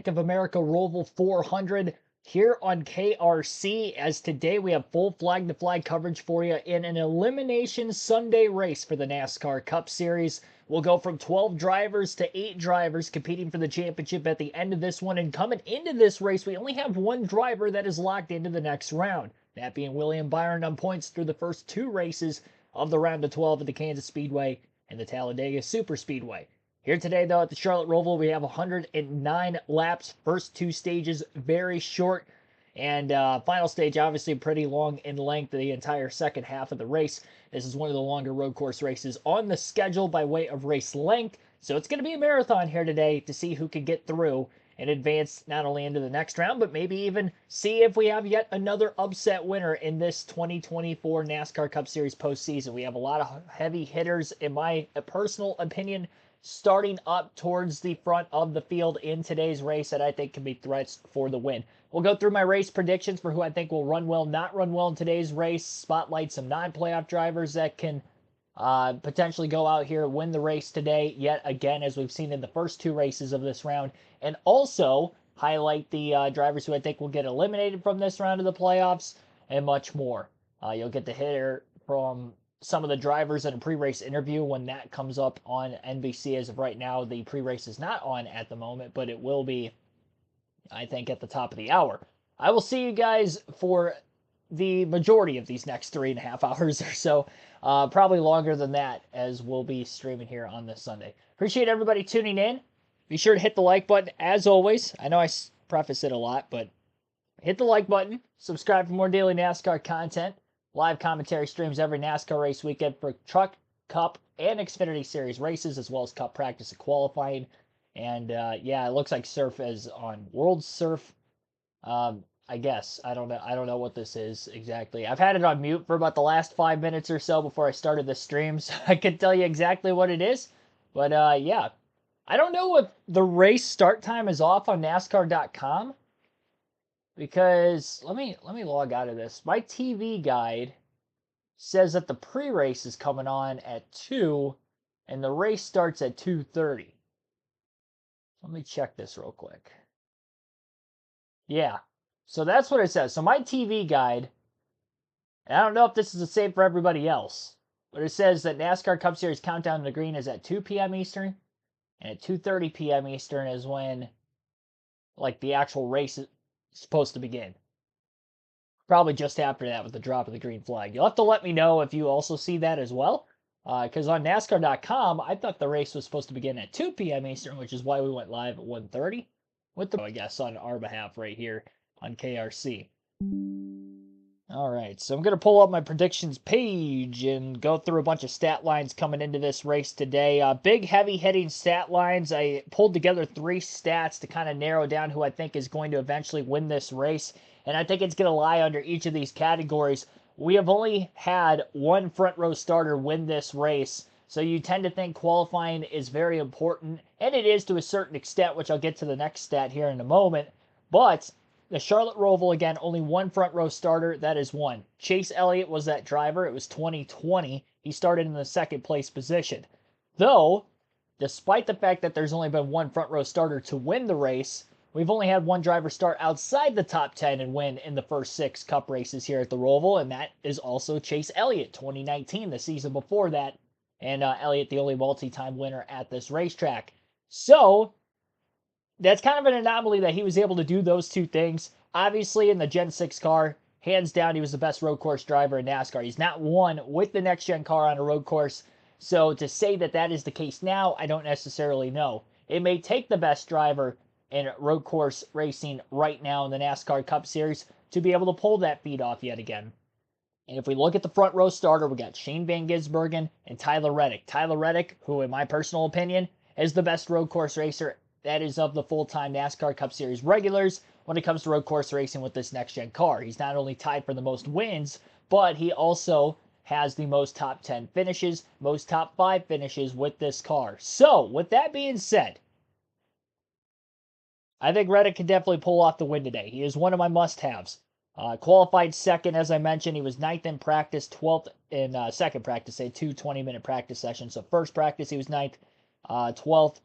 Bank of America Roval 400 here on KRC, as today we have full flag-to-flag coverage for you in an elimination Sunday race for the NASCAR Cup Series. We'll go from 12 drivers to 8 drivers competing for the championship at the end of this one. And coming into this race, we only have one driver that is locked into the next round, that being William Byron on points through the first 2 races of the round of 12 at the Kansas Speedway and the Talladega Superspeedway. Here today, though, at the Charlotte Roval, we have 109 laps. First 2 stages very short, and final stage obviously pretty long in length, the entire second half of the race. This is one of the longer road course races on the schedule by way of race length, so it's going to be a marathon here today to see who can get through and advance not only into the next round, but maybe even see if we have yet another upset winner in this 2024 NASCAR Cup Series postseason. We have a lot of heavy hitters, in my personal opinion, starting up towards the front of the field in today's race that I think can be threats for the win. We'll go through my race predictions for who I think will run well, not run well in today's race, spotlight some non-playoff drivers that can potentially go out here, win the race today, yet again, as we've seen in the first 2 races of this round, and also highlight the drivers who I think will get eliminated from this round of the playoffs, and much more. You'll get to hear from some of the drivers in a pre-race interview when that comes up on NBC. As of right now, the pre-race is not on at the moment, but it will be, I think, at the top of the hour. I will see you guys for the majority of these next 3.5 hours or so, probably longer than that, as we'll be streaming here on this Sunday. Appreciate everybody tuning in. Be sure to hit the like button, as always. I know I preface it a lot, but hit the like button. Subscribe for more daily NASCAR content. Live commentary streams every NASCAR race weekend for Truck, Cup, and Xfinity Series races, as well as Cup practice and qualifying. And yeah, it looks like Surf is on World Surf. I guess I don't know what this is exactly. I've had it on mute for about the last 5 minutes or so before I started the stream, so I can tell you exactly what it is. But yeah, I don't know if the race start time is off on NASCAR.com. Because let me log out of this. My TV guide says that the pre-race is coming on at 2 and the race starts at 2:30. Let me check this real quick. Yeah. So that's what it says. So my TV guide, and I don't know if this is the same for everybody else, but it says that NASCAR Cup Series Countdown to the Green is at 2 p.m. Eastern, and at 2:30 p.m. Eastern is when like the actual race is supposed to begin. Probably just after that with the drop of the green flag. You'll have to let me know if you also see that as well. Because on NASCAR.com, I thought the race was supposed to begin at 2 p.m. Eastern, which is why we went live at 1:30 with the, I guess, on our behalf right here on KRC. All right, so I'm going to pull up my predictions page and go through a bunch of stat lines coming into this race today. Big, heavy-hitting stat lines. I pulled together 3 stats to kind of narrow down who I think is going to eventually win this race, and I think it's going to lie under each of these categories. We have only had one front-row starter win this race, so you tend to think qualifying is very important, and it is to a certain extent, which I'll get to the next stat here in a moment, but the Charlotte Roval, again, only one front row starter. That is one. Chase Elliott was that driver. It was 2020. He started in the 2nd place position. Though, despite the fact that there's only been one front row starter to win the race, we've only had one driver start outside the top 10 and win in the first 6 Cup races here at the Roval, and that is also Chase Elliott, 2019, the season before that, and Elliott, the only multi-time winner at this racetrack. So that's kind of an anomaly that he was able to do those 2 things. Obviously, in the Gen 6 car, hands down, he was the best road course driver in NASCAR. He's not won with the next-gen car on a road course, so to say that that is the case now, I don't necessarily know. It may take the best driver in road course racing right now in the NASCAR Cup Series to be able to pull that feat off yet again. And if we look at the front row starter, we got Shane Van Gisbergen and Tyler Reddick. Tyler Reddick, who in my personal opinion is the best road course racer that is of the full-time NASCAR Cup Series regulars when it comes to road course racing with this next-gen car. He's not only tied for the most wins, but he also has the most top 10 finishes, most top 5 finishes with this car. So, with that being said, I think Reddick can definitely pull off the win today. He is one of my must-haves. Qualified 2nd, as I mentioned. He was 9th in practice, 12th in 2nd practice, 2 20-minute practice sessions. So, 1st practice, he was 9th, 12th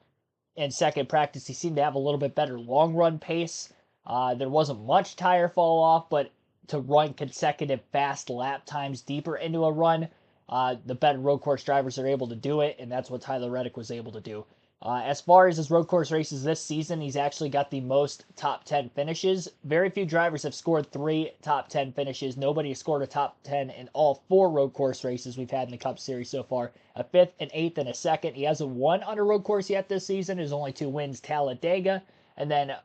in second practice, he seemed to have a little bit better long run pace. There wasn't much tire fall off, but to run consecutive fast lap times deeper into a run, the better road course drivers are able to do it, and that's what Tyler Reddick was able to do. As far as his road course races this season, he's actually got the most top 10 finishes. Very few drivers have scored 3 top 10 finishes. Nobody has scored a top 10 in all 4 road course races we've had in the Cup Series so far. A 5th, an 8th, and a 2nd. He hasn't won on a road course yet this season. His only 2 wins, Talladega. And then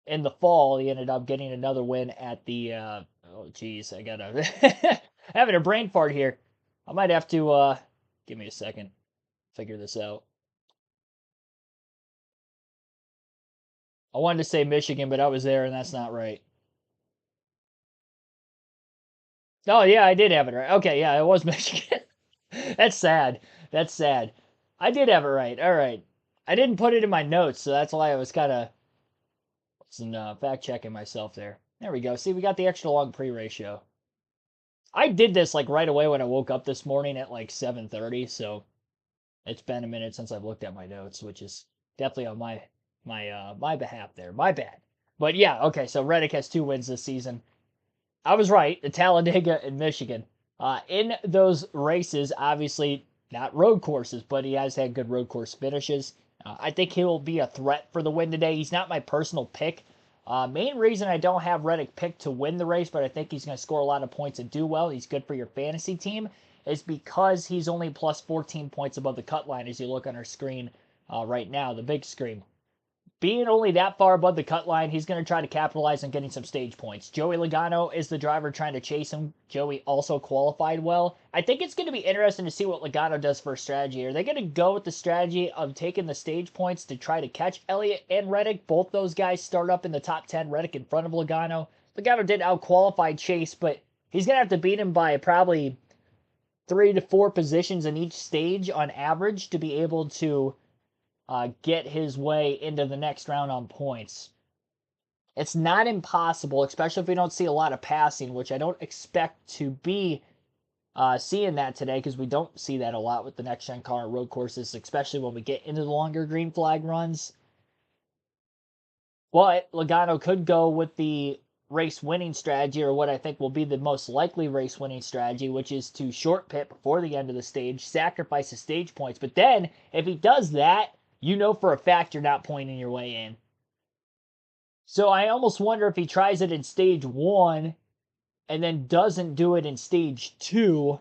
in the fall, he ended up getting another win at the... oh, geez, I gotta... having a brain fart here. I might have to... give me a second. Figure this out. I wanted to say Michigan, but I was there, and that's not right. Oh, yeah, I did have it right. Okay, yeah, it was Michigan. That's sad. That's sad. I did have it right. All right. I didn't put it in my notes, so that's why I was kind of fact-checking myself there. There we go. See, we got the extra long pre-race show. I did this like right away when I woke up this morning at like 7:30, so it's been a minute since I've looked at my notes, which is definitely on my behalf there. My bad. But yeah, okay, so Reddick has 2 wins this season. I was right, the Talladega and Michigan. In those races, obviously not road courses, but he has had good road course finishes. I think he will be a threat for the win today. He's not my personal pick. Main reason I don't have Reddick picked to win the race, but I think he's going to score a lot of points and do well. He's good for your fantasy team, is because he's only plus 14 points above the cut line as you look on our screen right now, the big screen. Being only that far above the cut line, he's going to try to capitalize on getting some stage points. Joey Logano is the driver trying to chase him. Joey also qualified well. I think it's going to be interesting to see what Logano does for a strategy. Are they going to go with the strategy of taking the stage points to try to catch Elliott and Reddick? Both those guys start up in the top 10, Reddick in front of Logano. Logano did out-qualify Chase, but he's going to have to beat him by probably 3 to 4 positions in each stage on average to be able to get his way into the next round on points. It's not impossible, especially if we don't see a lot of passing, which I don't expect to be seeing that today because we don't see that a lot with the next-gen car road courses, especially when we get into the longer green flag runs. But Logano could go with the race-winning strategy, or what I think will be the most likely race-winning strategy, which is to short pit before the end of the stage, sacrifice the stage points. But then, if he does that, you know for a fact you're not pointing your way in. So I almost wonder if he tries it in stage 1 and then doesn't do it in stage 2,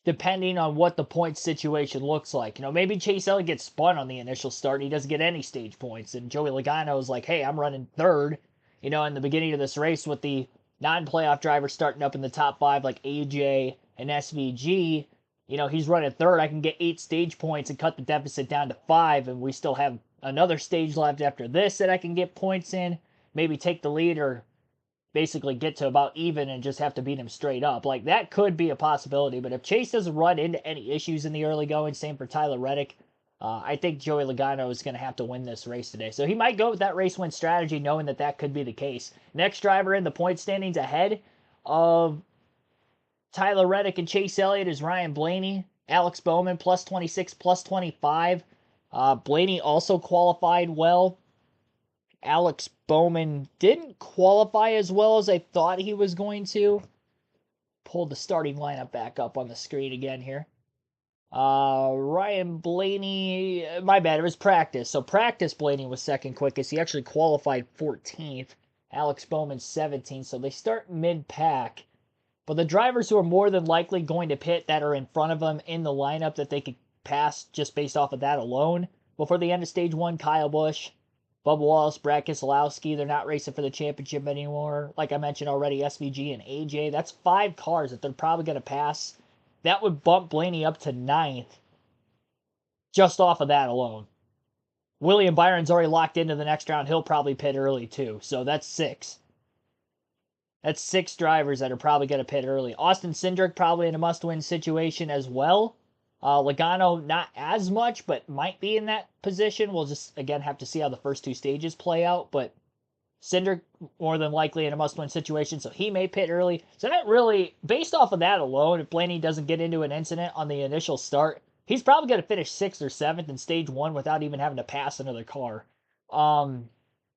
depending on what the point situation looks like. You know, maybe Chase Elliott gets spun on the initial start and he doesn't get any stage points. And Joey Logano is like, hey, I'm running third, in the beginning of this race with the non-playoff drivers starting up in the top 5 like AJ and SVG. He's running third. I can get 8 stage points and cut the deficit down to 5, and we still have another stage left after this that I can get points in. Maybe take the lead or basically get to about even and just have to beat him straight up. Like, that could be a possibility, but if Chase doesn't run into any issues in the early going, same for Tyler Reddick, I think Joey Logano is going to have to win this race today. So he might go with that race win strategy knowing that that could be the case. Next driver in the point standings ahead of Tyler Reddick and Chase Elliott is Ryan Blaney. Alex Bowman, plus 26, plus 25. Blaney also qualified well. Alex Bowman didn't qualify as well as I thought he was going to. Pulled the starting lineup back up on the screen again here. Ryan Blaney, my bad, it was practice. So practice Blaney was second quickest. He actually qualified 14th. Alex Bowman 17th. So they start mid-pack. But the drivers who are more than likely going to pit that are in front of them in the lineup that they could pass just based off of that alone. Before the end of stage 1, Kyle Busch, Bubba Wallace, Brad Keselowski, they're not racing for the championship anymore. Like I mentioned already, SVG and AJ. That's 5 cars that they're probably going to pass. That would bump Blaney up to 9th just off of that alone. William Byron's already locked into the next round. He'll probably pit early too. So that's 6. That's 6 drivers that are probably going to pit early. Austin Cindric probably in a must-win situation as well. Logano not as much, but might be in that position. We'll just, again, have to see how the first 2 stages play out. But Cindric more than likely in a must-win situation, so he may pit early. So that really, based off of that alone, if Blaney doesn't get into an incident on the initial start, he's probably going to finish 6th or 7th in stage 1 without even having to pass another car.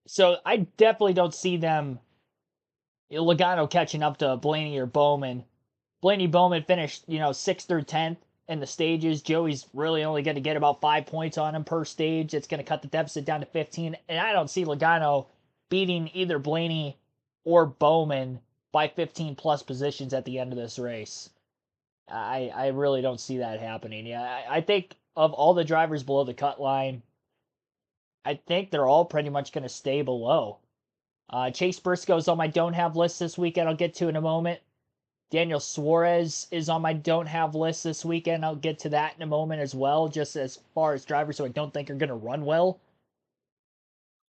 So I definitely don't see them, Logano catching up to Blaney or Bowman. Blaney Bowman finished, 6th through 10th in the stages. Joey's really only going to get about 5 points on him per stage. It's going to cut the deficit down to 15. And I don't see Logano beating either Blaney or Bowman by 15 plus positions at the end of this race. I really don't see that happening. Yeah, I think of all the drivers below the cut line, I think they're all pretty much going to stay below. Chase Briscoe's on my don't have list this weekend. I'll get to in a moment. Daniel Suarez is on my don't have list this weekend. I'll get to that in a moment as well, just as far as drivers who I don't think are going to run well,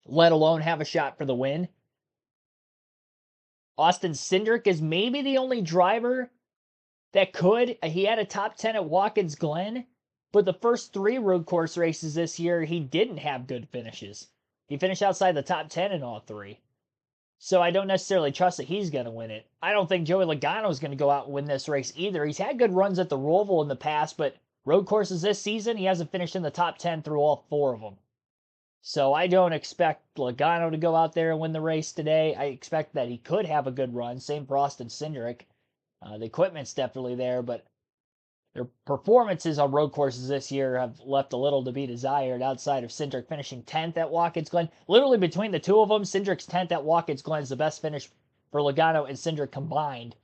let alone have a shot for the win. Austin Cindric is maybe the only driver that could. He had a top 10 at Watkins Glen, but the first 3 road course races this year, he didn't have good finishes. He finished outside the top 10 in all 3. So I don't necessarily trust that he's going to win it. I don't think Joey Logano is going to go out and win this race either. He's had good runs at the Roval in the past, but road courses this season, he hasn't finished in the top 10 through all 4 of them. So I don't expect Logano to go out there and win the race today. I expect that he could have a good run. Same for Austin Cindric. The equipment's definitely there, but their performances on road courses this year have left a little to be desired outside of Cindric finishing 10th at Watkins Glen. Literally between the two of them, Cindric's 10th at Watkins Glen is the best finish for Logano and Cindric combined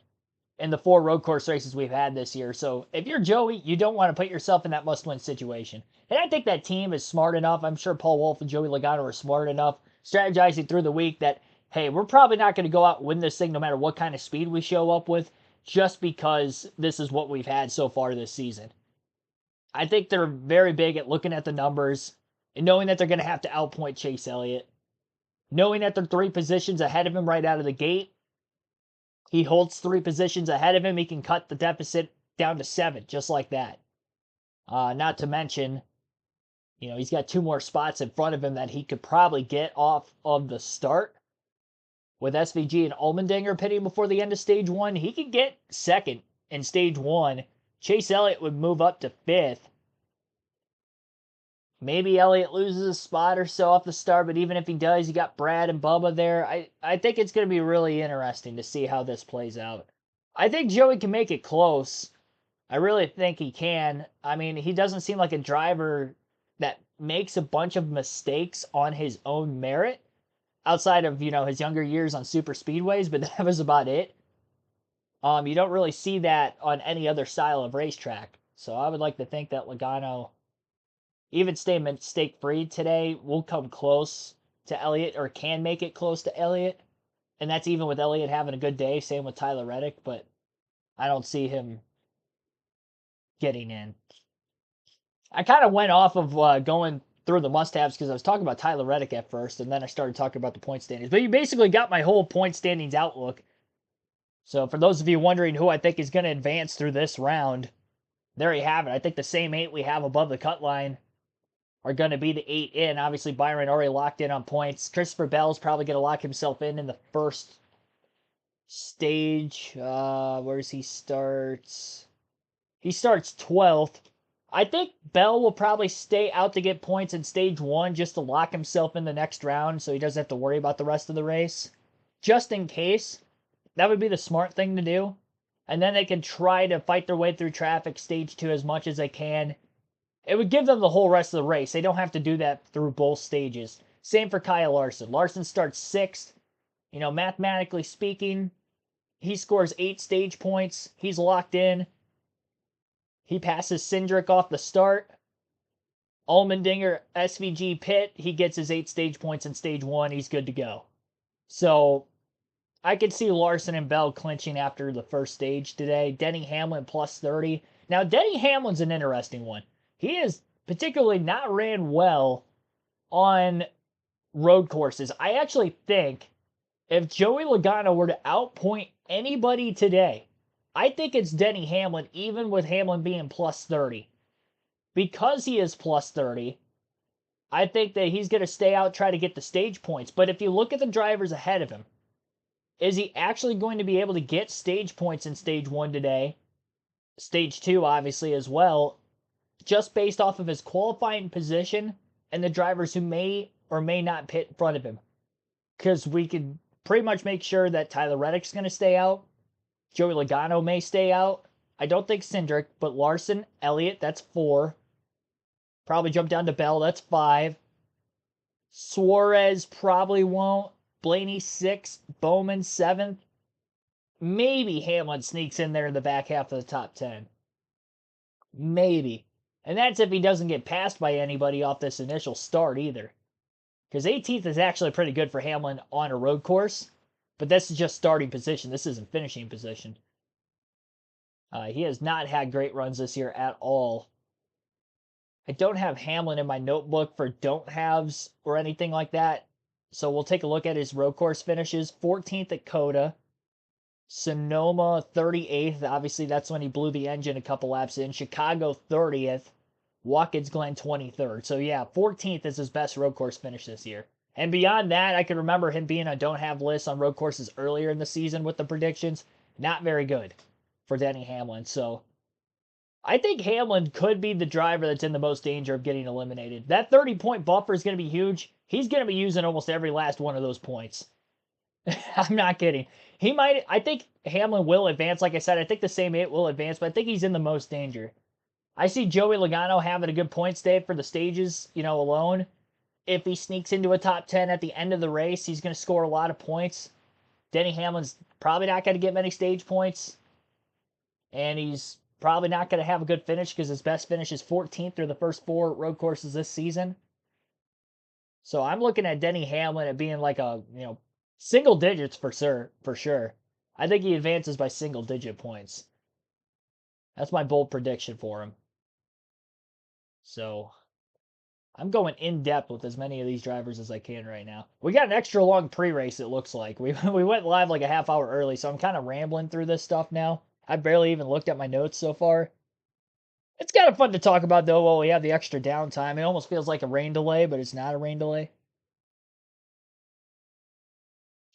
in the 4 road course races we've had this year. So if you're Joey, you don't want to put yourself in that must-win situation. And I think that team is smart enough. I'm sure Paul Wolf and Joey Logano are smart enough, strategizing through the week that, hey, we're probably not going to go out and win this thing no matter what kind of speed we show up with, just because this is what we've had so far this season. I think they're very big at looking at the numbers and knowing that they're going to have to outpoint Chase Elliott, knowing that they're 3 positions ahead of him right out of the gate. He holds 3 positions ahead of him. He can cut the deficit down to 7, just like that. Not to mention, he's got 2 more spots in front of him that he could probably get off of the start. With SVG and Allmendinger pitting before the end of stage 1, he could get 2nd in stage 1. Chase Elliott would move up to 5th. Maybe Elliott loses a spot or so off the start, but even if he does, you got Brad and Bubba there. I think it's going to be really interesting to see how this plays out. I think Joey can make it close. I really think he can. I mean, he doesn't seem like a driver that makes a bunch of mistakes on his own merit, outside of, his younger years on super speedways, but that was about it. You don't really see that on any other style of racetrack. So I would like to think that Logano, even stay mistake-free today, will come close to Elliott, or can make it close to Elliott. And that's even with Elliott having a good day. Same with Tyler Reddick, but I don't see him getting in. I kind of went off of going through the must-haves because I was talking about Tyler Reddick at first, and then I started talking about the point standings. But you basically got my whole point standings outlook. So for those of you wondering who I think is going to advance through this round, there you have it. I think the same 8 we have above the cut line are going to be the 8 in. Obviously, Byron already locked in on points. Christopher Bell's probably going to lock himself in the first stage. Where does he start? He starts 12th. I think Bell will probably stay out to get points in stage 1 just to lock himself in the next round so he doesn't have to worry about the rest of the race. Just in case. That would be the smart thing to do. And then they can try to fight their way through traffic stage 2 as much as they can. It would give them the whole rest of the race. They don't have to do that through both stages. Same for Kyle Larson. Larson starts 6th. Mathematically speaking, he scores 8 stage points. He's locked in. He passes Cindric off the start. Allmendinger, SVG pit. He gets his 8 stage points in stage 1. He's good to go. So I could see Larson and Bell clinching after the first stage today. Denny Hamlin plus 30. Now, Denny Hamlin's an interesting one. He is particularly not ran well on road courses. I actually think if Joey Logano were to outpoint anybody today, I think it's Denny Hamlin, even with Hamlin being plus 30. Because he is plus 30, I think that he's going to stay out, try to get the stage points. But if you look at the drivers ahead of him, is he actually going to be able to get stage points in stage 1 today? Stage 2, obviously, as well. just based off of his qualifying position and the drivers who may or may not pit in front of him. Because we could pretty much make sure that Tyler Reddick's going to stay out. Joey Logano may stay out. I don't think Cindric, but Larson, Elliott, that's 4. Probably jump down to Bell, that's 5. Suarez probably won't. Blaney 6. Bowman 7th. Maybe Hamlin sneaks in there in the back half of the top 10. Maybe. And that's if he doesn't get passed by anybody off this initial start either. Because 18th is actually pretty good for Hamlin on a road course. But this is just starting position. This isn't finishing position. He has not had great runs this year at all. I don't have Hamlin in my notebook for don't haves or anything like that. So we'll take a look at his road course finishes. 14th at Coda. Sonoma 38th. Obviously, that's when he blew the engine a couple laps in. Chicago 30th. Watkins Glen 23rd. So yeah, 14th is his best road course finish this year. And beyond that, I can remember him being on don't have lists on road courses earlier in the season with the predictions. Not very good for Denny Hamlin. So I think Hamlin could be the driver that's in the most danger of getting eliminated. That 30-point buffer is going to be huge. He's going to be using almost every last one of those points. I'm not kidding. He might, I think Hamlin will advance. Like I said, I think the same 8 will advance, but I think he's in the most danger. I see Joey Logano having a good points day for the stages, alone. If he sneaks into a top 10 at the end of the race, he's going to score a lot of points. Denny Hamlin's probably not going to get many stage points. And he's probably not going to have a good finish because his best finish is 14th through the first 4 road courses this season. So I'm looking at Denny Hamlin at being like a, single digits for sure. I think he advances by single digit points. That's my bold prediction for him. So I'm going in depth with as many of these drivers as I can right now. We got an extra long pre-race, it looks like. We went live like a half hour early, so I'm kind of rambling through this stuff now. I barely even looked at my notes so far. It's kind of fun to talk about, though, while we have the extra downtime. It almost feels like a rain delay, but it's not a rain delay.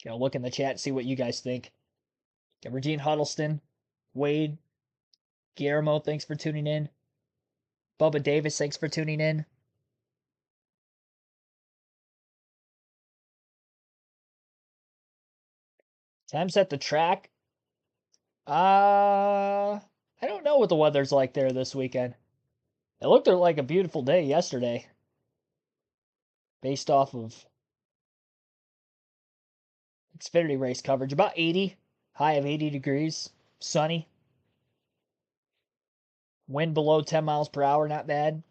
Look in the chat and see what you guys think. Got Regine Huddleston, Wade, Guillermo, thanks for tuning in. Bubba Davis, thanks for tuning in. Temps at the track. I don't know what the weather's like there this weekend. It looked like a beautiful day yesterday. Based off of Xfinity race coverage. About 80. High of 80 degrees. Sunny. Wind below 10 miles per hour. Not bad.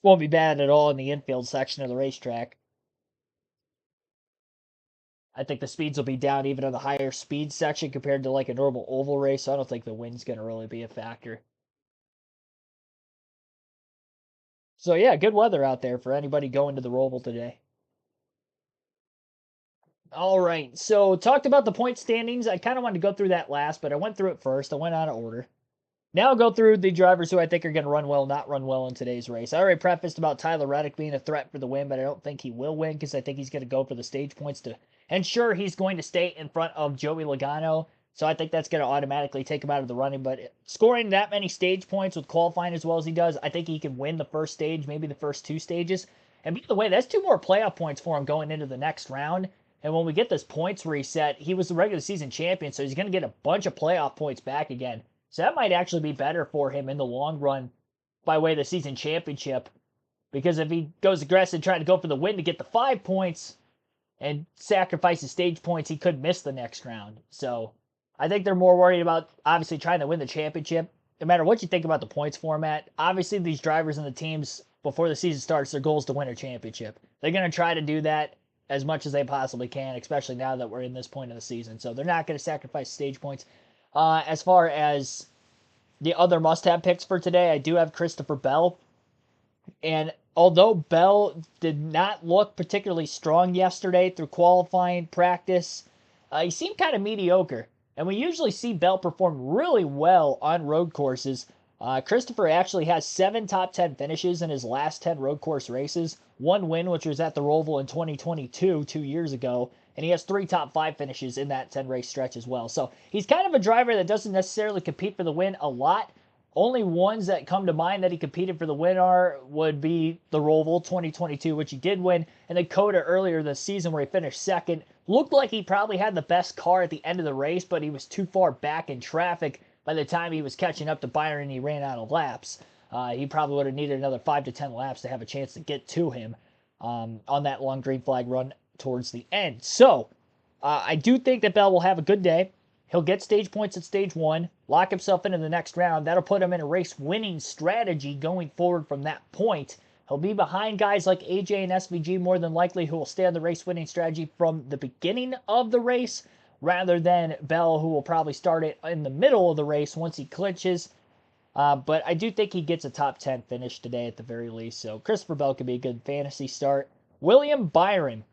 Won't be bad at all in the infield section of the racetrack. I think the speeds will be down even on the higher speed section compared to like a normal oval race. So I don't think the wind's going to really be a factor. So yeah, good weather out there for anybody going to the Roval today. All right, so talked about the point standings. I kind of wanted to go through that last, but I went through it first. I went out of order. Now I'll go through the drivers who I think are going to run well, not run well in today's race. I already prefaced about Tyler Reddick being a threat for the win, but I don't think he will win because I think he's going to go for the stage points to ensure he's going to stay in front of Joey Logano. So I think that's going to automatically take him out of the running. But scoring that many stage points with qualifying as well as he does, I think he can win the first stage, maybe the first 2 stages. And by the way, that's 2 more playoff points for him going into the next round. And when we get this points reset, he was the regular season champion, so he's going to get a bunch of playoff points back again. So that might actually be better for him in the long run by way of the season championship. Because if he goes aggressive trying to go for the win to get the 5 points and sacrifices stage points, he could miss the next round. So I think they're more worried about obviously trying to win the championship. No matter what you think about the points format, obviously these drivers and the teams, before the season starts, their goal is to win a championship. They're going to try to do that as much as they possibly can, especially now that we're in this point of the season. So they're not going to sacrifice stage points. As far as the other must-have picks for today, I do have Christopher Bell. And although Bell did not look particularly strong yesterday through qualifying practice, he seemed kind of mediocre. And we usually see Bell perform really well on road courses. Christopher actually has 7 top 10 finishes in his last 10 road course races. 1 win, which was at the Roval in 2022, 2 years ago. And he has 3 top 5 finishes in that 10 race stretch as well. So he's kind of a driver that doesn't necessarily compete for the win a lot, Only ones that come to mind that he competed for the win would be the Roval 2022, which he did win, and then Coda earlier this season where he finished second. Looked like he probably had the best car at the end of the race, but he was too far back in traffic by the time he was catching up to Byron and he ran out of laps. He probably would have needed another 5 to 10 laps to have a chance to get to him on that long green flag run towards the end. So, I do think that Bell will have a good day. He'll get stage points at stage 1, lock himself into the next round. That'll put him in a race-winning strategy going forward from that point. He'll be behind guys like AJ and SVG more than likely, who will stay on the race-winning strategy from the beginning of the race, rather than Bell, who will probably start it in the middle of the race once he clinches. But I do think he gets a top 10 finish today at the very least. So Christopher Bell could be a good fantasy start. William Byron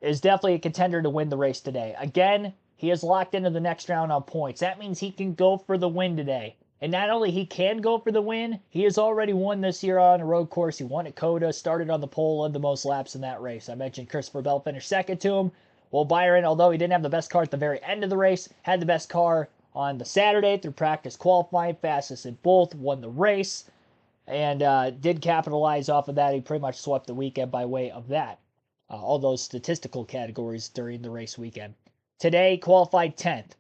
is definitely a contender to win the race today. Again, he is locked into the next round on points. That means he can go for the win today. And not only he can go for the win, he has already won this year on a road course. He won at Coda, started on the pole, led the most laps in that race. I mentioned Christopher Bell finished second to him. Well, Byron, although he didn't have the best car at the very end of the race, had the best car on the Saturday through practice qualifying, fastest in both, won the race, and did capitalize off of that. He pretty much swept the weekend by way of that. All those statistical categories during the race weekend. Today, qualified 10th.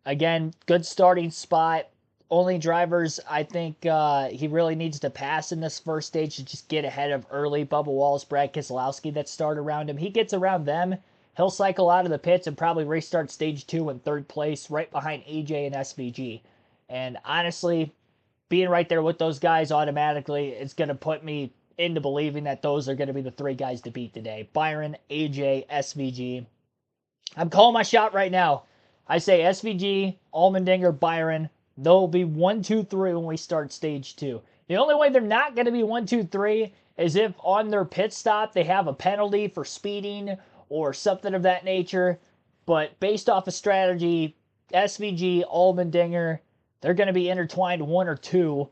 Again, good starting spot. Only drivers I think he really needs to pass in this first stage to just get ahead of early Bubba Wallace, Brad Keselowski that start around him. He gets around them, he'll cycle out of the pits and probably restart stage 2 in third place, right behind AJ and SVG. And honestly, being right there with those guys automatically, it's going to put me into believing that those are going to be the 3 guys to beat today. Byron, AJ, SVG. I'm calling my shot right now. I say SVG, Allmendinger, Byron. They'll be 1, 2, 3 when we start stage 2. The only way they're not going to be 1, 2, 3 is if on their pit stop they have a penalty for speeding or something of that nature. But based off of strategy, SVG, Allmendinger, they're going to be intertwined 1 or 2.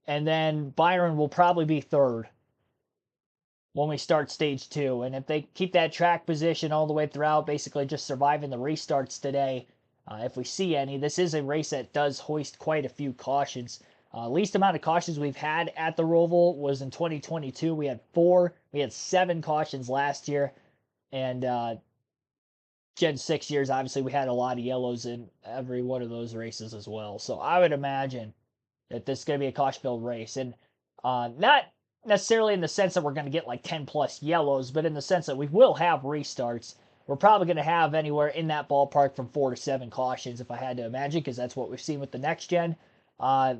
And then Byron will probably be 3rd when we start stage 2. And if they keep that track position all the way throughout, basically just surviving the restarts today, if we see any, this is a race that does hoist quite a few cautions. Least amount of cautions we've had at the Roval was in 2022. We had 4. We had 7 cautions last year. And Gen 6 years, obviously, we had a lot of yellows in every one of those races as well. So I would imagine that this is going to be a caution-filled race. And not necessarily in the sense that we're going to get like 10 plus yellows, but in the sense that we will have restarts. We're probably going to have anywhere in that ballpark from 4 to 7 cautions, if I had to imagine, because that's what we've seen with the next gen.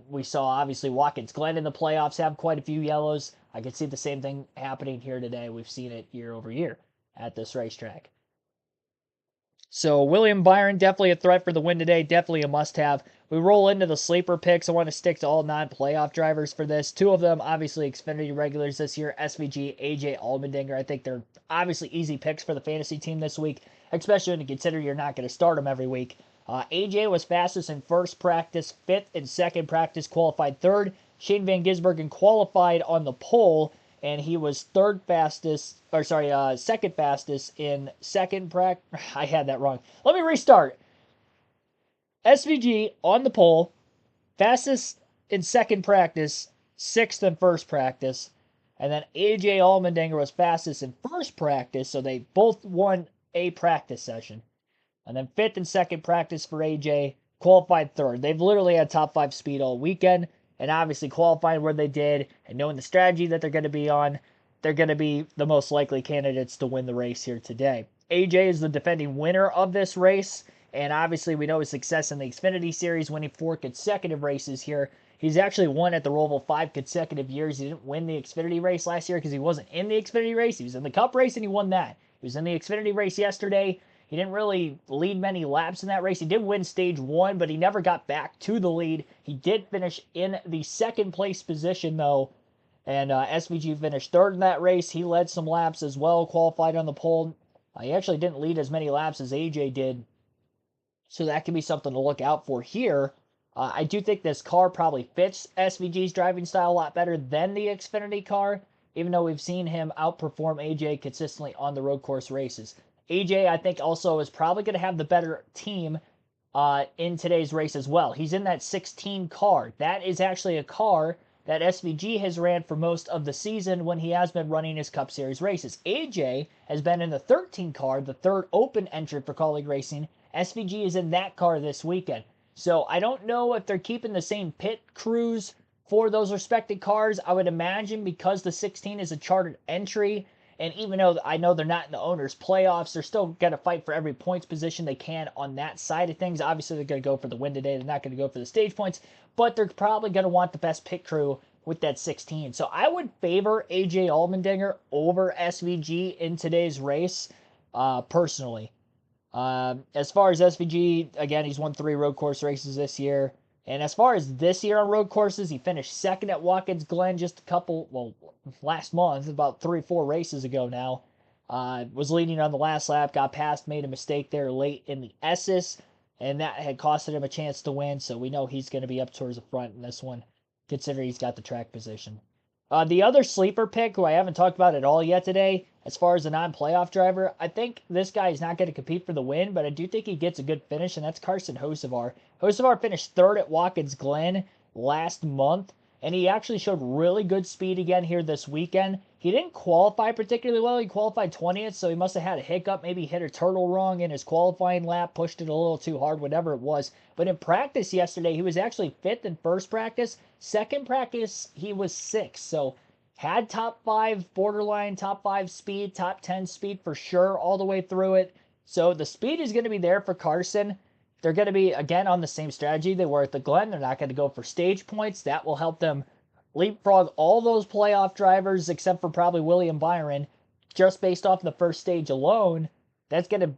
We saw, obviously, Watkins Glen in the playoffs have quite a few yellows. I could see the same thing happening here today. We've seen it year over year at this racetrack. So William Byron, definitely a threat for the win today. Definitely a must-have. We roll into the sleeper picks. I want to stick to all non-playoff drivers for this. 2 of them, obviously, Xfinity regulars this year. SVG, AJ Allmendinger. I think they're obviously easy picks for the fantasy team this week, especially when you consider you're not going to start them every week. AJ was fastest in first practice, 5th in second practice, qualified 3rd. Shane Van Gisbergen qualified on the pole, and he was second fastest in second practice. I had that wrong. Let me restart. SVG on the pole, fastest in second practice, 6th in first practice. And then AJ Allmendinger was fastest in first practice, so they both won a practice session. And then 5th in second practice for AJ, qualified 3rd. They've literally had top 5 speed all weekend, and obviously qualifying where they did, and knowing the strategy that they're going to be on, they're going to be the most likely candidates to win the race here today. AJ is the defending winner of this race, and obviously we know his success in the Xfinity Series, winning 4 consecutive races here. He's actually won at the Roval 5 consecutive years. He didn't win the Xfinity race last year because he wasn't in the Xfinity race. He was in the Cup race, and he won that. He was in the Xfinity race yesterday. He didn't really lead many laps in that race. He did win stage 1, but he never got back to the lead. He did finish in the second place position, though, and SVG finished 3rd in that race. He led some laps as well, qualified on the pole. He actually didn't lead as many laps as AJ did, so that can be something to look out for here. I do think this car probably fits SVG's driving style a lot better than the Xfinity car, even though we've seen him outperform AJ consistently on the road course races. AJ, I think, also is probably going to have the better team in today's race as well. He's in that 16 car. That is actually a car that SVG has ran for most of the season when he has been running his Cup Series races. AJ has been in the 13 car, the third open entry for Kaulig Racing. SVG is in that car this weekend. So I don't know if they're keeping the same pit crews for those respected cars. I would imagine because the 16 is a chartered entry, and even though I know they're not in the owners' playoffs, they're still going to fight for every points position they can on that side of things. Obviously, they're going to go for the win today. They're not going to go for the stage points, but they're probably going to want the best pit crew with that 16. So I would favor AJ Allmendinger over SVG in today's race, personally. As far as SVG, again, he's won 3 road course races this year. And as far as this year on road courses, he finished second at Watkins Glen just last month, about 3-4 races ago now. Was leading on the last lap, got past, made a mistake there late in the S's, and that had costed him a chance to win. So we know he's going to be up towards the front in this one, considering he's got the track position. The other sleeper pick, who I haven't talked about at all yet today, as far as a non-playoff driver, I think this guy is not going to compete for the win, but I do think he gets a good finish, and that's Carson Hocevar. Hocevar finished third at Watkins Glen last month, and he actually showed really good speed again here this weekend. He didn't qualify particularly well. He qualified 20th, so he must have had a hiccup, maybe hit a turtle wrong in his qualifying lap, pushed it a little too hard, whatever it was. But in practice yesterday, he was actually 5th in first practice. Second practice, he was 6th, so had top 5, borderline top 5 speed, top 10 speed for sure all the way through it. So the speed is going to be there for Carson. They're going to be, again, on the same strategy they were at the Glen. They're not going to go for stage points. That will help them leapfrog all those playoff drivers except for probably William Byron. Just based off the first stage alone, that's going to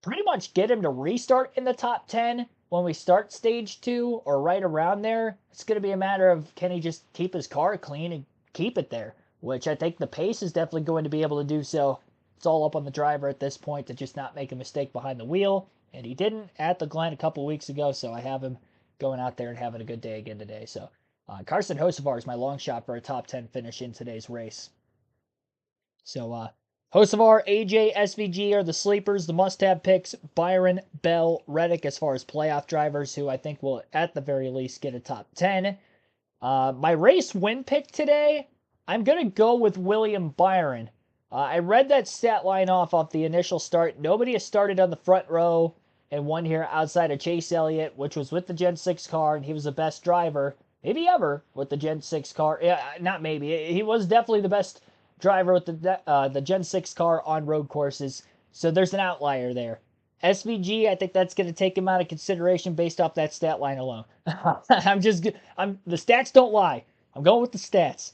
pretty much get him to restart in the top 10 when we start stage 2 or right around there. It's going to be a matter of, can he just keep his car clean and keep it there, which I think the pace is definitely going to be able to do so. It's all up on the driver at this point to just not make a mistake behind the wheel, and he didn't at the Glen a couple weeks ago, so I have him going out there and having a good day again today. So Carson Hocevar is my long shot for a top 10 finish in today's race. So Hocevar, AJ, SVG are the sleepers, the must-have picks. Byron, Bell, Reddick as far as playoff drivers, who I think will at the very least get a top 10. My race win pick today, I'm going to go with William Byron. I read that stat line off the initial start. Nobody has started on the front row and won here outside of Chase Elliott, which was with the Gen 6 car, and he was the best driver, maybe ever, with the Gen 6 car. Yeah, not maybe. He was definitely the best driver with the Gen 6 car on road courses, so there's an outlier there. SVG, I think that's going to take him out of consideration based off that stat line alone. The stats don't lie. I'm going with the stats.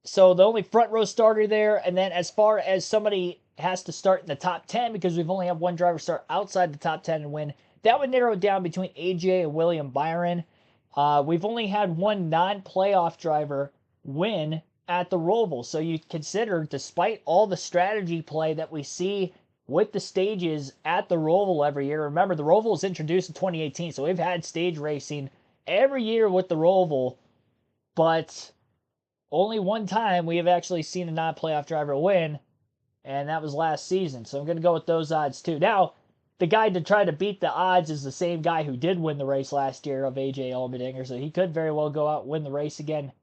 So the only front row starter there, and then as far as somebody has to start in the top 10, because we've only had one driver start outside the top 10 and win, that would narrow it down between AJ and William Byron. We've only had one non-playoff driver win at the Roval, so you consider, despite all the strategy play that we see with the stages at the Roval every year. Remember, the Roval was introduced in 2018, so we've had stage racing every year with the Roval, but only one time we have actually seen a non-playoff driver win, and that was last season. So I'm going to go with those odds too. Now, the guy to try to beat the odds is the same guy who did win the race last year of AJ Allmendinger, so he could very well go out and win the race again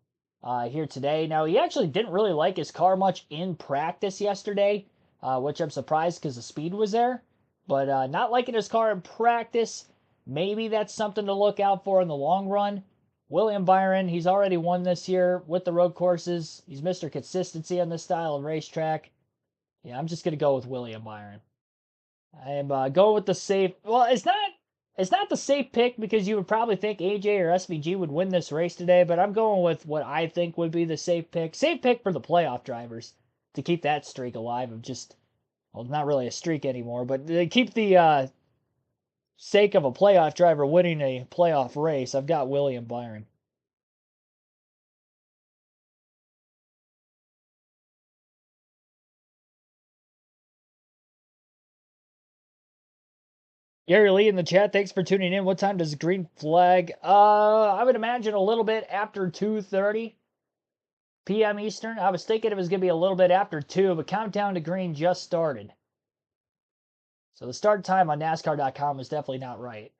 here today. Now, he actually didn't really like his car much in practice yesterday, which I'm surprised because the speed was there. But not liking his car in practice, maybe that's something to look out for in the long run. William Byron, he's already won this year with the road courses. He's Mr. Consistency on this style of racetrack. Yeah, I'm just going to go with William Byron. I am going with the safe. Well, it's not the safe pick because you would probably think AJ or SVG would win this race today, but I'm going with what I think would be the safe pick. Safe pick for the playoff drivers to keep that streak alive of just, well, not really a streak anymore, but to keep the sake of a playoff driver winning a playoff race, I've got William Byron. Gary Lee in the chat, thanks for tuning in. What time does green flag? I would imagine a little bit after 2:30 p.m. Eastern. I was thinking it was going to be a little bit after 2, but countdown to green just started. So the start time on NASCAR.com is definitely not right.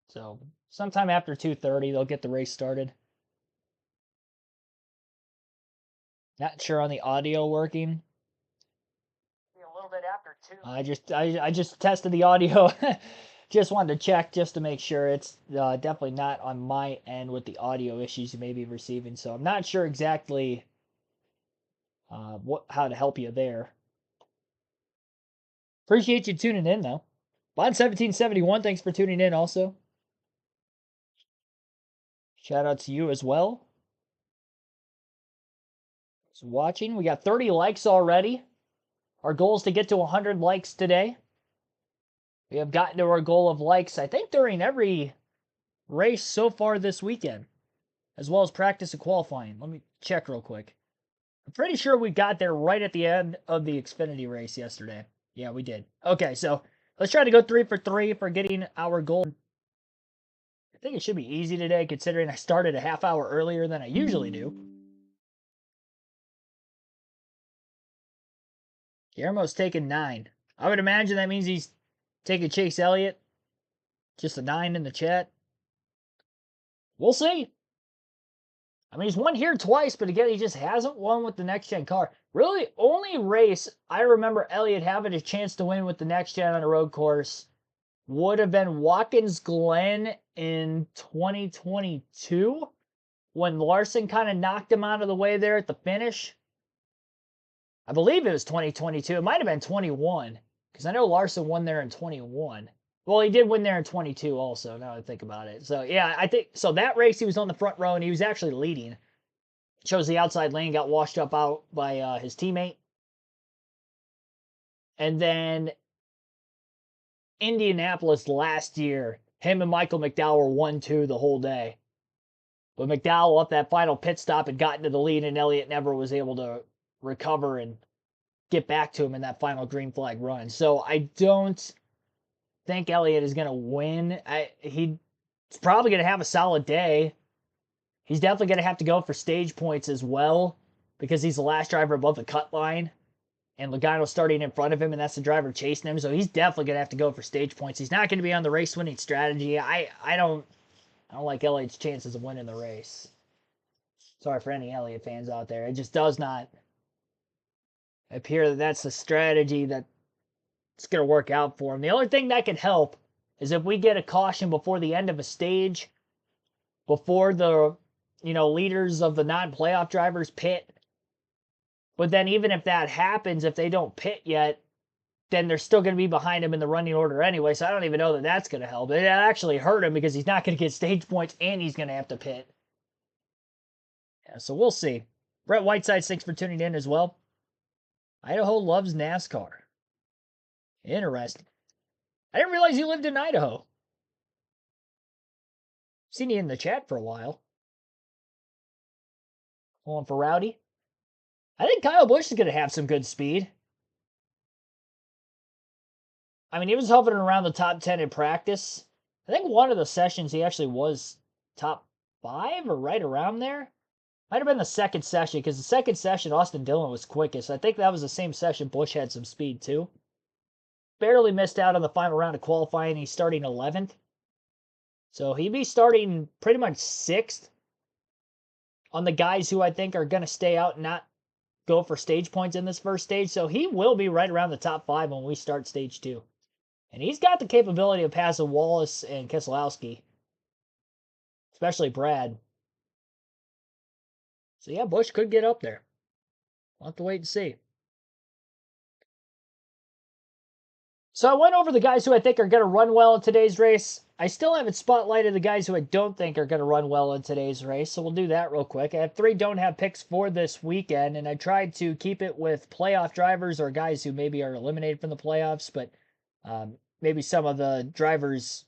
So sometime after 2:30, they'll get the race started. Not sure on the audio working. A little bit after 2. I just tested the audio. Just wanted to check just to make sure. It's definitely not on my end with the audio issues you may be receiving. So I'm not sure exactly how to help you there. Appreciate you tuning in though. Bond1771, thanks for tuning in also. Shout out to you as well. So watching, we got 30 likes already. Our goal is to get to 100 likes today. We have gotten to our goal of likes, I think, during every race so far this weekend, as well as practice and qualifying. Let me check real quick. I'm pretty sure we got there right at the end of the Xfinity race yesterday. Yeah, we did. Okay, so let's try to go 3 for 3 for getting our goal. I think it should be easy today, considering I started a half hour earlier than I usually do. Guillermo's taking 9. I would imagine that means he's taking Chase Elliott. Just a 9 in the chat. We'll see. I mean, he's won here twice, but again, he just hasn't won with the next-gen car. Really, only race I remember Elliott having a chance to win with the next-gen on a road course would have been Watkins Glen in 2022 when Larson kind of knocked him out of the way there at the finish. I believe it was 2022. It might have been 21 because I know Larson won there in 21. Well, he did win there in 22 also, now that I think about it. So, yeah, I think so. That race, he was on the front row and he was actually leading. Chose the outside lane, got washed up out by his teammate. And then Indianapolis last year, him and Michael McDowell were 1-2 the whole day. But McDowell, up that final pit stop, had gotten to the lead, and Elliott never was able to recover and get back to him in that final green flag run. So I don't think Elliott is going to win. He's probably going to have a solid day. He's definitely going to have to go for stage points as well because he's the last driver above the cut line. And Logano's starting in front of him, and that's the driver chasing him. So he's definitely going to have to go for stage points. He's not going to be on the race-winning strategy. I don't like Elliott's chances of winning the race. Sorry for any Elliott fans out there. It just does not appear that that's the strategy that's going to work out for him. The only thing that could help is if we get a caution before the end of a stage, before the leaders of the non-playoff drivers pit. But then even if that happens, if they don't pit yet, then they're still going to be behind him in the running order anyway. So I don't even know that that's going to help. It actually hurt him because he's not going to get stage points and he's going to have to pit. Yeah, so we'll see. Brett Whiteside, thanks for tuning in as well. Idaho loves NASCAR. Interesting. I didn't realize you lived in Idaho. Seen you in the chat for a while. Going for Rowdy. I think Kyle Busch is going to have some good speed. I mean, he was hovering around the top 10 in practice. I think one of the sessions he actually was top 5 or right around there. Might have been the second session because the second session Austin Dillon was quickest. I think that was the same session Busch had some speed too. Barely missed out on the final round of qualifying. He's starting 11th. So he'd be starting pretty much 6th on the guys who I think are going to stay out and not go for stage points in this first stage. So he will be right around the top 5 when we start stage 2. And he's got the capability of passing Wallace and Keselowski, especially Brad. So yeah, Busch could get up there. We'll have to wait and see. So I went over the guys who I think are going to run well in today's race. I still haven't spotlighted the guys who I don't think are going to run well in today's race, so we'll do that real quick. I have 3 don't have picks for this weekend, and I tried to keep it with playoff drivers or guys who maybe are eliminated from the playoffs, but maybe some of the drivers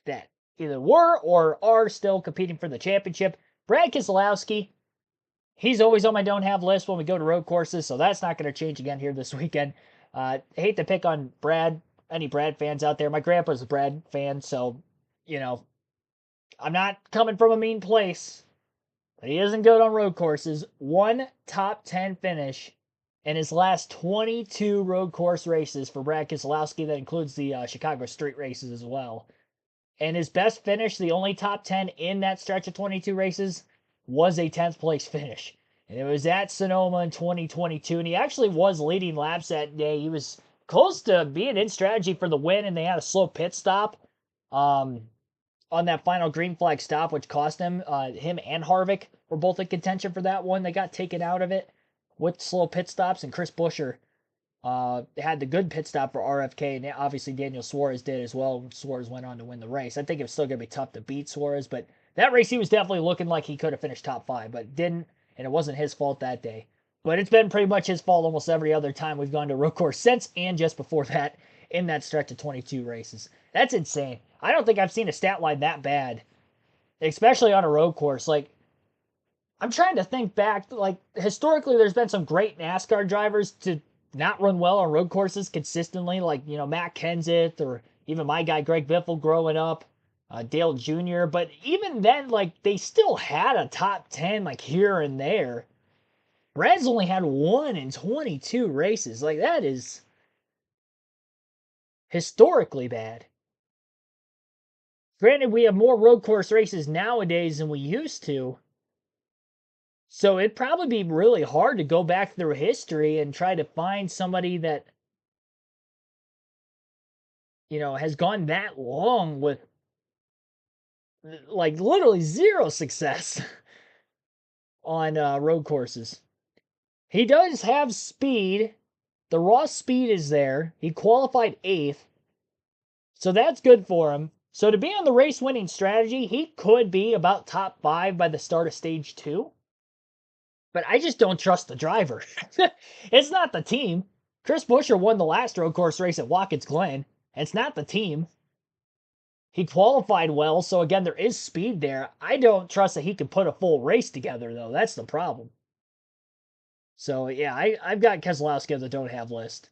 that either were or are still competing for the championship. Brad Keselowski, he's always on my don't have list when we go to road courses, so that's not going to change again here this weekend. I hate to pick on Brad, any Brad fans out there. My grandpa's a Brad fan, so, I'm not coming from a mean place, but he isn't good on road courses. 1 top 10 finish in his last 22 road course races for Brad Keselowski. That includes the Chicago street races as well. And his best finish, the only top 10 in that stretch of 22 races, was a 10th place finish. And it was at Sonoma in 2022. And he actually was leading laps that day. He was close to being in strategy for the win, and they had a slow pit stop on that final green flag stop, which cost him. Him and Harvick were both in contention for that one. They got taken out of it with slow pit stops, and Chris Buescher had the good pit stop for RFK, and obviously Daniel Suarez did as well. Suarez went on to win the race. I think it was still going to be tough to beat Suarez, but that race he was definitely looking like he could have finished top 5, but didn't, and it wasn't his fault that day. But it's been pretty much his fault almost every other time we've gone to road course since and just before that in that stretch of 22 races. That's insane. I don't think I've seen a stat line that bad, especially on a road course. Like, I'm trying to think back, like, historically there's been some great NASCAR drivers to not run well on road courses consistently, like, Matt Kenseth or even my guy Greg Biffle growing up, Dale Jr. But even then, like, they still had a top 10, like, here and there. Brad's only had one in 22 races. Like, that is historically bad. Granted, we have more road course races nowadays than we used to. So it'd probably be really hard to go back through history and try to find somebody that, has gone that long with, like, literally zero success on road courses. He does have speed. The raw speed is there. He qualified 8th. So that's good for him. So to be on the race winning strategy, he could be about top 5 by the start of stage 2. But I just don't trust the driver. It's not the team. Chris Buescher won the last road course race at Watkins Glen. It's not the team. He qualified well, so again, there is speed there. I don't trust that he can put a full race together, though. That's the problem. So, yeah, I've got Keselowski on the don't have list.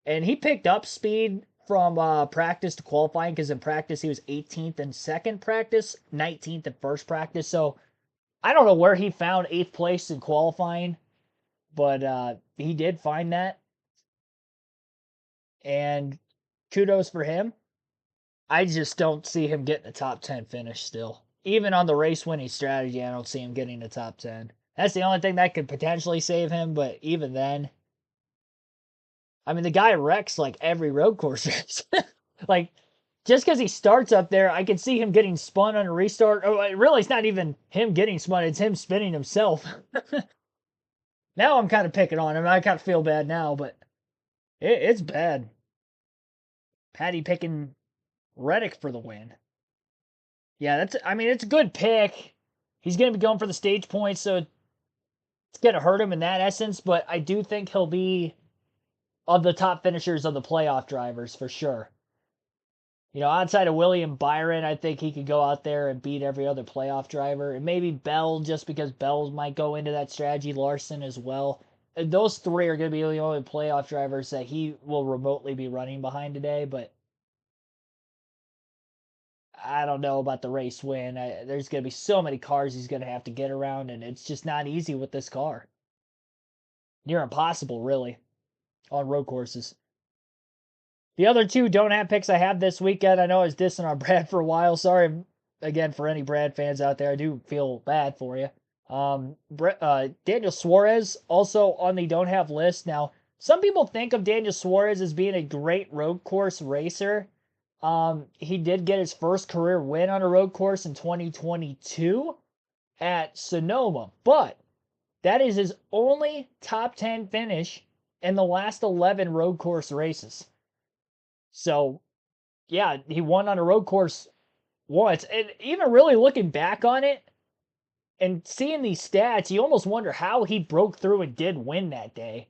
And he picked up speed from practice to qualifying, because in practice he was 18th in second practice, 19th in first practice. So I don't know where he found 8th place in qualifying, but he did find that. And kudos for him. I just don't see him getting a top 10 finish still. Even on the race winning strategy, I don't see him getting a top 10. That's the only thing that could potentially save him, but even then, I mean, the guy wrecks like every road course race. Like, just because he starts up there, I can see him getting spun on a restart. Oh, really, it's not even him getting spun, it's him spinning himself. Now I'm kind of picking on him. I kind of feel bad now, but it's bad. Paddy picking Reddick for the win. Yeah, it's a good pick. He's going to be going for the stage points, so it's going to hurt him in that essence, but I do think he'll be of the top finishers of the playoff drivers for sure. Outside of William Byron, I think he could go out there and beat every other playoff driver. And maybe Bell, just because Bell might go into that strategy. Larson as well. And those 3 are going to be the only playoff drivers that he will remotely be running behind today. But I don't know about the race win. There's going to be so many cars he's going to have to get around, and it's just not easy with this car. Near impossible, really, on road courses. The other 2 don't have picks I have this weekend. I know I was dissing on Brad for a while. Sorry again for any Brad fans out there. I do feel bad for you. Daniel Suarez also on the don't have list. Now, some people think of Daniel Suarez as being a great road course racer. He did get his first career win on a road course in 2022 at Sonoma, but that is his only top 10 finish in the last 11 road course races. So, yeah, he won on a road course once. And even really looking back on it and seeing these stats, you almost wonder how he broke through and did win that day.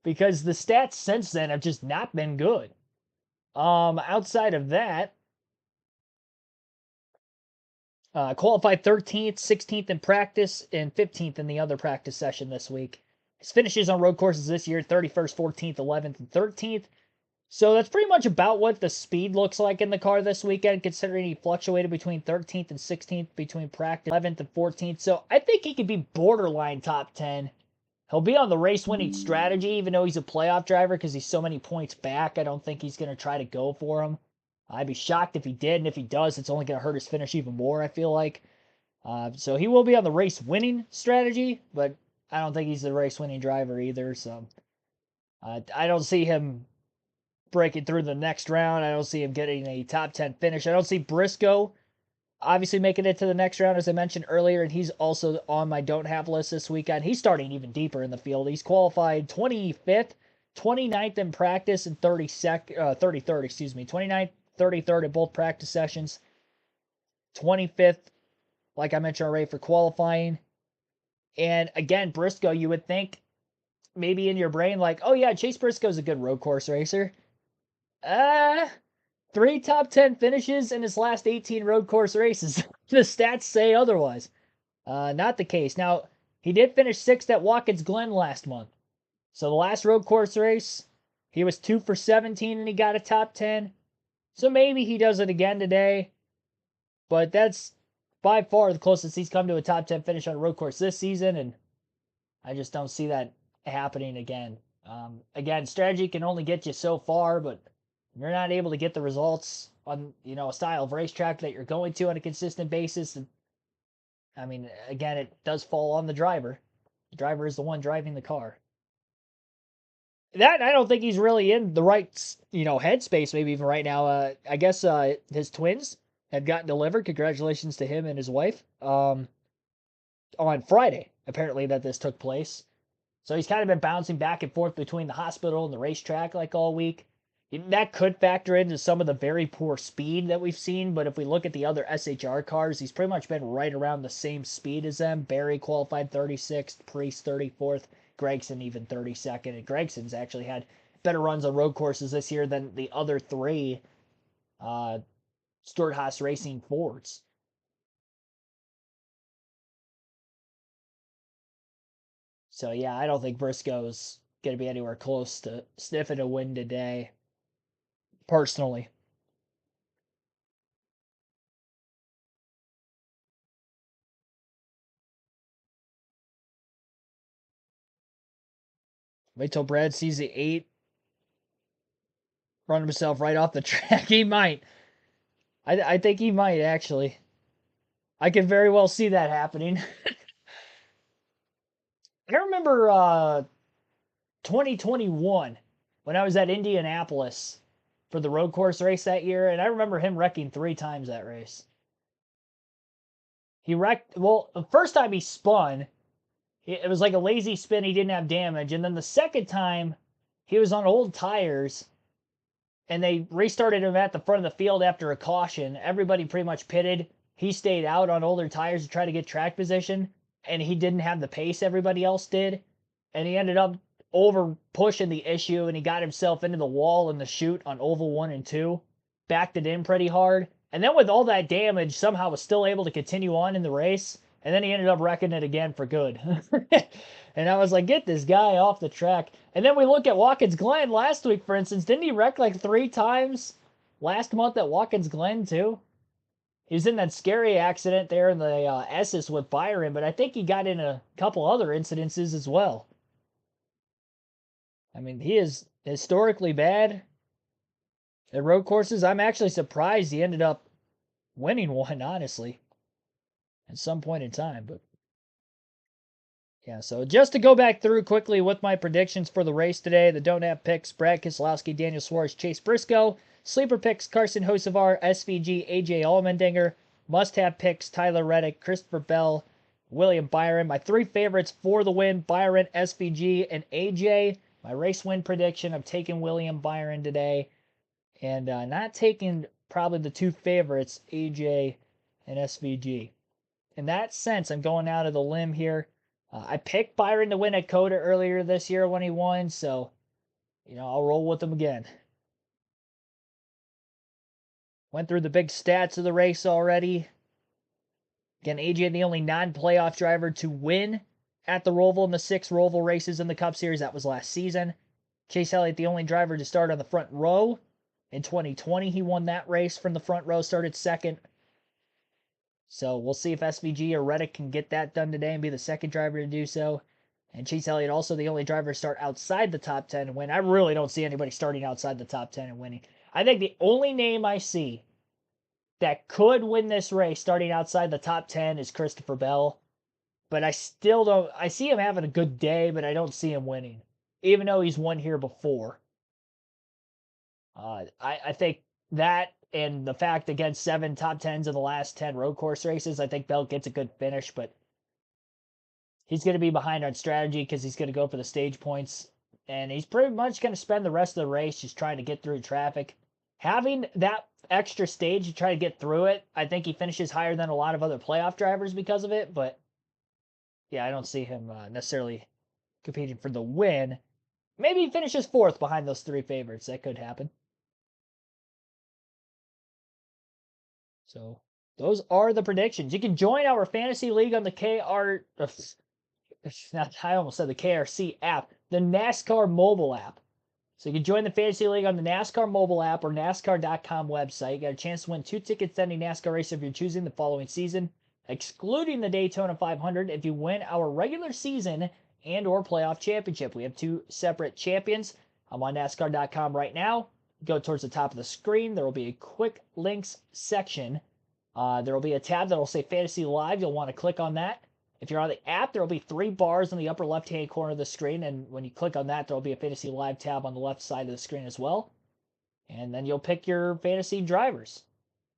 Because the stats since then have just not been good. Outside of that, qualified 13th, 16th in practice, and 15th in the other practice session this week. His finishes on road courses this year, 31st, 14th, 11th, and 13th. So that's pretty much about what the speed looks like in the car this weekend, considering he fluctuated between 13th and 16th between practice, 11th and 14th. So I think he could be borderline top 10 He'll be on the race-winning strategy, even though he's a playoff driver, because he's so many points back. I don't think he's going to try to go for him. I'd be shocked if he did, and if he does, it's only going to hurt his finish even more, I feel like. So he will be on the race-winning strategy, but I don't think he's the race-winning driver either. So I don't see him breaking through the next round. I don't see him getting a top 10 finish. I don't see Briscoe obviously making it to the next round, as I mentioned earlier, and he's also on my don't have list this weekend. He's starting even deeper in the field. He's qualified 25th, 29th in practice, and 33rd, excuse me, 29th, 33rd in both practice sessions. 25th, like I mentioned already, for qualifying. And again, Briscoe, you would think maybe in your brain, like, oh yeah, Chase Briscoe's a good road course racer. 3 top 10 finishes in his last 18 road course races. The stats say otherwise. Not the case. Now, he did finish 6th at Watkins Glen last month. So the last road course race, he was 2 for 17 and he got a top 10. So maybe he does it again today. But that's by far the closest he's come to a top 10 finish on a road course this season. And I just don't see that happening again. Again, strategy can only get you so far, but you're not able to get the results on, a style of racetrack that you're going to on a consistent basis. And I mean, again, it does fall on the driver. The driver is the one driving the car. That, I don't think he's really in the right, headspace maybe even right now. I guess his twins have gotten delivered. Congratulations to him and his wife. On Friday, apparently, that this took place. So he's kind of been bouncing back and forth between the hospital and the racetrack like all week. That could factor into some of the very poor speed that we've seen, but if we look at the other SHR cars, he's pretty much been right around the same speed as them. Barry qualified 36th, Priest 34th, Gregson even 32nd, and Gregson's actually had better runs on road courses this year than the other 3 Stewart-Haas Racing Fords. So yeah, I don't think Briscoe's going to be anywhere close to sniffing a win today, personally. Wait till Brad sees the 8 run himself right off the track. He might. I think he might, actually. I can very well see that happening. I remember 2021 when I was at Indianapolis for the road course race that year, and I remember him wrecking 3 times that race. He wrecked, well, the first time he spun, it was like a lazy spin, he didn't have damage, and then the second time, he was on old tires, and they restarted him at the front of the field after a caution. Everybody pretty much pitted. He stayed out on older tires to try to get track position, and he didn't have the pace everybody else did. And he ended up over pushing the issue, and he got himself into the wall in the chute on oval 1 and 2. Backed it in pretty hard. And then with all that damage, somehow was still able to continue on in the race. And then he ended up wrecking it again for good. And I was like, get this guy off the track. And then we look at Watkins Glen last week, for instance. Didn't he wreck like 3 times last month at Watkins Glen, too? He was in that scary accident there in the S's with Byron, but I think he got in a couple other incidences as well. I mean, he is historically bad at road courses. I'm actually surprised he ended up winning one, honestly, at some point in time. But yeah, so just to go back through quickly with my predictions for the race today, the don't have picks: Brad Keselowski, Daniel Suarez, Chase Briscoe. Sleeper picks: Carson Hocevar, SVG, AJ Allmendinger. Must have picks: Tyler Reddick, Christopher Bell, William Byron. My 3 favorites for the win: Byron, SVG, and AJ. My race win prediction: I'm taking William Byron today, and not taking probably the 2 favorites, AJ and SVG. In that sense, I'm going out of the limb here. I picked Byron to win at COTA earlier this year when he won, so, I'll roll with him again. Went through the big stats of the race already. Again, AJ, the only non-playoff driver to win at the Roval in the 6 Roval races in the Cup Series. That was last season. Chase Elliott, the only driver to start on the front row. In 2020, he won that race from the front row, started second. So we'll see if SVG or Reddick can get that done today and be the second driver to do so. And Chase Elliott also the only driver to start outside the top 10 and win. I really don't see anybody starting outside the top 10 and winning. I think the only name I see that could win this race starting outside the top 10 is Christopher Bell. But I still don't. I see him having a good day, but I don't see him winning, even though he's won here before. I think that and the fact against 7 top 10s of the last 10 road course races, I think Bell gets a good finish, but he's going to be behind on strategy because he's going to go for the stage points, and he's pretty much going to spend the rest of the race just trying to get through traffic. Having that extra stage to try to get through it, I think he finishes higher than a lot of other playoff drivers because of it, but yeah, I don't see him necessarily competing for the win. Maybe he finishes 4th behind those 3 favorites. That could happen. So those are the predictions. You can join our fantasy league on the I almost said the KRC app, the NASCAR mobile app. So you can join the fantasy league on the NASCAR mobile app or NASCAR.com website. You got a chance to win 2 tickets to any NASCAR race if you're choosing the following season, excluding the Daytona 500 if you win our regular season and or playoff championship. We have 2 separate champions. I'm on NASCAR.com right now. Go towards the top of the screen. There will be a quick links section. There will be a tab that will say Fantasy Live. You'll want to click on that. If you're on the app, there will be 3 bars in the upper left-hand corner of the screen, and when you click on that, there will be a Fantasy Live tab on the left side of the screen as well. And then you'll pick your fantasy drivers.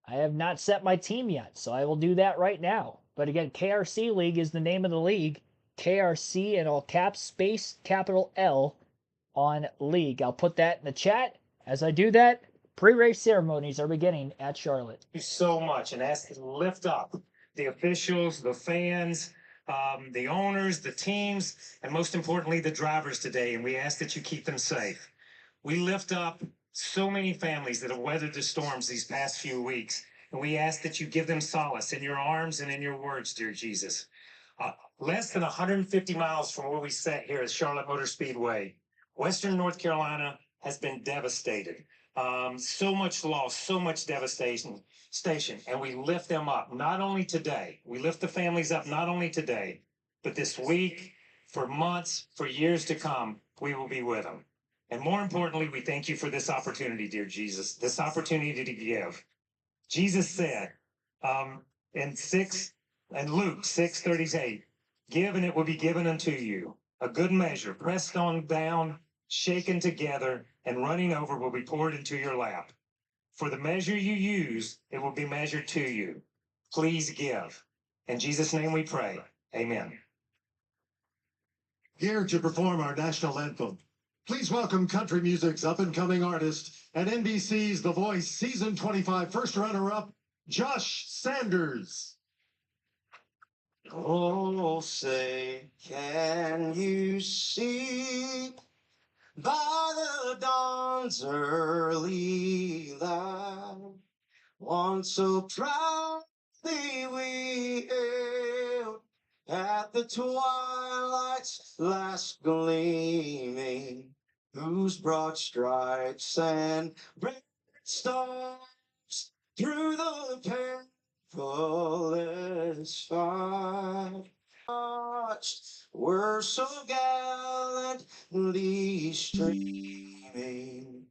I have not set my team yet, so I will do that right now. But again, KRC League is the name of the league. KRC in all caps, space, capital L on league. I'll put that in the chat. As I do that, pre-race ceremonies are beginning at Charlotte. Thank you so much, and ask to lift up the officials, the fans, the owners, the teams, and most importantly, the drivers today. And we ask that you keep them safe. We lift up so many families that have weathered the storms these past few weeks, and we ask that you give them solace in your arms and in your words, dear Jesus. Less than 150 miles from where we sat here at Charlotte Motor Speedway, Western North Carolina has been devastated. So much loss, so much devastation, and we lift them up, not only today, we lift the families up, not only today, but this week, for months, for years to come, we will be with them. And more importantly, we thank you for this opportunity, dear Jesus, this opportunity to give. Jesus said in Luke 6:38, give and it will be given unto you. A good measure, pressed on down, shaken together, and running over will be poured into your lap. For the measure you use, it will be measured to you. Please give. In Jesus' name we pray. Amen. Here to perform our national anthem, please welcome country music's up-and-coming artist and NBC's The Voice Season 25 first runner-up, Josh Sanders. Oh, say, can you see by the dawn's early light, once so proudly we hailed at the twilight's last gleaming, whose broad stripes and red stars through the perilous fight were so gallantly streaming,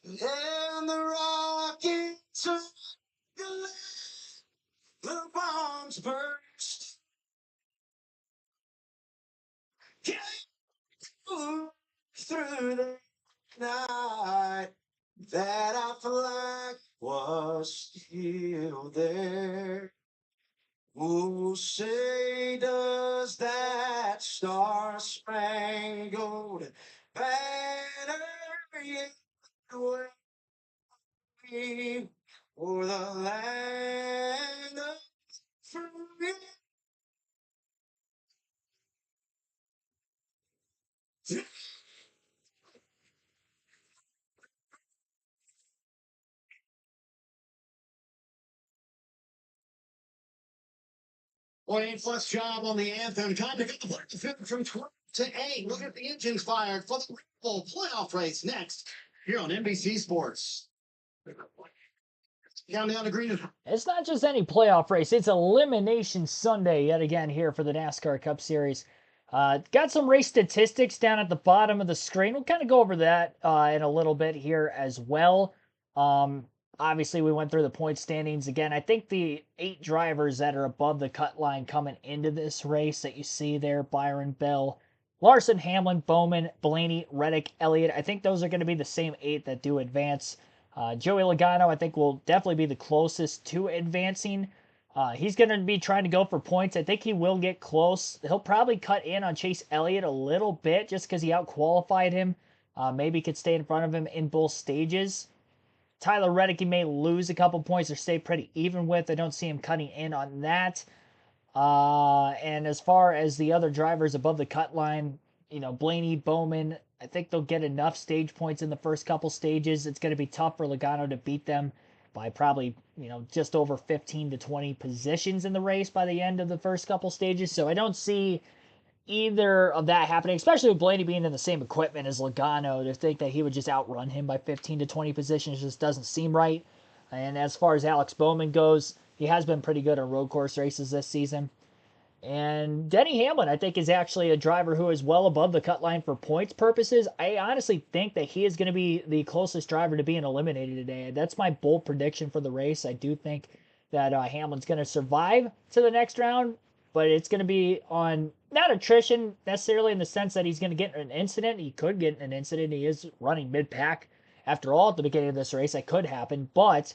and the rockets of the bombs burst through the night, that our flag was still there. Oh, say does that star-spangled banner yet wave o'er the land of freedom? Well, A-plus job on the anthem. Time to go from 12 to 8. Look at the engines fired for the Roval playoff race next here on NBC Sports. Countdown to green. It's not just any playoff race, it's Elimination Sunday yet again here for the NASCAR Cup Series. Got some race statistics down at the bottom of the screen. We'll kind of go over that in a little bit here as well. Um, Obviously, we went through the point standings again. I think the 8 drivers that are above the cut line coming into this race that you see there, Byron, Bell, Larson, Hamlin, Bowman, Blaney, Reddick, Elliott. I think those are going to be the same 8 that do advance. Joey Logano, I think, will definitely be the closest to advancing. He's going to be trying to go for points. I think he will get close. He'll probably cut in on Chase Elliott a little bit just because he outqualified him. Maybe could stay in front of him in both stages. Tyler Reddick, he may lose a couple points or stay pretty even with. I don't see him cutting in on that. And as far as the other drivers above the cut line, Blaney, Bowman, I think they'll get enough stage points in the first couple stages. It's going to be tough for Logano to beat them by probably, just over 15 to 20 positions in the race by the end of the first couple stages. So I don't see either of that happening, especially with Blaney being in the same equipment as Logano. To think that he would just outrun him by 15 to 20 positions just doesn't seem right. And as far as Alex Bowman goes, he has been pretty good on road course races this season. And Denny Hamlin, I think, is actually a driver who is well above the cut line for points purposes. I honestly think that he is going to be the closest driver to being eliminated today. That's my bold prediction for the race. I do think that Hamlin's going to survive to the next round, but it's going to be on not attrition necessarily in the sense that he's going to get in an incident. He could get in an incident. He is running mid-pack. After all, at the beginning of this race, that could happen, but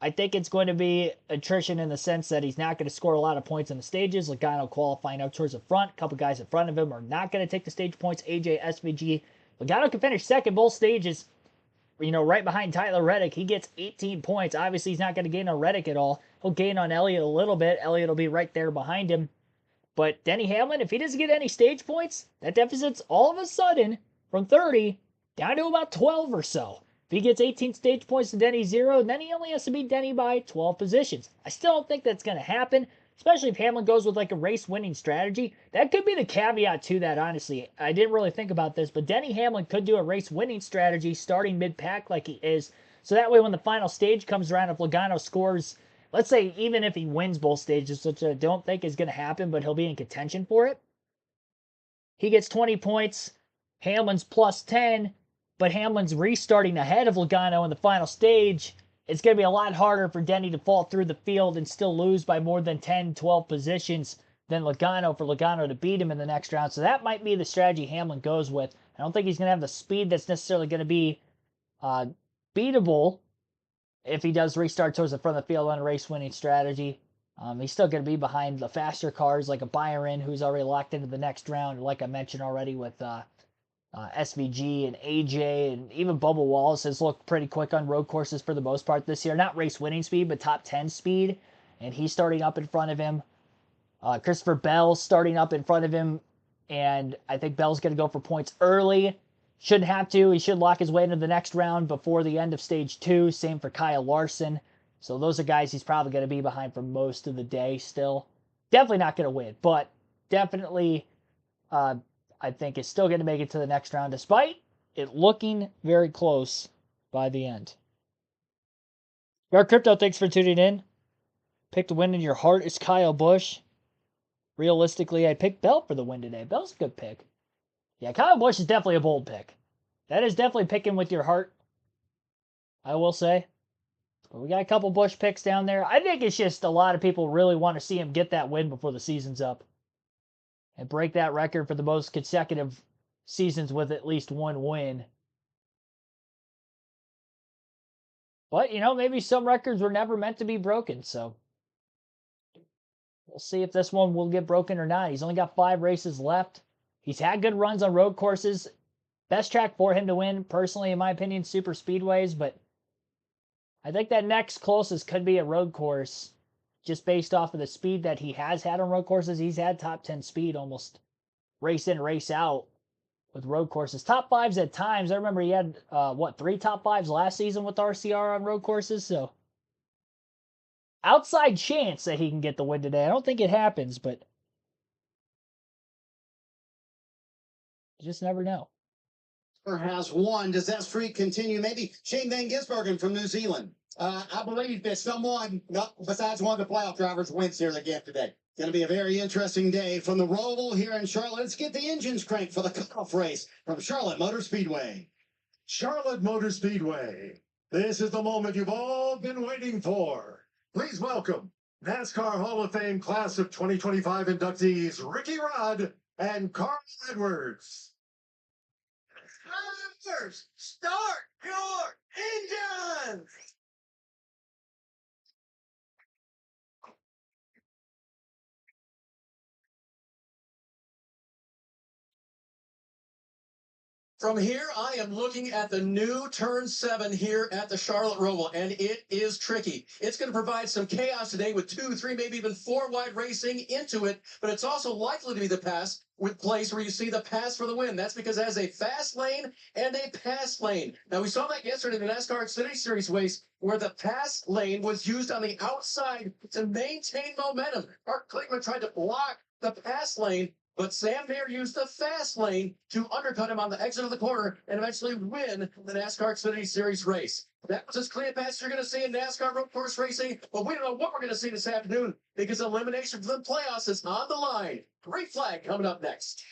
I think it's going to be attrition in the sense that he's not going to score a lot of points in the stages. Logano qualifying out towards the front. A couple guys in front of him are not going to take the stage points. AJ, SVG. Logano can finish second both stages, right behind Tyler Reddick. He gets 18 points. Obviously, he's not going to gain on Reddick at all. He'll gain on Elliott a little bit. Elliott will be right there behind him. But Denny Hamlin, if he doesn't get any stage points, that deficit's all of a sudden from 30 down to about 12 or so. If he gets 18 stage points to Denny 0, then he only has to beat Denny by 12 positions. I still don't think that's going to happen, especially if Hamlin goes with like a race-winning strategy. That could be the caveat to that, honestly. I didn't really think about this, but Denny Hamlin could do a race-winning strategy starting mid-pack like he is. So that way when the final stage comes around, if Logano scores, let's say even if he wins both stages, which I don't think is going to happen, but he'll be in contention for it, he gets 20 points, Hamlin's plus 10, but Hamlin's restarting ahead of Logano in the final stage. It's going to be a lot harder for Denny to fall through the field and still lose by more than 10, 12 positions than Logano for Logano to beat him in the next round. So that might be the strategy Hamlin goes with. I don't think he's going to have the speed that's necessarily going to be beatable if he does restart towards the front of the field on a race-winning strategy. He's still going to be behind the faster cars like a Byron, who's already locked into the next round, like I mentioned already with SVG and AJ, and even Bubba Wallace has looked pretty quick on road courses for the most part this year. Not race winning speed, but top 10 speed, and he's starting up in front of him. Christopher Bell's starting up in front of him, and I think Bell's going to go for points early. Shouldn't have to. He should lock his way into the next round before the end of stage 2. Same for Kyle Larson. So those are guys he's probably going to be behind for most of the day still. Definitely not going to win, but definitely I think is still going to make it to the next round, despite it looking very close by the end. Your Crypto, thanks for tuning in. Pick the win in your heart is Kyle Busch. Realistically, I picked Bell for the win today. Bell's a good pick. Yeah, Kyle Busch is definitely a bold pick. That is definitely picking with your heart, I will say. But we got a couple Busch picks down there. I think it's just a lot of people really want to see him get that win before the season's up and break that record for the most consecutive seasons with at least one win. But, maybe some records were never meant to be broken, so we'll see if this one will get broken or not. He's only got 5 races left. He's had good runs on road courses. Best track for him to win, personally, in my opinion, super speedways, but I think that next closest could be a road course, just based off of the speed that he has had on road courses. He's had top 10 speed almost race in, race out with road courses. Top 5s at times. I remember he had, 3 top 5s last season with RCR on road courses, so outside chance that he can get the win today. I don't think it happens, but you just never know. Has won. Does that streak continue? Maybe Shane Van Gisbergen from New Zealand. I believe that someone, besides one of the playoff drivers, wins here again today. Going to be a very interesting day from the Roval here in Charlotte. Let's get the engines cranked for the cutoff race from Charlotte Motor Speedway. Charlotte Motor Speedway. This is the moment you've all been waiting for. Please welcome NASCAR Hall of Fame Class of 2025 inductees Ricky Rudd and Carl Edwards. Drivers, start your engines! From here, I am looking at the new Turn 7 here at the Charlotte Roval, and it is tricky. It's going to provide some chaos today with 2, 3, maybe even 4 wide racing into it, but it's also likely to be the place where you see the pass for the win. That's because it has a fast lane and a pass lane. Now, we saw that yesterday in the NASCAR Xfinity Series race where the pass lane was used on the outside to maintain momentum. Mark Klickman tried to block the pass lane, but Sam Mayer used the fast lane to undercut him on the exit of the corner and eventually win the NASCAR Xfinity Series race. That was as clean a pass as you're going to see in NASCAR road course racing, but we don't know what we're going to see this afternoon because elimination from the playoffs is on the line. Great flag coming up next.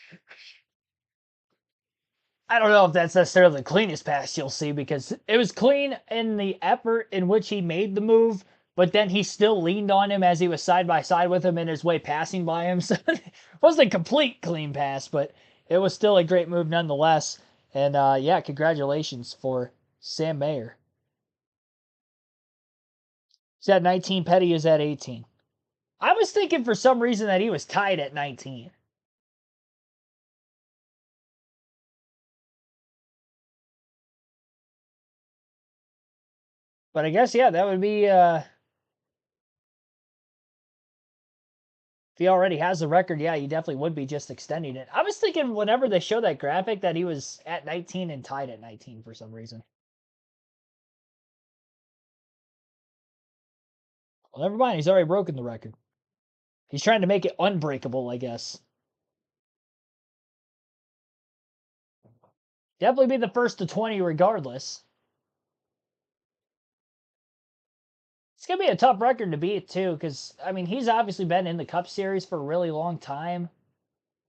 I don't know if that's necessarily the cleanest pass you'll see because it was clean in the effort in which he made the move, but then he still leaned on him as he was side by side with him in his way passing by him. So it wasn't a complete clean pass, but it was still a great move nonetheless. And yeah, congratulations for Sam Mayer. He's at 19, Petty is at 18. I was thinking for some reason that he was tied at 19. But I guess, yeah, that would be, if he already has the record, yeah, he definitely would be just extending it. I was thinking whenever they show that graphic that he was at 19 and tied at 19 for some reason. Well, never mind. He's already broken the record. He's trying to make it unbreakable, I guess. Definitely be the first to 20 regardless. It's going to be a tough record to beat, too, because, I mean, he's obviously been in the Cup Series for a really long time.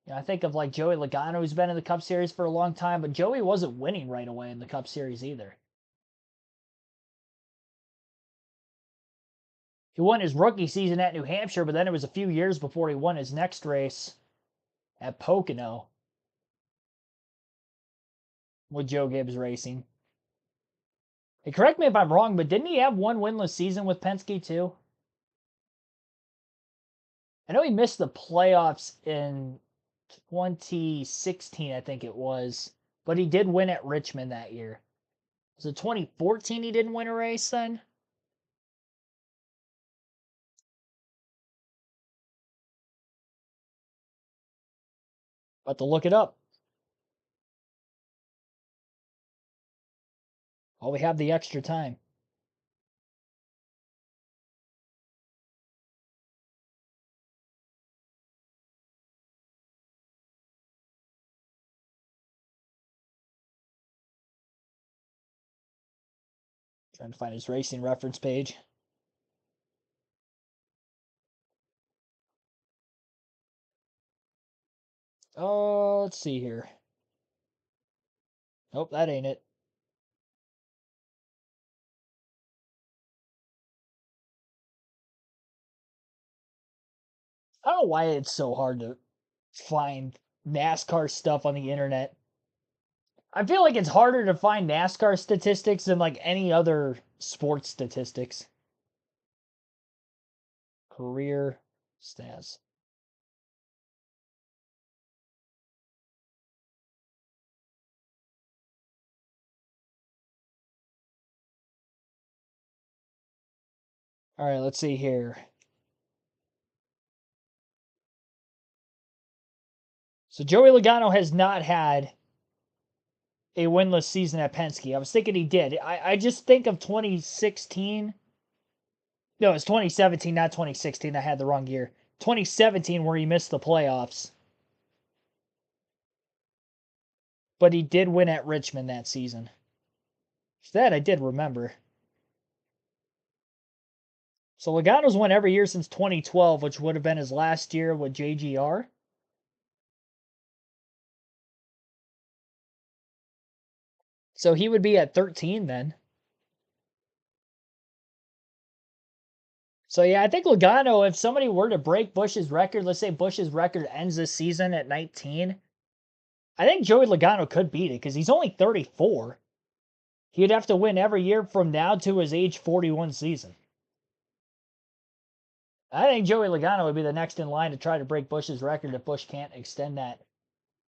You know, I think of, like, Joey Logano, who's been in the Cup Series for a long time, but Joey wasn't winning right away in the Cup Series either. He won his rookie season at New Hampshire, but then it was a few years before he won his next race at Pocono with Joe Gibbs Racing. Hey, correct me if I'm wrong, but didn't he have one winless season with Penske too? I know he missed the playoffs in 2016, I think it was, but he did win at Richmond that year. Was it 2014 he didn't win a race then? About to look it up. While we have the extra time. Trying to find his racing reference page. Oh, let's see here. Nope, that ain't it. I don't know why it's so hard to find NASCAR stuff on the internet. I feel like it's harder to find NASCAR statistics than like any other sports statistics. Career stats. All right, let's see here. So Joey Logano has not had a winless season at Penske. I was thinking he did. I just think of 2016. No, it's 2017, not 2016. I had the wrong year. 2017 where he missed the playoffs. but he did win at Richmond that season. That I did remember. So Logano's won every year since 2012, which would have been his last year with JGR. So he would be at 13 then. So yeah, I think Logano, if somebody were to break Busch's record, let's say Busch's record ends this season at 19, I think Joey Logano could beat it because he's only 34. He'd have to win every year from now to his age 41 season. I think Joey Logano would be the next in line to try to break Busch's record if Busch can't extend that.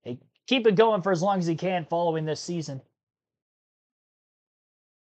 They keep it going for as long as he can following this season.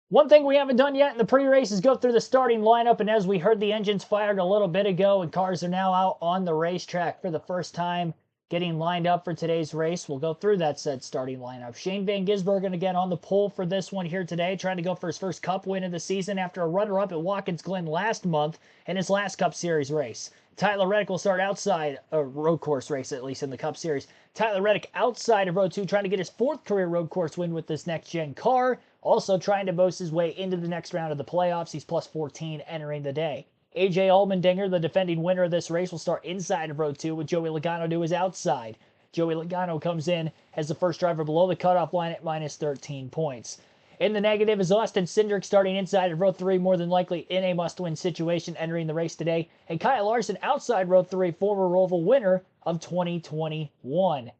One thing we haven't done yet in the pre-race is go through the starting lineup, and as we heard, the engines fired a little bit ago, and cars are now out on the racetrack for the first time, getting lined up for today's race. We'll go through that said starting lineup. Shane Van Gisbergen again on the pole for this one here today, trying to go for his first Cup win of the season after a runner-up at Watkins Glen last month in his last Cup Series race. Tyler Reddick will start outside a road course race, at least in the Cup Series. Tyler Reddick outside of Row 2, trying to get his 4th career road course win with this next-gen car. Also trying to boast his way into the next round of the playoffs. He's plus 14 entering the day. AJ Allmendinger, the defending winner of this race, will start inside of Row 2 with Joey Logano to his outside. Joey Logano comes in as the first driver below the cutoff line at minus 13 points. In the negative is Austin Cindric starting inside of Row 3, more than likely in a must-win situation entering the race today. And Kyle Larson outside Row 3, former Roval winner of 2021.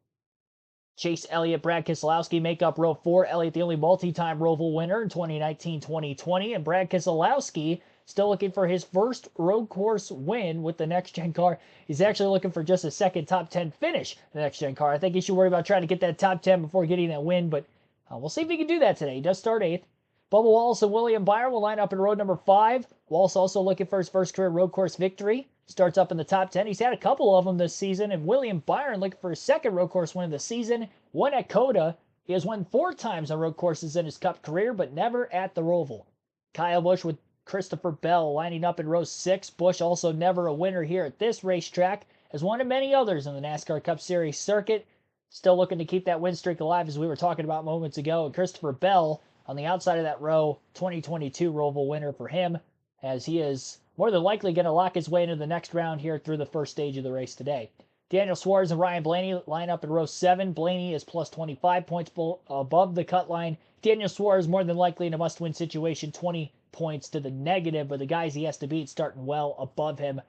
Chase Elliott, Brad Keselowski make up Row 4. Elliott, the only multi-time Roval winner in 2019-2020. And Brad Keselowski still looking for his first road course win with the next-gen car. He's actually looking for just a second top 10 finish in the next-gen car. I think he should worry about trying to get that top 10 before getting that win, but we'll see if he can do that today. He does start 8th. Bubba Wallace and William Byron will line up in road number 5. Wallace also looking for his first career road course victory. Starts up in the top 10. He's had a couple of them this season. And William Byron looking for his second road course win of the season. One at Coda. He has won 4 times on road courses in his Cup career, but never at the Roval. Kyle Busch with Christopher Bell lining up in row 6. Busch also never a winner here at this racetrack, as one of many others in the NASCAR Cup Series circuit. Still looking to keep that win streak alive, as we were talking about moments ago. And Christopher Bell on the outside of that row, 2022 Roval winner for him, as he is more than likely going to lock his way into the next round here through the first stage of the race today. Daniel Suarez and Ryan Blaney line up in row 7. Blaney is plus 25 points above the cut line. Daniel Suarez more than likely in a must-win situation, 20 points to the negative, but the guys he has to beat starting well above him.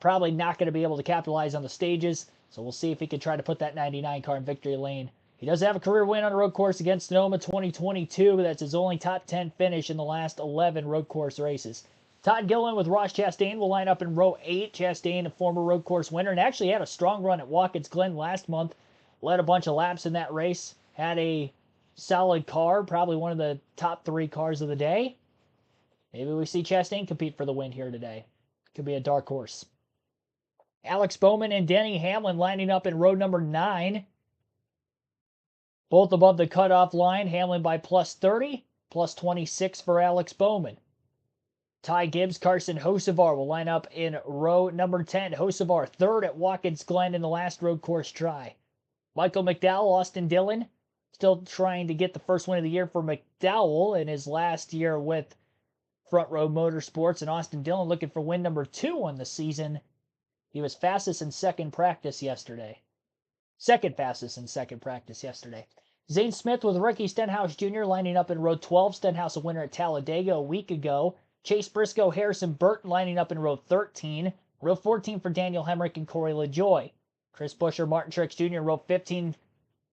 Probably not going to be able to capitalize on the stages, so we'll see if he can try to put that 99 car in victory lane. He does have a career win on a road course against Sonoma 2022, but that's his only top 10 finish in the last 11 road course races. Todd Gilliland with Ross Chastain will line up in row 8. Chastain, a former road course winner, and actually had a strong run at Watkins Glen last month. Led a bunch of laps in that race. Had a solid car, probably one of the top 3 cars of the day. Maybe we see Chastain compete for the win here today. Could be a dark horse. Alex Bowman and Denny Hamlin lining up in row number 9. Both above the cutoff line. Hamlin by plus 30, plus 26 for Alex Bowman. Ty Gibbs, Carson Hocevar will line up in row number 10. Hocevar third at Watkins Glen in the last road course try. Michael McDowell, Austin Dillon, still trying to get the first win of the year for McDowell in his last year with Front Row Motorsports. And Austin Dillon looking for win number 2 on the season. He was fastest in second practice yesterday. Second fastest in second practice yesterday. Zane Smith with Ricky Stenhouse Jr. lining up in row 12. Stenhouse a winner at Talladega a week ago. Chase Briscoe, Harrison Burton lining up in row 13. Row 14 for Daniel Hemrick and Corey LaJoie. Chris Buescher, Martin Truex Jr. in row 15.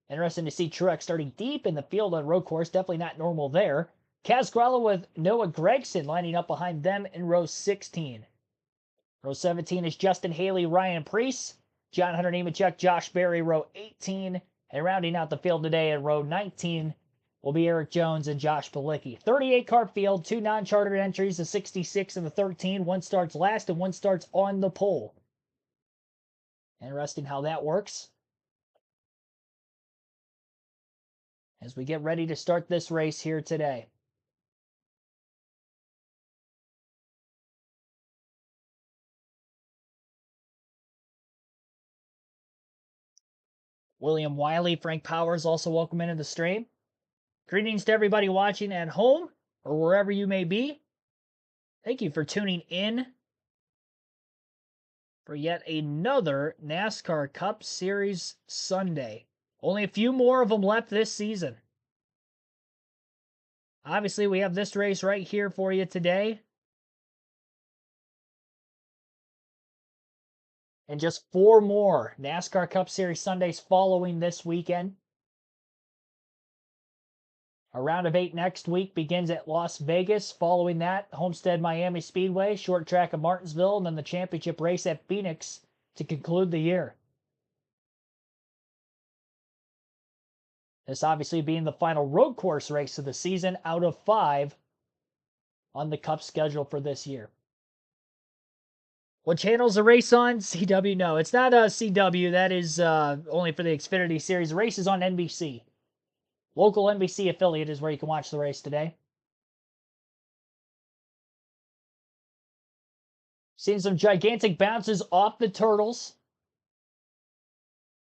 Interesting to see Truex starting deep in the field on road course. Definitely not normal there. Kaz Grala with Noah Gragson lining up behind them in row 16. Row 17 is Justin Haley, Ryan Preece, John Hunter Nemechek, Josh Berry, row 18. And rounding out the field today in row 19 will be Eric Jones and Josh Bilicki. 38-car field, 2 non-chartered entries, the 66 and the 13. One starts last and one starts on the pole. Interesting how that works. As we get ready to start this race here today. William Wiley, Frank Powers, also welcome into the stream. Greetings to everybody watching at home or wherever you may be. Thank you for tuning in for yet another NASCAR Cup Series Sunday. Only a few more of them left this season. Obviously, we have this race right here for you today. And just 4 more NASCAR Cup Series Sundays following this weekend. A round of 8 next week begins at Las Vegas. Following that, Homestead Miami Speedway, short track of Martinsville, and then the championship race at Phoenix to conclude the year. This obviously being the final road course race of the season out of 5 on the Cup schedule for this year. What channel is the race on? CW? No, it's not CW. That is only for the Xfinity Series. The race is on NBC. Local NBC affiliate is where you can watch the race today. Seeing some gigantic bounces off the turtles.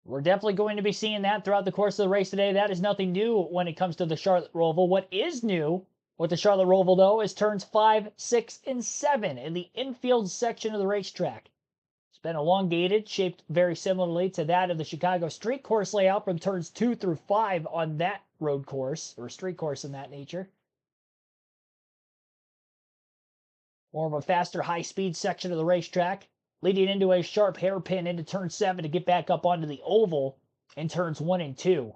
We're definitely going to be seeing that throughout the course of the race today. That is nothing new when it comes to the Charlotte Roval. What is new with the Charlotte Roval, though, is turns 5, 6, and 7 in the infield section of the racetrack. It's been elongated, shaped very similarly to that of the Chicago street course layout from turns 2 through 5 on that road course, or street course in that nature. More of a faster, high-speed section of the racetrack, leading into a sharp hairpin into turn 7 to get back up onto the oval in turns 1 and 2.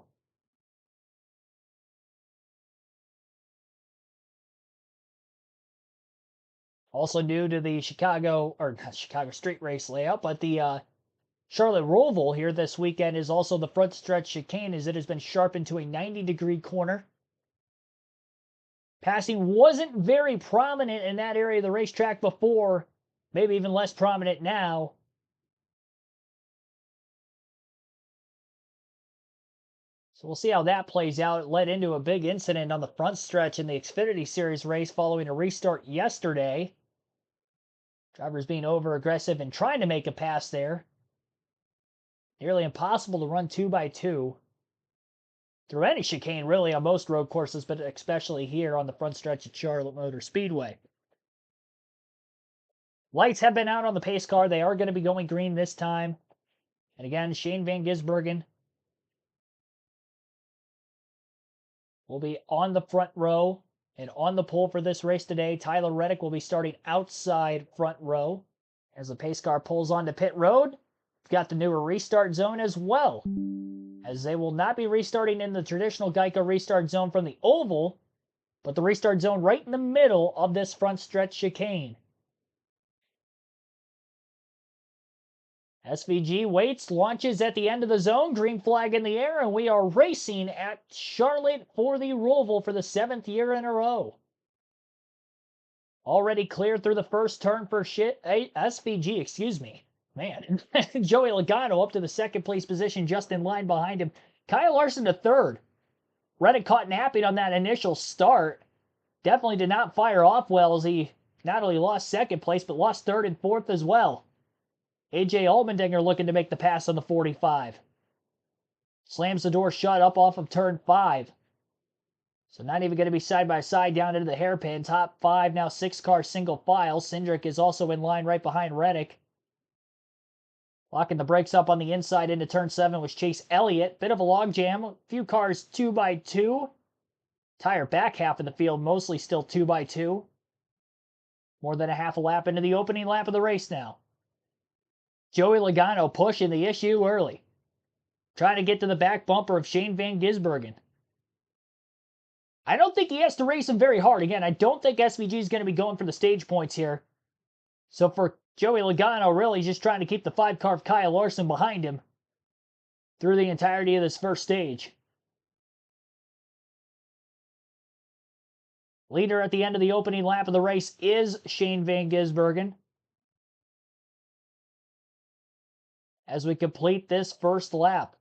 Also new to the Chicago, or not Chicago street race layout, but the Charlotte Roval here this weekend is also the front stretch chicane, as it has been sharpened to a 90-degree corner. Passing wasn't very prominent in that area of the racetrack before, maybe even less prominent now. So we'll see how that plays out. It led into a big incident on the front stretch in the Xfinity Series race following a restart yesterday. Drivers being over-aggressive and trying to make a pass there. Nearly impossible to run 2x2 through any chicane, really, on most road courses, but especially here on the front stretch at Charlotte Motor Speedway. Lights have been out on the pace car. They are going to be going green this time. And again, Shane Van Gisbergen will be on the front row and on the pole for this race today. Tyler Reddick will be starting outside front row. As the pace car pulls onto pit road, we've got the newer restart zone as well, as they will not be restarting in the traditional Geico restart zone from the oval, but the restart zone right in the middle of this front stretch chicane. SVG waits, launches at the end of the zone, green flag in the air, and we are racing at Charlotte for the Roval for the 7th year in a row. Already cleared through the first turn for SVG, excuse me. Man, Joey Logano up to the 2nd place position, just in line behind him. Kyle Larson to 3rd. Reddick caught napping on that initial start. Definitely did not fire off well, as he not only lost 2nd place, but lost 3rd and 4th as well. AJ Allmendinger looking to make the pass on the 45. Slams the door shut up off of turn 5. So not even going to be side by side down into the hairpin. Top 5 now 6-car single file. Cindric is also in line right behind Reddick. Locking the brakes up on the inside into turn 7 was Chase Elliott. Bit of a logjam. A few cars 2x2. Entire back half of the field mostly still 2x2. More than a half a lap into the opening lap of the race now. Joey Logano pushing the issue early. Trying to get to the back bumper of Shane Van Gisbergen. I don't think he has to race him very hard. Again, I don't think SVG is going to be going for the stage points here. So for Joey Logano, really just trying to keep the 5-car of Kyle Larson behind him through the entirety of this first stage. Leader at the end of the opening lap of the race is Shane Van Gisbergen. As we complete this first lap.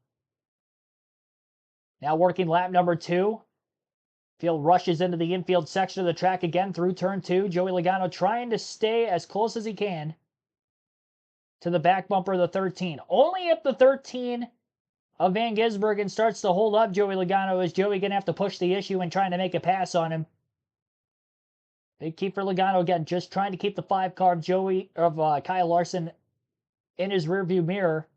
Now working lap number 2. Field rushes into the infield section of the track again through turn 2. Joey Logano trying to stay as close as he can to the back bumper of the 13. Only if the 13 of Van Gisbergen starts to hold up Joey Logano. Is Joey going to have to push the issue and trying to make a pass on him? Big keep for Logano again, just trying to keep the 5 car of Kyle Larson in his rearview mirror.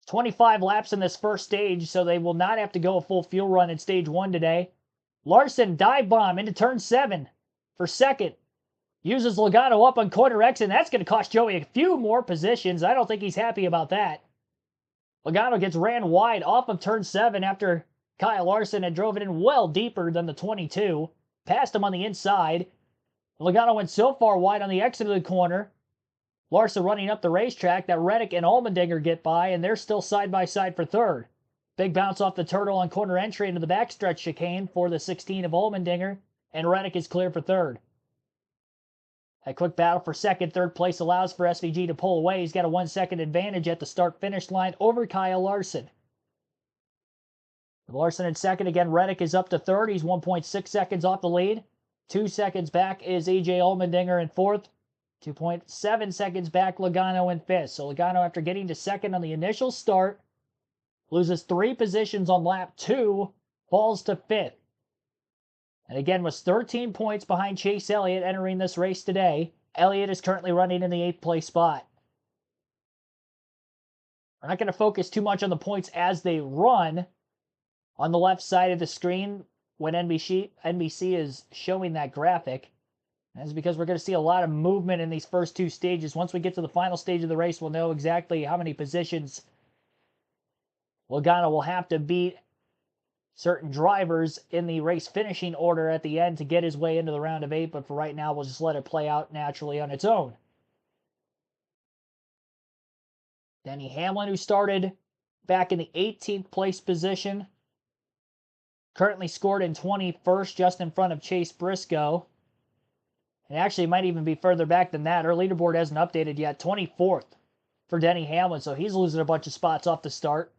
25 laps in this first stage, so they will not have to go a full fuel run in stage 1 today. Larson dive bomb into turn 7 for second. Uses Logano up on corner X, and that's going to cost Joey a few more positions. I don't think he's happy about that. Logano gets ran wide off of turn 7 after Kyle Larson had drove it in well deeper than the 22. Passed him on the inside. Logano went so far wide on the exit of the corner. Larson running up the racetrack that Reddick and Allmendinger get by, and they're still side by side for third. Big bounce off the turtle on corner entry into the backstretch chicane for the 16 of Allmendinger, and Reddick is clear for third. A quick battle for second. Third place allows for SVG to pull away. He's got a 1 second advantage at the start-finish line over Kyle Larson. With Larson in second again, Reddick is up to third. He's 1.6 seconds off the lead. 2 seconds back is AJ Allmendinger in fourth. 2.7 seconds back, Logano in fifth. So Logano, after getting to second on the initial start, loses 3 positions on lap 2, falls to fifth. And again, was 13 points behind Chase Elliott entering this race today. Elliott is currently running in the 8th place spot. We're not going to focus too much on the points as they run. On the left side of the screen, when NBC is showing that graphic, that's because we're going to see a lot of movement in these first 2 stages. Once we get to the final stage of the race, we'll know exactly how many positions Logano will have to beat certain drivers in the race finishing order at the end to get his way into the round of 8, but for right now, we'll just let it play out naturally on its own. Denny Hamlin, who started back in the 18th place position, currently scored in 21st, just in front of Chase Briscoe. And actually, it might even be further back than that. Our leaderboard hasn't updated yet. 24th for Denny Hamlin, so he's losing a bunch of spots off the start.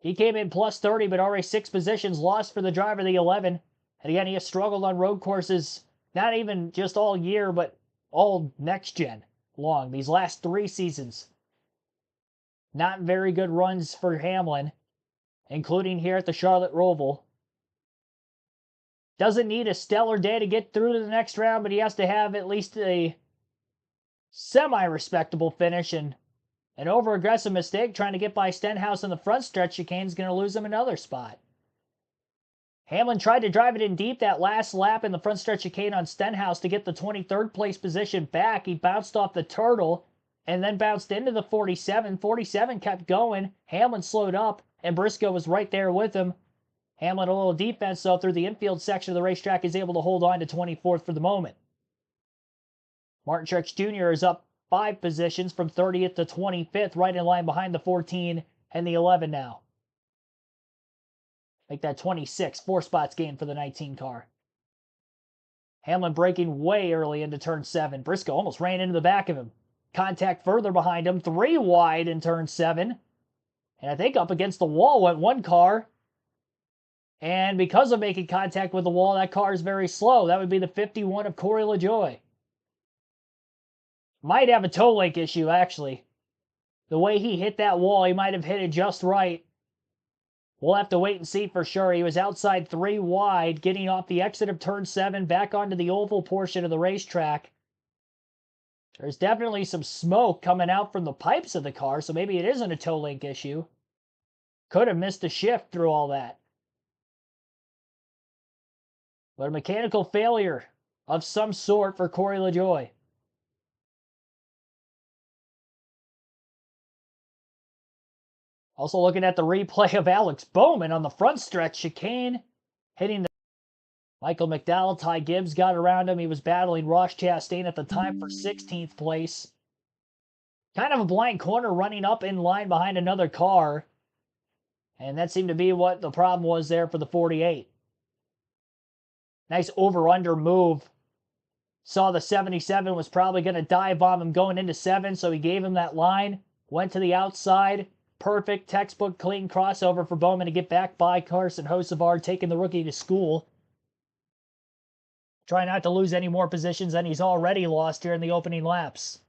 He came in plus 30, but already 6 positions lost for the driver, the 11. And again, he has struggled on road courses, not even just all year, but all next gen long. These last 3 seasons. Not very good runs for Hamlin, including here at the Charlotte Roval. Doesn't need a stellar day to get through to the next round, but he has to have at least a semi-respectable finish, and an over-aggressive mistake trying to get by Stenhouse in the front stretch chicane is going to lose him another spot. Hamlin tried to drive it in deep that last lap in the front stretch chicane on Stenhouse to get the 23rd place position back. He bounced off the turtle and then bounced into the 47. 47 kept going. Hamlin slowed up, and Briscoe was right there with him. Hamlin, a little defense, though, through the infield section of the racetrack, is able to hold on to 24th for the moment. Martin Truex Jr. is up 5 positions from 30th to 25th, right in line behind the 14 and the 11 now. Make that 26, 4 spots gained for the 19 car. Hamlin braking way early into turn 7. Briscoe almost ran into the back of him. Contact further behind him, 3 wide in turn 7. And I think up against the wall went 1 car. And because of making contact with the wall, that car is very slow. That would be the 51 of Corey LaJoie. Might have a toe link issue, actually. The way he hit that wall, he might have hit it just right. We'll have to wait and see for sure. He was outside 3 wide, getting off the exit of turn 7, back onto the oval portion of the racetrack. There's definitely some smoke coming out from the pipes of the car, so maybe it isn't a toe link issue. Could have missed a shift through all that. But a mechanical failure of some sort for Corey LaJoie. Also looking at the replay of Alex Bowman on the front stretch chicane, hitting the Michael McDowell. Ty Gibbs got around him. He was battling Ross Chastain at the time for 16th place. Kind of a blind corner running up in line behind another car. And that seemed to be what the problem was there for the 48. Nice over-under move. Saw the 77 was probably going to dive bomb him going into 7, so he gave him that line. Went to the outside. Perfect textbook clean crossover for Bowman to get back by Carson Hocevar, taking the rookie to school. Try not to lose any more positions than he's already lost here in the opening laps.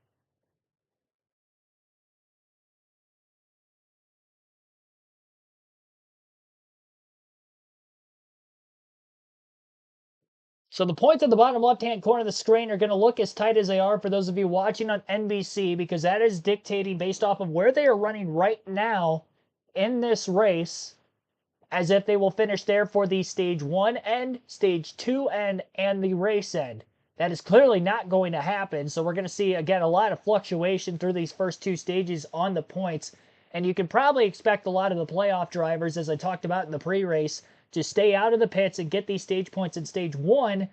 So the points at the bottom left-hand corner of the screen are going to look as tight as they are for those of you watching on NBC, because that is dictating based off of where they are running right now in this race, as if they will finish there for the Stage 1 end, Stage 2 end, and the race end. That is clearly not going to happen, so we're going to see, again, a lot of fluctuation through these first two stages on the points, and you can probably expect a lot of the playoff drivers, as I talked about in the pre-race, to stay out of the pits and get these stage points in Stage 1,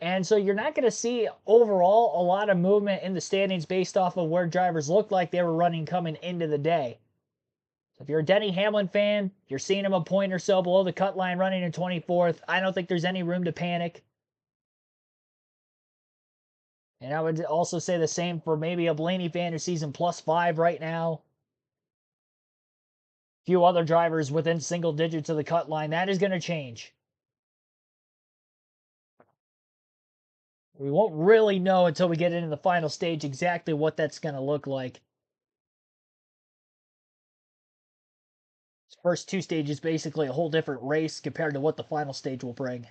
and so you're not going to see overall a lot of movement in the standings based off of where drivers looked like they were running coming into the day. So if you're a Denny Hamlin fan, you're seeing him a point or so below the cut line running in 24th. I don't think there's any room to panic. And I would also say the same for maybe a Blaney fan who sees him +5 right now. A few other drivers within single digits of the cut line. That is going to change. We won't really know until we get into the final stage exactly what that's going to look like. This first two stages basically a whole different race compared to what the final stage will bring.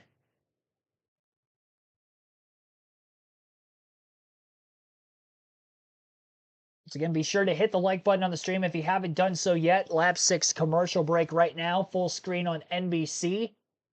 So again, be sure to hit the like button on the stream if you haven't done so yet. Lap 6 commercial break right now, full screen on NBC.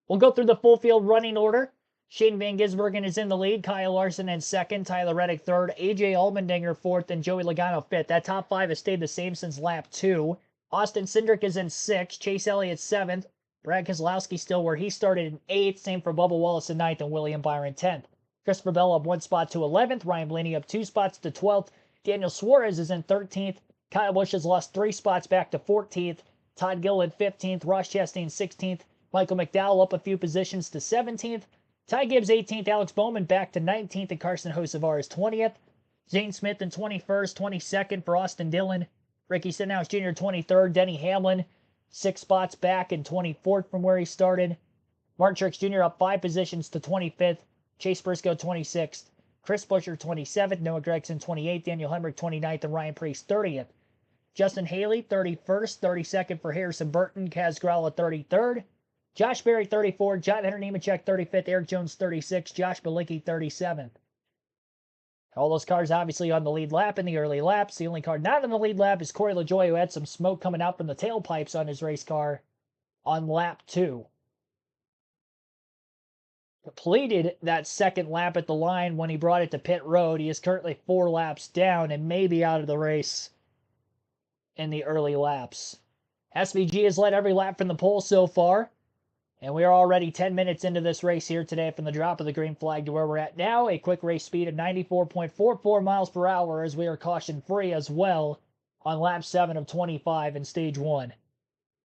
We'll go through the full field running order. Shane Van Gisbergen is in the lead, Kyle Larson in second, Tyler Reddick third, AJ Allmendinger fourth, and Joey Logano fifth. That top five has stayed the same since lap 2. Austin Cindric is in sixth, Chase Elliott seventh, Brad Keselowski still where he started in eighth, same for Bubba Wallace in ninth, and William Byron 10th. Christopher Bell up one spot to 11th, Ryan Blaney up 2 spots to 12th, Daniel Suarez is in 13th, Kyle Busch has lost 3 spots back to 14th, Todd Gilliland 15th, Ross Chastain 16th, Michael McDowell up a few positions to 17th, Ty Gibbs 18th, Alex Bowman back to 19th, and Carson Hocevar is 20th. Zane Smith in 21st, 22nd for Austin Dillon. Ricky Stenhouse Jr. 23rd, Denny Hamlin 6 spots back and 24th from where he started. Martin Truex Jr. up 5 positions to 25th. Chase Briscoe 26th. Chris Buescher 27th, Noah Gragson 28th, Daniel Hemrick 29th, and Ryan Preece 30th. Justin Haley 31st, 32nd for Harrison Burton, Kaz Grala 33rd. Josh Berry 34th, John Henry Nemechek 35th, Eric Jones 36th, Josh Bilicki 37th. All those cars obviously on the lead lap in the early laps. The only car not on the lead lap is Corey LaJoie, who had some smoke coming out from the tailpipes on his race car on lap 2. Completed that second lap at the line when he brought it to pit road. He is currently 4 laps down and may be out of the race in the early laps. SVG has led every lap from the pole so far. And we are already 10 minutes into this race here today from the drop of the green flag to where we're at now. A quick race speed of 94.44 miles per hour as we are caution free as well on lap 7 of 25 in stage 1.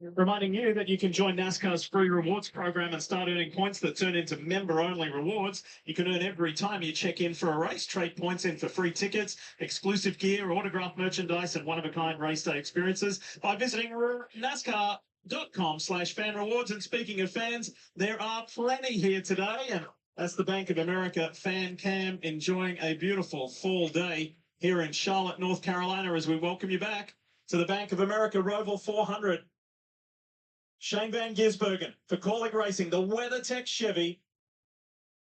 Reminding you that you can join NASCAR's free rewards program and start earning points that turn into member-only rewards. You can earn every time you check in for a race, trade points in for free tickets, exclusive gear, autographed merchandise, and one-of-a-kind race day experiences by visiting NASCAR.com/fan rewards. And speaking of fans, there are plenty here today, and that's the Bank of America fan cam enjoying a beautiful fall day here in Charlotte, North Carolina, as we welcome you back to the Bank of America Roval 400. Shane Van Gisbergen for Corlick Racing, the WeatherTech Chevy.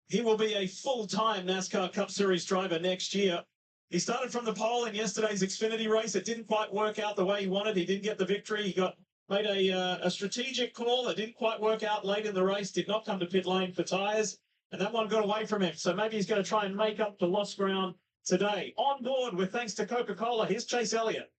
He will be a full-time NASCAR Cup Series driver next year. He started from the pole in yesterday's Xfinity race. It didn't quite work out the way he wanted. He didn't get the victory. He made a strategic call that didn't quite work out late in the race. Did not come to pit lane for tires, and that one got away from him. So maybe he's going to try and make up the lost ground today. On board with thanks to Coca-Cola, here's Chase Elliott.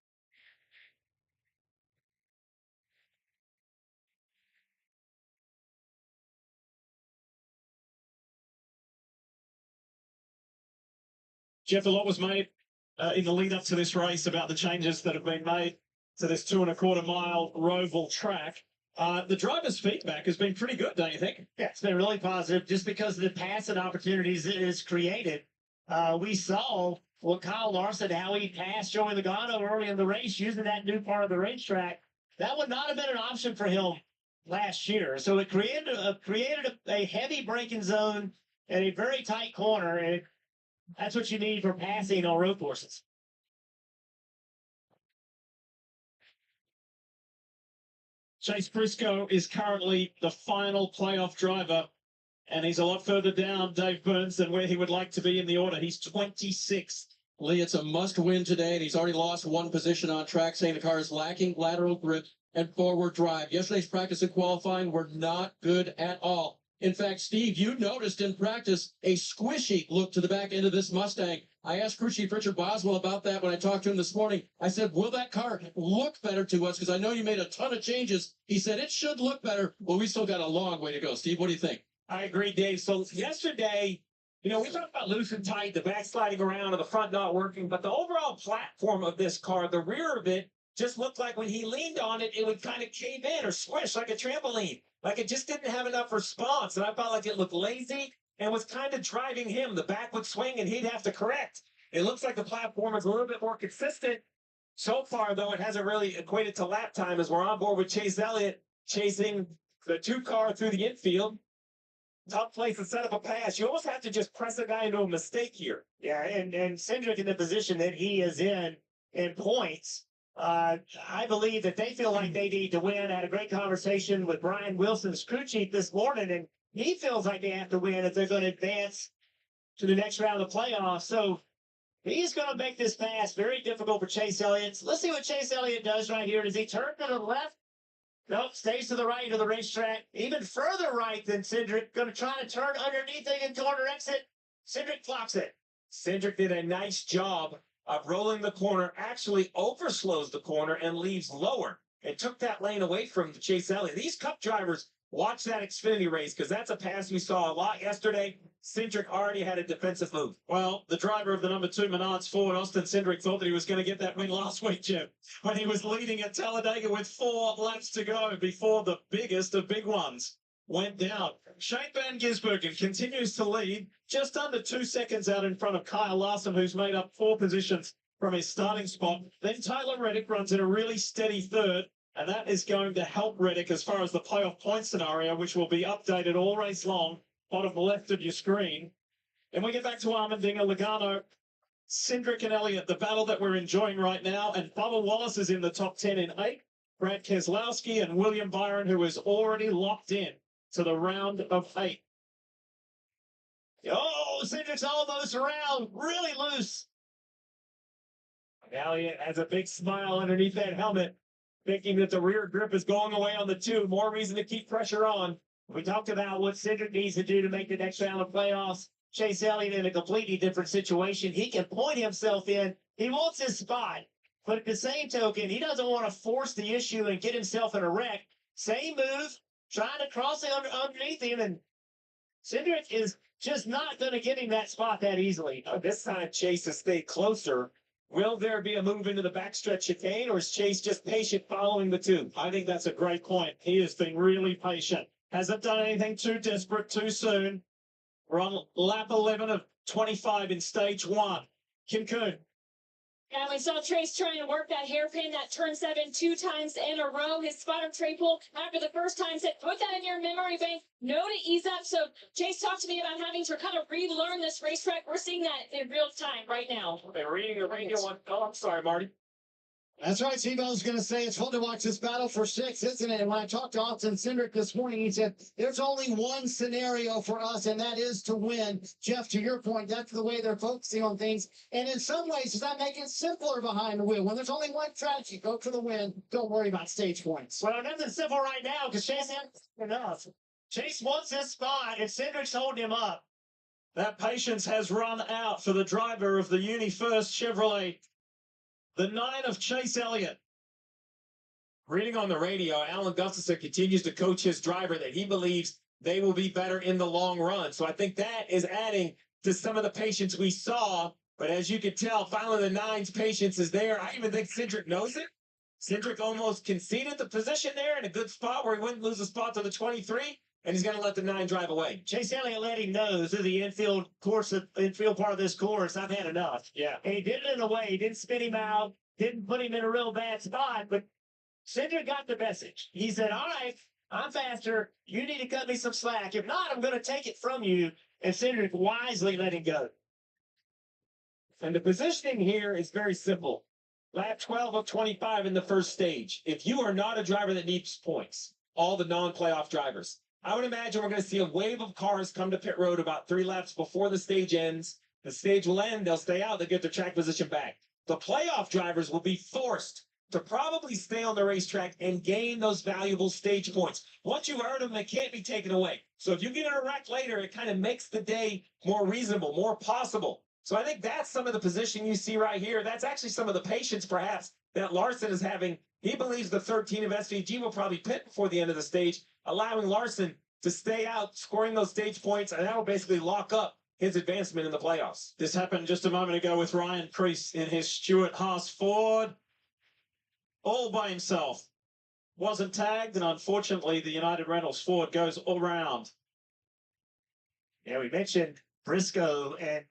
Jeff, a lot was made in the lead up to this race about the changes that have been made to this 2.25 mile Roval track. The driver's feedback has been pretty good, don't you think? Yeah, it's been really positive just because of the passing opportunities it has created. We saw what Kyle Larson, how he passed Joey Logano early in the race using that new part of the racetrack. That would not have been an option for him last year. So it created a heavy braking zone and a very tight corner, and that's what you need for passing on road courses. Chase Briscoe is currently the final playoff driver And he's a lot further down, Dave Burns, than where he would like to be in the order. He's 26th. Lee, it's a must-win today, and he's already lost one position on track, saying the car is lacking lateral grip and forward drive. Yesterday's practice and qualifying were not good at all. In fact, Steve, you noticed in practice a squishy look to the back end of this Mustang. I asked crew chief Richard Boswell about that when I talked to him this morning. I said, will that car look better to us? Because I know you made a ton of changes. He said it should look better. Well, we still got a long way to go. Steve, what do you think? I agree, Dave. So yesterday, we talked about loose and tight, the back sliding around, and the front not working, but the overall platform of this car, the rear of it, just looked like when he leaned on it, it would kind of cave in or squish like a trampoline. Like it just didn't have enough response. And I felt like it looked lazy and was kind of driving him. The back would swing and he'd have to correct. It looks like the platform is a little bit more consistent. So far, though, it hasn't really equated to lap time as we're on board with Chase Elliott chasing the 2-car through the infield. Tough place to set up a pass. You almost have to just press a guy into a mistake here. Yeah, and Cindric in the position that he is in points, I believe that they feel like they need to win. I had a great conversation with Brian Wilson's crew chief this morning, and he feels like they have to win if they're going to advance to the next round of the playoffs. So he's going to make this pass very difficult for Chase Elliott. Let's see what Chase Elliott does right here. Does he turn to the left? Nope, stays to the right of the racetrack. Even further right than Cindric. Going to try to turn underneath it and corner exit. Cindric blocks it. Cindric did a nice job of rolling the corner, actually overslows the corner and leaves lower. It took that lane away from Chase Elliott. These Cup drivers watch that Xfinity race because that's a pass we saw a lot yesterday. Cindric already had a defensive move. Well, the driver of the number 2 Menards Ford, Austin Cindric, thought that he was going to get that win last week, Jim, when he was leading at Talladega with 4 laps to go before the biggest of big ones went down. Shane Van Gisbergen continues to lead, just under 2 seconds out in front of Kyle Larson, who's made up 4 positions from his starting spot. Then Tyler Reddick runs in a really steady third, and that is going to help Reddick as far as the playoff point scenario, which will be updated all race long, bottom left of your screen. And we get back to Armandinger, Logano, Cindric and Elliott, the battle that we're enjoying right now. And Bubba Wallace is in the top 10 in 8. Brad Keselowski and William Byron, who is already locked in to the round of 8. Oh, Cindric's almost around. Really loose. Elliott has a big smile underneath that helmet, thinking that the rear grip is going away on the 2. More reason to keep pressure on. We talked about what Cindric needs to do to make the next round of playoffs. Chase Elliott in a completely different situation. He can point himself in. He wants his spot. But at the same token, he doesn't want to force the issue and get himself in a wreck. Same move, trying to cross it underneath him. And Cindric is just not going to give him that spot that easily. This time, Chase has stayed closer. Will there be a move into the backstretch chicane, or is Chase just patient following the 2? I think that's a great point. He has been really patient. Hasn't done anything too desperate too soon. We're on lap 11 of 25 in stage 1. Kim Kuhn. And we saw Trace trying to work that hairpin, that turn 7 2 times in a row. His spot of tray pull after the first time said, put that in your memory bank. No to ease up. So Chase talked to me about having to kind of relearn this racetrack. We're seeing that in real time right now. They're reading the radio on. Oh, I'm sorry, Marty. That's right, Steve. I was going to say it's fun to watch this battle for 6, isn't it? And when I talked to Austin Cindric this morning, he said, there's only one scenario for us, and that is to win. Jeff, to your point, that's the way they're focusing on things. And in some ways, does that make it simpler behind the wheel? When there's only one strategy, go for the win. Don't worry about stage points. Well, nothing simple right now because Chase hasn't enough. Chase wants his spot, and Cindric's holding him up. That patience has run out for the driver of the Uni First Chevrolet. The 9 of Chase Elliott. Reading on the radio, Alan Gustafson continues to coach his driver that he believes they will be better in the long run. So I think that is adding to some of the patience we saw. But as you can tell, finally the 9's patience is there. I even think Cindric knows it. Cindric almost conceded the position there in a good spot where he wouldn't lose a spot to the 23. And he's going to let the 9 drive away. Chase Elliott let him know through the infield part of this course, I've had enough. Yeah. And he did it in a way. He didn't spin him out, didn't put him in a real bad spot, but Cindric got the message. He said, all right, I'm faster. You need to cut me some slack. If not, I'm going to take it from you. And Cindric wisely let him go. And the positioning here is very simple. Lap 12 of 25 in the first stage. If you are not a driver that needs points, all the non-playoff drivers, I would imagine we're going to see a wave of cars come to pit road about 3 laps before the stage ends. The stage will end. They'll stay out. They'll get their track position back. The playoff drivers will be forced to probably stay on the racetrack and gain those valuable stage points. Once you've earned them, they can't be taken away. So if you get in a wreck later, it kind of makes the day more reasonable, more possible. So I think that's some of the position you see right here. That's actually some of the patience, perhaps, that Larson is having. He believes the 13 of SVG will probably pit before the end of the stage, allowing Larson to stay out, scoring those stage points, and that will basically lock up his advancement in the playoffs. This happened just a moment ago with Ryan Preece in his Stewart Haas Ford. All by himself. Wasn't tagged, and unfortunately, the United Rentals Ford goes all round. Yeah, we mentioned Briscoe and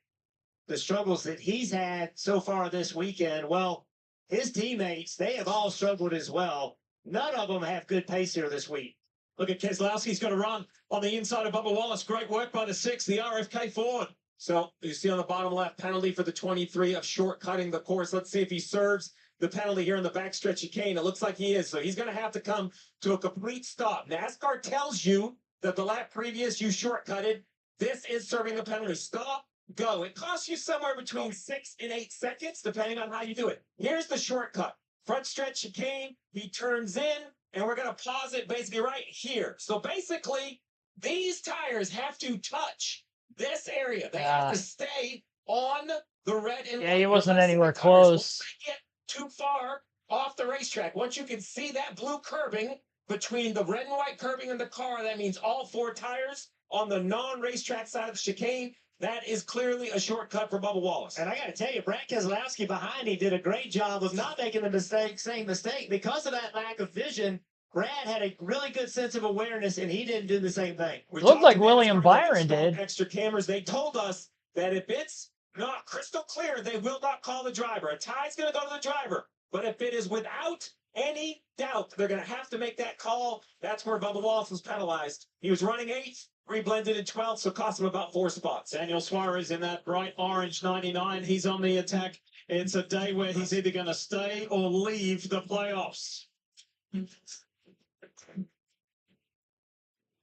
the struggles that he's had so far this weekend. Well, his teammates, they have all struggled as well. None of them have good pace here this week. Look at Keselowski's got a run on the inside of Bubba Wallace. Great work by the 6, the RFK Ford. So you see on the bottom left, penalty for the 23 of shortcutting the course. Let's see if he serves the penalty here in the backstretch chicane. It looks like he is. So he's going to have to come to a complete stop. NASCAR tells you that the lap previous you shortcutted. This is serving the penalty. Stop, go. It costs you somewhere between 6 and 8 seconds, depending on how you do it. Here's the shortcut. Front stretch chicane. He turns in, and we're going to pause it basically right here. So basically, these tires have to touch this area. They have to stay on the red and Yeah, he white. wasn't Unless anywhere the tires, close. once they get too far off the racetrack, once you can see that blue curbing between the red and white curbing in the car, that means all 4 tires on the non-racetrack side of the chicane. That is clearly a shortcut for Bubba Wallace. And I got to tell you, Brad Keselowski behind him did a great job of not making the same mistake. Because of that lack of vision, Brad had a really good sense of awareness, and he didn't do the same thing. Looked like William Byron did. Extra cameras. They told us that if it's not crystal clear, they will not call the driver. A tie's going to go to the driver. But if it is without any doubt, they're going to have to make that call. That's where Bubba Wallace was penalized. He was running 8th, reblended in 12th, so cost him about 4 spots. Daniel Suarez in that bright orange 99. He's on the attack. It's a day where he's either going to stay or leave the playoffs.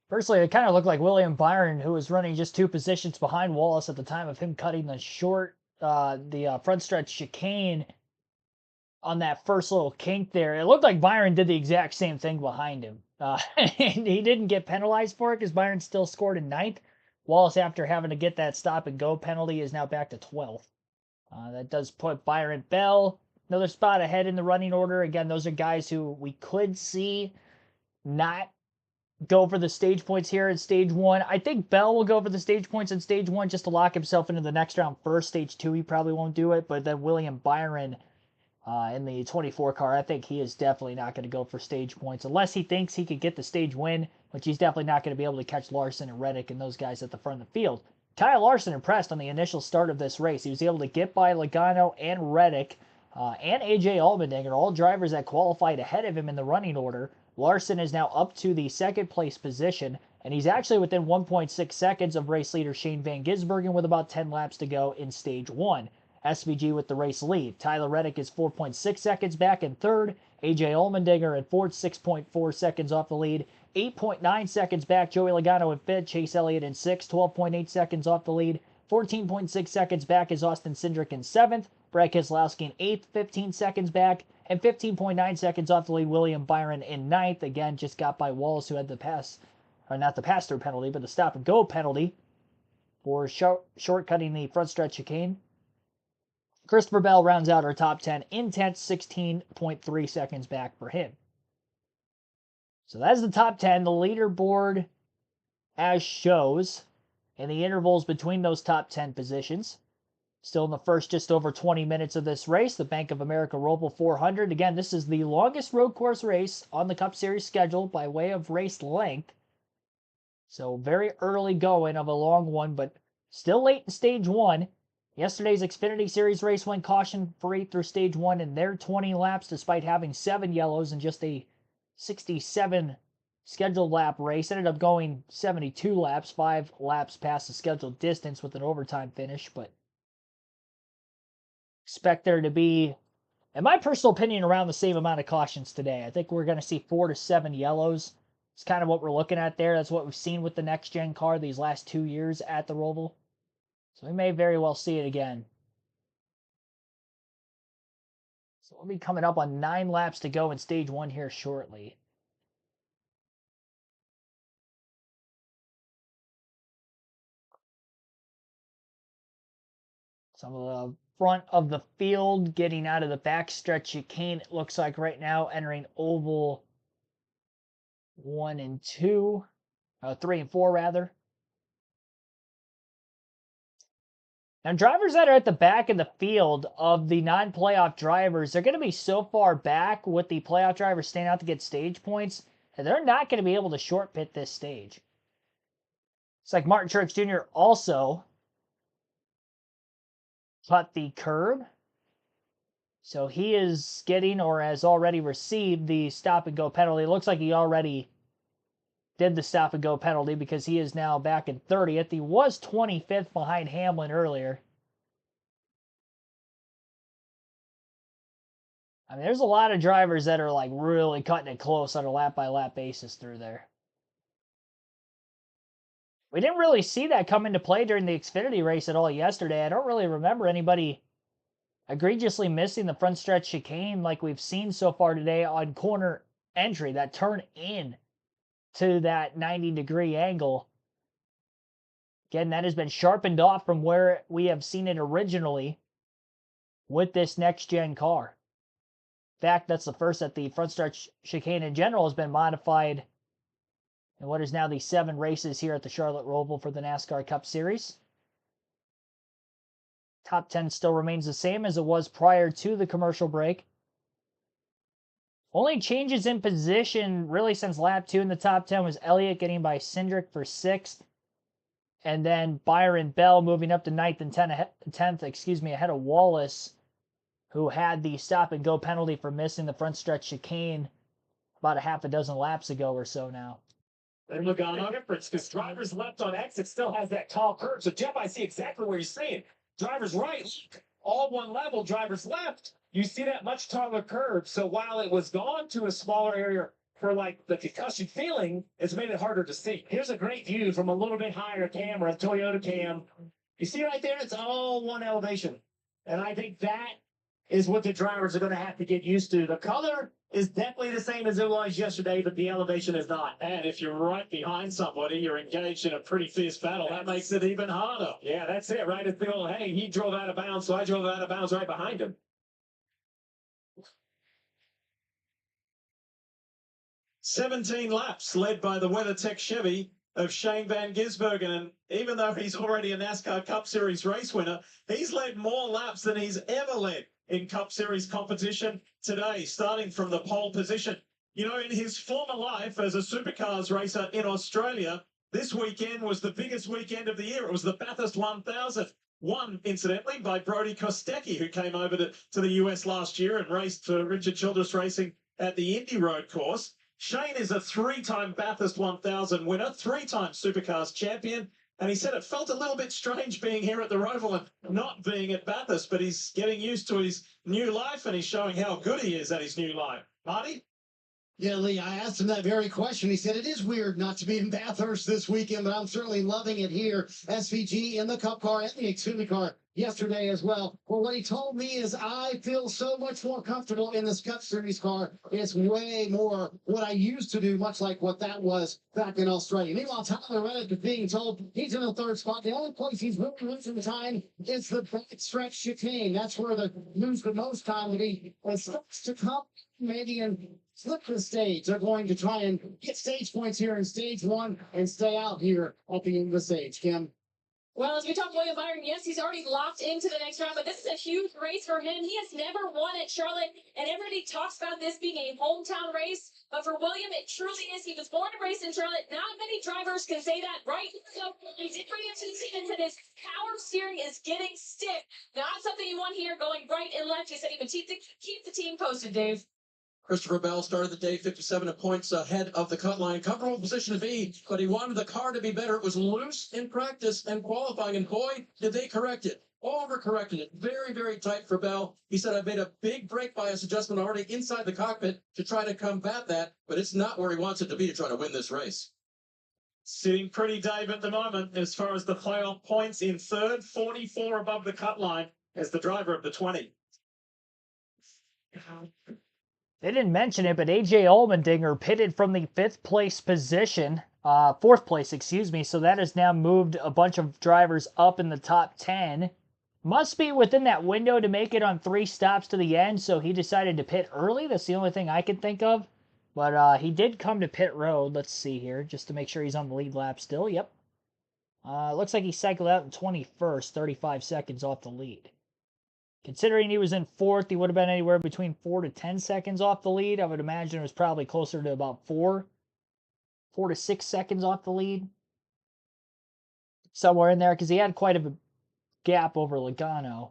Personally, it kind of looked like William Byron, who was running just 2 positions behind Wallace at the time of him cutting the front stretch chicane on that first little kink there. It looked like Byron did the exact same thing behind him. And he didn't get penalized for it because Byron still scored in 9th. Wallace, after having to get that stop and go penalty, is now back to 12th. That does put Byron Bell another spot ahead in the running order. Again, those are guys who we could see not go for the stage points here in stage 1. I think Bell will go for the stage points in stage 1 just to lock himself into the next round first. Stage 2, he probably won't do it. But then William Byron in the 24 car, I think he is definitely not going to go for stage points unless he thinks he could get the stage win, which he's definitely not going to be able to catch Larson and Reddick and those guys at the front of the field. Kyle Larson impressed on the initial start of this race. He was able to get by Logano and Reddick and AJ Allmendinger, all drivers that qualified ahead of him in the running order. Larson is now up to the 2nd place position, and he's actually within 1.6 seconds of race leader Shane Van Gisbergen with about 10 laps to go in stage 1. SVG with the race lead. Tyler Reddick is 4.6 seconds back in 3rd. AJ Allmendinger in 4th, 6.4 seconds off the lead. 8.9 seconds back, Joey Logano in 5th. Chase Elliott in 6th, 12.8 seconds off the lead. 14.6 seconds back is Austin Cindric in 7th. Brad Keselowski in 8th, 15 seconds back. And 15.9 seconds off the lead, William Byron in 9th. Again, just got by Wallace, who had the pass, or not the pass-through penalty, but the stop-and-go penalty for shortcutting the front stretch chicane. Christopher Bell rounds out our top 10 in 10th, 16.3 seconds back for him. So that's the top 10. The leaderboard as shows, and the intervals between those top 10 positions. Still in the first just over 20 minutes of this race, the Bank of America Roval 400. Again, this is the longest road course race on the Cup Series schedule by way of race length. So very early going of a long one, but still late in stage 1. Yesterday's Xfinity Series race went caution-free through stage 1 in their 20 laps, despite having 7 yellows and just a 67 scheduled lap race. Ended up going 72 laps, 5 laps past the scheduled distance with an overtime finish, but expect there to be, in my personal opinion, around the same amount of cautions today. I think we're going to see 4 to 7 yellows It's kind of what we're looking at there. That's what we've seen with the next-gen car these last 2 years at the Roval. So we may very well see it again. So we'll be coming up on 9 laps to go in stage 1 here shortly. Some of the front of the field getting out of the backstretch chicane, it looks like right now, entering oval 1 and 2, 3 and 4 rather. Now, drivers that are at the back of the field of the non-playoff drivers, they're going to be so far back with the playoff drivers staying out to get stage points, and they're not going to be able to short pit this stage. It's like Martin Truex Jr. also cut the curb. So he is getting, or has already received, the stop and go penalty. It looks like he already did the stop and go penalty because he is now back in 30th. He was 25th behind Hamlin earlier. I mean, there's a lot of drivers that are like really cutting it close on a lap by lap basis through there. We didn't really see that come into play during the Xfinity race at all yesterday. I don't really remember anybody egregiously missing the front stretch chicane like we've seen so far today on corner entry, that turn in to that 90-degree angle. Again, that has been sharpened off from where we have seen it originally with this next-gen car. In fact, that's the first that the front stretch chicane in general has been modified in what is now the 7 races here at the Charlotte Roval for the NASCAR Cup Series. Top 10 still remains the same as it was prior to the commercial break. Only changes in position really since lap 2 in the top 10 was Elliott getting by Cindric for 6th. And then Byron Bell moving up to 9th and 10th, ahead of Wallace, who had the stop and go penalty for missing the front stretch chicane about a half a dozen laps ago or so now. And look on the difference because driver's left on exit still has that tall curve. So Jeff, I see exactly where you're saying. Driver's right, look, all one level, driver's left. You see that much taller curve. So while it was gone to a smaller area for like the concussion feeling, it's made it harder to see. Here's a great view from a little bit higher camera, Toyota cam. You see right there, it's all one elevation. And I think that is what the drivers are going to have to get used to. The color is definitely the same as it was yesterday, but the elevation is not. And if you're right behind somebody, you're engaged in a pretty fierce battle. That makes it even harder. Yeah, that's it, right? It's the old, hey, he drove out of bounds, so I drove out of bounds right behind him. "17 laps led by the WeatherTech Chevy of Shane Van Gisbergen. And even though he's already a NASCAR Cup Series race winner, he's led more laps than he's ever led in Cup Series competition today, starting from the pole position. You know, in his former life as a supercars racer in Australia, this weekend was the biggest weekend of the year. It was the Bathurst 1000, won, incidentally, by Brody Kostecki, who came over to the US last year and raced for Richard Childress Racing at the Indy Road course. Shane is a 3-time Bathurst 1000 winner, 3-time Supercars champion, and he said it felt a little bit strange being here at the Roval and not being at Bathurst, but he's getting used to his new life and he's showing how good he is at his new life. Marty? Yeah, Lee, I asked him that very question. He said, it is weird not to be in Bathurst this weekend, but I'm certainly loving it here. SVG in the Cup car and the Xfinity car yesterday as well. Well, what he told me is I feel so much more comfortable in this Cup Series car. It's way more what I used to do, much like what that was back in Australia. Meanwhile, Tyler Reddick is being told he's in the 3rd spot. The only place he's really losing time is the backstretch chicane. That's where the lose the most time would be. It starts to come maybe and flip the stage. They're going to try and get stage points here in stage 1 and stay out here at the end of the stage. Kim? Well, as we talked William Byron, yes, he's already locked into the next round, but this is a huge race for him. He has never won at Charlotte, and everybody talks about this being a hometown race. But for William, it truly is. He was born and raised in Charlotte. Not many drivers can say that, right? So he did bring him to the scene and said his power steering is getting stiff. Not something you want here going right and left. He said he would keep the team posted, Dave. Christopher Bell started the day 57 points ahead of the cut line. Comfortable position to be, but he wanted the car to be better. It was loose in practice and qualifying, and boy, did they correct it. overcorrected it. Very, very tight for Bell. He said, I've made a big brake bias adjustment already inside the cockpit to try to combat that, but it's not where he wants it to be to try to win this race. Sitting pretty, Dave, at the moment as far as the playoff points in third, 44 above the cut line as the driver of the 20. They didn't mention it, but AJ Allmendinger pitted from the fourth place, excuse me. So that has now moved a bunch of drivers up in the top 10. Must be within that window to make it on 3 stops to the end, so he decided to pit early. That's the only thing I can think of. But he did come to pit road. Let's see here, just to make sure he's on the lead lap still. Yep. Looks like he cycled out in 21st, 35 seconds off the lead. Considering he was in 4th, he would have been anywhere between 4 to 10 seconds off the lead. I would imagine it was probably closer to about 4 to 6 seconds off the lead. Somewhere in there, because he had quite a gap over Logano.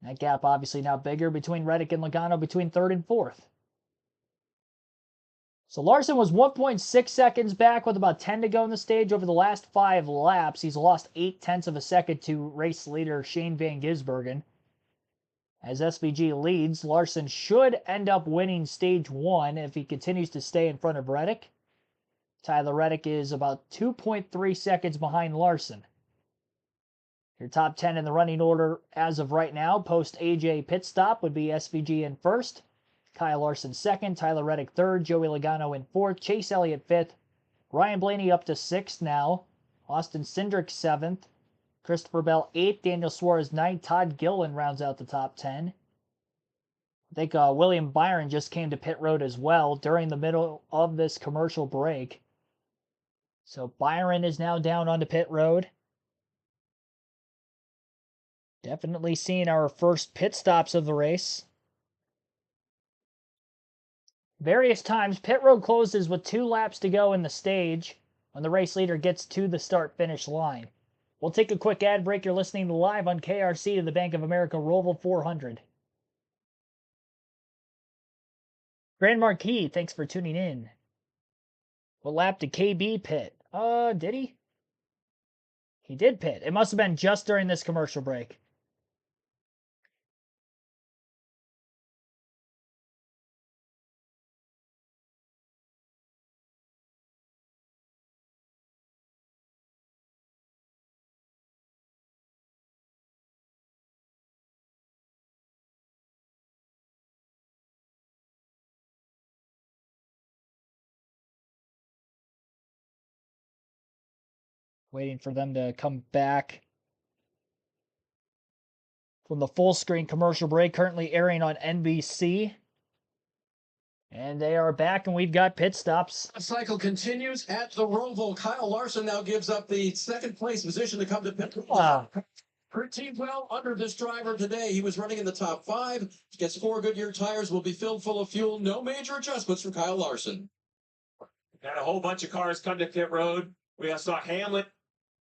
That gap obviously now bigger between Reddick and Logano between 3rd and 4th. So Larson was 1.6 seconds back with about 10 to go in the stage. Over the last 5 laps, he's lost 0.8 of a second to race leader Shane Van Gisbergen. As SVG leads, Larson should end up winning stage 1 if he continues to stay in front of Reddick. Tyler Reddick is about 2.3 seconds behind Larson. Your top 10 in the running order as of right now, post AJ pit stop, would be SVG in 1st, Kyle Larson 2nd, Tyler Reddick 3rd, Joey Logano in 4th, Chase Elliott 5th, Ryan Blaney up to 6th now, Austin Cindric 7th, Christopher Bell 8th, Daniel Suarez 9th, Todd Gilliland rounds out the top 10. I think William Byron just came to pit road as well during the middle of this commercial break. So Byron is now down onto pit road. Definitely seeing our first pit stops of the race. Various times, pit road closes with 2 laps to go in the stage when the race leader gets to the start-finish line. We'll take a quick ad break. You're listening to live on KRC to the Bank of America Roval 400. Grand Marquis, thanks for tuning in. What lap did KB pit? Did he? He did pit. It must have been just during this commercial break. Waiting for them to come back from the full screen commercial break currently airing on NBC. And they are back, and we've got pit stops. The cycle continues at the Roval. Kyle Larson now gives up the 2nd place position to come to pit. Pretty well under this driver today. He was running in the top 5. Gets 4 Goodyear tires, will be filled full of fuel. No major adjustments for Kyle Larson. Got a whole bunch of cars come to pit road. We saw Hamlet.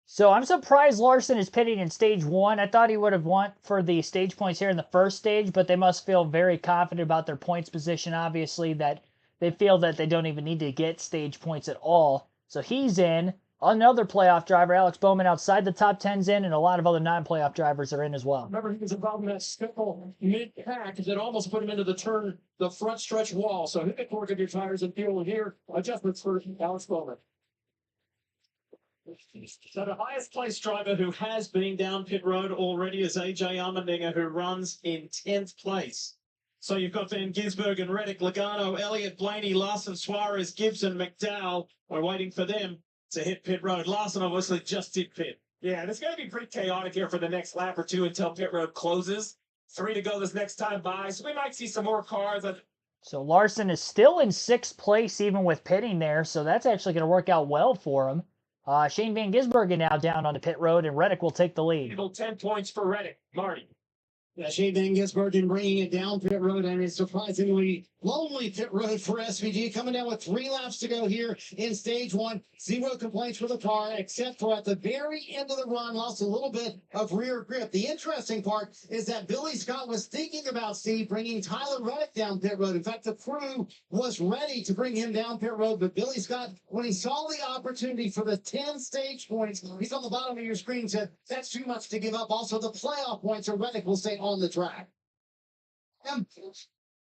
So I'm surprised Larson is pitting in stage 1. I thought he would have won for the stage points here in the first stage, but they must feel very confident about their points position, obviously, that they feel that they don't even need to get stage points at all. So he's in. Another playoff driver, Alex Bowman, outside the top 10's in, and a lot of other non-playoff drivers are in as well. Remember, he was involved in that stickle mid-pack that almost put him into the front stretch wall. So hit 4 Goodyear tires and fuel here. Adjustments for Alex Bowman. So the highest placed driver who has been down pit road already is AJ Allmendinger, who runs in 10th place. So you've got Van Gisbergen, Reddick, Logano, Elliott, Blaney, Larson, Suarez, Gibson, McDowell. We're waiting for them to hit pit road. Larson obviously just did pit. Yeah, and it's going to be pretty chaotic here for the next lap or 2 until pit road closes. 3 to go this next time by, so we might see some more cars. So Larson is still in 6th place even with pitting there, so that's actually going to work out well for him. Shane Van Gisbergen now down on the pit road, and Reddick will take the lead. 10 points for Reddick. Marty. Shane Van Gisbergen bringing it down pit road, and it's surprisingly lonely pit road for SVG, coming down with 3 laps to go here in stage 1. 0 complaints for the car, except for at the very end of the run, lost a little bit of rear grip. The interesting part is that Billy Scott was thinking about Steve bringing Tyler Reddick down pit road. In fact, the crew was ready to bring him down pit road, but Billy Scott, when he saw the opportunity for the 10 stage points, he's on the bottom of your screen, said that's too much to give up. Also, the playoff points, so Reddick will stay on the track.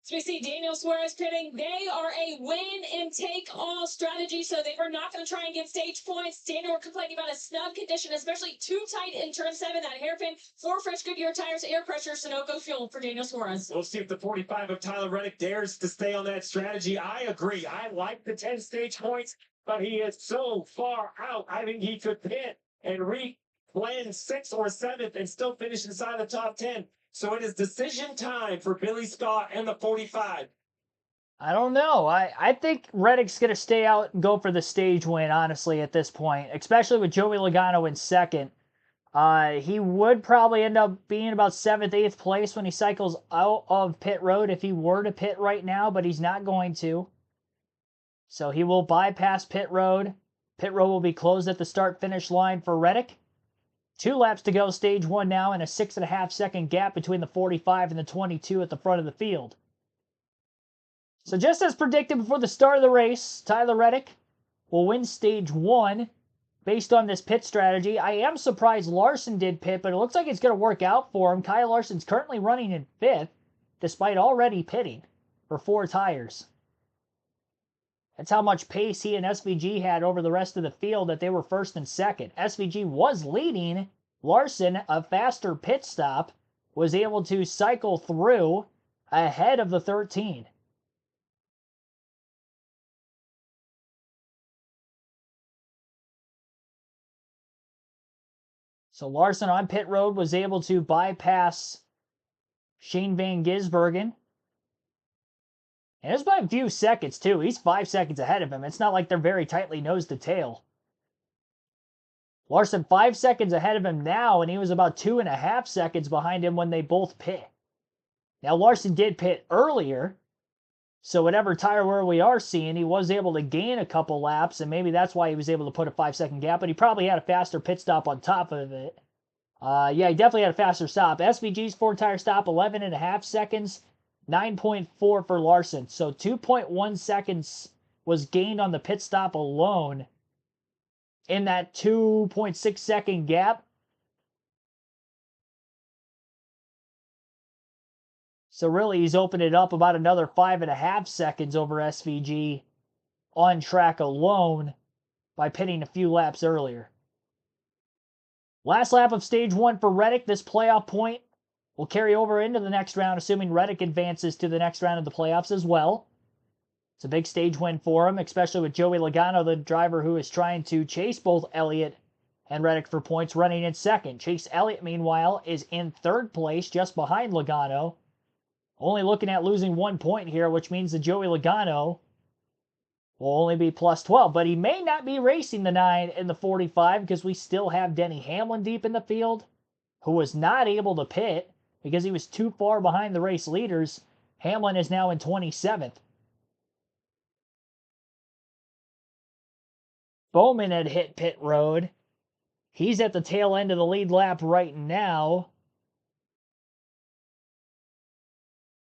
So we see Daniel Suarez pitting. They are a win and take all strategy, so they were not going to try and get stage points. Daniel were complaining about a snug condition, especially too tight in turn 7, that hairpin. 4 fresh Goodyear tires, air pressure, Sunoco fuel for Daniel Suarez. We'll see if the 45 of Tyler Reddick dares to stay on that strategy. I agree. I like the 10 stage points, but he is so far out. I think he could pit and land 6th or 7th and still finish inside the top 10. So it is decision time for Billy Scott and the 45. I don't know. I think Reddick's going to stay out and go for the stage win, honestly, at this point, especially with Joey Logano in 2nd. He would probably end up being about 7th, 8th place when he cycles out of pit road if he were to pit right now, but he's not going to. So he will bypass pit road. Pit road will be closed at the start-finish line for Reddick. 2 laps to go, stage 1 now, and a 6.5-second gap between the 45 and the 22 at the front of the field. So just as predicted before the start of the race, Tyler Reddick will win stage 1 based on this pit strategy. I am surprised Larson did pit, but it looks like it's going to work out for him. Kyle Larson's currently running in 5th, despite already pitting for 4 tires. That's how much pace he and SVG had over the rest of the field, that they were 1st and 2nd. SVG was leading. Larson, a faster pit stop, was able to cycle through ahead of the 13. So Larson on pit road was able to bypass Shane Van Gisbergen. And it's by a few seconds, too. He's 5 seconds ahead of him. It's not like they're very tightly nose to tail. Larson 5 seconds ahead of him now, and he was about 2.5 seconds behind him when they both pit. Now, Larson did pit earlier, so whatever tire wear we are seeing, he was able to gain a couple laps, and maybe that's why he was able to put a 5-second gap, but he probably had a faster pit stop on top of it. Yeah, he definitely had a faster stop. SVG's 4-tire stop, 11.5 seconds. 9.4 for Larson. So 2.1 seconds was gained on the pit stop alone in that 2.6 second gap. So really, he's opened it up about another 5.5 seconds over SVG on track alone by pitting a few laps earlier. Last lap of stage 1 for Reddick. This playoff point will carry over into the next round, assuming Reddick advances to the next round of the playoffs as well. It's a big stage win for him, especially with Joey Logano, the driver who is trying to chase both Elliott and Reddick for points, running in 2nd. Chase Elliott, meanwhile, is in 3rd place, just behind Logano. Only looking at losing 1 point here, which means that Joey Logano will only be plus 12. But he may not be racing the 9 in the 45 because we still have Denny Hamlin deep in the field, who was not able to pit because he was too far behind the race leaders. Hamlin is now in 27th. Bowman had hit pit road. He's at the tail end of the lead lap right now.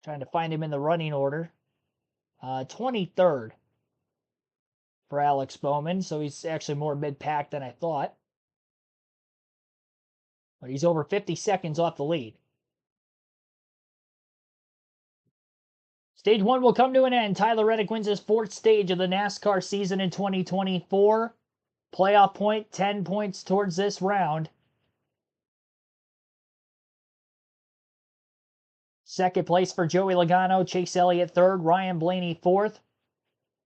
Trying to find him in the running order. 23rd for Alex Bowman, so he's actually more mid-pack than I thought. But he's over 50 seconds off the lead. Stage 1 will come to an end. Tyler Reddick wins his 4th stage of the NASCAR season in 2024. Playoff point, 10 points towards this round. 2nd place for Joey Logano, Chase Elliott 3rd, Ryan Blaney 4th,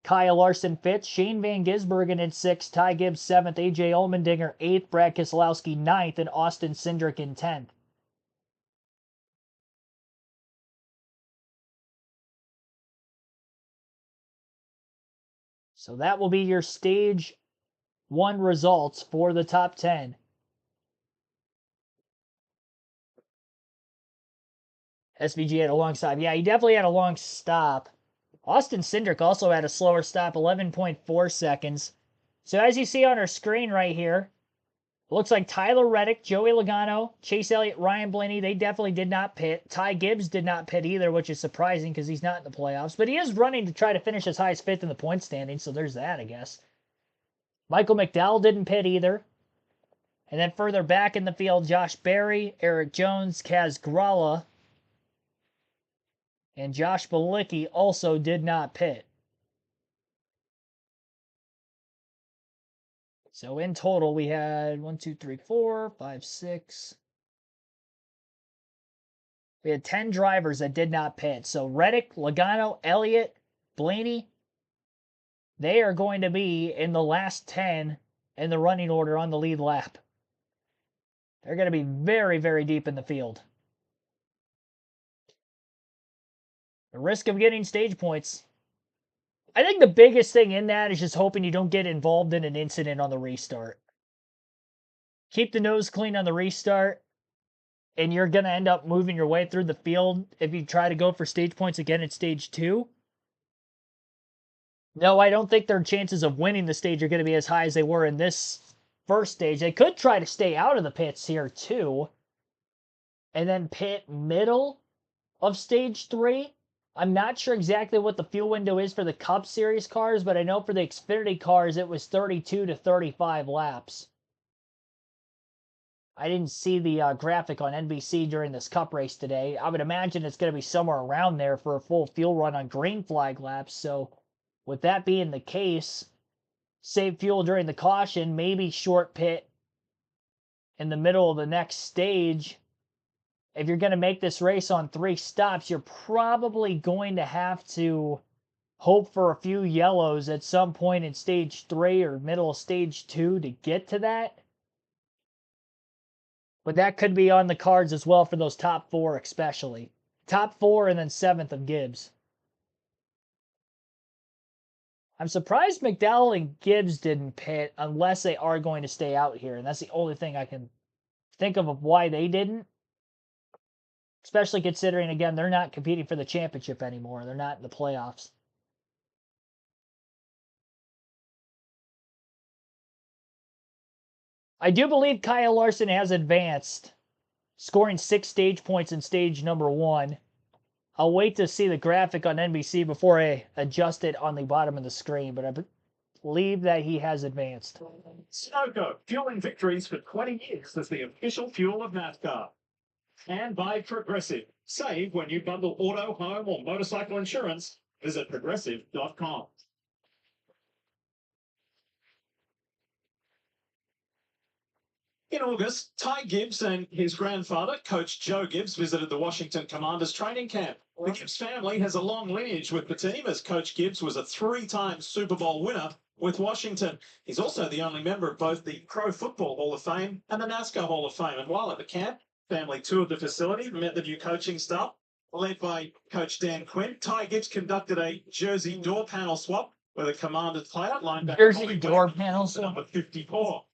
Kyle Larson 5th, Shane Van Gisbergen in 6th, Ty Gibbs 7th, AJ Allmendinger 8th, Brad Keselowski 9th, and Austin Cindric in 10th. So that will be your stage 1 results for the top 10. SVG had a long stop. Yeah, he definitely had a long stop. Austin Cindric also had a slower stop, 11.4 seconds. So as you see on our screen right here, it looks like Tyler Reddick, Joey Logano, Chase Elliott, Ryan Blaney, they definitely did not pit. Ty Gibbs did not pit either, which is surprising because he's not in the playoffs. But he is running to try to finish as high as 5th in the point standing, so there's that, I guess. Michael McDowell didn't pit either. And then further back in the field, Josh Berry, Eric Jones, Kaz Gralla, and Josh Bilicki also did not pit. So in total, we had 1, 2, 3, 4, 5, 6. We had 10 drivers that did not pit. So Reddick, Logano, Elliott, Blaney, they are going to be in the last 10 in the running order on the lead lap. They're going to be very, very deep in the field. The risk of getting stage points. I think the biggest thing in that is just hoping you don't get involved in an incident on the restart. Keep the nose clean on the restart, and you're going to end up moving your way through the field if you try to go for stage points again in stage 2. No, I don't think their chances of winning the stage are going to be as high as they were in this first stage. They could try to stay out of the pits here too, and then pit middle of stage 3. I'm not sure exactly what the fuel window is for the Cup Series cars, but I know for the Xfinity cars it was 32 to 35 laps. I didn't see the graphic on NBC during this Cup race today. I would imagine it's going to be somewhere around there for a full fuel run on green flag laps. So with that being the case, save fuel during the caution, maybe short pit in the middle of the next stage. If you're going to make this race on 3 stops, you're probably going to have to hope for a few yellows at some point in stage 3 or middle of stage 2 to get to that. But that could be on the cards as well for those top 4 especially. Top 4 and then 7th of Gibbs. I'm surprised McDowell and Gibbs didn't pit unless they are going to stay out here. And that's the only thing I can think of why they didn't. Especially considering, again, they're not competing for the championship anymore. They're not in the playoffs. I do believe Kyle Larson has advanced, scoring 6 stage points in stage number 1. I'll wait to see the graphic on NBC before I adjust it on the bottom of the screen, but I believe that he has advanced. Sunoco, fueling victories for 20 years as the official fuel of NASCAR. And by Progressive. Save when you bundle auto, home, or motorcycle insurance. Visit progressive.com. In August, Ty Gibbs and his grandfather, Coach Joe Gibbs, visited the Washington Commanders training camp. The Gibbs family has a long lineage with the team, as Coach Gibbs was a 3-time Super Bowl winner with Washington. He's also the only member of both the Pro Football Hall of Fame and the NASCAR Hall of Fame. And while at the camp, family toured the facility, met the new coaching staff, led by Coach Dan Quinn. Ty Gibbs conducted a jersey door panel swap with a Commanders player, linebacker Jersey door panel swap. number 54.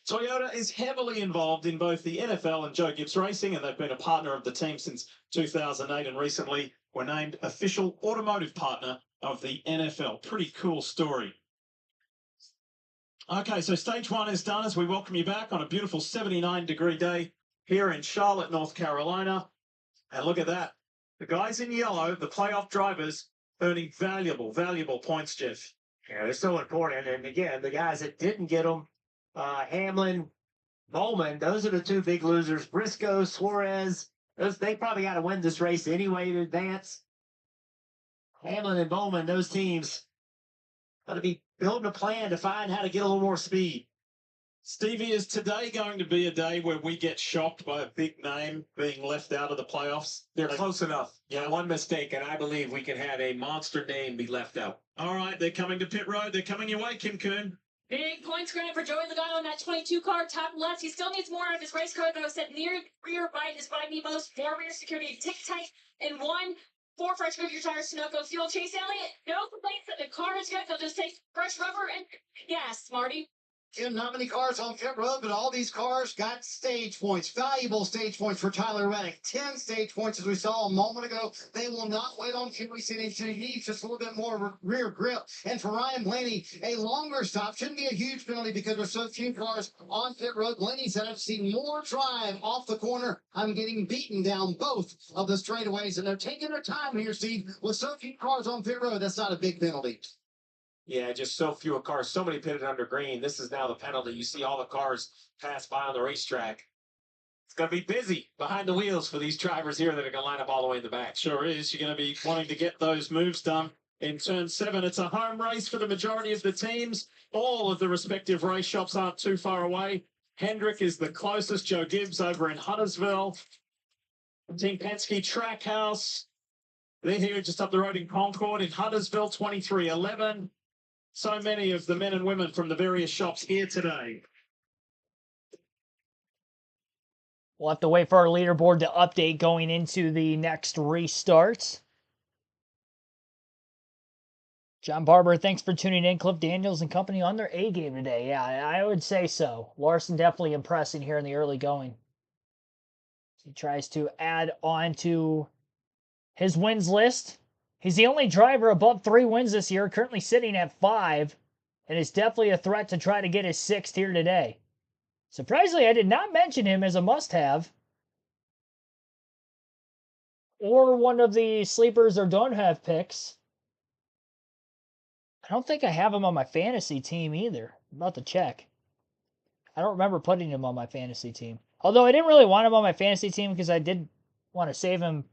Toyota is heavily involved in both the NFL and Joe Gibbs Racing, and they've been a partner of the team since 2008 and recently were named official automotive partner of the NFL. Pretty cool story. Okay, so stage 1 is done as we welcome you back on a beautiful 79-degree day here in Charlotte, North Carolina. And look at that. The guys in yellow, the playoff drivers, earning valuable points, Jeff. Yeah, they're so important. And again, the guys that didn't get them, Hamlin, Bowman, those are the 2 big losers. Briscoe, Suarez, they probably got to win this race anyway to advance. Hamlin and Bowman, those teams got to be building a plan to find how to get a little more speed. Stevie, is today going to be a day where we get shocked by a big name being left out of the playoffs? They're close enough. Yeah, one mistake, and I believe we can have a monster name be left out. All right, they're coming to pit road. They're coming your way, Kim Kuhn. Big points granted for Joey Logano in that 22 car, top left. He still needs more out of his race car, though. Said near rear bite is what I need most. 4 rear security, tick tight, and 4 fresh Goodyear tires, Sunoco fuel. Chase Elliott, no complaints that the car is good. They'll just take fresh rubber and gas, Marty. not many cars on pit road, but all these cars got stage points, valuable stage points for Tyler Reddick. 10 stage points, as we saw a moment ago. They will not wait on Henry City. He needs just a little bit more rear grip. And for Ryan Blaney, a longer stop shouldn't be a huge penalty because there's so few cars on pit road. Blaney said, I've seen more drive off the corner. I'm getting beaten down both of the straightaways, and they're taking their time here, Steve. With so few cars on pit road, that's not a big penalty. Yeah, just so few cars, so many pitted under green. This is now the penalty. You see all the cars pass by on the racetrack. It's going to be busy behind the wheels for these drivers here that are going to line up all the way in the back. Sure is. You're going to be wanting to get those moves done in turn 7. It's a home race for the majority of the teams. All of the respective race shops aren't too far away. Hendrick is the closest. Joe Gibbs over in Huntersville. Team Penske Trackhouse. They're here just up the road in Concord. In Huntersville, 2311. So many of the men and women from the various shops here today. We'll have to wait for our leaderboard to update going into the next restart. John Barber, thanks for tuning in. Cliff Daniels and company on their A game today. Yeah, I would say so. Larson definitely impressing here in the early going. He tries to add on to his wins list. He's the only driver above 3 wins this year, currently sitting at 5, and is definitely a threat to try to get his 6th here today. Surprisingly, I did not mention him as a must-have, or one of the sleepers or don't-have picks. I don't think I have him on my fantasy team either. I'm about to check. I don't remember putting him on my fantasy team. Although I didn't really want him on my fantasy team because I did want to save him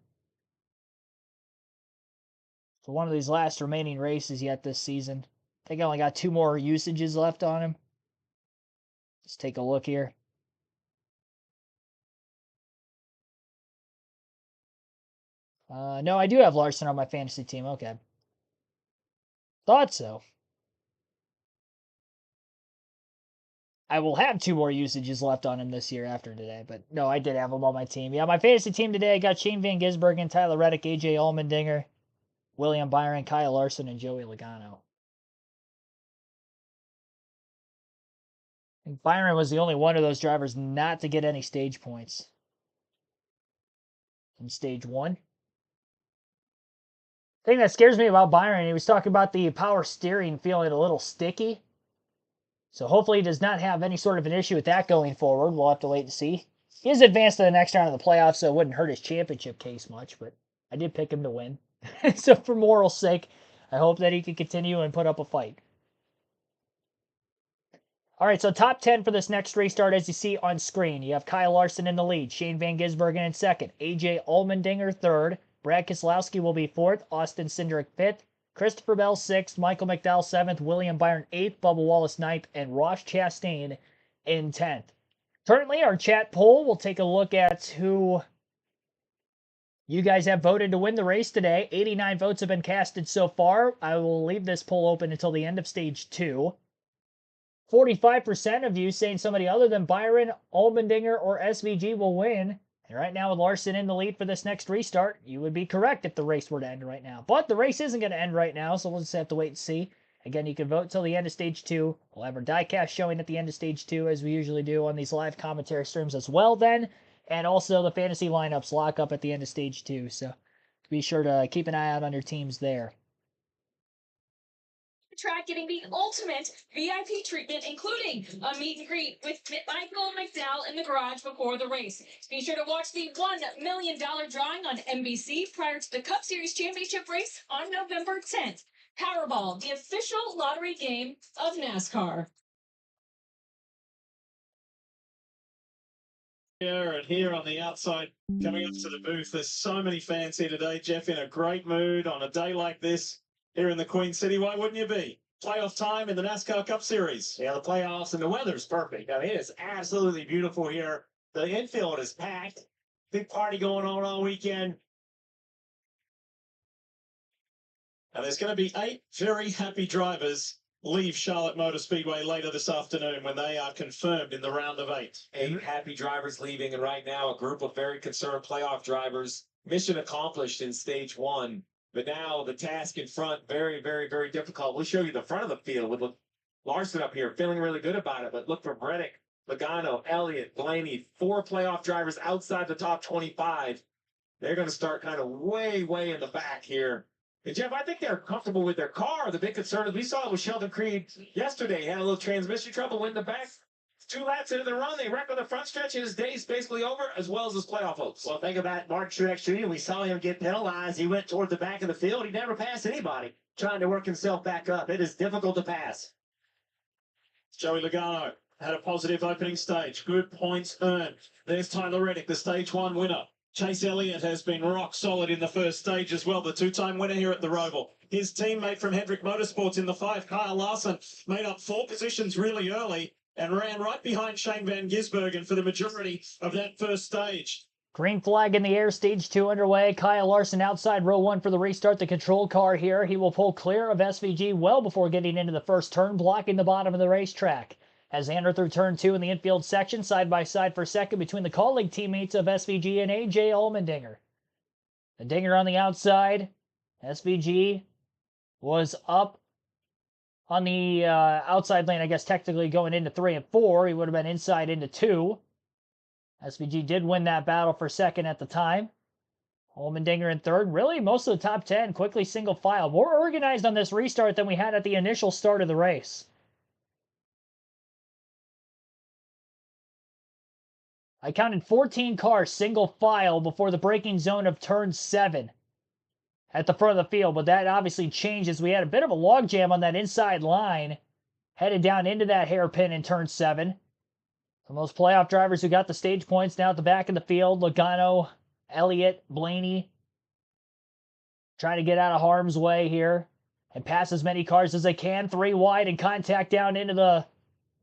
for one of these last remaining races yet this season. I think I only got 2 more usages left on him. Let's take a look here. No, I do have Larson on my fantasy team. Okay. Thought so. I will have 2 more usages left on him this year after today, but no, I did have him on my team. Yeah, my fantasy team today, I got Shane Van Gisbergen, Tyler Reddick, AJ Allmendinger, William Byron, Kyle Larson, and Joey Logano. I think Byron was the only one of those drivers not to get any stage points in stage 1. The thing that scares me about Byron, he was talking about the power steering feeling a little sticky. So hopefully he does not have any sort of an issue with that going forward. We'll have to wait and see. He is advanced to the next round of the playoffs, so it wouldn't hurt his championship case much, but I did pick him to win. So for moral's sake, I hope that he can continue and put up a fight. All right, so top 10 for this next restart, as you see on screen. You have Kyle Larson in the lead, Shane Van Gisbergen in second, AJ Allmendinger third, Brad Keselowski will be fourth, Austin Cindric fifth, Christopher Bell 6th, Michael McDowell 7th, William Byron 8th, Bubba Wallace 9th, and Ross Chastain in 10th. Currently, our chat poll, we'll take a look at who you guys have voted to win the race today. 89 votes have been casted so far. I will leave this poll open until the end of stage 2. 45% of you saying somebody other than Byron, Allmendinger, or SVG will win. And right now with Larson in the lead for this next restart, you would be correct if the race were to end right now. But the race isn't going to end right now, so we'll just have to wait and see. Again, you can vote till the end of stage 2. We'll have our diecast showing at the end of stage 2, as we usually do on these live commentary streams as well then. And also the fantasy lineups lock up at the end of stage 2. So be sure to keep an eye out on your teams there. Track getting the ultimate VIP treatment, including a meet and greet with Michael McDowell in the garage before the race. Be sure to watch the $1 million drawing on NBC prior to the Cup Series Championship race on November 10th. Powerball, the official lottery game of NASCAR. Here on the outside, coming up to the booth, there's so many fans here today. Jeff in a great mood on a day like this. Here in the Queen City, why wouldn't you be? Playoff time in the NASCAR Cup Series. Yeah, the playoffs and the weather's perfect. I mean, it's absolutely beautiful here. The infield is packed. Big party going on all weekend. And there's going to be 8 very happy drivers leave Charlotte Motor Speedway later this afternoon when they are confirmed in the round of 8. 8 happy drivers leaving, and right now a group of very concerned playoff drivers. Mission accomplished in stage 1. But now the task in front, very, very, very difficult. We'll show you the front of the field with Larson up here feeling really good about it, but look for Reddick, Logano, Elliott, Blaney, 4 playoff drivers outside the top 25. They're going to start kind of way, way in the back here. And Jeff, I think they're comfortable with their car. The big concern is we saw it with Sheldon Creed yesterday. He had a little transmission trouble, went in the back. 2 laps into the run, they wrecked on the front stretch, and his day's basically over, as well as his playoff hopes. Well, think about Mark Truex Jr. We saw him get penalized. He went toward the back of the field. He never passed anybody trying to work himself back up. It is difficult to pass. Joey Logano had a positive opening stage. Good points earned. There's Tyler Reddick, the stage 1 winner. Chase Elliott has been rock solid in the first stage as well, the 2-time winner here at the Roval. His teammate from Hendrick Motorsports in the 5, Kyle Larson, made up 4 positions really early and ran right behind Shane Van Gisbergen for the majority of that first stage. Green flag in the air, stage 2 underway. Kyle Larson outside row 1 for the restart. The control car here. He will pull clear of SVG well before getting into the first turn, blocking the bottom of the racetrack. As they enter through turn 2 in the infield section, side by side for second between the colleague teammates of SVG and AJ Allmendinger. The Dinger on the outside. SVG was up on the outside lane, I guess technically going into 3 and 4. He would have been inside into 2. SVG did win that battle for second at the time. Allmendinger in third. Really, most of the top 10 quickly single file. More organized on this restart than we had at the initial start of the race. I counted 14 cars single file before the braking zone of turn 7 at the front of the field, but that obviously changes. We had a bit of a logjam on that inside line, headed down into that hairpin in turn 7. Some of those playoff drivers who got the stage points now at the back of the field, Logano, Elliott, Blaney, trying to get out of harm's way here and pass as many cars as they can. 3 wide and contact down into the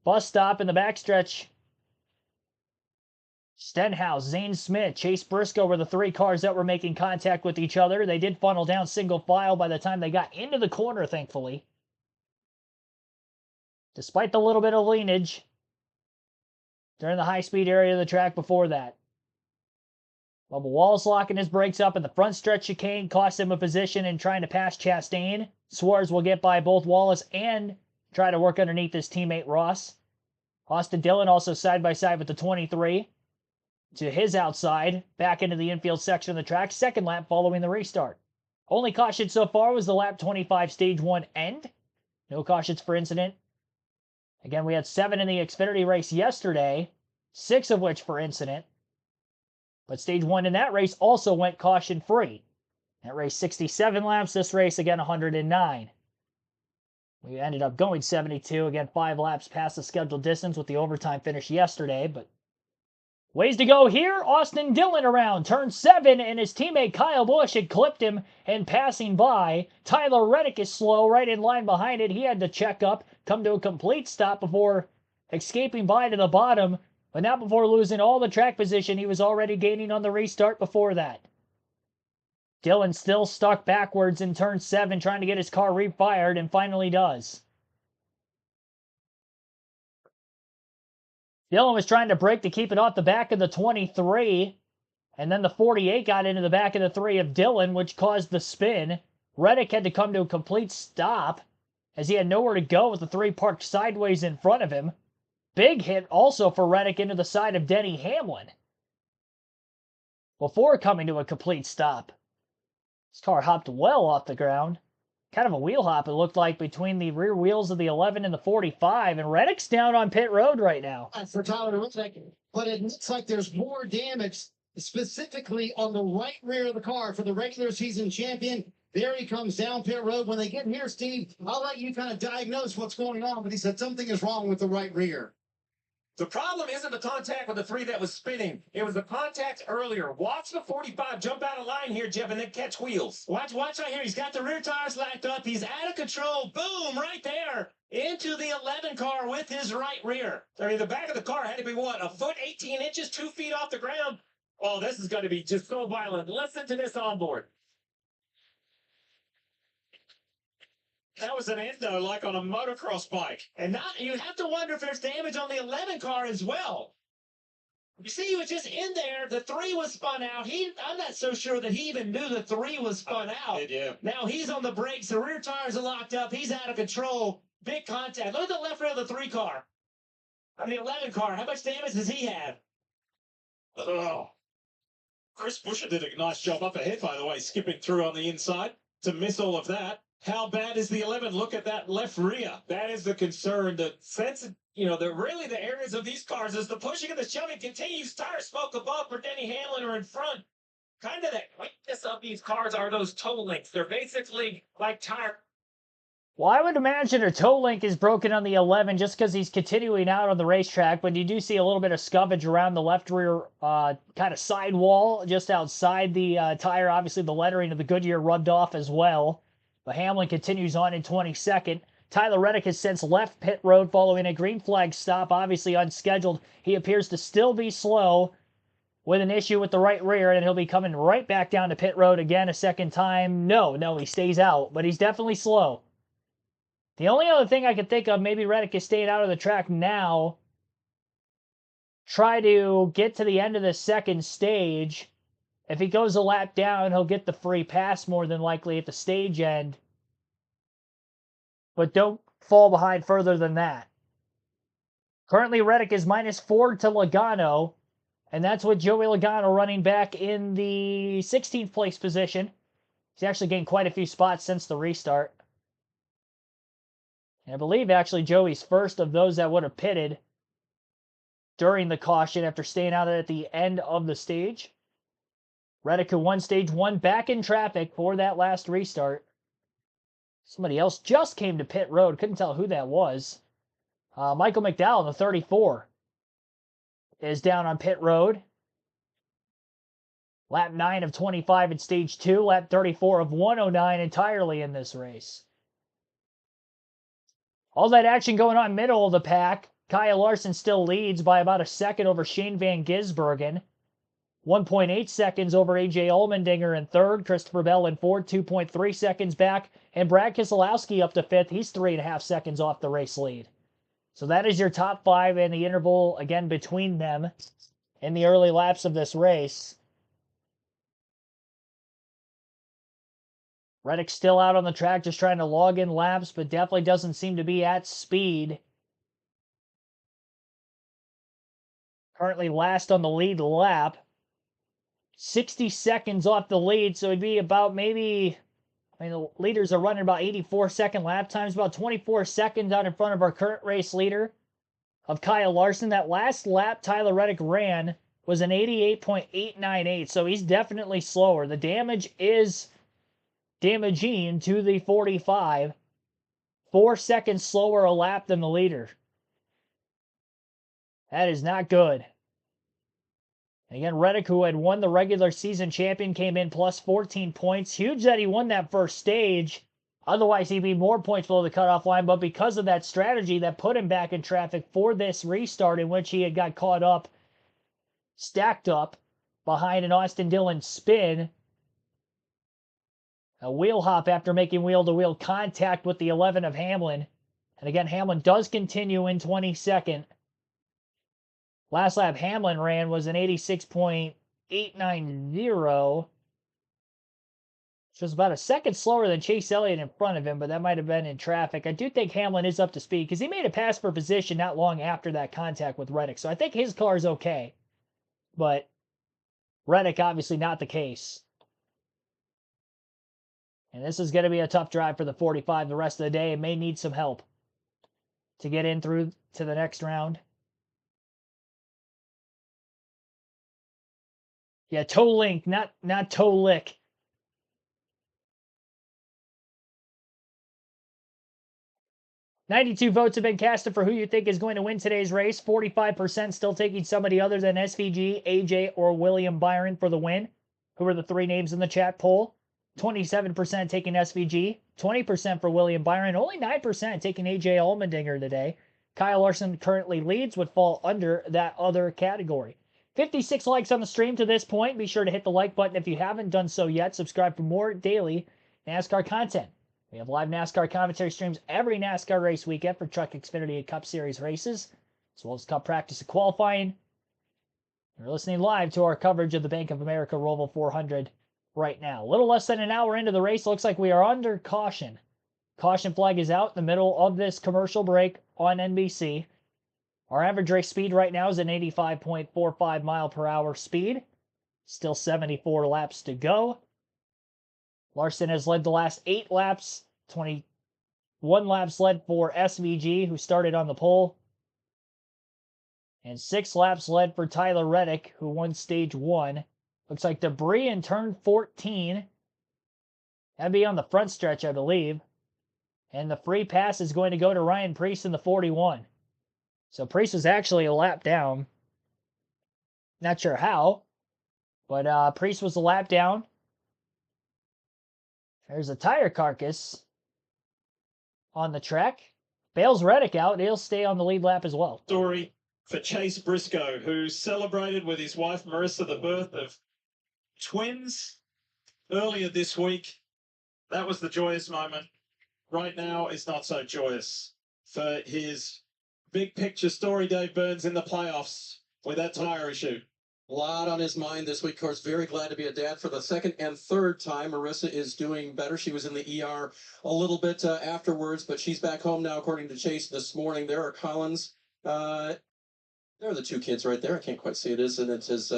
bus stop in the backstretch. Stenhouse, Zane Smith, Chase Briscoe were the 3 cars that were making contact with each other. They did funnel down single file by the time they got into the corner, thankfully. Despite the little bit of leanage during the high-speed area of the track before that. Bubba Wallace locking his brakes up in the front stretch chicane cost him a position in trying to pass Chastain. Suarez will get by both Wallace and try to work underneath his teammate Ross. Austin Dillon also side by side with the 23. To his outside, back into the infield section of the track, second lap following the restart. Only caution so far was the lap 25 stage 1 end. No cautions for incident. Again, we had 7 in the Xfinity race yesterday, 6 of which for incident. But stage 1 in that race also went caution-free. That race 67 laps, this race again 109. We ended up going 72, again 5 laps past the scheduled distance with the overtime finish yesterday, but ways to go here. Austin Dillon around turn 7, and his teammate Kyle Busch had clipped him and passing by. Tyler Reddick is slow, right in line behind it. He had to check up, come to a complete stop before escaping by to the bottom, but not before losing all the track position he was already gaining on the restart before that. Dillon still stuck backwards in turn 7, trying to get his car refired, and finally does. Dillon was trying to brake to keep it off the back of the 23, and then the 48 got into the back of the 3 of Dillon, which caused the spin. Reddick had to come to a complete stop, as he had nowhere to go with the 3 parked sideways in front of him. Big hit also for Reddick into the side of Denny Hamlin before coming to a complete stop. His car hopped well off the ground. Kind of a wheel hop, it looked like, between the rear wheels of the 11 and the 45, and Reddick's down on pit road right now. For Tyler Reddick, but it looks like there's more damage specifically on the right rear of the car for the regular season champion. There he comes down pit road. When they get here, Steve, I'll let you kind of diagnose what's going on, but he said something is wrong with the right rear. The problem isn't the contact with the 3 that was spinning. It was the contact earlier. Watch the 45 jump out of line here, Jeff, and then catch wheels. Watch right here. He's got the rear tires locked up. He's out of control. Boom, right there. Into the 11 car with his right rear. I mean, the back of the car had to be, what, a foot, 18 inches, 2 feet off the ground? Oh, this is going to be just so violent. Listen to this onboard. That was an endo like on a motocross bike. And you have to wonder if there's damage on the 11 car as well. You see, he was just in there. The 3 was spun out. I'm not so sure that he even knew the 3 was spun out. Yeah. Now he's on the brakes. The rear tires are locked up. He's out of control. Big contact. Look at the left rear of the 3 car. I mean, 11 car. How much damage does he have? Oh. Chris Buescher did a nice job up ahead, by the way, skipping through on the inside to miss all of that. How bad is the 11? Look at that left rear. That is the concern. The sense, really the areas of these cars as the pushing and the shoving continues. Tire smoke above for Denny Hamlin or in front. Kind of the weakness of these cars are those toe links. They're basically like tire. Well, I would imagine a toe link is broken on the 11 just because he's continuing out on the racetrack, but you do see a little bit of scuffage around the left rear kind of sidewall just outside the tire. Obviously, the lettering of the Goodyear rubbed off as well. But Hamlin continues on in 22nd. Tyler Reddick has since left pit road following a green flag stop, obviously unscheduled. He appears to still be slow with an issue with the right rear, and he'll be coming right back down to pit road again a second time. No, he stays out, but he's definitely slow. The only other thing I could think of, maybe Reddick is staying out of the track now. Try to get to the end of the second stage. If he goes a lap down, he'll get the free pass more than likely at the stage end. But don't fall behind further than that. Currently, Reddick is -4 to Logano. And that's with Joey Logano running back in the 16th place position. He's actually gained quite a few spots since the restart. And I believe actually Joey's first of those that would have pitted during the caution after staying out at the end of the stage. Reddick, who won stage 1, back in traffic for that last restart. Somebody else just came to pit road. Couldn't tell who that was. Michael McDowell in the 34 is down on pit road. Lap 9 of 25 in stage 2. Lap 34 of 109 entirely in this race. All that action going on middle of the pack. Kyle Larson still leads by about a second over Shane Van Gisbergen. 1.8 seconds over AJ Allmendinger in third. Christopher Bell in fourth, 2.3 seconds back. And Brad Keselowski up to fifth. He's 3.5 seconds off the race lead. So that is your top 5 and the interval, again, between them in the early laps of this race. Reddick still out on the track, just trying to log in laps, but definitely doesn't seem to be at speed. Currently last on the lead lap. 60 seconds off the lead, so it'd be about maybe, the leaders are running about 84-second lap times, about 24 seconds out in front of our current race leader of Kyle Larson. That last lap Tyler Reddick ran was an 88.898, so he's definitely slower. The damage is damaging to the 45. 4 seconds slower a lap than the leader. That is not good. Again, Reddick, who had won the regular season champion, came in plus 14 points. Huge that he won that first stage. Otherwise, he'd be more points below the cutoff line. But because of that strategy that put him back in traffic for this restart in which he had got caught up, stacked up behind an Austin Dillon spin, a wheel hop after making wheel-to-wheel contact with the 11 of Hamlin. And again, Hamlin does continue in 22nd. Last lap Hamlin ran was an 86.890, which was about a second slower than Chase Elliott in front of him, but that might have been in traffic. I do think Hamlin is up to speed because he made a pass for position not long after that contact with Reddick. So I think his car is okay. But Reddick, obviously not the case. And this is going to be a tough drive for the 45 the rest of the day. It may need some help to get in through to the next round. Yeah, toe link, not toe lick. $92 votes have been casted for who you think is going to win today's race. 45% still taking somebody other than SVG, AJ, or William Byron for the win. Who are the 3 names in the chat poll? 27% taking SVG, 20% for William Byron, only 9% taking AJ Allmendinger today. Kyle Larson currently leads, would fall under that other category. 56 likes on the stream to this point. Be sure to hit the like button if you haven't done so yet. Subscribe for more daily NASCAR content. We have live NASCAR commentary streams every NASCAR race weekend for Truck Xfinity and Cup Series races, as well as Cup practice and qualifying. You're listening live to our coverage of the Bank of America Roval 400 right now. A little less than an hour into the race. Looks like we are under caution Caution flag is out in the middle of this commercial break on NBC. Our average race speed right now is an 85.45 mile per hour speed. Still 74 laps to go. Larson has led the last 8 laps, 21 laps led for SVG, who started on the pole, and 6 laps led for Tyler Reddick, who won stage 1. Looks like debris in turn 14. That'd be on the front stretch, I believe. And the free pass is going to go to Ryan Preece in the 41. So Preece was actually a lap down. Not sure how, but Preece was a lap down. There's a tire carcass on the track. Bails Reddick out. He'll stay on the lead lap as well. Story for Chase Briscoe, who celebrated with his wife Marissa the birth of twins earlier this week. That was the joyous moment. Right now, it's not so joyous for his big picture story, Dave Burns, in the playoffs with that tire issue. A lot on his mind this week. Of course, very glad to be a dad for the second and third time. Marissa is doing better. She was in the ER a little bit afterwards, but she's back home now, according to Chase this morning. There are Collins. There are the 2 kids right there. I can't quite see it is, and it is.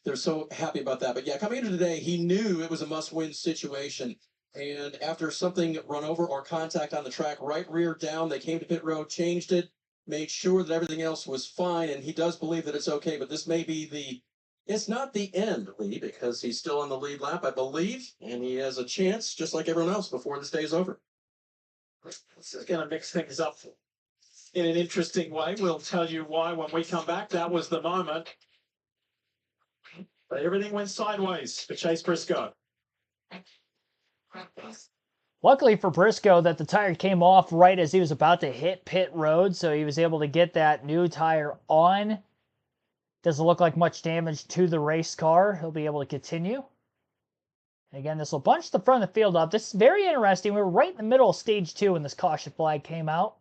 They're so happy about that. But yeah, coming into today, he knew it was a must-win situation. And after something run over or contact on the track, right rear down, they came to pit road, changed it, made sure that everything else was fine, and he does believe that it's okay, but this may be it's not the end, Lee, because he's still on the lead lap, I believe, and he has a chance, just like everyone else, before this day is over. This is going to mix things up in an interesting way. We'll tell you why when we come back. That was the moment. But everything went sideways for Chase Briscoe. Luckily for Briscoe that the tire came off right as he was about to hit pit road, so he was able to get that new tire on. Doesn't look like much damage to the race car. He'll be able to continue. Again, this will bunch the front of the field up. This is very interesting. We were right in the middle of stage 2 when this caution flag came out.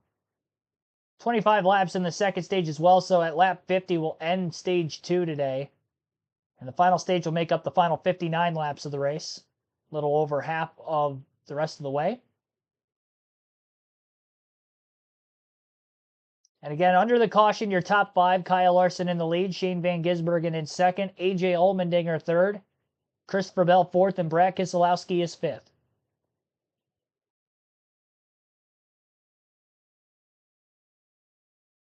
25 laps in the second stage as well, so at lap 50 we'll end stage 2 today. And the final stage will make up the final 59 laps of the race. A little over half of the rest of the way. And again, under the caution, your top 5, Kyle Larson in the lead, Shane Van Gisbergen in second, AJ Allmendinger third, Christopher Bell fourth, and Brad Keselowski is fifth.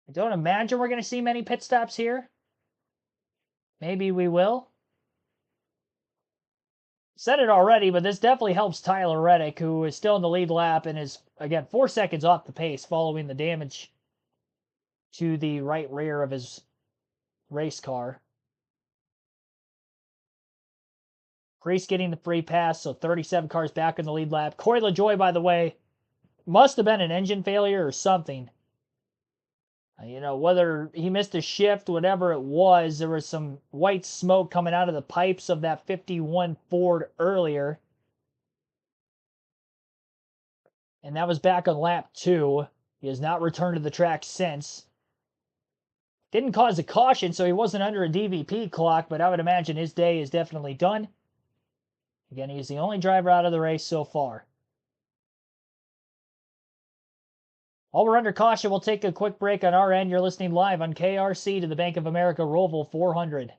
I don't imagine we're going to see many pit stops here. Maybe we will. Said it already, but this definitely helps Tyler Reddick, who is still in the lead lap and is, again, 4 seconds off the pace following the damage to the right rear of his race car. Preece getting the free pass, so 37 cars back in the lead lap. Corey LaJoie, by the way, must have been an engine failure or something. You know, whether he missed a shift, whatever it was, there was some white smoke coming out of the pipes of that 51 Ford earlier. And that was back on lap 2. He has not returned to the track since. Didn't cause a caution, so he wasn't under a DVP clock, but I would imagine his day is definitely done. Again, he's the only driver out of the race so far. While we're under caution, we'll take a quick break on our end. You're listening live on KRC to the Bank of America Roval 400.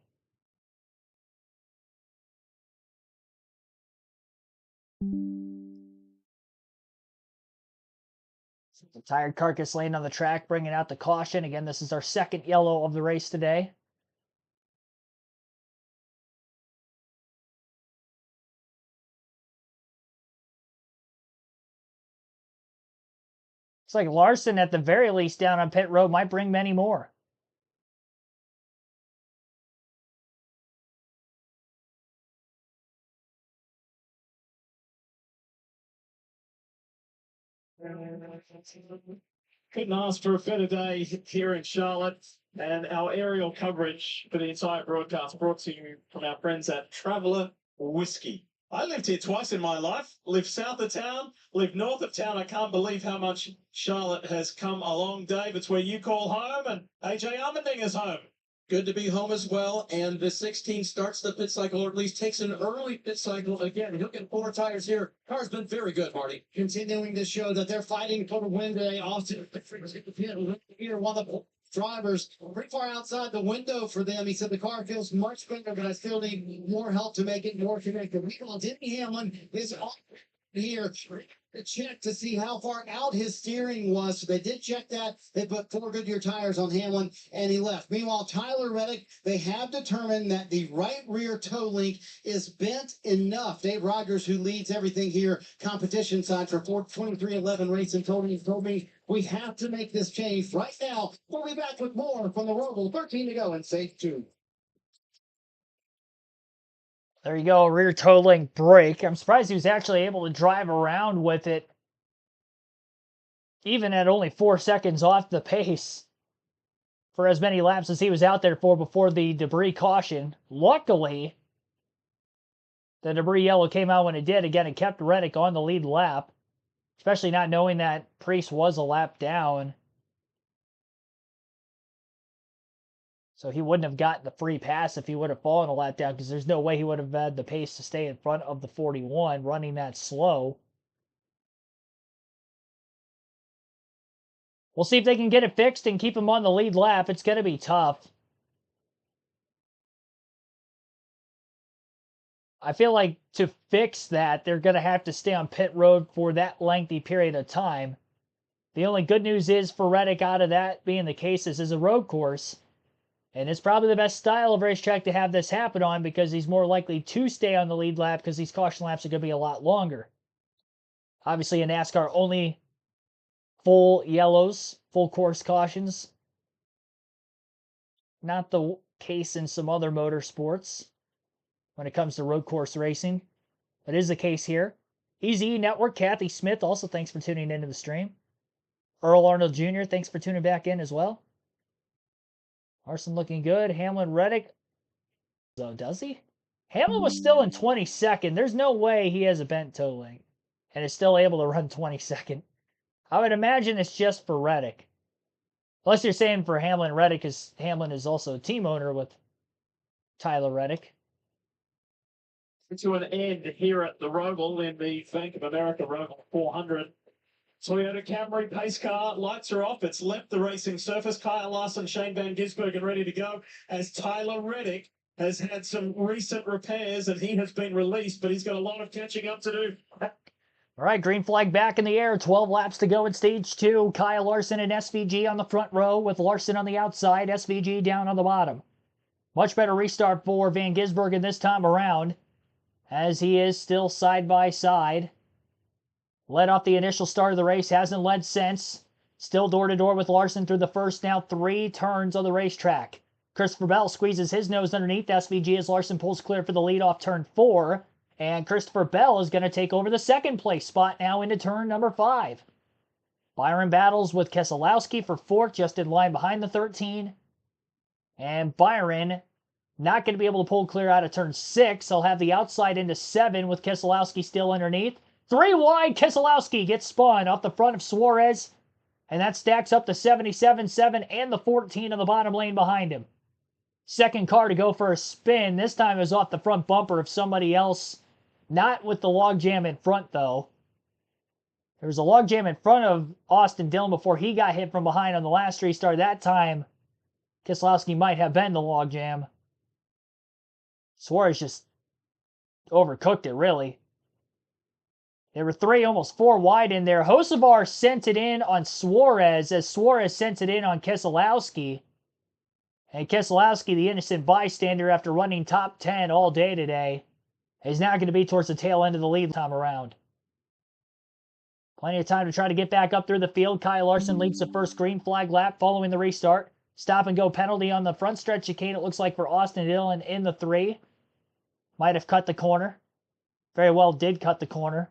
The tire carcass laying on the track, bringing out the caution. Again, this is our second yellow of the race today. Looks like Larson, at the very least, down on pit road, might bring many more. Couldn't ask for a better day here in Charlotte, and our aerial coverage for the entire broadcast brought to you from our friends at Traveller Whiskey. I lived here twice in my life, lived south of town, lived north of town. I can't believe how much Charlotte has come along, Dave. It's where you call home, and AJ Allmendinger's home. Good to be home as well. And the 16 starts the pit cycle, or at least takes an early pit cycle. Again, he'll get 4 tires here. Car's been very good, Marty. Continuing to show that they're fighting for the win today. Austin here, one of the drivers pretty far outside the window for them. He said the car feels much better, but I still need more help to make it more connected. Meanwhile, Denny Hamlin is on here to check to see how far out his steering was. So they did check that. They put 4 Goodyear tires on Hamlin, and he left. Meanwhile, Tyler Reddick, they have determined that the right rear toe link is bent enough. Dave Rogers, who leads everything here, competition side for 2311 Racing, told me we have to make this change right now. We'll be back with more from the Roval. 13 to go and safe 2. There you go, rear toe link brake. I'm surprised he was actually able to drive around with it, even at only 4 seconds off the pace, for as many laps as he was out there for before the debris caution. Luckily, the debris yellow came out when it did. Again, it kept Reddick on the lead lap, especially not knowing that Priest was a lap down. So he wouldn't have gotten the free pass if he would have fallen a lap down, because there's no way he would have had the pace to stay in front of the 41 running that slow. We'll see if they can get it fixed and keep him on the lead lap. It's going to be tough. I feel like to fix that, they're going to have to stay on pit road for that lengthy period of time. The only good news is for Reddick out of that being the case, this is a road course. And it's probably the best style of racetrack to have this happen on, because he's more likely to stay on the lead lap, because these caution laps are going to be a lot longer. Obviously, in NASCAR, only full yellows, full course cautions. Not the case in some other motorsports when it comes to road course racing. But it is the case here. Easy Network, Kathy Smith, also thanks for tuning into the stream. Earl Arnold Jr., thanks for tuning back in as well. Larson looking good. Hamlin, Reddick. So does he? Hamlin was still in 22nd. There's no way he has a bent toe link and is still able to run 22nd. I would imagine it's just for Reddick. Unless you're saying for Hamlin and Reddick, because Hamlin is also a team owner with Tyler Reddick. To an end here at the Roval in the Bank of America Roval 400. Toyota Camry pace car, lights are off. It's left the racing surface. Kyle Larson, Shane Van Gisbergen ready to go, as Tyler Reddick has had some recent repairs and he has been released, but he's got a lot of catching up to do. All right, green flag back in the air. 12 laps to go in stage 2. Kyle Larson and SVG on the front row, with Larson on the outside, SVG down on the bottom. Much better restart for Van Gisbergen this time around, as he is still side by side. Led off the initial start of the race, hasn't led since. Still door to door with Larson through the first now 3 turns of the racetrack. Christopher Bell squeezes his nose underneath SVG as Larson pulls clear for the lead off turn 4. And Christopher Bell is going to take over the second place spot now into turn number 5. Byron battles with Keselowski for 4th, just in line behind the 13. And Byron not going to be able to pull clear out of turn 6. He'll have the outside into 7 with Keselowski still underneath. 3 wide, Keselowski gets spun off the front of Suarez, and that stacks up the 77.7 and the 14 on the bottom lane behind him. Second car to go for a spin. This time it was off the front bumper of somebody else, not with the logjam in front, though. There was a logjam in front of Austin Dillon before he got hit from behind on the last restart. That time, Keselowski might have been the logjam. Suarez just overcooked it, really. There were 3, almost 4 wide in there. Hocevar sent it in on Suarez as Suarez sent it in on Keselowski. And Keselowski, the innocent bystander after running top 10 all day today, is now going to be towards the tail end of the lead time around. Plenty of time to try to get back up through the field. Kyle Larson leads the first green flag lap following the restart. Stop and go penalty on the front stretch chicane, it looks like, for Austin Dillon in the 3. Might have cut the corner. Very well did cut the corner.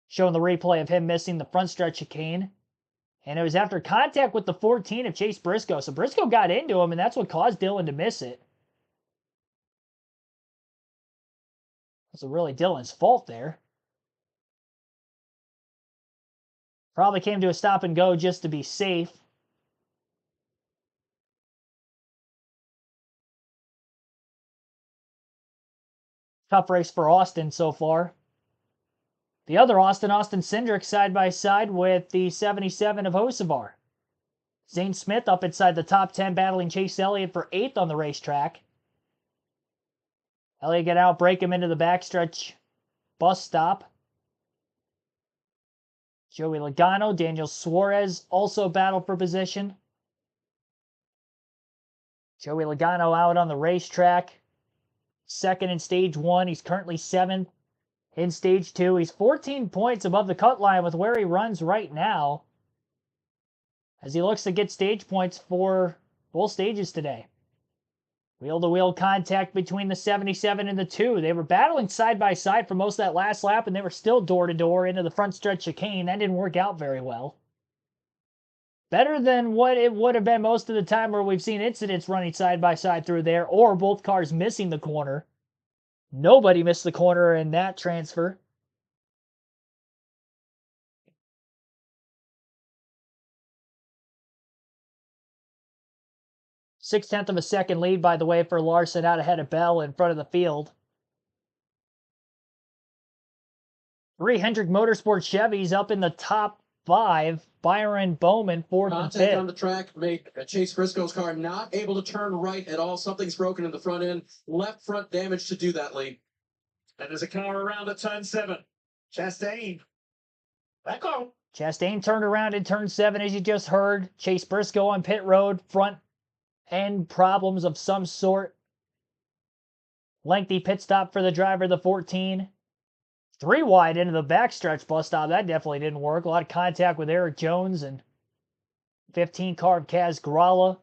Showing the replay of him missing the front stretch chicane. And it was after contact with the 14 of Chase Briscoe. So Briscoe got into him, and that's what caused Dillon to miss it. That's really Dillon's fault there. Probably came to a stop and go just to be safe. Tough race for Austin so far. The other Austin Cindric side by side with the 77 of Hocevar. Zane Smith up inside the top 10 battling Chase Elliott for 8th on the racetrack. Elliott get out, break him into the backstretch bus stop. Joey Logano, Daniel Suarez also battled for position. Joey Logano out on the racetrack. Second in stage 1. He's currently 7th in stage 2. He's 14 points above the cut line with where he runs right now, as he looks to get stage points for both stages today. Wheel-to-wheel contact between the 77 and the 2. They were battling side by side for most of that last lap, and they were still door-to-door into the front stretch chicane. That didn't work out very well. Better than what it would have been most of the time where we've seen incidents running side by side through there, or both cars missing the corner. Nobody missed the corner in that transfer. Six-tenth of a second lead, by the way, for Larson out ahead of Bell in front of the field. 3 Hendrick Motorsports Chevys up in the top 5. Byron Bowman, 4th and 5th. Contact on the track made Chase Briscoe's car not able to turn right at all. Something's broken in the front end. Left front damage to do that, Lee. And there's a car around at turn 7. Chastain. Back on. Chastain turned around in turn 7, as you just heard. Chase Briscoe on pit road. Front end problems of some sort. Lengthy pit stop for the driver, the 14. 3 wide into the backstretch bus stop. That definitely didn't work. A lot of contact with Eric Jones and 15 car of Kaz Gralla.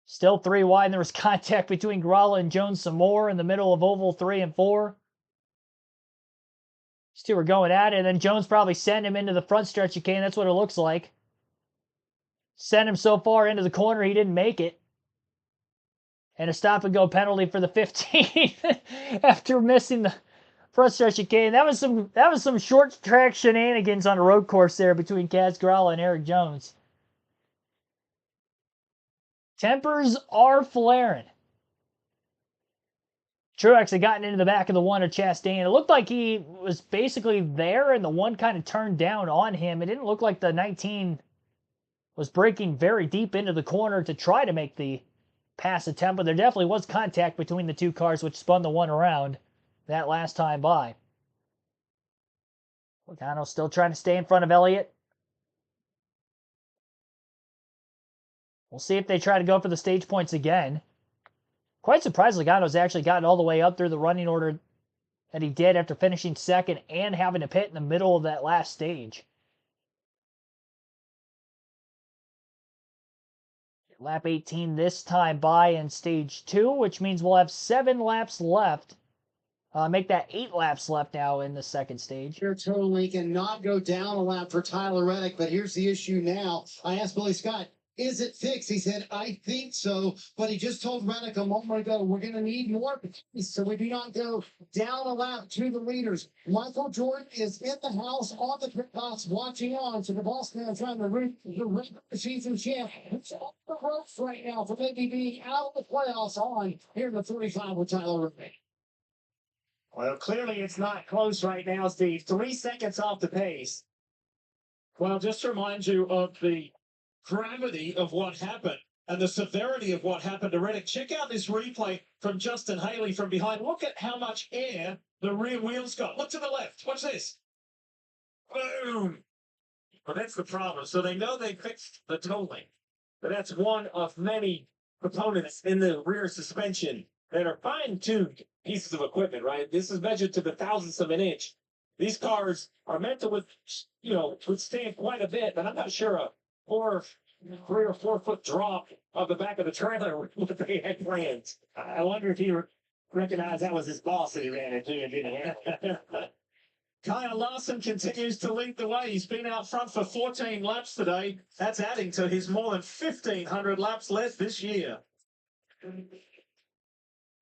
Still 3 wide, and there was contact between Gralla and Jones some more in the middle of oval 3 and 4. These two were going at it, and then Jones probably sent him into the front stretch chicane. That's what it looks like. Sent him so far into the corner he didn't make it. And a stop and go penalty for the 15 after missing the front stretch chicane. That was some short track shenanigans on a road course there between Kaz Gralla and Eric Jones. Tempers are flaring. Truex had gotten into the back of the 1 of Chastain. It looked like he was basically there, and the 1 kind of turned down on him. It didn't look like the 19 was breaking very deep into the corner to try to make the pass attempt, but there definitely was contact between the 2 cars, which spun the 1 around that last time by. Logano still trying to stay in front of Elliott. We'll see if they try to go for the stage points again. Quite surprised Logano's actually gotten all the way up through the running order that he did after finishing 2nd and having to pit in the middle of that last stage. Lap 18 this time by in stage 2, which means we'll have 7 laps left. Make that 8 laps left now in the second stage. Here totally cannot go down a lap for Tyler Reddick, but here's the issue now. I asked Billy Scott, is it fixed? He said, I think so, but he just told Reddick a moment ago, we're going to need more so we do not go down a lap to the leaders. Michael Jordan is in the house on the pit box watching on, so the boss man trying to reach the regular season champ. It's off the ropes right now for maybe being out of the playoffs on here in the 35 with Tyler Reddick. Well, clearly it's not close right now, Steve. 3 seconds off the pace. Well, just to remind you of the gravity of what happened and the severity of what happened to Reddick. Check out this replay from Justin Haley from behind. Look at how much air the rear wheels got. Look to the left. Watch this. Boom. Well, that's the problem. So they know they fixed the tolling, but that's one of many components in the rear suspension that are fine-tuned pieces of equipment, right? This is measured to the thousandths of an inch. These cars are meant to withstand quite a bit, but I'm not sure a 3 or 4 foot drop of the back of the trailer what they had planned. I wonder if he recognized that was his boss that he ran into and didn't have. Kyle Larson continues to lead the way. He's been out front for 14 laps today. That's adding to his more than 1,500 laps led this year.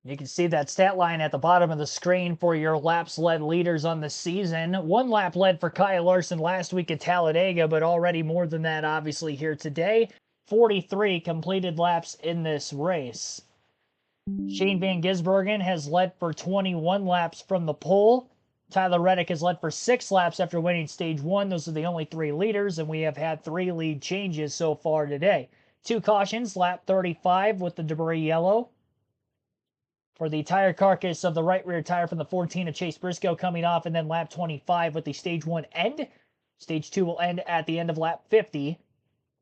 You can see that stat line at the bottom of the screen for your laps led leaders on the season. 1 lap led for Kyle Larson last week at Talladega, but already more than that obviously here today. 43 completed laps in this race. Shane Van Gisbergen has led for 21 laps from the pole. Tyler Reddick has led for 6 laps after winning stage 1. Those are the only 3 leaders, and we have had 3 lead changes so far today. 2 cautions, lap 35 with the debris yellow. For the tire carcass of the right rear tire from the 14 of Chase Briscoe coming off, and then lap 25 with the stage 1 end. Stage 2 will end at the end of lap 50.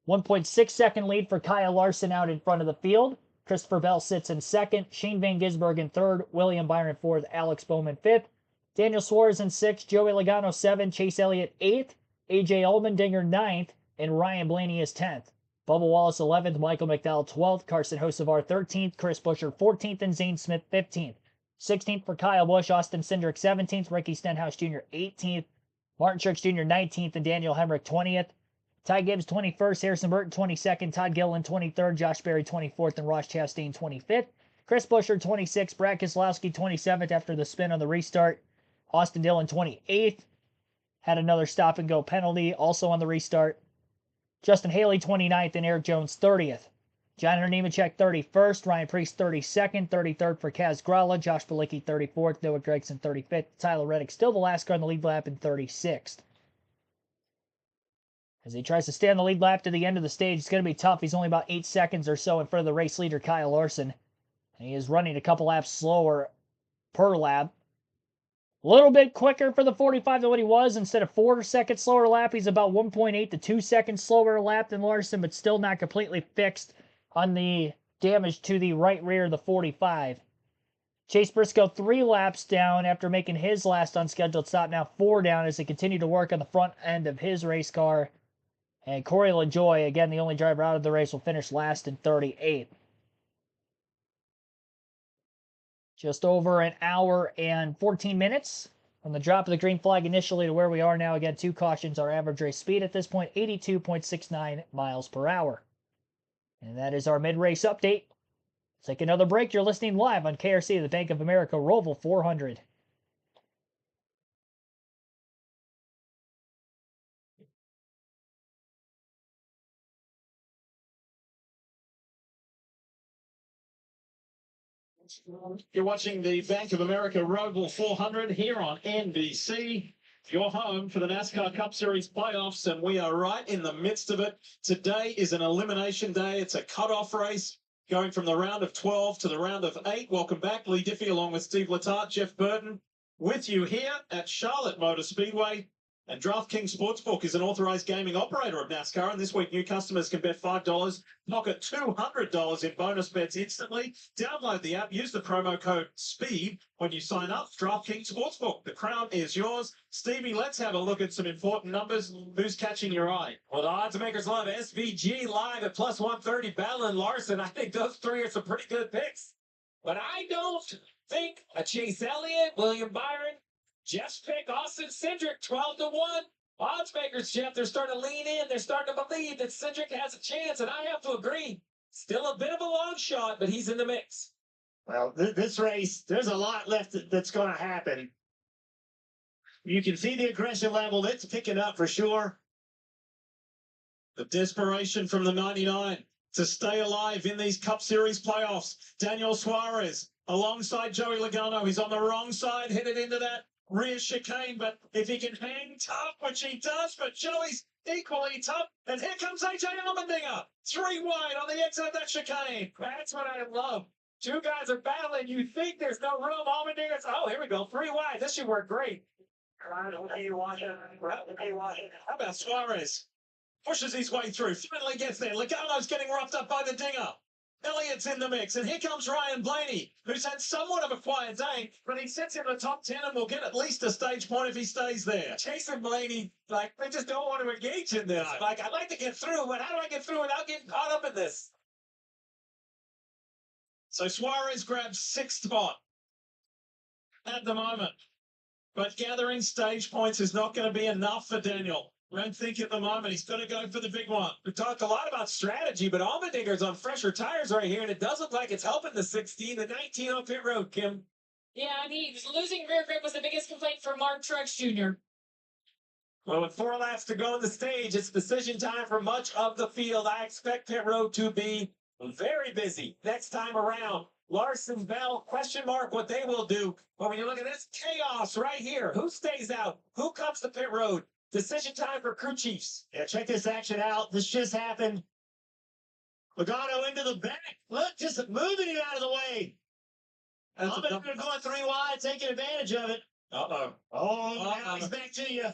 1.6 second lead for Kyle Larson out in front of the field. Christopher Bell sits in second. Shane Van Gisbergen third. William Byron fourth. Alex Bowman fifth. Daniel Suarez in sixth. Joey Logano 7th. Chase Elliott 8th. AJ Allmendinger 9th. And Ryan Blaney is 10th. Bubba Wallace 11th. Michael McDowell 12th. Carson Hocevar 13th. Chris Buescher 14th. And Zane Smith 15th. 16th for Kyle Busch. Austin Cindric 17th. Ricky Stenhouse Jr. 18th. Martin Truex Jr. 19th. And Daniel Hemrick 20th. Ty Gibbs 21st, Harrison Burton 22nd, Todd Gilliland 23rd, Josh Berry 24th, and Ross Chastain 25th. Chris Buescher 26th, Brad Keselowski 27th after the spin on the restart. Austin Dillon 28th, had another stop and go penalty also on the restart. Justin Haley 29th, and Eric Jones 30th. John Hunter Nemechek 31st, Ryan Preece 32nd, 33rd for Kaz Grala, Josh Bilicki 34th, Noah Gragson 35th, Tyler Reddick still the last car on the lead lap in 36th. As he tries to stay on the lead lap to the end of the stage, it's going to be tough. He's only about 8 seconds or so in front of the race leader, Kyle Larson. And he is running a couple laps slower per lap. A little bit quicker for the 45 than what he was. Instead of 4 seconds slower lap, he's about 1.8 to 2 seconds slower lap than Larson, but still not completely fixed on the damage to the right rear of the 45. Chase Briscoe 3 laps down after making his last unscheduled stop. Now 4 down as they continue to work on the front end of his race car. And Corey LaJoie, again, the only driver out of the race, will finish last in 38th. Just over an hour and 14 minutes from the drop of the green flag initially to where we are now. Again, 2 cautions. Our average race speed at this point, 82.69 miles per hour. And that is our mid-race update. Let's take another break. You're listening live on KRC, the Bank of America Roval 400. You're watching the Bank of America Roval 400 here on NBC. Your home for the NASCAR Cup Series playoffs, and we are right in the midst of it. Today is an elimination day. It's a cutoff race going from the round of 12 to the round of 8. Welcome back, Lee Diffie, along with Steve Letarte, Jeff Burton, with you here at Charlotte Motor Speedway. And DraftKings Sportsbook is an authorized gaming operator of NASCAR, and this week new customers can bet $5, pocket $200 in bonus bets instantly. Download the app, use the promo code SPEED when you sign up. DraftKings Sportsbook, the crown is yours. Stevie, let's have a look at some important numbers. Who's catching your eye? Well, the odds makers love SVG live at plus 130, Bell and Larson. I think those 3 are some pretty good picks. But I don't think a Chase Elliott, William Byron, Jeff's pick, Austin Cindric, 12 to 1. Odds makers, Jeff, they're starting to lean in. They're starting to believe that Cindric has a chance, and I have to agree. Still a bit of a long shot, but he's in the mix. Well, this race, there's a lot left that's going to happen. You can see the aggression level. That's picking up for sure. The desperation from the 99 to stay alive in these Cup Series playoffs. Daniel Suarez alongside Joey Logano. He's on the wrong side, headed into that rear chicane, but if he can hang tough, which he does, but Joey's equally tough, and here comes AJ Allmendinger, 3 wide on the exit of that chicane. That's what I love. 2 guys are battling. You think there's no room. Allmendinger's, oh, here we go, 3 wide. This should work great. How about Suarez? Pushes his way through, finally gets there. Logano's getting roughed up by the dinger. Elliott's in the mix, and here comes Ryan Blaney, who's had somewhat of a quiet day, but he sits in the top 10 and will get at least a stage point if he stays there. Chase and Blaney, like, they just don't want to engage in this. No. Like, I'd like to get through, but how do I get through without getting caught up in this? So Suarez grabs 6th spot at the moment, but gathering stage points is not going to be enough for Daniel. I don't think at the moment. He's going to go for the big one. We talked a lot about strategy, but Allmendinger's on fresher tires right here, and it does look like it's helping the 16, the 19 on pit road, Kim. Yeah, and losing rear grip was the biggest complaint for Mark Truex Jr. Well, with 4 laps to go in the stage, it's decision time for much of the field. I expect pit road to be very busy next time around. Larson, Bell, question mark what they will do. But when you look at this chaos right here, who stays out? Who comes to pit road? Decision time for crew chiefs. Yeah, check this action out. This just happened. Logano into the back. Look, just moving it out of the way. That's They're going 3 wide, taking advantage of it. Uh-oh. Oh, now he's back to you.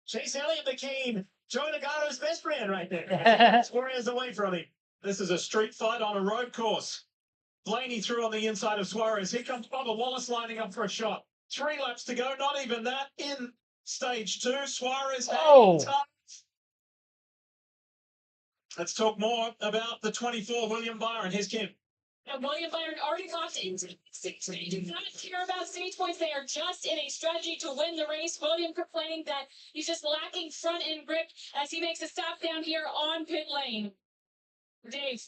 Chase Elliott became Joey Logano's best friend right there. Suarez away from him. This is a street fight on a road course. Blaney threw on the inside of Suarez. Here comes Bubba Wallace lining up for a shot. 3 laps to go, not even that in stage 2. Suarez hanging tough. Let's talk more about the 24 William Byron. Here's Kim. And William Byron already locked into stage. They do not care about stage points. They are just in a strategy to win the race. William complaining that he's just lacking front end grip as he makes a stop down here on pit lane. Dave.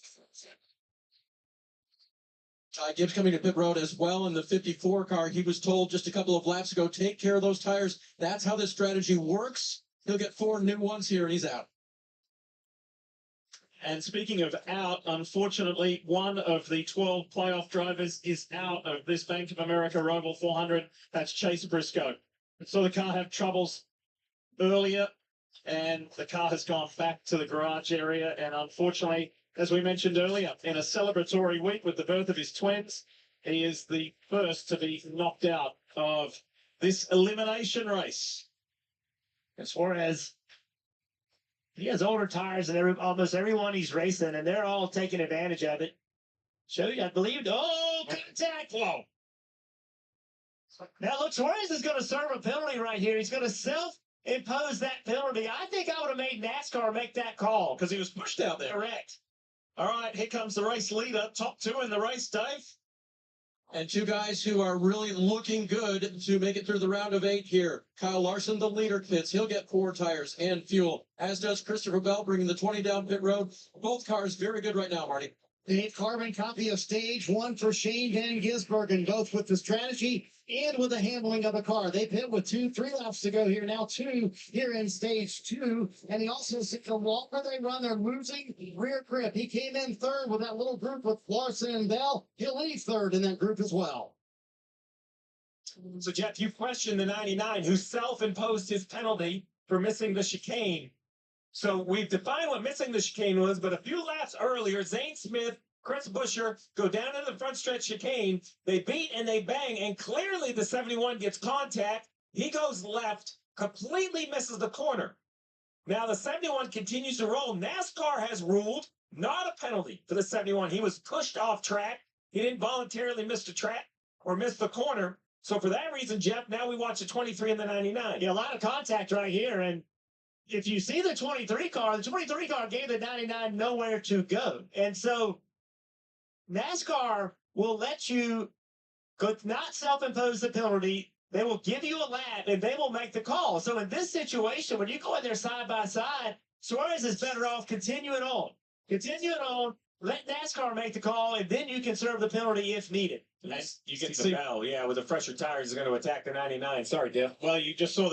Ty Gibbs coming to pit road as well in the 54 car. He was told just a couple of laps ago, take care of those tires. That's how this strategy works. He'll get 4 new ones here, and he's out. And speaking of out, unfortunately, one of the 12 playoff drivers is out of this Bank of America Roval 400. That's Chase Briscoe. Saw the car have troubles earlier, and the car has gone back to the garage area. And unfortunately, as we mentioned earlier, in a celebratory week with the birth of his twins, he is the first to be knocked out of this elimination race. And Suarez, he has older tires than almost everyone he's racing, and they're all taking advantage of it. Show you, I believe. Oh, contact! Whoa. Now, look, Suarez is going to serve a penalty right here. He's going to self-impose that penalty. I think I would have made NASCAR make that call. Because he was pushed out there. Correct. All right, here comes the race leader. Top 2 in the race, Dave. And 2 guys who are really looking good to make it through the round of 8 here. Kyle Larson, the leader, pits. He'll get 4 tires and fuel, as does Christopher Bell, bringing the 20 down pit road. Both cars very good right now, Marty. Dave, carbon copy of stage 1 for Shane Van Gisbergen, both with the strategy and with the handling of the car. They pit with 3 laps to go here. Now 2 here in stage 2. And he also said the longer they run, they're losing rear grip. He came in 3rd with that little group with Larson and Bell. He'll leave 3rd in that group as well. So, Jeff, you questioned the 99 who self-imposed his penalty for missing the chicane. So we've defined what missing the chicane was, but a few laps earlier, Zane Smith, Chris Buescher go down into the front stretch chicane. They beat and they bang, and clearly the 71 gets contact. He goes left, completely misses the corner. Now the 71 continues to roll. NASCAR has ruled not a penalty for the 71. He was pushed off track. He didn't voluntarily miss the track or miss the corner. So for that reason, Jeff, now we watch the 23 and the 99. Yeah, a lot of contact right here, and if you see the 23 car gave the 99 nowhere to go. And so NASCAR will let you not self-impose the penalty. They will give you a lap, and they will make the call. So in this situation, when you go in there side by side, Suarez is better off continuing on. Continuing on, let NASCAR make the call, and then you can serve the penalty if needed. Nice. You can see the Bell, yeah, with the fresher tires, is going to attack the 99. Sorry, Diff. Well, you just saw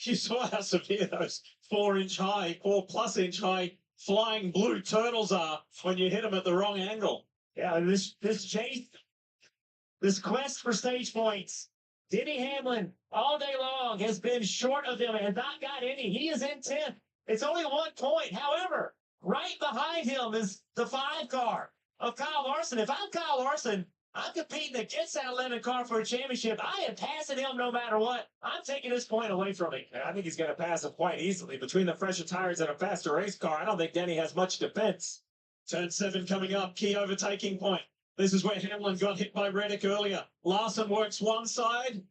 you saw how severe those 4-inch high, 4+ inch high flying blue turtles are when you hit them at the wrong angle. Yeah, this chase, this quest for stage points, Denny Hamlin all day long has been short of them and has not got any. He is in 10th. It's only 1 point. However, right behind him is the 5 car of Kyle Larson. If I'm Kyle Larson, I'm competing against that 11 car for a championship. I am passing him no matter what. I'm taking this point away from him. I think he's going to pass him quite easily. Between the fresher tires and a faster race car, I don't think Denny has much defense. Turn 7 coming up, key overtaking point. This is where Hamlin got hit by Reddick earlier. Larson works one side,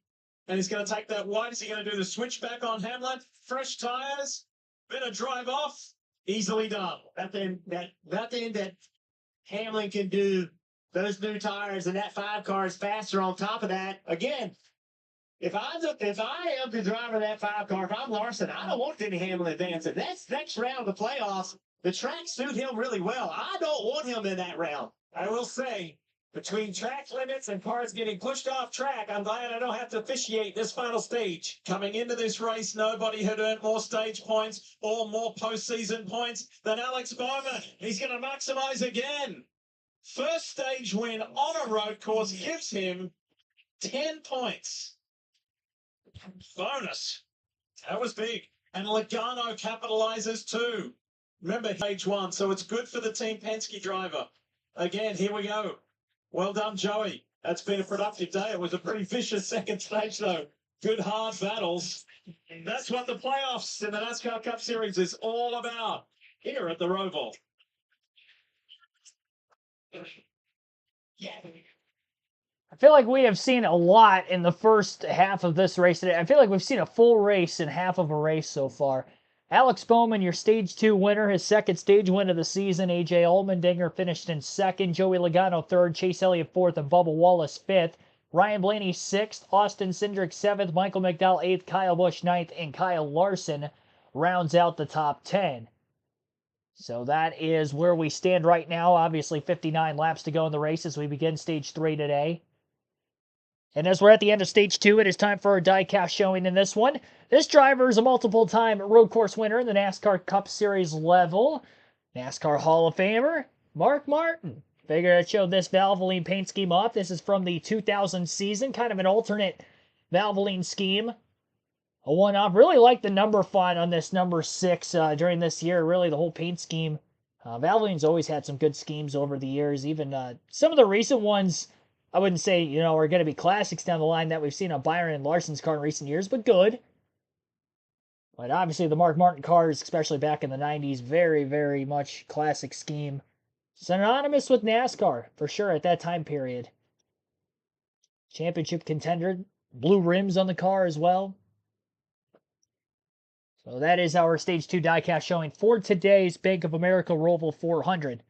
and he's going to take that wide. Is he going to do the switchback on Hamlin? Fresh tires, bit of drive off, easily done. Nothing that Hamlin can do. Those new tires and that 5 car is faster on top of that. Again, if I am the driver of that 5 car, if I'm Larson, I don't want Denny Hamlin advancing. That's next round of the playoffs. The tracks suit him really well. I don't want him in that round. I will say, Between track limits and cars getting pushed off track, I'm glad I don't have to officiate this final stage. Coming into this race, nobody had earned more stage points or more postseason points than Alex Bowman. He's going to maximize again. First stage win on a road course gives him 10 points. Bonus. That was big. And Logano capitalizes too. Remember, stage one, so it's good for the Team Penske driver. Again, here we go. Well done, Joey. That's been a productive day. It was a pretty vicious second stage, though. Good, hard battles. That's what the playoffs in the NASCAR Cup Series is all about here at the Roval. I feel like we have seen a lot in the first half of this race today. I feel like we've seen a full race in half of a race so far. Alex Bowman, your Stage 2 winner, his second stage win of the season. A.J. Allmendinger finished in second. Joey Logano third. Chase Elliott fourth. And Bubba Wallace fifth. Ryan Blaney sixth. Austin Cindric seventh. Michael McDowell eighth. Kyle Busch ninth. And Kyle Larson rounds out the top 10. So that is where we stand right now. Obviously, 59 laps to go in the race as we begin Stage 3 today. And as we're at the end of Stage 2, it is time for our diecast showing in this one. This driver is a multiple-time road course winner in the NASCAR Cup Series level. NASCAR Hall of Famer, Mark Martin. Figured I'd show this Valvoline paint scheme off. This is from the 2000 season, kind of an alternate Valvoline scheme. A one-off. Really like the number font on this number 6 during this year. Really, the whole paint scheme. Valvoline's always had some good schemes over the years. Even some of the recent ones, I wouldn't say, are going to be classics down the line that we've seen on Byron and Larson's car in recent years, but good. But obviously the Mark Martin cars, especially back in the 90s, very, very much classic scheme. Synonymous with NASCAR, for sure, at that time period. Championship contender, blue rims on the car as well. So that is our Stage 2 diecast showing for today's Bank of America Roval 400.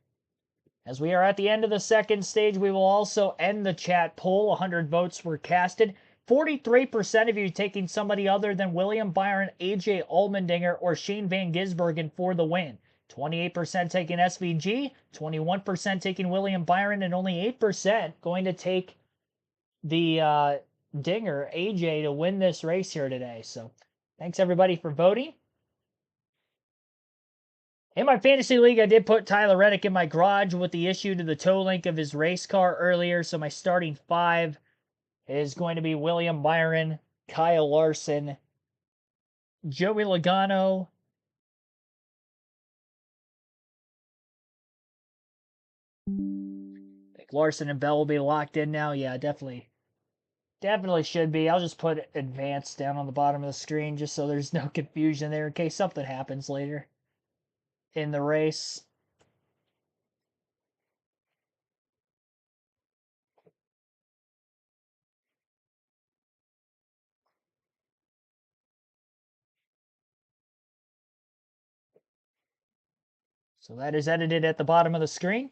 As we are at the end of the second stage, we will also end the chat poll. 100 votes were casted. 43% of you taking somebody other than William Byron, A.J. Allmendinger, or Shane Van Gisbergen for the win. 28% taking SVG, 21% taking William Byron, and only 8% going to take the Dinger, A.J., to win this race here today. So thanks, everybody, for voting. In my fantasy league, I did put Tyler Reddick in my garage with the issue to the toe link of his race car earlier. So my starting 5 is going to be William Byron, Kyle Larson, Joey Logano, I think Larson and Bell will be locked in now. Yeah, definitely should be. I'll just put advanced down on the bottom of the screen just so there's no confusion there in case something happens later in the race. So that is edited at the bottom of the screen.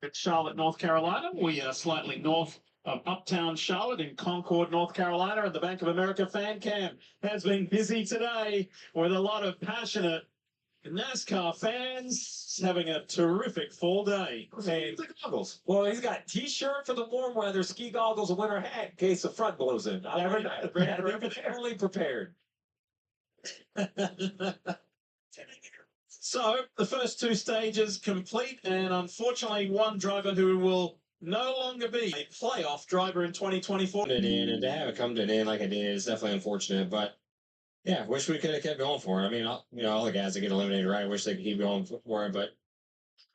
It's Charlotte, North Carolina. We are slightly north of uptown Charlotte in Concord, North Carolina, and the Bank of America fan cam has been busy today with a lot of passionate NASCAR fans having a terrific fall day. And goggles. Well, he's got T-shirt for the warm weather, ski goggles, a winter hat in case the front blows in. Never know. Only prepared. So the first 2 stages complete, and unfortunately one driver who will no longer be a playoff driver in 2024. And to have it come to an end like it did is definitely unfortunate, but yeah, wish we could have kept going for it. I mean, all the guys that get eliminated, right? I wish they could keep going for it, but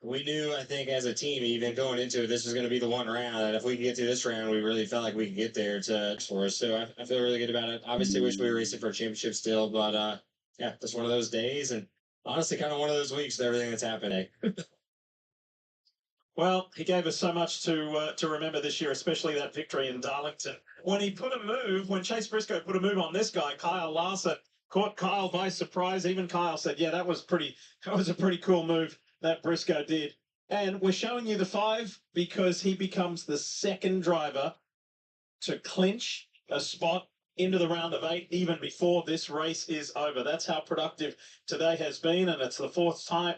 we knew, I think, as a team, even going into it, this was going to be the one round. And if we could get through this round, we really felt like we could get there for us. So I feel really good about it. Obviously, wish we were racing for a championship still, but yeah, just one of those days, and honestly, kind of one of those weeks with everything that's happening. Well, he gave us so much to remember this year, especially that victory in Darlington. When Chase Briscoe put a move on this guy, Kyle Larson, caught Kyle by surprise. Even Kyle said, yeah, that was a pretty cool move that Briscoe did. And we're showing you the 5 because he becomes the second driver to clinch a spot into the round of 8 even before this race is over. That's how productive today has been, and it's the fourth time,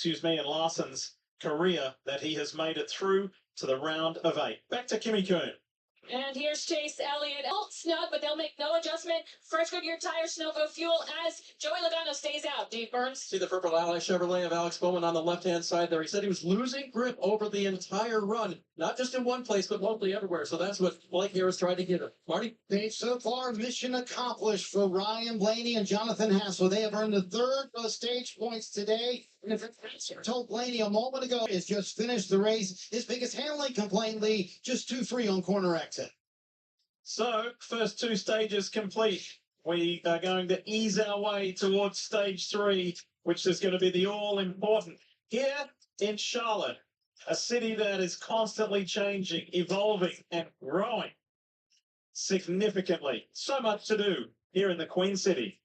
in Larson's career that he has made it through to the round of 8. Back to Kimmy Coon. And here's Chase Elliott. Snug, but they'll make no adjustment. Fresh Goodyear tires, no go fuel as Joey Logano stays out. Dave Burns. See the Purple Ally Chevrolet of Alex Bowman on the left-hand side there. He said he was losing grip over the entire run, not just in one place, but mostly everywhere. So that's what Blake Harris tried to get him. Marty? Dave, so far, mission accomplished for Ryan Blaney and Jonathan Hassel. They have earned the third stage points today. And if I told Blaney a moment ago, is just finished the race. His biggest handling complaint, Lee, just 2-3 on corner exit. So, first 2 stages complete. We are going to ease our way towards stage 3, which is going to be the all-important. Here in Charlotte, a city that is constantly changing, evolving, and growing significantly. So much to do here in the Queen City.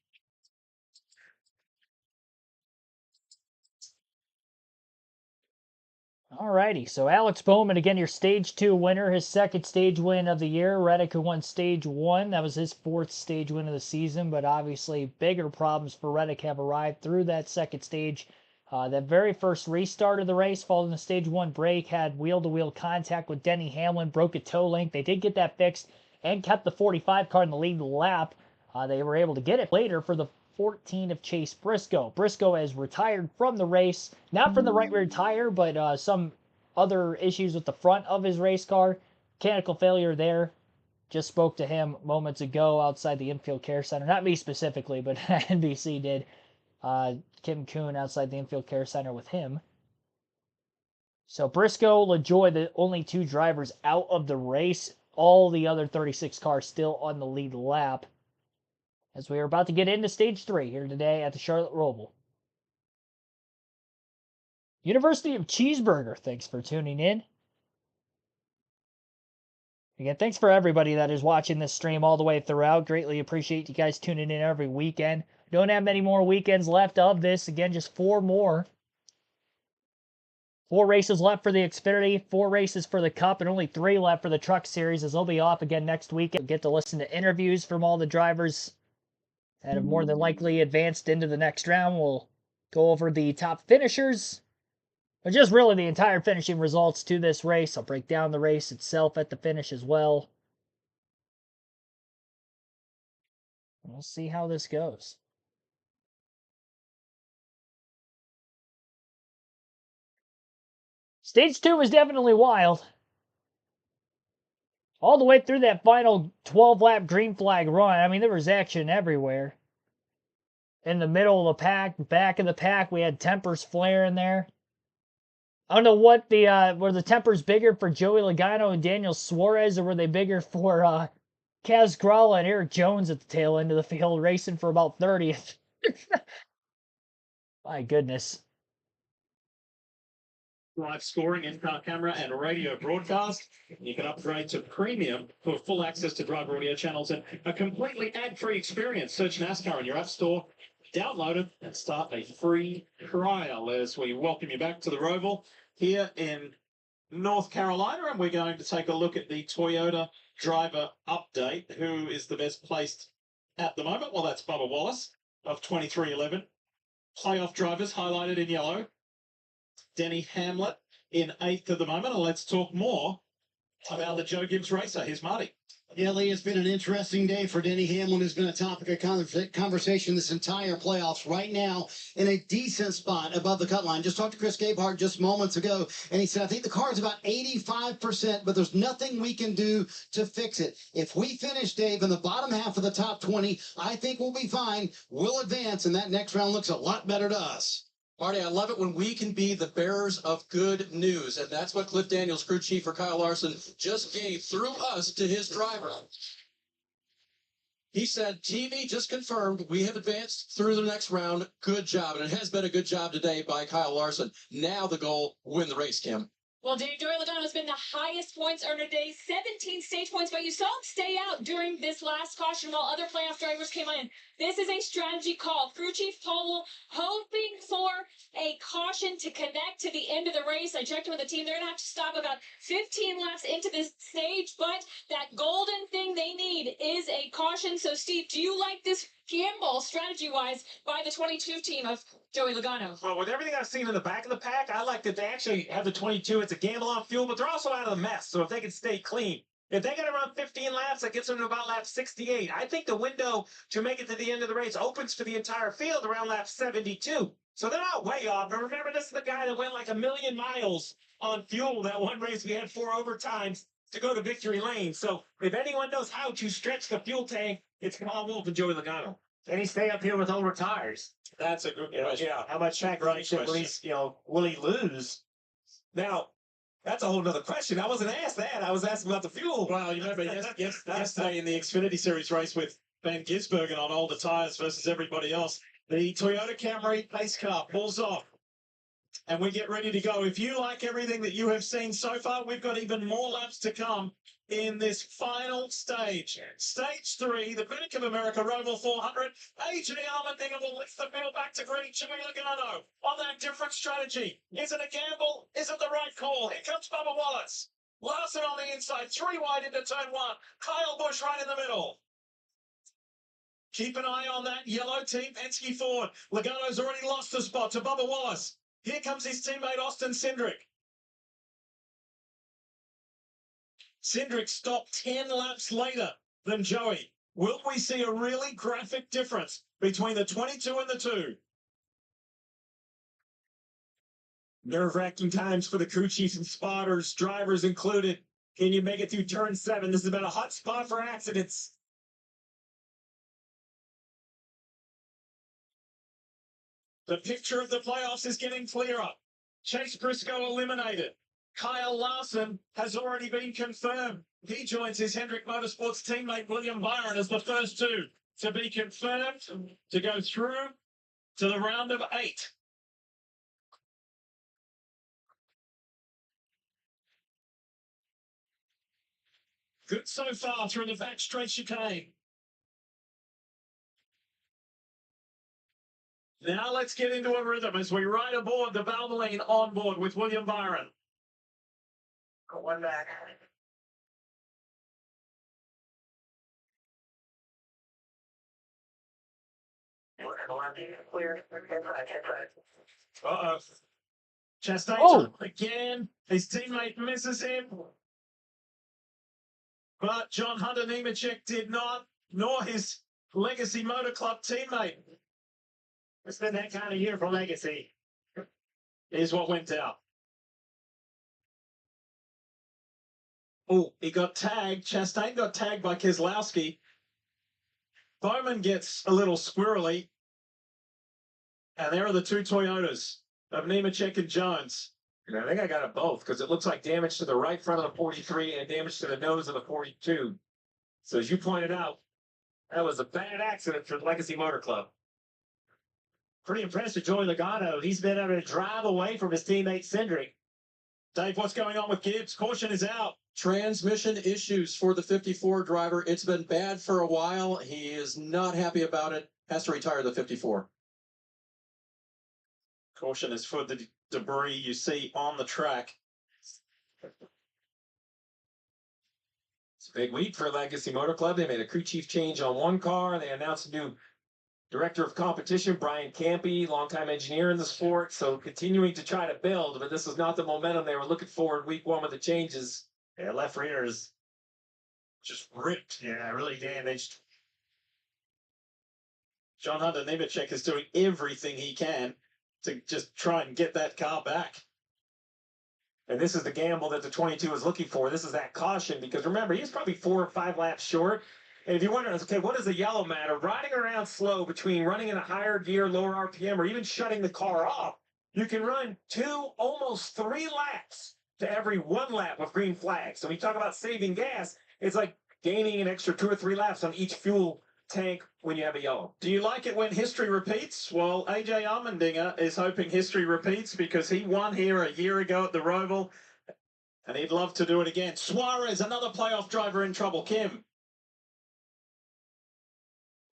Alrighty, so Alex Bowman, again, your Stage 2 winner, his second stage win of the year. Reddick, who won Stage 1, that was his 4th stage win of the season, but obviously bigger problems for Reddick have arrived through that second stage. That very first restart of the race, following the Stage 1 break, had wheel-to-wheel contact with Denny Hamlin, broke a toe link. They did get that fixed and kept the 45 car in the lead lap. They were able to get it later for the 14 of Chase Briscoe. Briscoe has retired from the race, not from the right rear tire, but some other issues with the front of his race car. Mechanical failure there. Just spoke to him moments ago outside the Infield Care Center. Not me specifically, but NBC did. Kim Kuhn outside the Infield Care Center with him. So Briscoe, LaJoy, the only 2 drivers out of the race. All the other 36 cars still on the lead lap, as we are about to get into Stage 3 here today at the Charlotte Roval. University of Cheeseburger, thanks for tuning in. Again, thanks for everybody that is watching this stream all the way throughout. Greatly appreciate you guys tuning in every weekend. Don't have many more weekends left of this. Again, just 4 more. 4 races left for the Xfinity, 4 races for the Cup, and only 3 left for the Truck Series, as they'll be off again next week. You'll get to listen to interviews from all the drivers that have more than likely advanced into the next round. We'll go over the top finishers, but just really the entire finishing results to this race. I'll break down the race itself at the finish as well. We'll see how this goes. Stage 2 was definitely wild. All the way through that final 12-lap green flag run, I mean, there was action everywhere. In the middle of the pack, back of the pack, we had tempers flaring there. I don't know what were the tempers bigger for Joey Logano and Daniel Suarez, or were they bigger for Kaz Grala and Eric Jones at the tail end of the field, racing for about 30th? My goodness. Live scoring, in-car camera, and radio broadcast. You can upgrade to premium for full access to driver audio channels and a completely ad-free experience. Search NASCAR in your app store, download it, and start a free trial as we welcome you back to the Roval here in North Carolina. And we're going to take a look at the Toyota driver update. Who is the best placed at the moment? Well, that's Bubba Wallace of 2311. Playoff drivers highlighted in yellow. Denny Hamlin in 8th at the moment. And let's talk more about the Joe Gibbs racer. Here's Marty. Yeah, Lee, it's been an interesting day for Denny Hamlin, who's been a topic of conversation this entire playoffs. Right now, in a decent spot above the cut line. Just talked to Chris Gabehart just moments ago, and he said, I think the car is about 85%, but there's nothing we can do to fix it. If we finish, Dave, in the bottom half of the top 20, I think we'll be fine. We'll advance, and that next round looks a lot better to us. Marty, I love it when we can be the bearers of good news, and that's what Cliff Daniels, crew chief for Kyle Larson, just gave through us to his driver. He said, TV just confirmed we have advanced through the next round. Good job, and it has been a good job today by Kyle Larson. Now the goal, win the race, Kim. Well, Dave, Joey Logano has been the highest points earner today, 17 stage points, but you saw him stay out during this last caution while other playoff drivers came in. This is a strategy call. Crew Chief Paul hoping for a caution to connect to the end of the race. I checked with the team. They're going to have to stop about 15 laps into this stage, but that golden thing they need is a caution. So, Steve, do you like this gamble strategy-wise by the 22 team of Joey Logano. Well, with everything I've seen in the back of the pack, I like that they actually have the 22. It's a gamble on fuel, but they're also out of the mess. So if they can stay clean, if they got to run 15 laps, that gets them to about lap 68. I think the window to make it to the end of the race opens for the entire field around lap 72. So they're not way off. But remember, this is the guy that went like 1,000,000 miles on fuel that one race. We had 4 overtimes to go to victory lane. So if anyone knows how to stretch the fuel tank, it's Paul Wolf and Joey Logano. Can he stay up here with older tires? That's a good You know, question. yeah. How much track Great will he, question. will he lose? Now, that's a whole nother question. I wasn't asked that. I was asking about the fuel. Well, you remember yesterday in the Xfinity Series race with Van Gisbergen on older tires versus everybody else, the Toyota Camry pace car pulls off. And we get ready to go. If you like everything that you have seen so far, we've got even more laps to come in this final stage. Stage 3, the Bank of America Roval 400. AJ Allmendinger will lift the field back to green. Joey Logano on that different strategy. Is it a gamble? Is it the right call? Here comes Bubba Wallace. Larson on the inside, 3 wide into turn 1. Kyle Busch right in the middle. Keep an eye on that yellow team, Penske Ford. Logano's already lost the spot to Bubba Wallace. Here comes his teammate, Austin Cindric. Cindric stopped 10 laps later than Joey. Will we see a really graphic difference between the 22 and the 2? Nerve-wracking times for the crew chiefs and spotters, drivers included. Can you make it through turn 7? This has been a hot spot for accidents. The picture of the playoffs is getting clearer. Chase Briscoe eliminated. Kyle Larson has already been confirmed. He joins his Hendrick Motorsports teammate William Byron as the first 2 to be confirmed to go through to the round of 8. Good so far through the back straight chicane. Now let's get into a rhythm as we ride aboard the Valvoline on board with William Byron. One back. Uh-oh. Chastain's Oh. up again. His teammate misses him. But John Hunter Nemechek did not, nor his Legacy Motor Club teammate. It's been that kind of year for Legacy. Here's what went down. Oh, he got tagged. Chastain got tagged by Keselowski. Bowman gets a little squirrely. And there are the 2 Toyotas of Nemechek and Jones. And I think I got it both because it looks like damage to the right front of the 43 and damage to the nose of the 42. So as you pointed out, that was a bad accident for the Legacy Motor Club. Pretty impressed with Joey Logano. He's been able to drive away from his teammate Cindric. Dave, what's going on with Gibbs? Caution is out. Transmission issues for the 54 driver. It's been bad for a while. He is not happy about it. Has to retire the 54. Caution is for the debris you see on the track. It's a big week for Legacy Motor Club. They made a crew chief change on one car. They announced a new director of competition, Brian Campy, longtime engineer in the sport. So continuing to try to build, but this is not the momentum they were looking for in week 1 with the changes. Yeah, left rear is Just ripped. yeah, really damaged. John Hunter Nemechek is doing everything he can to just try and get that car back. And this is the gamble that the 22 is looking for. This is that caution because remember, he's probably 4 or 5 laps short. And if you're wondering, okay, what does the yellow matter? Riding around slow between running in a higher gear, lower RPM, or even shutting the car off, you can run 2, almost 3 laps to every 1 lap of green flags. So when you talk about saving gas, it's like gaining an extra 2 or 3 laps on each fuel tank when you have a yellow. Do you like it when history repeats? Well, AJ Allmendinger is hoping history repeats because he won here a year ago at the Roval, and he'd love to do it again. Suarez, another playoff driver in trouble. Kim.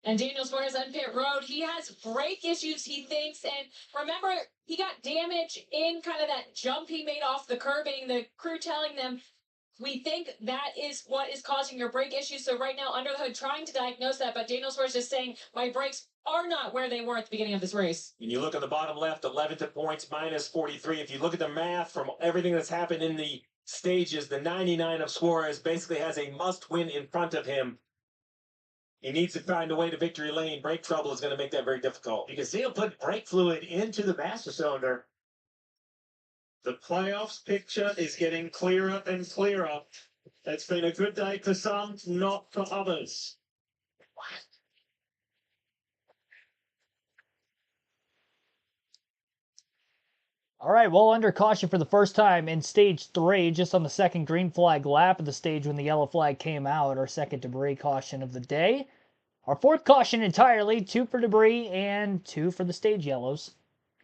And Daniel Suarez on pit road, he has brake issues, he thinks. And remember, he got damage in kind of that jump he made off the curbing. The crew telling them We think that is what is causing your brake issues. So right now, under the hood, trying to diagnose that, but Daniel Suarez is saying my brakes are not where they were at the beginning of this race. When you look at the bottom left, 11th points, minus 43. If you look at the math from everything that's happened in the stages, the 99 of Suarez basically has a must-win in front of him. He needs to find a way to victory lane. Brake trouble is going to make that very difficult. You can see him put brake fluid into the master cylinder. The playoffs picture is getting clearer and clearer. It's been a good day for some, not for others. All right, well, under caution for the first time in stage 3, just on the second green flag lap of the stage when the yellow flag came out, our second debris caution of the day. Our fourth caution entirely, 2 for debris and 2 for the stage yellows.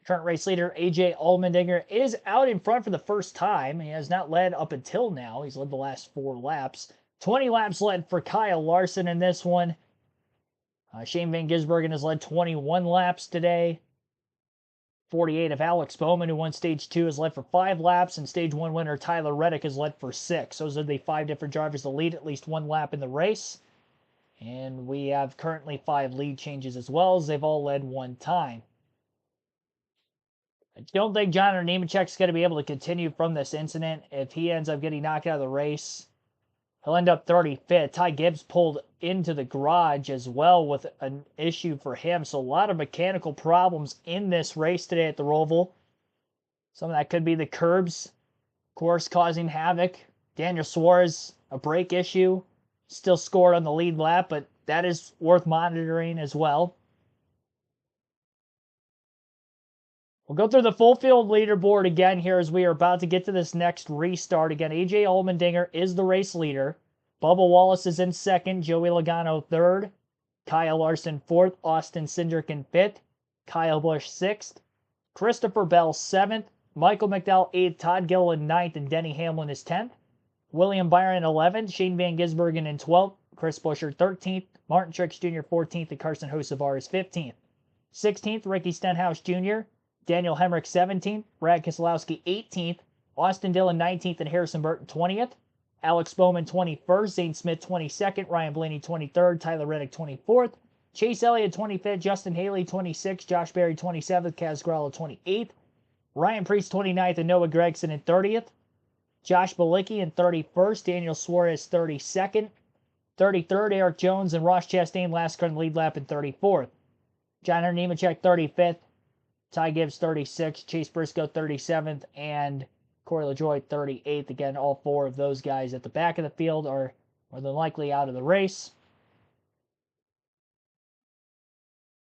Current race leader AJ Allmendinger is out in front for the first time. He has not led up until now. He's led the last 4 laps. 20 laps led for Kyle Larson in this one. Shane Van Gisbergen has led 21 laps today. 48 of Alex Bowman, who won Stage 2, has led for 5 laps, and Stage 1 winner Tyler Reddick has led for 6. Those are the 5 different drivers to lead at least 1 lap in the race. And we have currently 5 lead changes as well, as they've all led 1 time. I don't think John Nemechek's going to be able to continue from this incident. If he ends up getting knocked out of the race, he'll end up 35th. Ty Gibbs pulled into the garage as well with an issue for him. So a lot of mechanical problems in this race today at the Roval. Some of that could be the curbs, of course, causing havoc. Daniel Suarez, a brake issue. Still scored on the lead lap, but that is worth monitoring as well. We'll go through the full field leaderboard again here as we are about to get to this next restart. Again, AJ Allmendinger is the race leader. Bubba Wallace is in second. Joey Logano third. Kyle Larson fourth. Austin Cindric in fifth. Kyle Busch sixth. Christopher Bell seventh. Michael McDowell eighth. Todd Gilliland ninth. And Denny Hamlin is 10th. William Byron 11th. Shane Van Gisbergen in 12th. Chris Buescher 13th. Martin Truex Jr. 14th. And Carson Hocevar is 15th. 16th, Ricky Stenhouse Jr. Daniel Hemrick 17th, Brad Keselowski 18th, Austin Dillon 19th, and Harrison Burton 20th, Alex Bowman 21st, Zane Smith 22nd, Ryan Blaney 23rd, Tyler Reddick 24th, Chase Elliott 25th, Justin Haley 26th, Josh Berry 27th, Kaz Gralla 28th, Ryan Preece 29th, and Noah Gragson in 30th, Josh Bilicki in 31st, Daniel Suarez 32nd, 33rd, Eric Jones and Ross Chastain last car in the lead lap in 34th, John Nemechek 35th, Ty Gibbs 36th, Chase Briscoe 37th, and Corey LaJoie 38th. Again, all 4 of those guys at the back of the field are more than likely out of the race.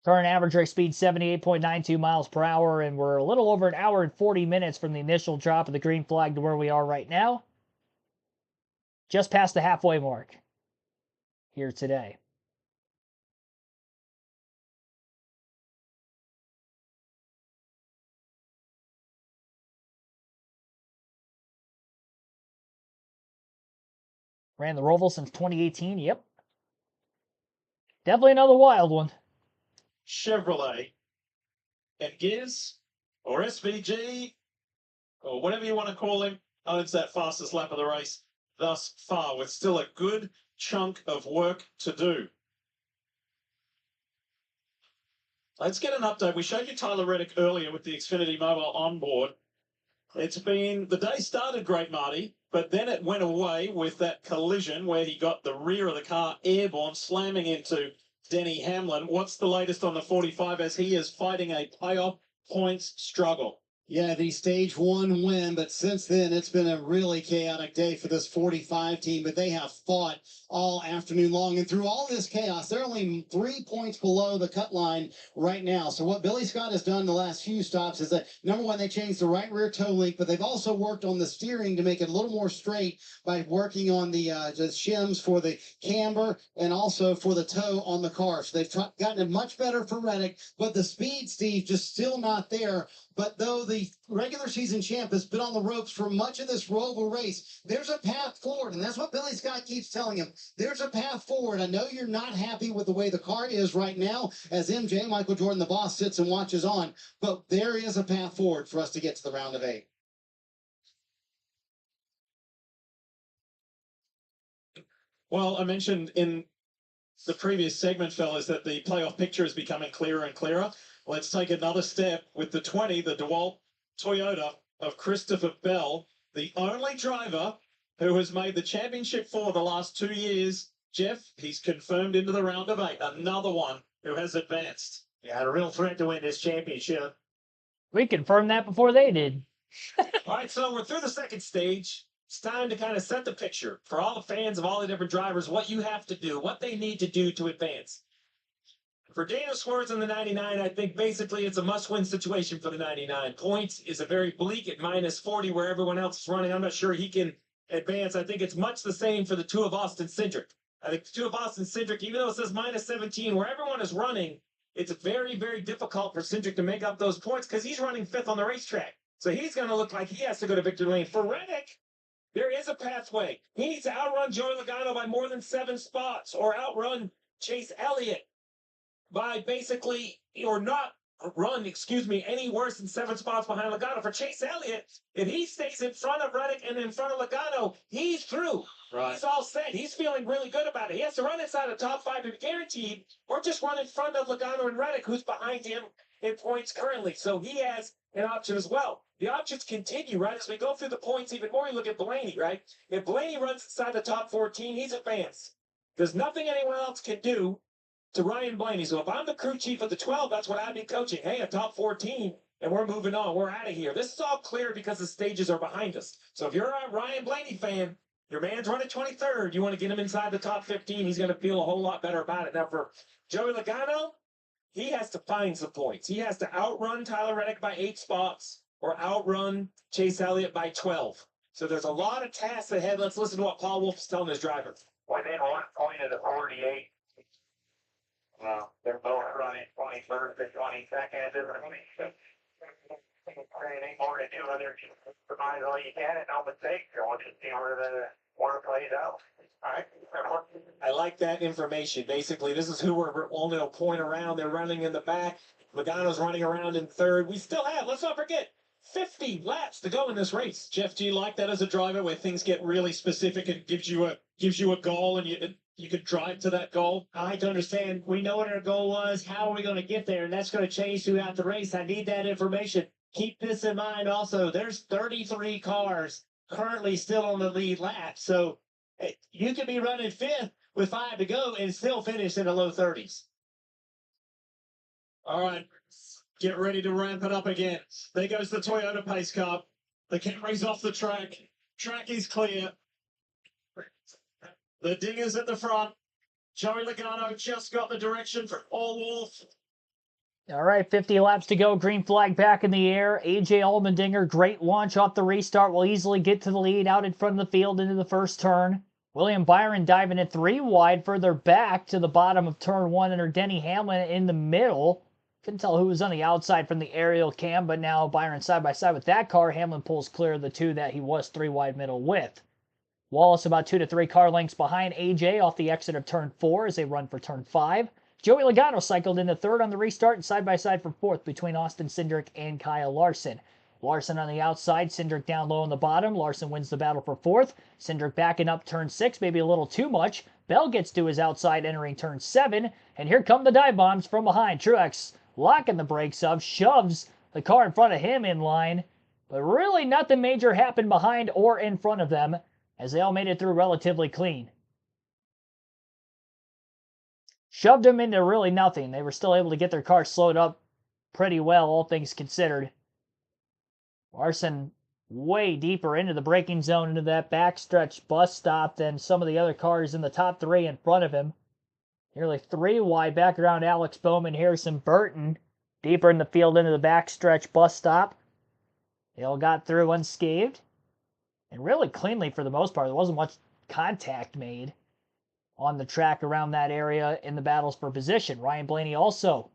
Current average race speed 78.92 miles per hour, and we're a little over an hour and 40 minutes from the initial drop of the green flag to where we are right now. Just past the halfway mark here today. Ran the Roval since 2018. Yep. Definitely another wild one. Chevrolet and Giz, or SVG, or whatever you want to call him, owns that fastest lap of the race thus far, with still a good chunk of work to do. Let's get an update. We showed you Tyler Reddick earlier with the Xfinity Mobile onboard. The day started great, Marty, but then it went away with that collision where he got the rear of the car airborne, slamming into Denny Hamlin. What's the latest on the 45 as he is fighting a playoff points struggle? Yeah, the stage 1 win, but since then it's been a really chaotic day for this 45 team, but they have fought all afternoon long, and through all this chaos, they're only 3 points below the cut line right now. So what Billy Scott has done the last few stops is that, number one, they changed the right rear toe link, but they've also worked on the steering to make it a little more straight by working on the shims for the camber and also for the toe on the car. So they've gotten it much better for Reddick, but the speed, Steve, just still not there. But though the regular season champ has been on the ropes for much of this Roval race, there's a path forward, and that's what Billy Scott keeps telling him. There's a path forward. I know you're not happy with the way the car is right now, as MJ, Michael Jordan, the boss, sits and watches on, but there is a path forward for us to get to the round of 8. Well, I mentioned in the previous segment, fellas, that the playoff picture is becoming clearer and clearer. Let's take another step with the 20, the DeWalt Toyota of Christopher Bell, the only driver who has made the championship for the last 2 years. Jeff, he's confirmed into the round of 8. Another one who has advanced. Yeah, a real threat to win this championship. We confirmed that before they did. All right, so we're through the second stage. It's time to kind of set the picture for all the fans of all the different drivers, what you have to do, what they need to do to advance. For Daniel Swerves in the 99, I think basically it's a must-win situation for the 99. Points is a very bleak at -40 where everyone else is running. I'm not sure he can advance. I think it's much the same for the 2 of Austin Cindric. I think the 2 of Austin Cindric, even though it says -17, where everyone is running, it's very, very difficult for Cindric to make up those points because he's running 5th on the racetrack. So he's going to look like he has to go to victory lane. For Reddick, there is a pathway. He needs to outrun Joey Logano by more than 7 spots or outrun Chase Elliott by basically, or not run, any worse than 7 spots behind Logano. For Chase Elliott, if he stays in front of Reddick and in front of Logano, he's through. Right. He's all set. He's feeling really good about it. He has to run inside the top 5 to be guaranteed, or just run in front of Logano and Reddick, who's behind him in points currently. So he has an option as well. The options continue, right? As we go through the points even more, you look at Blaney, right? If Blaney runs inside the top 14, he's advanced. There's nothing anyone else can do to Ryan Blaney. So if I'm the crew chief of the 12, that's what I'd be coaching. Hey, a top 14, and we're moving on. We're out of here. This is all clear because the stages are behind us. So if you're a Ryan Blaney fan, your man's running 23rd. You want to get him inside the top 15. He's going to feel a whole lot better about it. Now for Joey Logano, he has to find some points. He has to outrun Tyler Reddick by 8 spots or outrun Chase Elliott by 12. So there's a lot of tasks ahead. Let's listen to what Paul Wolf is telling his driver. Within 1 point of the 48. They're both running 21st and 22nd. Any more to do other provide all you can and no mistakes. I want to see where it plays out. All right. I like that information. Basically, this is who we're only a point around. They're running in the back. Logano's running around in 3rd. We still have, let's not forget, 50 laps to go in this race. Jeff, do you like that as a driver where things get really specific and gives you a goal and you could drive to that goal? I like to understand, we know what our goal was. How are we going to get there? And that's going to change throughout the race. I need that information. Keep this in mind also. There's 33 cars currently still on the lead lap. So you could be running 5th with 5 to go and still finish in the low 30s. All right, get ready to ramp it up again. There goes the Toyota pace car. The Camry's off the track. Track is clear. The Dinger's at the front. Joey Logano just got the direction for Paul Wolf. All right, 50 laps to go. Green flag back in the air. AJ Allmendinger, great launch off the restart. Will easily get to the lead out in front of the field into the first turn. William Byron diving it 3 wide further back to the bottom of turn 1 under Denny Hamlin in the middle. Couldn't tell who was on the outside from the aerial cam, but now Byron side by side with that car. Hamlin pulls clear of the 2 that he was 3 wide middle with. Wallace about 2 to 3 car lengths behind AJ off the exit of turn 4 as they run for turn 5. Joey Logano cycled into 3rd on the restart and side by side for 4th between Austin Cindric and Kyle Larson. Larson on the outside, Cindric down low on the bottom. Larson wins the battle for 4th. Cindric backing up turn 6, maybe a little too much. Bell gets to his outside entering turn 7, and here come the dive bombs from behind. Truex locking the brakes up, shoves the car in front of him in line, but really nothing major happened behind or in front of them as they all made it through relatively clean. Shoved them into really nothing. They were still able to get their car slowed up pretty well, all things considered. Larson way deeper into the braking zone, into that backstretch bus stop than some of the other cars in the top 3 in front of him. Nearly 3 wide back around Alex Bowman, Harrison Burton, deeper in the field into the backstretch bus stop. They all got through unscathed. And really cleanly for the most part. There wasn't much contact made on the track around that area in the battles for position. Ryan Blaney also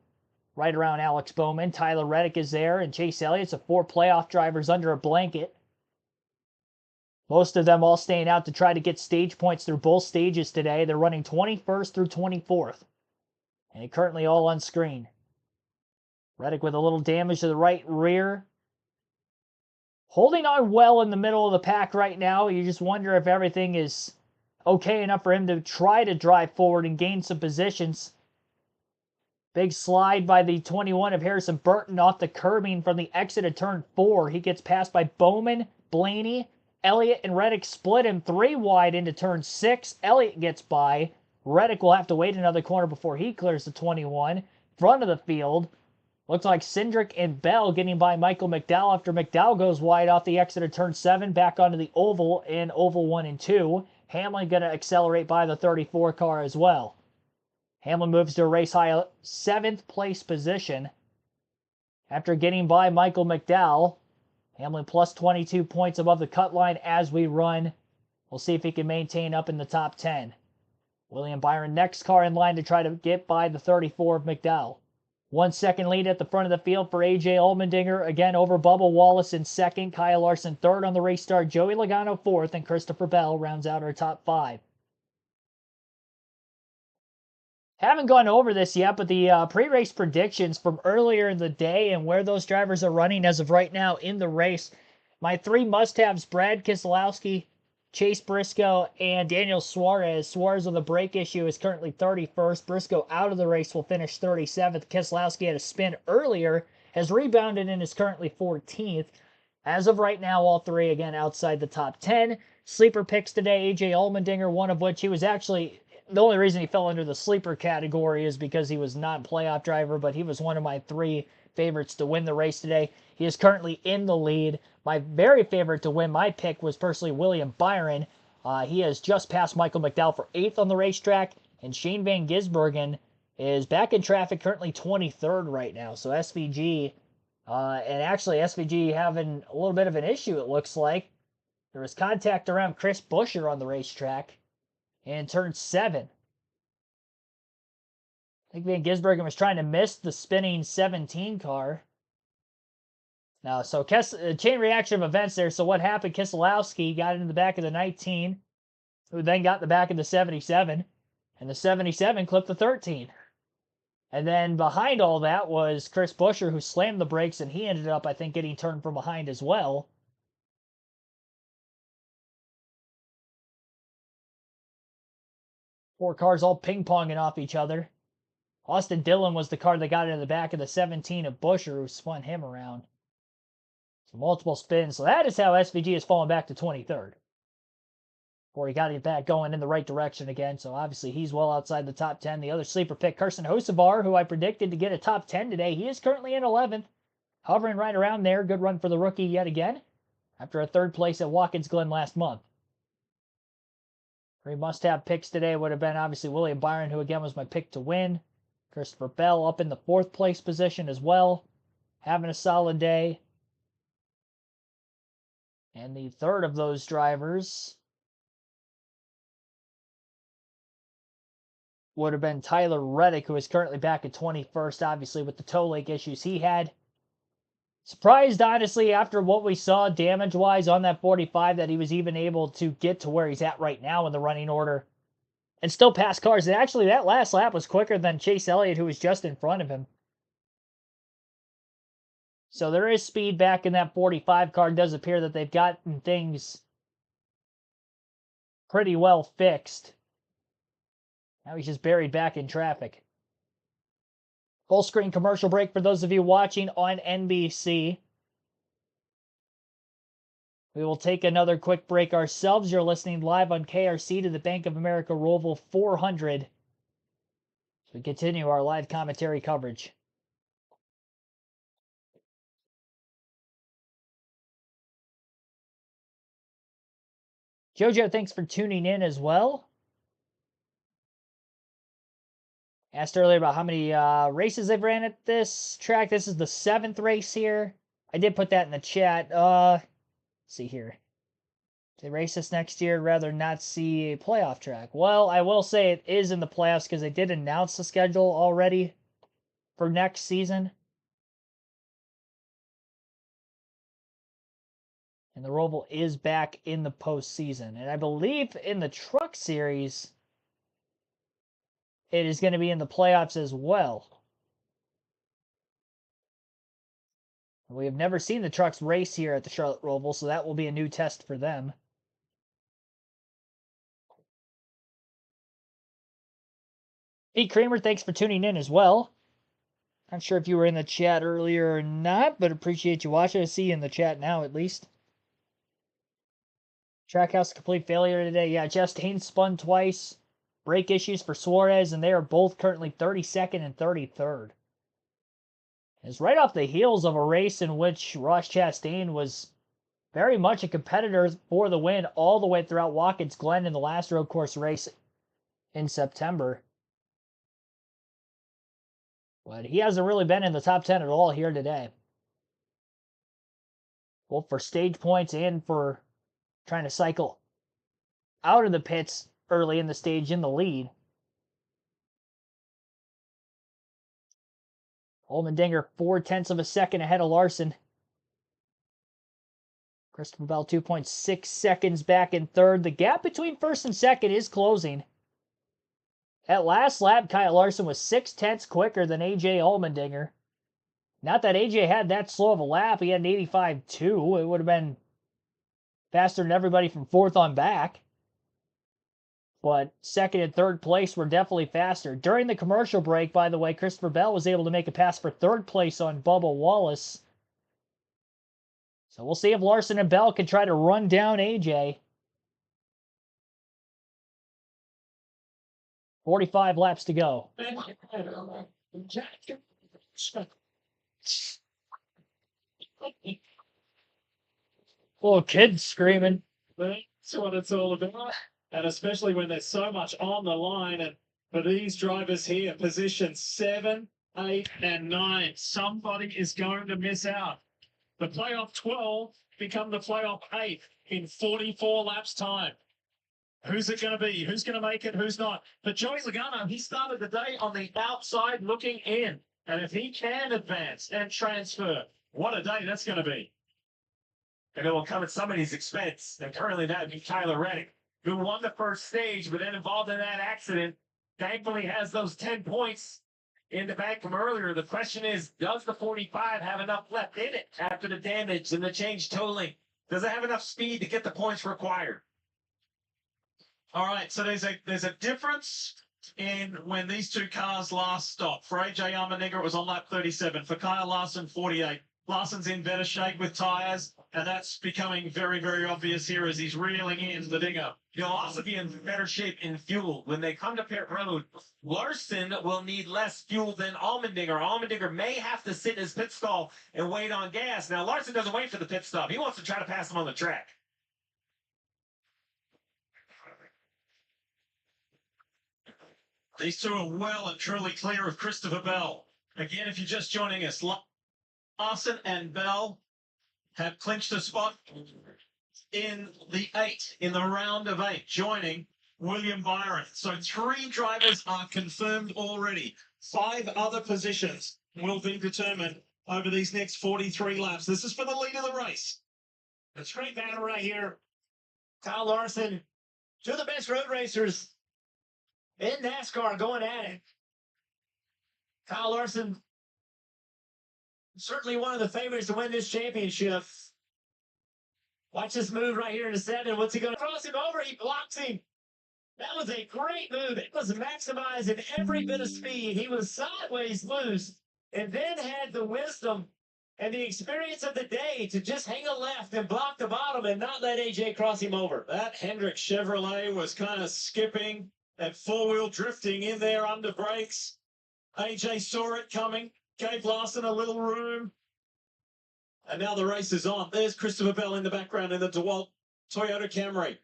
right around Alex Bowman. Tyler Reddick is there, and Chase Elliott's the 4 playoff drivers under a blanket. Most of them all staying out to try to get stage points through both stages today. They're running 21st through 24th. And currently all on screen. Reddick with a little damage to the right rear. Holding on well in the middle of the pack right now. You just wonder if everything is okay enough for him to try to drive forward and gain some positions. Big slide by the 21 of Harrison Burton off the curbing from the exit of turn 4. He gets passed by Bowman, Blaney, Elliott, and Reddick split him 3 wide into turn 6. Elliott gets by. Reddick will have to wait another corner before he clears the 21. Front of the field. Looks like Cindric and Bell getting by Michael McDowell after McDowell goes wide off the exit of turn 7, back onto the oval in oval 1 and 2. Hamlin going to accelerate by the 34 car as well. Hamlin moves to a race high 7th place position after getting by Michael McDowell. Hamlin plus 22 points above the cut line as we run. We'll see if he can maintain up in the top 10. William Byron, next car in line to try to get by the 34 of McDowell. 1 second lead at the front of the field for A.J. Allmendinger, again over Bubba Wallace in second, Kyle Larson third on the race start, Joey Logano fourth, and Christopher Bell rounds out our top 5. Haven't gone over this yet, but the pre-race predictions from earlier in the day and where those drivers are running as of right now in the race. My 3 must-haves, Brad Keselowski, Chase Briscoe, and Daniel Suarez. Suarez with a brake issue is currently 31st. Briscoe out of the race will finish 37th. Keselowski had a spin earlier, has rebounded and is currently 14th. As of right now, all 3 again outside the top 10. Sleeper picks today, A.J. Allmendinger, one of which he was actually... The only reason he fell under the sleeper category is because he was not a playoff driver, but he was one of my 3 favorites to win the race today. He is currently in the lead. My very favorite to win my pick was personally William Byron. He has just passed Michael McDowell for 8th on the racetrack, and Shane Van Gisbergen is back in traffic, currently 23rd right now. So SVG, and actually SVG having a little bit of an issue, it looks like. There was contact around Chris Buescher on the racetrack in turn 7. I think Van Gisbergen was trying to miss the spinning 17 car. Now, so chain reaction of events there. So what happened? Keselowski got into the back of the 19, who then got in the back of the 77, and the 77 clipped the 13. And then behind all that was Chris Buescher, who slammed the brakes, and he ended up, I think, getting turned from behind as well. Four cars all ping-ponging off each other. Austin Dillon was the car that got into the back of the 17 of Buescher, who spun him around. So multiple spins. So that is how SVG has fallen back to 23rd. Before he got it back going in the right direction again. So obviously he's well outside the top 10. The other sleeper pick, Carson Hocevar, who I predicted to get a top 10 today. He is currently in 11th. Hovering right around there. Good run for the rookie yet again. After a 3rd place at Watkins Glen last month. 3 must-have picks today would have been obviously William Byron, who again was my pick to win. Christopher Bell up in the 4th place position as well. Having a solid day. And the 3rd of those drivers would have been Tyler Reddick, who is currently back at 21st, obviously, with the toe leg issues he had. Surprised, honestly, after what we saw damage-wise on that 45, that he was even able to get to where he's at right now in the running order and still pass cars. And actually, that last lap was quicker than Chase Elliott, who was just in front of him. So there is speed back in that 45 car. It does appear that they've gotten things pretty well fixed. Now he's just buried back in traffic. Full screen commercial break for those of you watching on NBC. We will take another quick break ourselves. You're listening live on KRC to the Bank of America Roval 400. So we continue our live commentary coverage. Jojo, thanks for tuning in as well. Asked earlier about how many races they've ran at this track. This is the 7th race here. I did put that in the chat. Let's see here. If they race this next year, I'd rather not see a playoff track. Well, I will say it is in the playoffs because they did announce the schedule already for next season. And the Roval is back in the postseason. And I believe in the Truck Series, it is going to be in the playoffs as well. We have never seen the trucks race here at the Charlotte Roval, so that will be a new test for them. Pete Kramer, thanks for tuning in as well. Not sure if you were in the chat earlier or not, but appreciate you watching. I see you in the chat now, at least. Trackhouse complete failure today. Yeah, Chastain spun twice. Brake issues for Suarez, and they are both currently 32nd and 33rd. It's right off the heels of a race in which Ross Chastain was very much a competitor for the win all the way throughout Watkins Glen in the last road course race in September. But he hasn't really been in the top 10 at all here today. Both for stage points and for trying to cycle out of the pits early in the stage in the lead. Allmendinger 0.4 of a second ahead of Larson. Christopher Bell 2.6 seconds back in third. The gap between first and second is closing. At last lap, Kyle Larson was 0.6 quicker than AJ Allmendinger. Not that AJ had that slow of a lap. He had an 85.2. It would have been faster than everybody from fourth on back. But second and third place were definitely faster. During the commercial break, by the way, Christopher Bell was able to make a pass for third place on Bubba Wallace. So we'll see if Larson and Bell can try to run down AJ. 45 laps to go. Little kids screaming. That's what it's all about. And especially when there's so much on the line. And for these drivers here, position 7, 8, and 9, somebody is going to miss out. The playoff 12 become the playoff 8 in 44 laps time. Who's it going to be? Who's going to make it? Who's not? But Joey Logano, he started the day on the outside looking in. And if he can advance and transfer, what a day that's going to be. And it will come at somebody's expense. And currently that would be Tyler Reddick, who won the first stage, but then involved in that accident. Thankfully has those 10 points in the bank from earlier. The question is, does the 45 have enough left in it after the damage and the change tolling? Does it have enough speed to get the points required? All right, so there's a difference in when these two cars last stopped. For AJ Allmendinger, it was on lap 37. For Kyle Larson, 48. Larson's in better shape with tyres, and that's becoming very, very obvious here as he's reeling in the dinger. He'll also be in better shape in fuel. When they come to pit road, Larson will need less fuel than Allmendinger. Allmendinger may have to sit in his pit stall and wait on gas. Now, Larson doesn't wait for the pit stop. He wants to try to pass him on the track. These two are well and truly clear of Christopher Bell. Again, if you're just joining us, Larson and Bell have clinched a spot in the 8, in the round of 8, joining William Byron. So 3 drivers are confirmed already. 5 other positions will be determined over these next 43 laps. This is for the lead of the race. A straight battle right here. Kyle Larson, 2 of the best road racers in NASCAR going at it. Kyle Larson, certainly one of the favorites to win this championship. Watch this move right here in the 7. What's he going to cross him over? He blocks him. That was a great move. It was maximizing every bit of speed. He was sideways loose and then had the wisdom and the experience of the day to just hang a left and block the bottom and not let AJ cross him over. That Hendrick Chevrolet was kind of skipping and four-wheel drifting in there under brakes. AJ saw it coming, gave Larson a little room. And now the race is on. There's Christopher Bell in the background in the DeWalt Toyota Camry.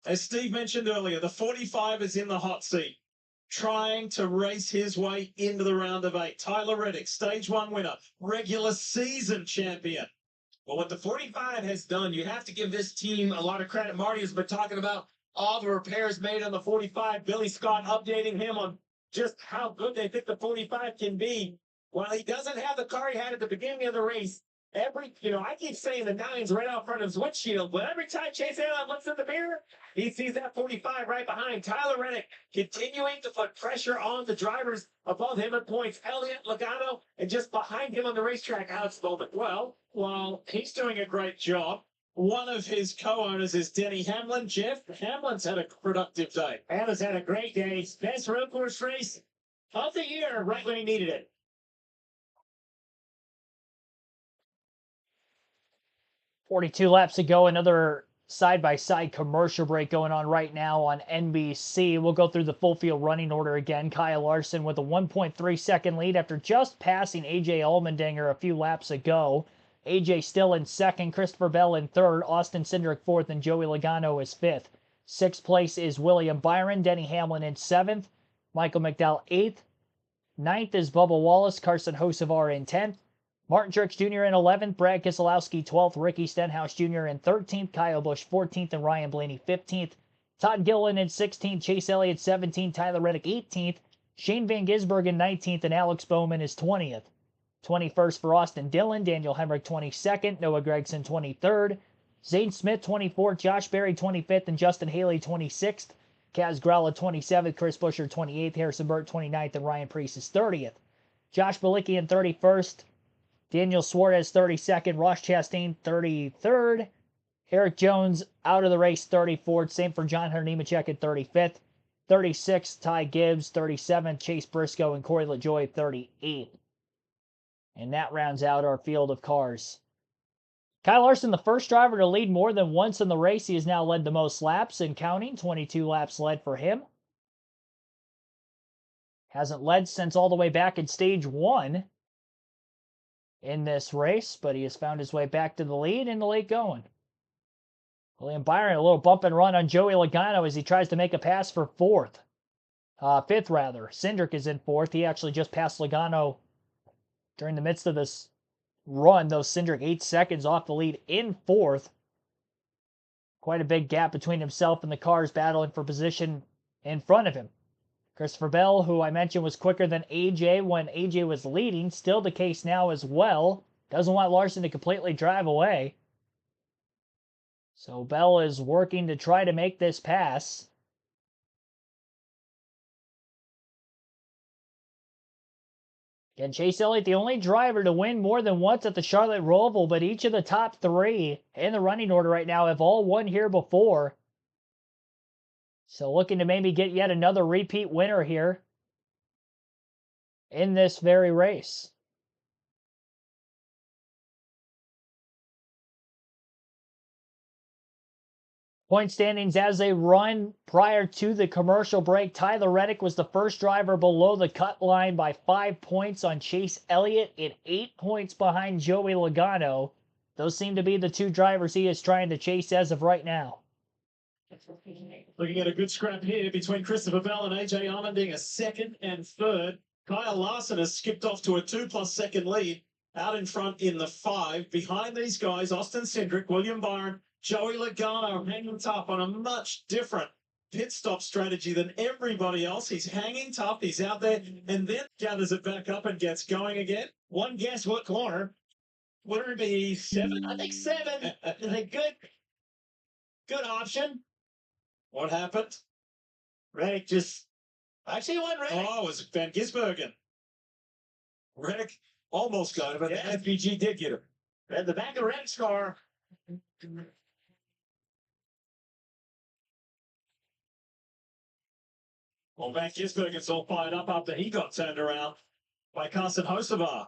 As Steve mentioned earlier, the 45 is in the hot seat, trying to race his way into the round of 8. Tyler Reddick, stage 1 winner, regular season champion. Well, what the 45 has done, you have to give this team a lot of credit. Marty has been talking about all the repairs made on the 45. Billy Scott updating him on just how good they think the 45 can be. While he doesn't have the car he had at the beginning of the race, I keep saying the 9's right out front of his windshield, but every time Chase Elliott looks in the mirror, he sees that 45 right behind. Tyler Reddick continuing to put pressure on the drivers above him at points. Elliott, Logano, and just behind him on the racetrack, Alex Bowman. Well, while he's doing a great job, One of his co-owners is Denny Hamlin. Jeff, Hamlin's had a productive day. Hamlin's had a great day. Best road course race of the year, right when he needed it. .42 laps to go. Another side-by-side commercial break going on right now on NBC. We'll go through the full field running order again. Kyle Larson with a 1.3-second lead after just passing AJ Allmendinger a few laps ago. AJ still in second, Christopher Bell in third, Austin Cindric fourth, and Joey Logano is fifth. Sixth place is William Byron, Denny Hamlin in seventh, Michael McDowell eighth. Ninth is Bubba Wallace, Carson Hocevar in 10th. Martin Truex Jr. in 11th, Brad Keselowski 12th, Ricky Stenhouse Jr. in 13th, Kyle Busch 14th, and Ryan Blaney 15th. Todd Gilliland in 16th, Chase Elliott 17th, Tyler Reddick 18th, Shane Van Gisbergen 19th, and Alex Bowman is 20th. 21st for Austin Dillon, Daniel Hemrick 22nd, Noah Gragson 23rd, Zane Smith 24th, Josh Berry 25th, and Justin Haley 26th. Kaz Gralla 27th, Chris Buescher 28th, Harrison Burt 29th, and Ryan Preece is 30th. Josh Bilicki in 31st, Daniel Suarez 32nd, Ross Chastain 33rd, Eric Jones out of the race 34th, same for John Hunter Nemechek at 35th, 36th Ty Gibbs, 37th Chase Briscoe, and Corey LaJoie 38th. And that rounds out our field of cars. Kyle Larson, the first driver to lead more than once in the race. He has now led the most laps and counting, 22 laps led for him. Hasn't led since all the way back in stage 1 in this race, but he has found his way back to the lead in the late going. William Byron, a little bump and run on Joey Logano as he tries to make a pass for fifth rather. Cindric is in fourth. He actually just passed Logano during the midst of this run, though Cindric 8 seconds off the lead in fourth. Quite a big gap between himself and the cars battling for position in front of him. Christopher Bell, who I mentioned was quicker than AJ when AJ was leading, still the case now as well. Doesn't want Larson to completely drive away. So Bell is working to try to make this pass. Again, Chase Elliott, the only driver to win more than once at the Charlotte Roval, but each of the top 3 in the running order right now have all won here before. So looking to maybe get yet another repeat winner here in this very race. Point standings as they run prior to the commercial break. Tyler Reddick was the first driver below the cut line by 5 points on Chase Elliott and 8 points behind Joey Logano. Those seem to be the 2 drivers he is trying to chase as of right now. Looking at a good scrap here between Christopher Bell and AJ Allmendinger, second and third. Kyle Larson has skipped off to a 2+ second lead out in front in the 5. Behind these guys, Austin Cindric, William Byron, Joey Logano hanging tough on a much different pit stop strategy than everybody else. He's hanging tough. He's out there and then gathers it back up and gets going again. One guess what corner. Would it be 7? I think 7 is a good option. What happened? Reddick just actually won Reddick. Oh, it was Van Gisbergen. Reddick almost got him, but Yeah. the FPG did get him. At the back of Reddick's car. Well, Van Gisbergen's all fired up after he got turned around by Carson Hocevar.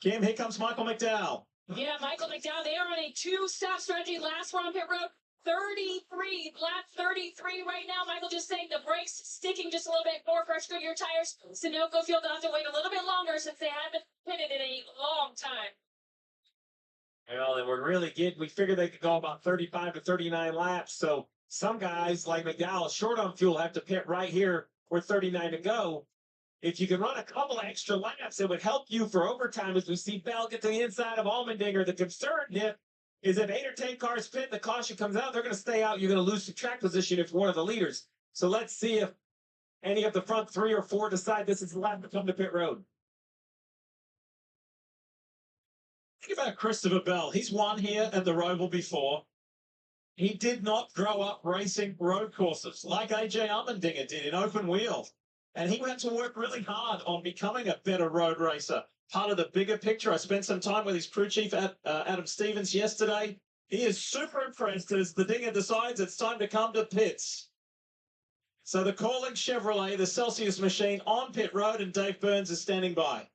Kim, here comes Michael McDowell. Yeah, Michael McDowell, they are on a 2-stop strategy. Last one on pit road, 33, lap 33 right now. Michael just saying the brakes sticking just a little bit more fresh Goodyear tires. Sunoco Field will have to wait a little bit longer since they haven't pitted in a long time. Well, and we figured they could go about 35 to 39 laps. So some guys like McDowell, short on fuel, have to pit right here with 39 to go. If you can run a couple extra laps, it would help you for overtime as we see Bell get to the inside of Allmendinger. The concern, Nip, is if 8 or 10 cars pit, the caution comes out, they're going to stay out. You're going to lose some track position if you're one of the leaders. So let's see if any of the front 3 or 4 decide this is the lap to come to pit road. Think about Christopher Bell. He's won here at the Roval before. He did not grow up racing road courses like AJ Allmendinger did in open wheel. And he went to work really hard on becoming a better road racer. Part of the bigger picture. I spent some time with his crew chief, Adam Stevens, yesterday. He is super impressed as the dinger decides it's time to come to pits. So the calling Chevrolet, the Celsius machine on pit road, and Dave Burns is standing by.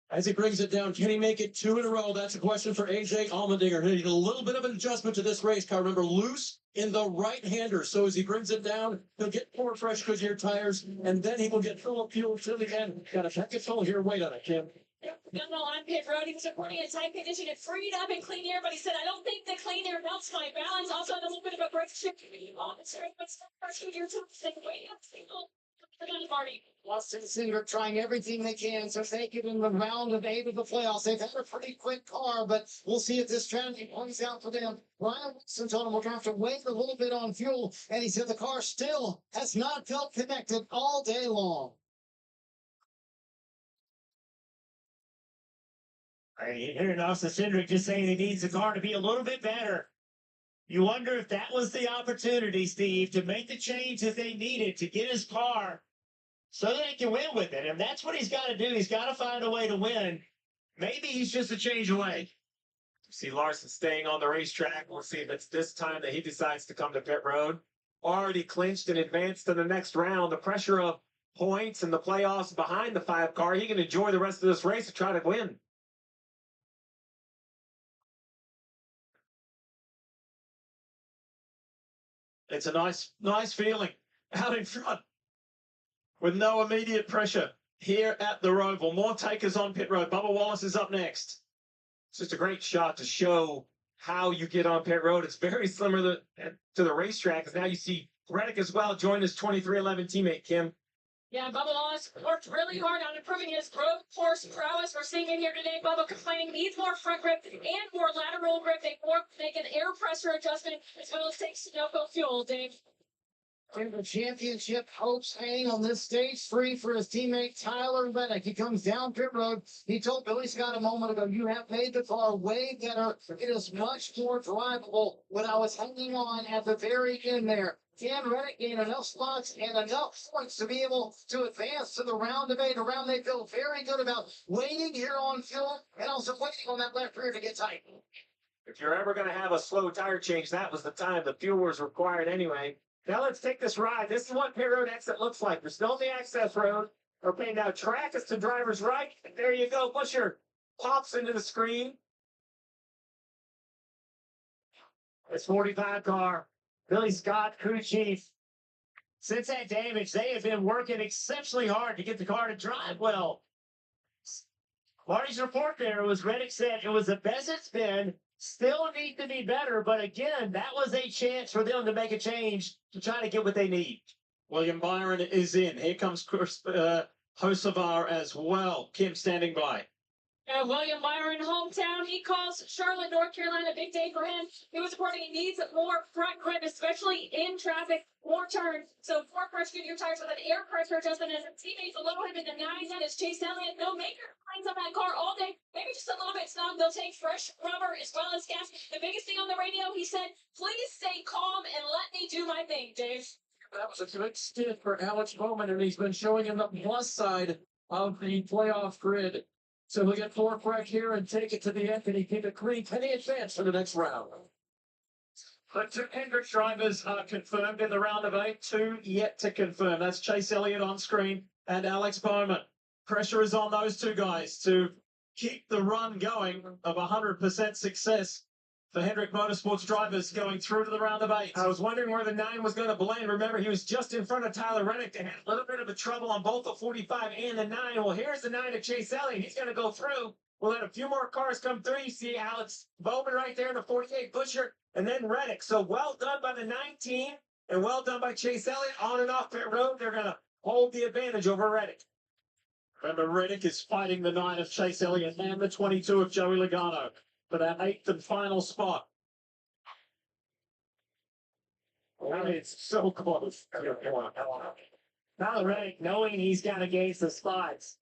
As he brings it down, can he make it 2 in a row? That's a question for AJ Allmendinger. He need a little bit of an adjustment to this race car. Remember, loose in the right-hander. So as he brings it down, he'll get 4 fresh Goodyear tires, and then he will get full of fuel till the end. Got a check it full here. Wait on it, Kim. Gunnell on pit road. He was reporting a tight condition. It freed up in clean air, but he said, I don't think the clean air helps my balance. Also, had a little bit of a brake shift on the straight, but first Goodyear took the way up. Marty. Austin Cindric trying everything they can to take it in the round of 8 of the playoffs. They've had a pretty quick car, but we'll see if this strategy plays out for them. Ryan Wilson told him we're going to have to wait a little bit on fuel, and he said the car still has not felt connected all day long. Hearing Austin Cindric just saying he needs the car to be a little bit better. You wonder if that was the opportunity, Steve, to make the change that they needed to get his car so that he can win with it. And that's what he's got to do. He's got to find a way to win. Maybe he's just a change away. See Larson staying on the racetrack. We'll see if it's this time that he decides to come to pit road. Already clinched and advanced to the next round. The pressure of points and the playoffs behind the 5 car. He can enjoy the rest of this race and try to win. It's a nice feeling out in front with no immediate pressure here at the Roval. More takers on pit road. Bubba Wallace is up next. It's just a great shot to show how you get on pit road. It's very similar to the racetrack, because now you see Reddick as well join his 2311 teammate, Kim. Yeah, Bubba Wallace worked really hard on improving his road course prowess. We're seeing it here today. Bubba complaining needs more front grip and more lateral grip. They make an air pressure adjustment as well as take no fuel, Dave. And the championship hopes hang on this stage 3 for his teammate Tyler Reddick. He comes down pit road. He told Billy Scott a moment ago, you have made the car way better. It is much more drivable when I was hanging on at the very end there. Can Reddick gain enough spots and enough points to be able to advance to the round of 8, a round they feel very good about, waiting here on fuel and also waiting on that left rear to get tight. If you're ever going to have a slow tire change, that was the time. The fuel was required anyway. Now let's take this ride. This is what pit road exit looks like. We're still on the access road. Okay, now track is to driver's right. There you go. Busher pops into the screen. This 45 car, Billy Scott, crew chief. Since that damage, they have been working exceptionally hard to get the car to drive well. Marty's report there was Reddick said it was the best it's been. Still need to be better, but again, that was a chance for them to make a change to try to get what they need. William Byron is in. Here comes Chris Hocevar as well. Kim standing by. William Byron, hometown. He calls Charlotte, North Carolina, big day for him. He was reporting he needs more front grip, especially in traffic, more turns. So 4 fresh Goodyear tires with an air pressure adjustment as his teammates below him in the 9s. And it's Chase Elliott. No major lines on that car all day. Maybe just a little bit snug. They'll take fresh rubber as well as gas. The biggest thing on the radio, he said, please stay calm and let me do my thing, Dave. That was a good stint for Alex Bowman, and he's been showing him the plus side of the playoff grid. So he'll get 4 fresh here and take it to the end, and he keep a clean 10 advance for the next round. The 2 Hendrick drivers are confirmed in the round of 8. 2 yet to confirm. That's Chase Elliott on screen and Alex Bowman. Pressure is on those 2 guys to keep the run going of 100% success for Hendrick Motorsports drivers going through to the round of 8. I was wondering where the 9 was going to blend. Remember, he was just in front of Tyler Reddick. They had a little bit of a trouble on both the 45 and the 9. Well, here's the 9 of Chase Elliott. He's going to go through. We'll let a few more cars come through. You see Alex Bowman right there in the 48 Busher, and then Reddick. So well done by the 19 and well done by Chase Elliott on and off pit road. They're going to hold the advantage over Reddick. Remember, Reddick is fighting the 9 of Chase Elliott and the 22 of Joey Logano for that 8th and final spot. I mean, it's so close. Tyler Reddick, knowing he's got to gain some spots.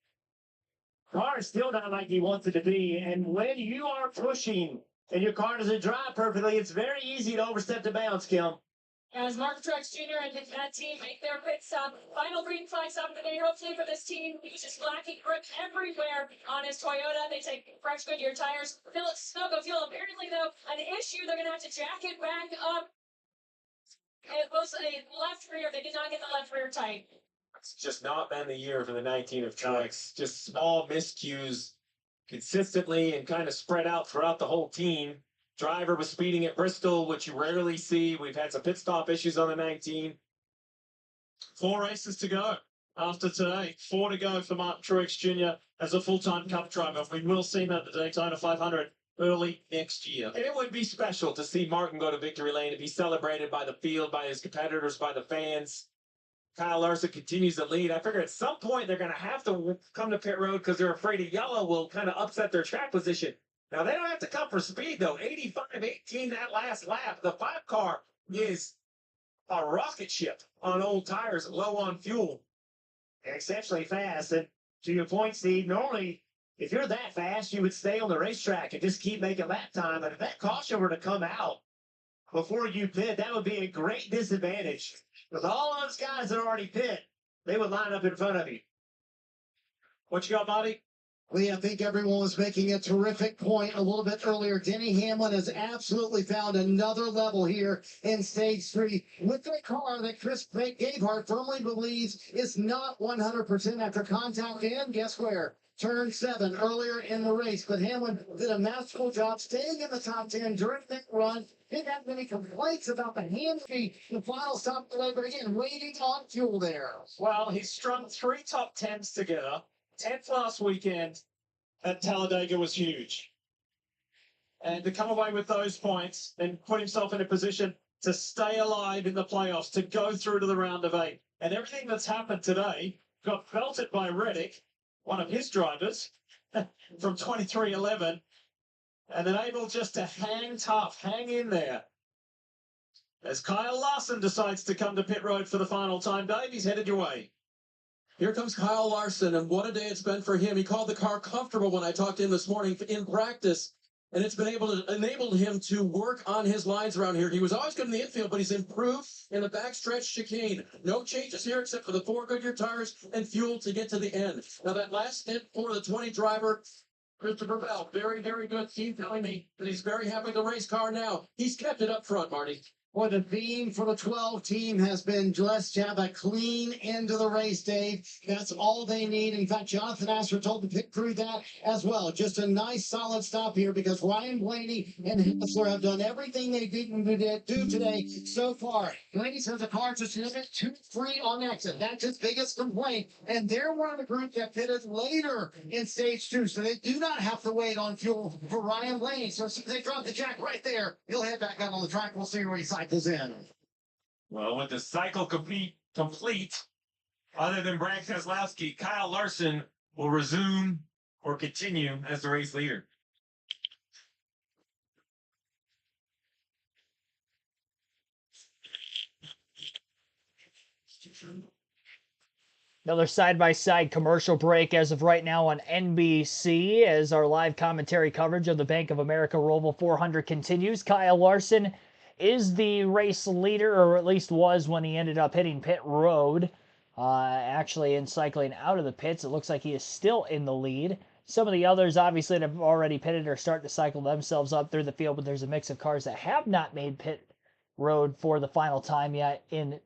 Car is still not like he wants it to be. And when you are pushing and your car doesn't drive perfectly, it's very easy to overstep the bounds, Kim. As Mark Truex Jr. and that team make their pit stop, final green flag stop of the day, hopefully for this team, uses blackie grip everywhere on his Toyota. They take fresh Goodyear tires, fill it snow fuel. Apparently, though, an issue, they're going to have to jack it back up. It was a left rear. They did not get the left rear tight. It's just not been the year for the 19 of Truex. Just small miscues consistently and kind of spread out throughout the whole team. Driver was speeding at Bristol, which you rarely see. We've had some pit stop issues on the 19. 4 races to go after today. 4 to go for Mark Truex Jr. as a full-time Cup driver. We will see him at the Daytona 500 early next year. And it would be special to see Martin go to victory lane and be celebrated by the field, by his competitors, by the fans. Kyle Larson continues to lead. I figure at some point they're going to have to come to pit road because they're afraid a yellow will kind of upset their track position. Now, they don't have to come for speed, though. 85-18 that last lap. The 5 car is a rocket ship on old tires, low on fuel. Exceptionally fast. And to your point, Steve, normally, if you're that fast, you would stay on the racetrack and just keep making lap time. But if that caution were to come out before you pit, that would be a great disadvantage. With all those guys that already pit, they would line up in front of you. What you got, Marty? Lee, I think everyone was making a terrific point a little bit earlier. Denny Hamlin has absolutely found another level here in stage 3 with the car that Chris Gabehart firmly believes is not 100% after contact in. Guess where? Turn 7 earlier in the race. But Hamlin did a masterful job staying in the top 10 during that run. Didn't have many complaints about the hand speed. The final stop delay, but again, waiting on fuel there. Well, he's strung 3 top 10s together. 10th last weekend at Talladega was huge. And to come away with those points and put himself in a position to stay alive in the playoffs, to go through to the round of 8. And everything that's happened today got belted by Reddick, one of his drivers, from 23-11, and then able just to hang tough, hang in there. As Kyle Larson decides to come to pit road for the final time, Dave, he's headed your way. Here comes Kyle Larson, and what a day it's been for him. He called the car comfortable when I talked to him this morning in practice, and it's been able to enable him to work on his lines around here. He was always good in the infield, but he's improved in the backstretch chicane. No changes here except for the 4 Goodyear tires and fuel to get to the end. Now that last stint for the 20 driver, Christopher Bell, very, very good. Team telling me that he's very happy with the race car now. He's kept it up front, Marty. Well, the theme for the 12 team has been let's have a clean end of the race, Dave. That's all they need. In fact, Jonathan Astor told the pit crew that as well. Just a nice, solid stop here because Ryan Blaney and Hassler have done everything they didn't do today so far. Blaney says the car just limit 2-3 on exit. That's his biggest complaint. And they're one of the group that pitted later in stage 2, so they do not have to wait on fuel for Ryan Blaney. So since they dropped the jack right there, he'll head back out on the track. We'll see where he cycles in. Well, with the cycle complete, other than Brad Keselowski, Kyle Larson will resume or continue as the race leader. Another side-by-side commercial break as of right now on NBC as our live commentary coverage of the Bank of America Roval 400 continues. Kyle Larson is the race leader, or at least was when he ended up hitting pit road. Actually, in cycling out of the pits, it looks like he is still in the lead. Some of the others, obviously, that have already pitted are starting to cycle themselves up through the field, but there's a mix of cars that have not made pit road for the final time yet in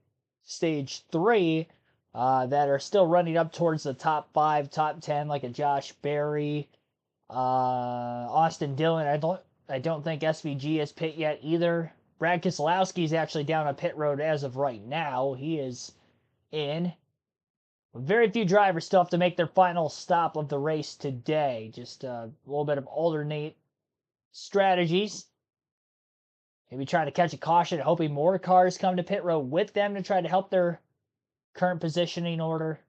stage 3. That are still running up towards the top 5, top 10, like a Josh Berry, Austin Dillon. I don't think SVG has pit yet either. Brad Keselowski is actually down on pit road as of right now. He is in. Very few drivers still have to make their final stop of the race today. Just a little bit of alternate strategies. Maybe trying to catch a caution, hoping more cars come to pit road with them to try to help their current positioning order.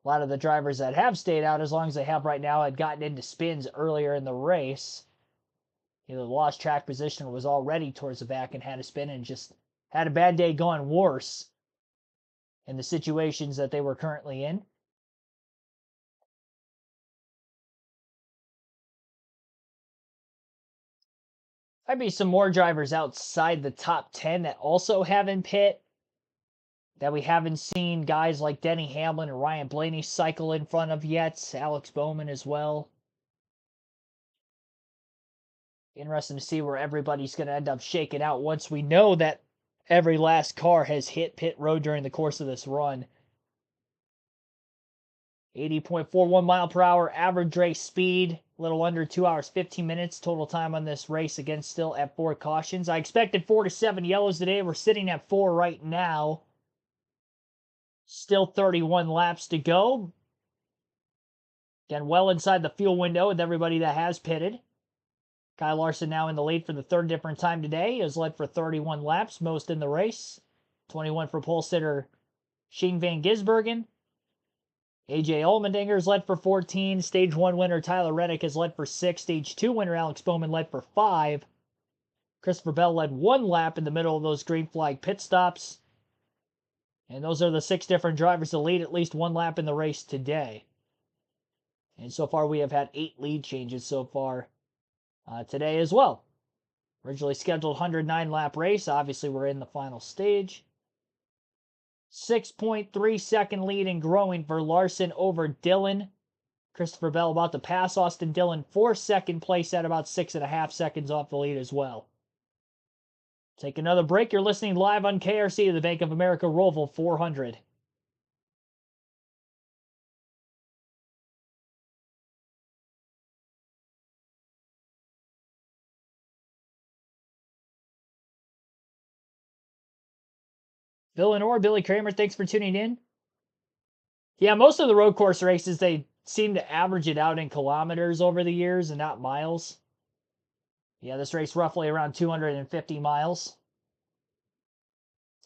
A lot of the drivers that have stayed out as long as they have right now had gotten into spins earlier in the race. Either lost track position or was already towards the back and had a spin and just had a bad day going worse in the situations that they were currently in. Might be some more drivers outside the top 10 that also haven't pit. That we haven't seen guys like Denny Hamlin and Ryan Blaney cycle in front of yet. Alex Bowman as well. Interesting to see where everybody's going to end up shaking out once we know that every last car has hit pit road during the course of this run. 80.41 mile per hour average race speed. A little under 2 hours, 15 minutes total time on this race. Again, still at 4 cautions. I expected 4 to 7 yellows today. We're sitting at 4 right now. Still 31 laps to go. Again, well inside the fuel window with everybody that has pitted. Kyle Larson now in the lead for the third different time today. He has led for 31 laps, most in the race. 21 for pole sitter Shane Van Gisbergen. AJ Allmendinger has led for 14. Stage 1 winner Tyler Reddick has led for 6. Stage 2 winner Alex Bowman led for 5. Christopher Bell led 1 lap in the middle of those green flag pit stops. And those are the 6 different drivers to lead at least 1 lap in the race today. And so far we have had 8 lead changes so far today as well. Originally scheduled 109 lap race. Obviously we're in the final stage. 6.3 second lead and growing for Larson over Dillon. Christopher Bell about to pass Austin Dillon for second place at about 6.5 seconds off the lead as well. Take another break. You're listening live on KRC, the Bank of America Roval 400. Villanor, Billy Kramer, thanks for tuning in. Yeah, most of the road course races, they seem to average it out in kilometers over the years and not miles. Yeah, this race roughly around 250 miles.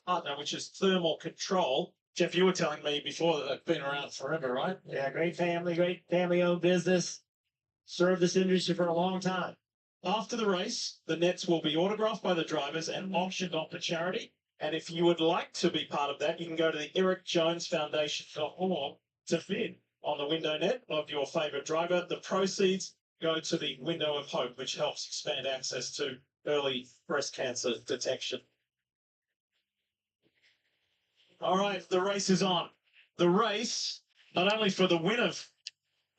Partner, which is thermal control. Jeff, you were telling me before that they've been around forever, right? Yeah, great family-owned business. Served this industry for a long time. After the race, the nets will be autographed by the drivers and auctioned off to charity. And if you would like to be part of that, you can go to the ericjonesfoundation.org to bid on the window net of your favorite driver. The proceeds go to the Window of Hope, which helps expand access to early breast cancer detection. All right, the race is on. The race, not only for the win of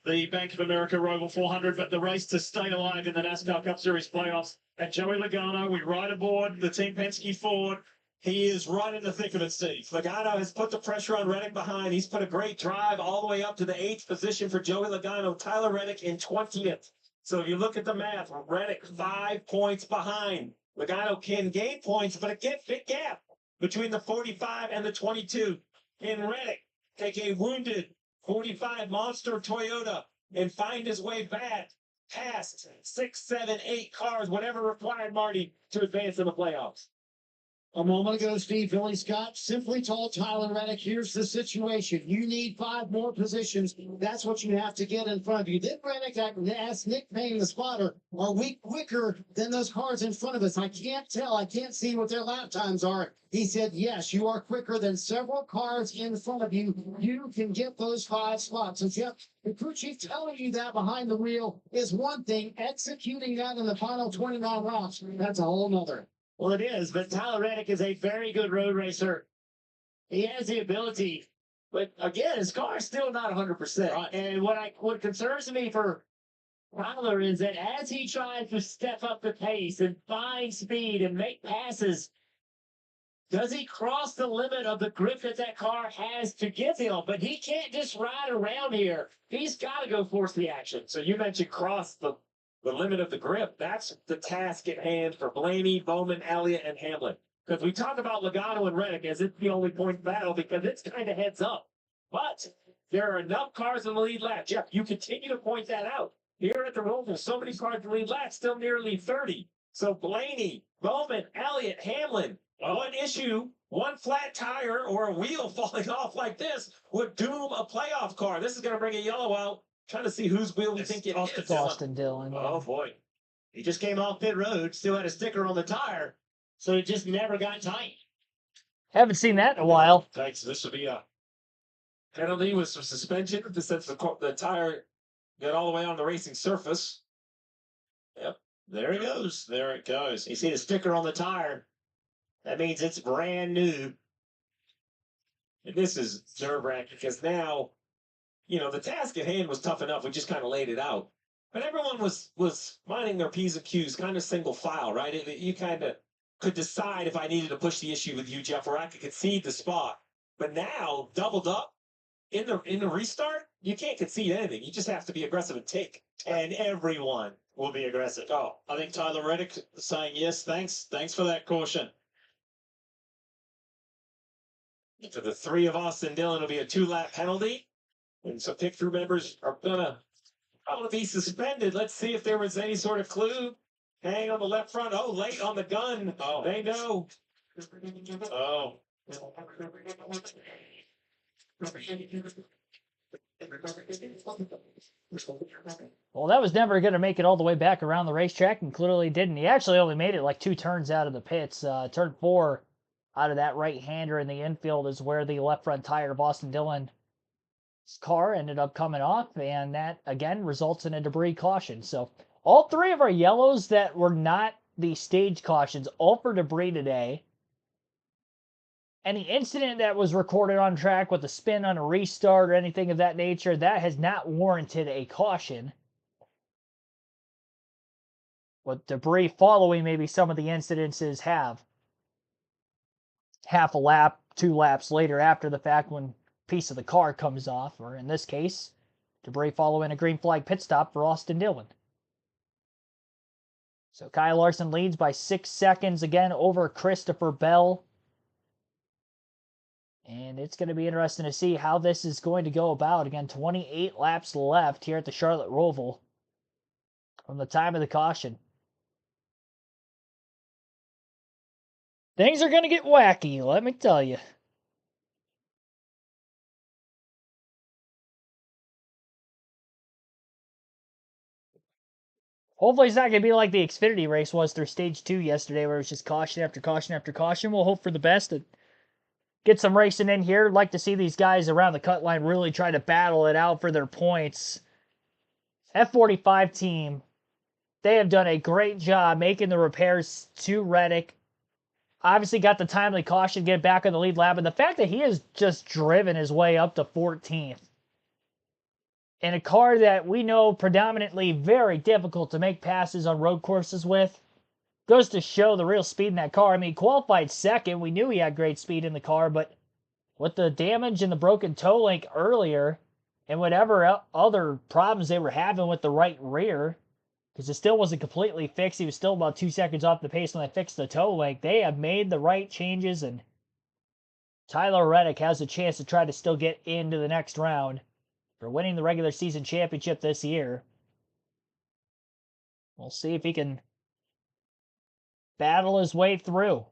the Bank of America Roval 400, but the race to stay alive in the NASCAR Cup Series playoffs. And Joey Logano, we ride aboard the Team Penske Ford. He is right in the thick of it, Steve. Logano has put the pressure on Reddick behind. He's put a great drive all the way up to the 8th position for Joey Logano. Tyler Reddick in 20th. So if you look at the math, Reddick 5 points behind. Logano can gain points, but a big gap between the 45 and the 22. In Reddick, take a wounded 45 Monster Toyota and find his way back past 6, 7, 8 cars, whatever required, Marty, to advance in the playoffs. A moment ago, Steve, Billy Scott simply told Tyler Reddick, here's the situation. You need 5 more positions. That's what you have to get in front of you. Then Reddick asked Nick Payne, the spotter, are we quicker than those cars in front of us? I can't tell. I can't see what their lap times are. He said, yes, you are quicker than several cars in front of you. You can get those 5 spots. So, Jeff, the crew chief telling you that behind the wheel is one thing. Executing that in the final 29 laps, that's a whole nother. Well, it is, but Tyler Reddick is a very good road racer. He has the ability, but again, his car is still not 100%. Right. And what concerns me for Tyler is that as he tries to step up the pace and find speed and make passes, does he cross the limit of the grip that car has to give him? But he can't just ride around here. He's got to go force the action. So you mentioned cross the limit of the grip. That's the task at hand for Blaney, Bowman, Elliott, and Hamlin. Because we talk about Logano and Reddick as it's the only point battle because it's kind of heads up. But there are enough cars in the lead lap. Jeff, you continue to point that out. Here at the Roval, so many cars in the lead lap, still nearly 30. So Blaney, Bowman, Elliott, Hamlin, one issue, one flat tire or a wheel falling off like this would doom a playoff car. This is going to bring a yellow out. Trying to see whose wheel we think it is. Austin Dillon. Oh, boy. He just came off pit road, still had a sticker on the tire, so it just never got tight. Haven't seen that in a while. Tight, so this would be a penalty with some suspension since the tire got all the way on the racing surface. Yep. There it goes. There it goes. You see the sticker on the tire. That means it's brand new. And this is nerve-wracking because now, the task at hand was tough enough. We just kind of laid it out. But everyone was minding their P's and Q's, kind of single file, right? You kind of could decide if I needed to push the issue with you, Jeff, or I could concede the spot. But now, doubled up in the restart, you can't concede anything. You just have to be aggressive and take. And everyone will be aggressive. Oh, I think Tyler Reddick is saying yes, thanks. Thanks for that caution. For the three of Austin Dillon, it'll be a 2-lap penalty. And so pit crew members are gonna be suspended. Let's see if there was any sort of clue. Hang on the left front. Oh, late on the gun. Oh. They know. Oh. Well, that was never going to make it all the way back around the racetrack, and clearly didn't. He actually only made it like 2 turns out of the pits. Turn 4 out of that right-hander in the infield is where the left front tire of Austin Dillon's car ended up coming off, and that, again, results in a debris caution. So all 3 of our yellows that were not the stage cautions, all for debris today. And the incident that was recorded on track with a spin on a restart or anything of that nature, that has not warranted a caution. What debris following maybe some of the incidences have. Half a lap, 2 laps later after the fact when a piece of the car comes off, or in this case, debris following a green flag pit stop for Austin Dillon. So Kyle Larson leads by 6 seconds again over Christopher Bell. And it's going to be interesting to see how this is going to go about. Again, 28 laps left here at the Charlotte Roval from the time of the caution. Things are going to get wacky, let me tell you. Hopefully it's not going to be like the Xfinity race was through stage 2 yesterday, where it was just caution after caution after caution. We'll hope for the best and get some racing in here. Like to see these guys around the cut line really try to battle it out for their points. F45 team, they have done a great job making the repairs to Reddick. Obviously got the timely caution, get back on the lead lap, and the fact that he has just driven his way up to 14th in a car that we know predominantly very difficult to make passes on road courses with, goes to show the real speed in that car. I mean, qualified second. We knew he had great speed in the car, but with the damage and the broken toe link earlier and whatever other problems they were having with the right rear, because it still wasn't completely fixed. He was still about 2 seconds off the pace when they fixed the toe link. They have made the right changes, and Tyler Reddick has a chance to try to still get into the next round for winning the regular season championship this year. We'll see if he can battle his way through.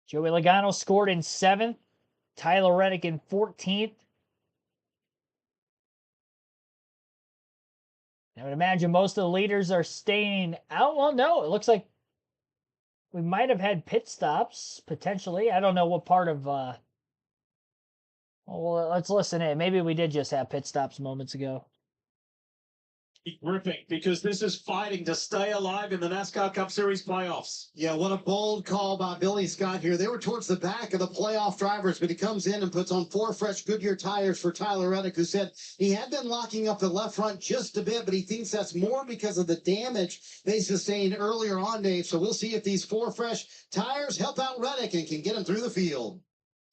Joey Logano scored in 7th. Tyler Reddick in 14th. I would imagine most of the leaders are staying out. Well, no, it looks like we might have had pit stops, potentially. I don't know what part of... Well, let's listen in. Maybe we did just have pit stops moments ago. Keep gripping, because this is fighting to stay alive in the NASCAR Cup Series playoffs. Yeah, what a bold call by Billy Scott here. They were towards the back of the playoff drivers, but he comes in and puts on 4 fresh Goodyear tires for Tyler Reddick, who said he had been locking up the left front just a bit, but he thinks that's more because of the damage they sustained earlier on, Dave. So we'll see if these 4 fresh tires help out Reddick and can get him through the field.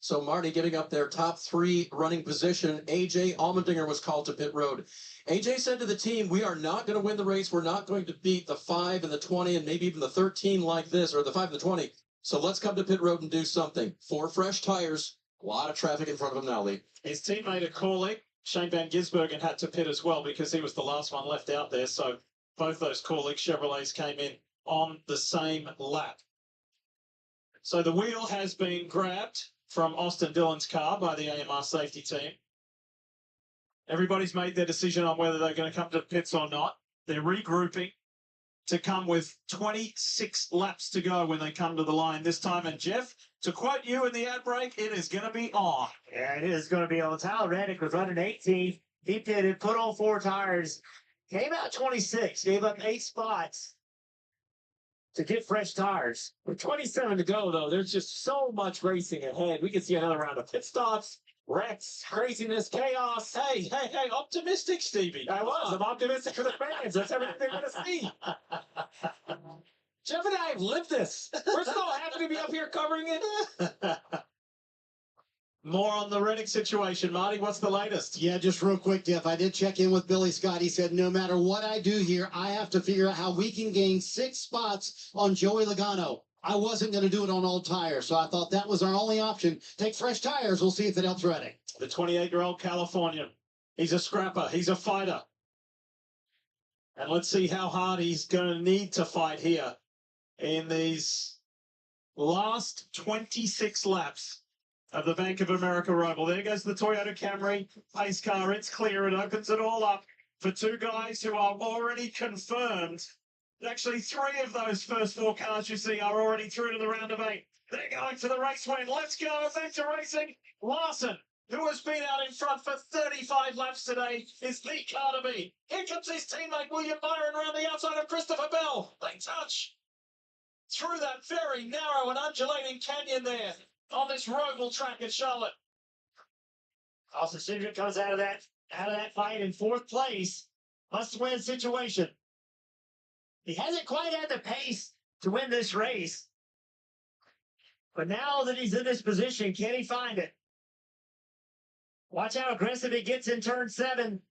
So Marty giving up their top 3 running position. AJ Allmendinger was called to pit road. AJ said to the team, we are not going to win the race. We're not going to beat the 5 and the 20 and maybe even the 13 like this, or the 5 and the 20. So let's come to pit road and do something. 4 fresh tires. A lot of traffic in front of him now, Lee. His teammate at Corley, Shane Van Gisbergen, had to pit as well because he was the last one left out there. So both those Corley Chevrolets came in on the same lap. So the wheel has been grabbed from Austin Dillon's car by the AMR safety team. Everybody's made their decision on whether they're going to come to the pits or not. They're regrouping to come with 26 laps to go when they come to the line this time. And Jeff, to quote you in the ad break, it is going to be on. Yeah, it is going to be on. Tyler Reddick was running 18. He pitted, put on 4 tires. Came out 26, gave up 8 spots to get fresh tires. With 27 to go, though, there's just so much racing ahead. We can see another round of pit stops, wrecks, craziness, chaos. Hey, optimistic, Stevie. I was. I'm optimistic for the fans. That's everything they're going to see. Jeff and I have lived this. We're so happy to be up here covering it. More on the Reddick situation. Marty, what's the latest? Yeah, just real quick, Jeff. I did check in with Billy Scott. He said, no matter what I do here, I have to figure out how we can gain 6 spots on Joey Logano. I wasn't going to do it on old tires, so I thought that was our only option. Take fresh tires. We'll see if it helps Reddick. The 28-year-old Californian. He's a scrapper. He's a fighter. And let's see how hard he's going to need to fight here in these last 26 laps of the Bank of America Roval. There goes the Toyota Camry pace car. It's clear. It opens it all up for 2 guys who are already confirmed. Actually, 3 of those first 4 cars you see are already through to the round of 8. They're going for the race win. Let's go back to racing. Larson, who has been out in front for 35 laps today, is the car to beat. Here comes his teammate William Byron around the outside of Christopher Bell. They touch through that very narrow and undulating canyon there on this Roval track at Charlotte. Austin Cindric comes out of that fight in 4th place. Must-win situation. He hasn't quite had the pace to win this race. But now that he's in this position, can he find it? Watch how aggressive he gets in turn 7.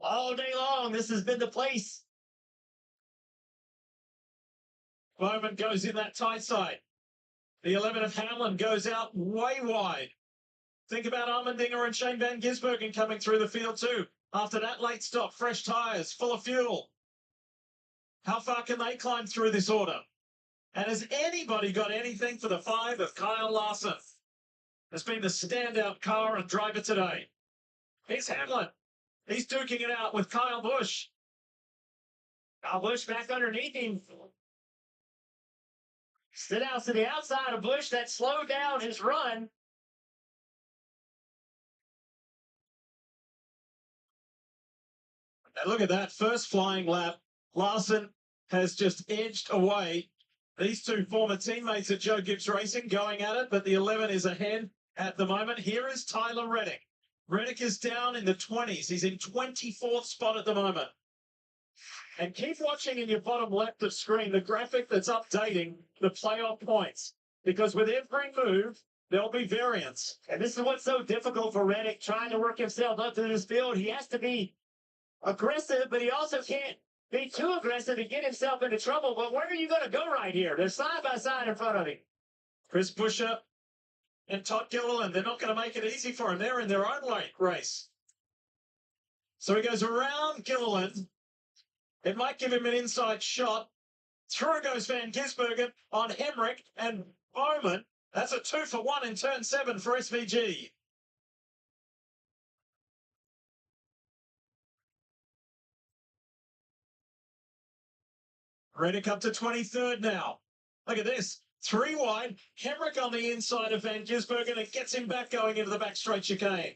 All day long, this has been the place. Bowman goes in that tight side. The 11 of Hamlin goes out way wide. Think about Armendinger and Shane Van Gisbergen coming through the field too. After that late stop, fresh tyres, full of fuel. How far can they climb through this order? And has anybody got anything for the 5 of Kyle Larson? Has been the standout car and driver today. Here's Hamlin. He's duking it out with Kyle Busch. Kyle Busch back underneath him. Stood out to the outside of Busch. That slowed down his run. And look at that first flying lap. Larson has just edged away. These 2 former teammates at Joe Gibbs Racing going at it, but the 11 is ahead at the moment. Here is Tyler Reddick. Reddick is down in the 20s. He's in 24th spot at the moment. And keep watching in your bottom left of screen the graphic that's updating the playoff points. Because with every move, there'll be variance. And this is what's so difficult for Reddick, trying to work himself up through this field. He has to be aggressive, but he also can't be too aggressive and get himself into trouble. But where are you going to go right here? They're side by side in front of him. Chris Buescher and Todd Gilliland, they're not going to make it easy for him. They're in their own race. So he goes around Gilliland. It might give him an inside shot. Through goes Van Gisbergen on Hemrick and Bowman. That's a 2-for-1 in turn 7 for SVG. Reddick up to 23rd now. Look at this. 3 wide. Hemrick on the inside of Van Gisbergen and gets him back going into the back straight chicane.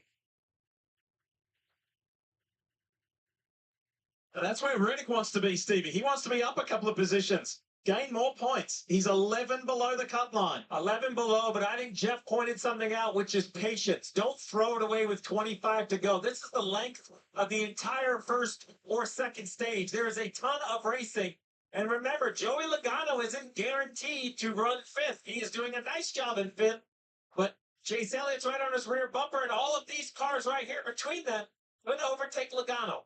And that's where Reddick wants to be, Stevie. He wants to be up a couple of positions. Gain more points. He's 11 below the cut line. 11 below, but I think Jeff pointed something out, which is patience. Don't throw it away with 25 to go. This is the length of the entire first or second stage. There is a ton of racing. And remember, Joey Logano isn't guaranteed to run 5th. He is doing a nice job in 5th. But Chase Elliott's right on his rear bumper, and all of these cars right here between them would overtake Logano.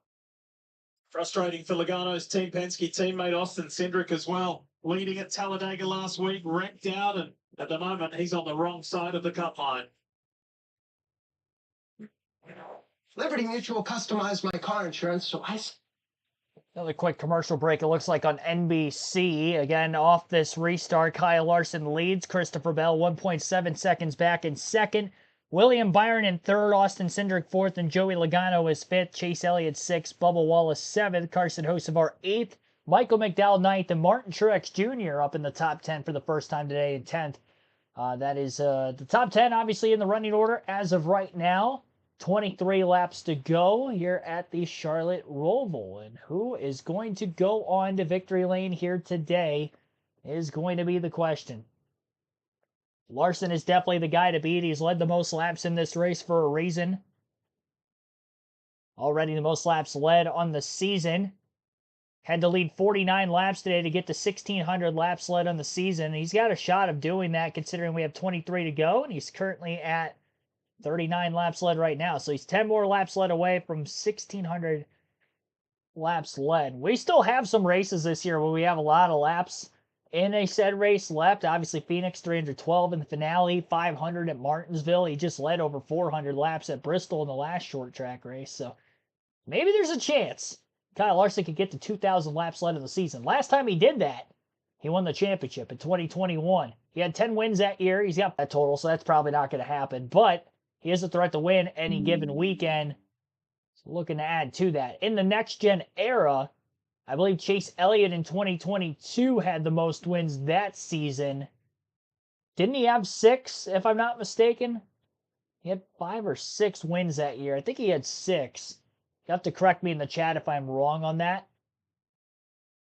Frustrating for Logano's Team Penske teammate Austin Cindric as well. Leading at Talladega last week, wrecked out, and at the moment he's on the wrong side of the cut line. Liberty Mutual customized my car insurance, so Another quick commercial break. It looks like on NBC. Again, off this restart, Kyle Larson leads. Christopher Bell 1.7 seconds back in 2nd. William Byron in 3rd. Austin Cindric 4th. And Joey Logano is 5th. Chase Elliott 6th. Bubba Wallace 7th. Carson Hocevar 8th. Michael McDowell 9th. And Martin Truex Jr. up in the top 10 for the first time today in 10th. That is the top 10, obviously, in the running order as of right now. 23 laps to go here at the Charlotte Roval. And who is going to go on to victory lane here today is going to be the question. Larson is definitely the guy to beat. He's led the most laps in this race for a reason. Already the most laps led on the season. Had to lead 49 laps today to get to 1,600 laps led on the season. He's got a shot of doing that considering we have 23 to go, and he's currently at 39 laps led right now. So he's 10 more laps led away from 1,600 laps led. We still have some races this year where we have a lot of laps in a said race left. Obviously, Phoenix 312 in the finale, 500 at Martinsville. He just led over 400 laps at Bristol in the last short track race. So maybe there's a chance Kyle Larson could get to 2,000 laps led in the season. Last time he did that, he won the championship in 2021. He had 10 wins that year. He's got that total, so that's probably not going to happen. But he has a threat to win any given weekend. So looking to add to that. In the next-gen era, I believe Chase Elliott in 2022 had the most wins that season. Didn't he have 6, if I'm not mistaken? He had 5 or 6 wins that year. I think he had 6. You have to correct me in the chat if I'm wrong on that.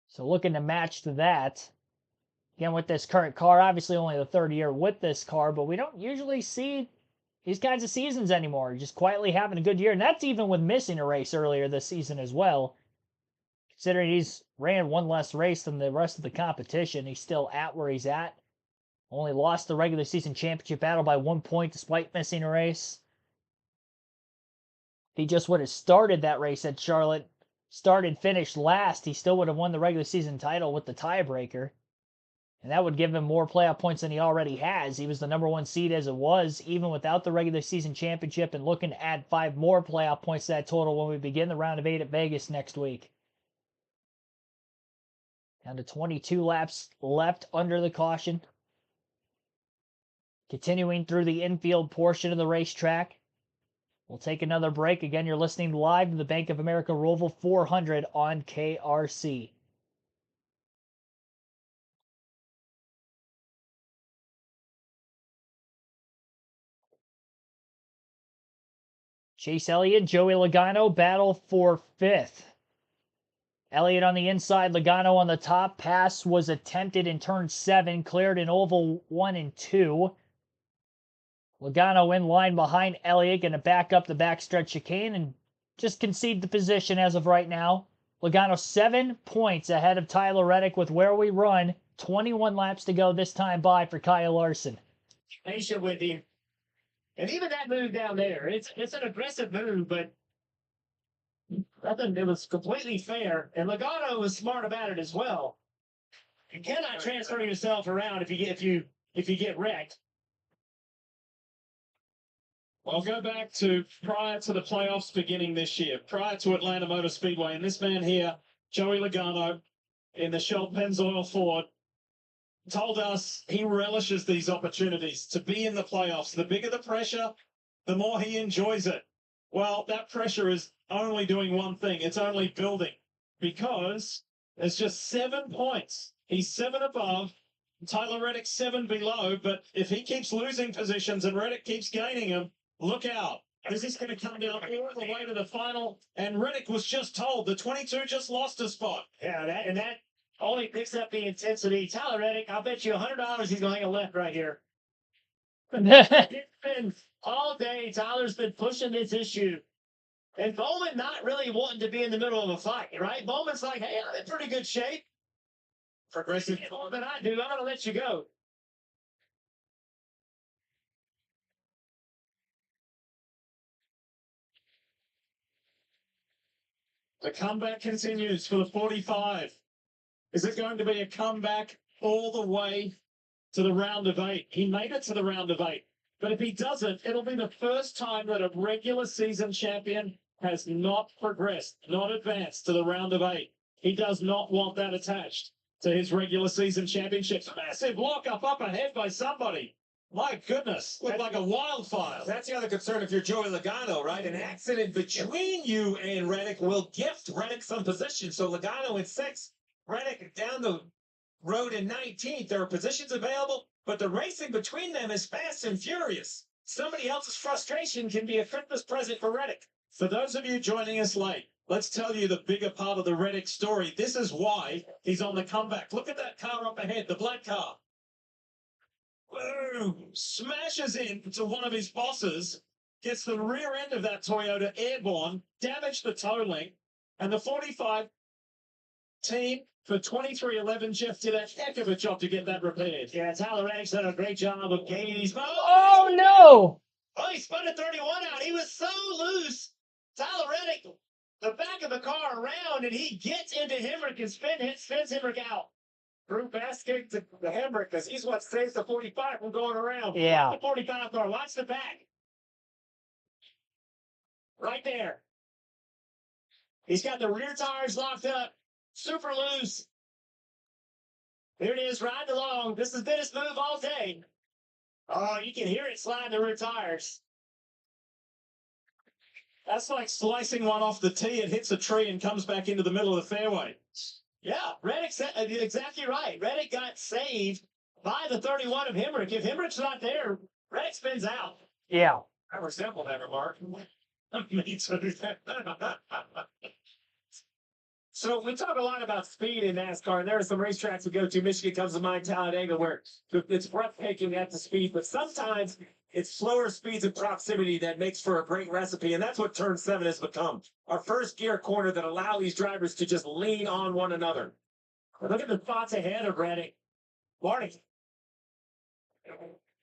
So looking to match to that. Again, with this current car, obviously only the third year with this car, but we don't usually see these kinds of seasons anymore. Just quietly having a good year, and that's even with missing a race earlier this season as well. Considering he's ran one less race than the rest of the competition, he's still at where he's at. Only lost the regular season championship battle by 1 point despite missing a race. If he just would have started that race at Charlotte, finished last, he still would have won the regular season title with the tiebreaker. And that would give him more playoff points than he already has. He was the #1 seed as it was, even without the regular season championship, and looking to add 5 more playoff points to that total when we begin the round of 8 at Vegas next week. Down to 22 laps left under the caution. Continuing through the infield portion of the racetrack. We'll take another break. Again, you're listening live to the Bank of America Roval 400 on KRC. Chase Elliott, Joey Logano battle for 5th. Elliott on the inside, Logano on the top. Pass was attempted in turn 7, cleared in oval 1 and 2. Logano in line behind Elliott, going to back up the backstretch chicane and just concede the position as of right now. Logano 7 points ahead of Tyler Reddick with where we run. 21 laps to go this time by for Kyle Larson. Patient with him. And even that move down there, it's an aggressive move, but I think it was completely fair. And Logano was smart about it as well. You cannot transfer yourself around if you get wrecked. I'll go back to prior to the playoffs beginning this year, prior to Atlanta Motor Speedway, and this man here, Joey Logano, in the Shell Pennzoil Ford, told us he relishes these opportunities to be in the playoffs. The bigger the pressure, the more he enjoys it. Well, that pressure is only doing one thing. It's only building, because there's just 7 points. He's 7 above. Tyler Reddick 7 below, but if he keeps losing positions and Reddick keeps gaining them, look out. This is going to come down all the way to the final, and Reddick was just told the 22 just lost a spot. Yeah, that only picks up the intensity. Tyler Reddick, I'll bet you $100 he's going to hang a left right here. It's been all day. Tyler's been pushing this issue. And Bowman not really wanting to be in the middle of a fight, right? Bowman's like, hey, I'm in pretty good shape. Progressive more than I do. I'm going to let you go. The comeback continues for the 45. Is it going to be a comeback all the way to the round of 8? He made it to the round of 8. But if he doesn't, it'll be the first time that a regular season champion has not progressed, not advanced to the round of 8. He does not want that attached to his regular season championships. Massive lock-up up ahead by somebody. My goodness, looked like a wildfire. That's the other concern if you're Joey Logano, right? An accident between you and Reddick will gift Reddick some position. So Logano in 6th, Reddick down the road in 19th. There are positions available, but the racing between them is fast and furious. somebody else's frustration can be a Christmas present for Reddick. For those of you joining us late, let's tell you the bigger part of the Reddick story. This is why he's on the comeback. Look at that car up ahead, the black car. Boom! Smashes into one of his bosses, gets the rear end of that Toyota airborne, damaged the toe link, and the 45 team for 2311, Jeff, did a heck of a job to get that repaired. Yeah, Tyler Reddick's done a great job of gaining these. Oh, no! Oh, he spun a 31 out. He was so loose. Tyler Reddick, the back of the car around, and he gets into Hemrick and spins Hemrick out. Drew fast kick to the Hemrick because he's what saves the 45 from going around. Yeah. The 45 car. Watch the back. Right there. He's got the rear tires locked up. Super loose. There it is, riding along. This has been his move all day. Oh, you can hear it sliding the rear tires. That's like slicing one off the tee. It hits a tree and comes back into the middle of the fairway. Yeah, Reddick's exactly right. Reddick got saved by the 31 of Hemrick. If Hemrick's not there, Reddick spins out. Yeah. I resemble that remark. Me too. So we talk a lot about speed in NASCAR, and there are some racetracks we go to. Michigan comes to mind, Talladega, where it's breathtaking at the speed, but sometimes it's slower speeds and proximity that makes for a great recipe, and that's what Turn 7 has become. Our first gear corner that allow these drivers to just lean on one another. Look at the spots ahead of Reddick. Marty.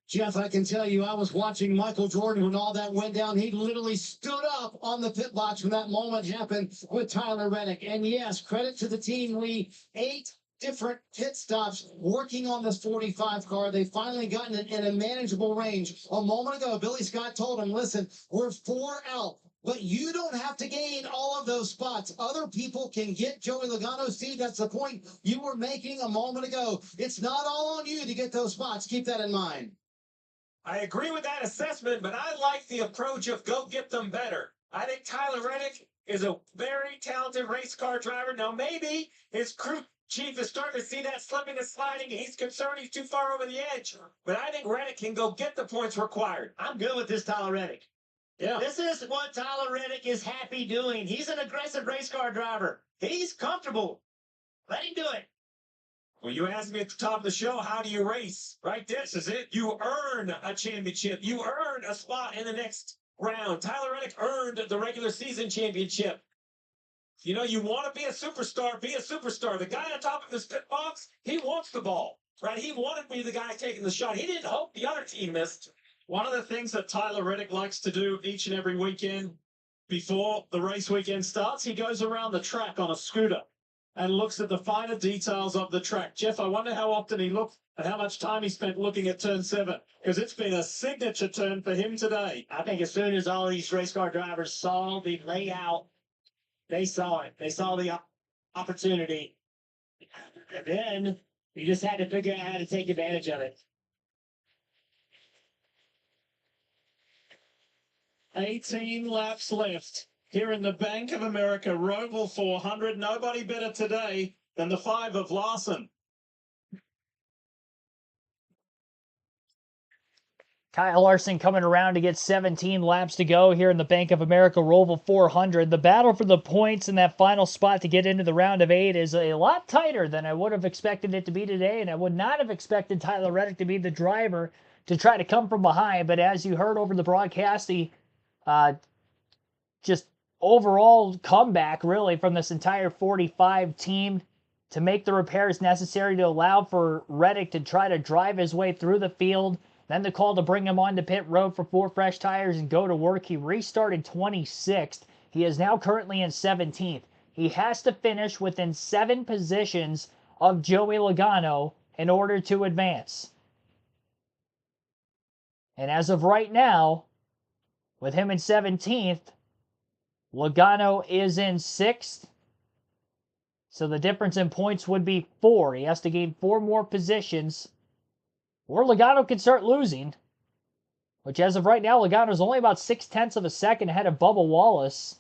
Jeff, I can tell you, I was watching Michael Jordan when all that went down. He literally stood up on the pit box when that moment happened with Tyler Reddick. And yes, credit to the team, Lee. 8 different pit stops working on this 45 car. They finally gotten it in a manageable range. A moment ago, Billy Scott told him, listen, we're 4 out. But you don't have to gain all of those spots. Other people can get Joey Logano's seat. That's the point you were making a moment ago. It's not all on you to get those spots. Keep that in mind. I agree with that assessment, but I like the approach of go get them better. I think Tyler Reddick is a very talented race car driver. Now, maybe his crew chief is starting to see that slipping and sliding, and he's concerned he's too far over the edge. But I think Reddick can go get the points required. I'm good with this Tyler Reddick. Yeah. This is what Tyler Reddick is happy doing. He's an aggressive race car driver. He's comfortable. Let him do it. Well, you asked me at the top of the show, how do you race? Right, this is it. You earn a championship. You earn a spot in the next round. Tyler Reddick earned the regular season championship. You know, you want to be a superstar, be a superstar. The guy on top of this pit box, he wants the ball, right? He wanted to be the guy taking the shot. He didn't hope the other team missed. One of the things that Tyler Reddick likes to do each and every weekend before the race weekend starts, he goes around the track on a scooter and looks at the finer details of the track. Jeff, I wonder how often he looked and how much time he spent looking at turn 7, because it's been a signature turn for him today. I think as soon as all these race car drivers saw the layout, they saw it. They saw the opportunity. And then you just had to figure out how to take advantage of it. 18 laps left here in the Bank of America Roval 400. Nobody better today than the 5 of Larson. Kyle Larson coming around to get 17 laps to go here in the Bank of America Roval 400. The battle for the points in that final spot to get into the round of 8 is a lot tighter than I would have expected it to be today, and I would not have expected Tyler Reddick to be the driver to try to come from behind. But as you heard over the broadcast, the just overall comeback really from this entire 45 team to make the repairs necessary to allow for Reddick to try to drive his way through the field. Then the call to bring him onto pit road for 4 fresh tires and go to work. He restarted 26th. He is now currently in 17th. He has to finish within 7 positions of Joey Logano in order to advance. And as of right now, with him in 17th, Logano is in 6th. So the difference in points would be 4. He has to gain 4 more positions. Or Logano can start losing. Which as of right now, Logano's only about 0.6 of a second ahead of Bubba Wallace.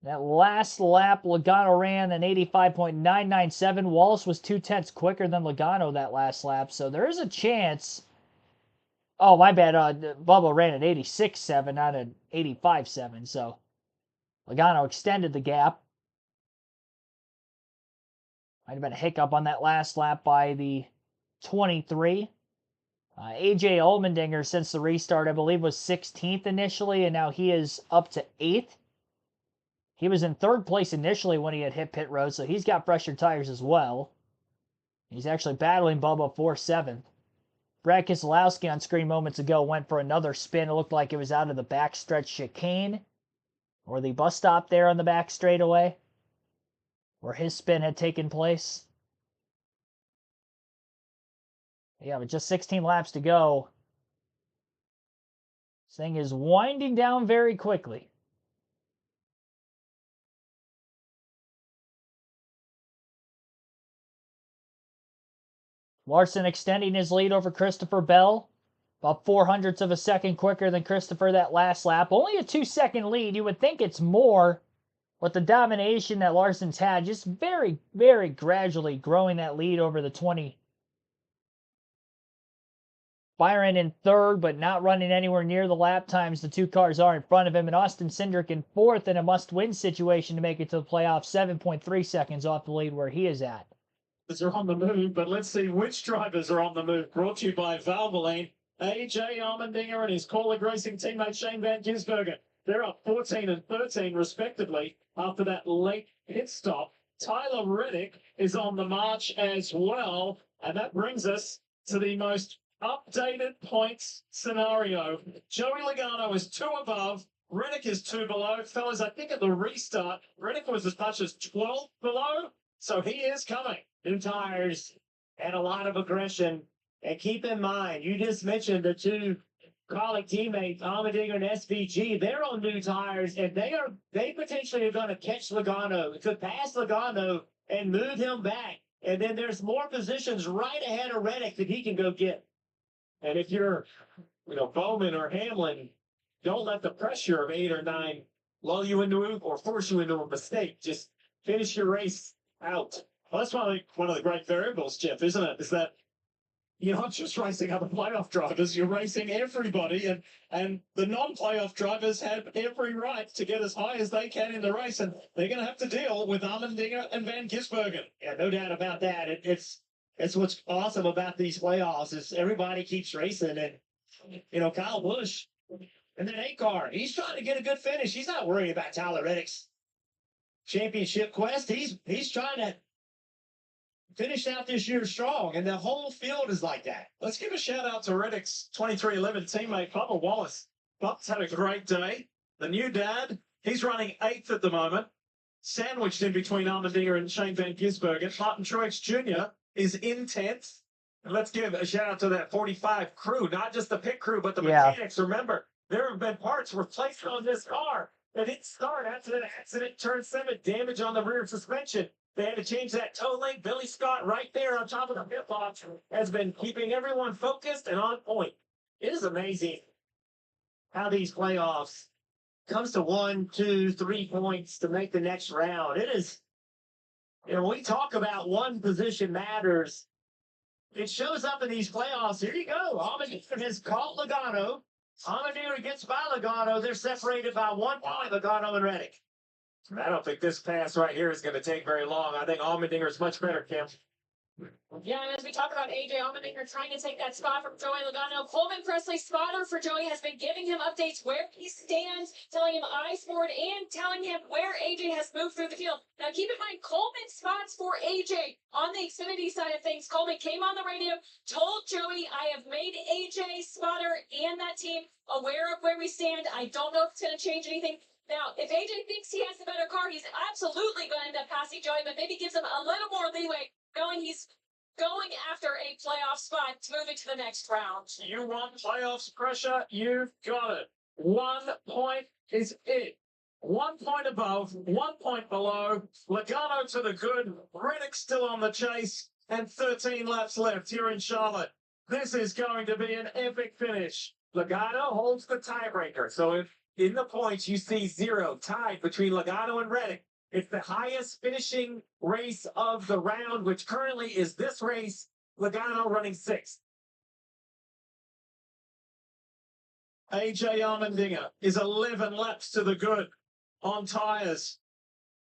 That last lap, Logano ran an 85.997. Wallace was 0.2 quicker than Logano that last lap. So there is a chance Oh, my bad. Bubba ran at 86.7, not at 85.7. So Logano extended the gap. Might have been a hiccup on that last lap by the 23. AJ Allmendinger, since the restart, I believe, was 16th initially, and now he is up to 8th. He was in 3rd place initially when he had hit pit road, so he's got fresher tires as well. He's actually battling Bubba for 7th. Brad Keselowski on screen moments ago went for another spin. It looked like it was out of the backstretch chicane, or the bus stop there on the back straightaway, where his spin had taken place. Yeah, with just 16 laps to go, this thing is winding down very quickly. Larson extending his lead over Christopher Bell. About 0.04 of a second quicker than Christopher that last lap. Only a 2-second lead. You would think it's more, but the domination that Larson's had, just very, very gradually growing that lead over the 20. Byron in 3rd, but not running anywhere near the lap times the 2 cars are in front of him. And Austin Cindric in 4th in a must-win situation to make it to the playoffs. 7.3 seconds off the lead where he is at. Are on the move, but let's see which drivers are on the move. Brought to you by Valvoline. AJ Allmendinger and his Corlick Racing teammate Shane Van Gisbergen. They're up 14 and 13 respectively after that late pit stop. Tyler Reddick is on the march as well, and that brings us to the most updated points scenario. Joey Logano is 2 above. Reddick is 2 below. Fellas, I think at the restart, Reddick was as much as 12 below, so he is coming. New tires and a lot of aggression. And keep in mind, you just mentioned the 2 colleague teammates, Allmendinger and SVG. They're on new tires, and they potentially are going to catch Logano, could pass Logano and move him back. And then there's more positions right ahead of Reddick that he can go get. And if you're, Bowman or Hamlin, don't let the pressure of 8 or 9 lull you into or force you into a mistake. Just finish your race out. Well, that's one of the great variables, Jeff, isn't it? Is that you're not just racing other playoff drivers, you're racing everybody, and the non-playoff drivers have every right to get as high as they can in the race, and they're going to have to deal with Allmendinger and Van Gisbergen. Yeah, no doubt about that. It's what's awesome about these playoffs is everybody keeps racing, and Kyle Busch and that 8 car, he's trying to get a good finish. He's not worried about Tyler Reddick's championship quest. He's trying to finish out this year strong, and the whole field is like that. Let's give a shout out to Reddick's 2311 teammate, Bubba Wallace. Bubba's had a great day. The new dad, he's running 8th at the moment, sandwiched in between Allmendinger and Shane Van Gisbergen. Martin Truex Jr. is in 10th. And let's give a shout out to that 45 crew, not just the pit crew, but the mechanics. Remember, there have been parts replaced on this car that didn't start after that accident, turn 7, damage on the rear suspension. They had to change that toe link. Billy Scott right there on top of the pit box has been keeping everyone focused and on point. It is amazing how these playoffs comes to 1, 2, 3 points to make the next round. It is, we talk about one position matters. It shows up in these playoffs. Here you go. Allmendinger has caught Logano. Allmendinger gets by Logano. They're separated by 1 point, Logano and Reddick. I don't think this pass right here is going to take very long. I think Allmendinger is much better, Kim. Yeah, and as we talk about AJ Allmendinger trying to take that spot from Joey Logano, Coleman Presley, spotter for Joey, has been giving him updates where he stands, telling him eyes forward, and telling him where AJ has moved through the field. Now, keep in mind, Coleman spots for AJ on the Xfinity side of things. Coleman came on the radio, told Joey, I have made AJ, spotter, and that team aware of where we stand. I don't know if it's going to change anything. Now, if AJ thinks he has a better car, he's absolutely going to end up passing Joey, but maybe gives him a little more leeway, knowing he's going after a playoff spot to move into the next round. You want playoffs pressure? You've got it. 1 point is it. 1 point above, 1 point below. Logano to the good. Reddick still on the chase, and 13 laps left here in Charlotte. This is going to be an epic finish. Logano holds the tiebreaker. So if in the points you see 0 tied between Logano and Reddick, it's the highest finishing race of the round, which currently is this race. Logano running 6th. AJ Allmendinger is 11 laps to the good on tyres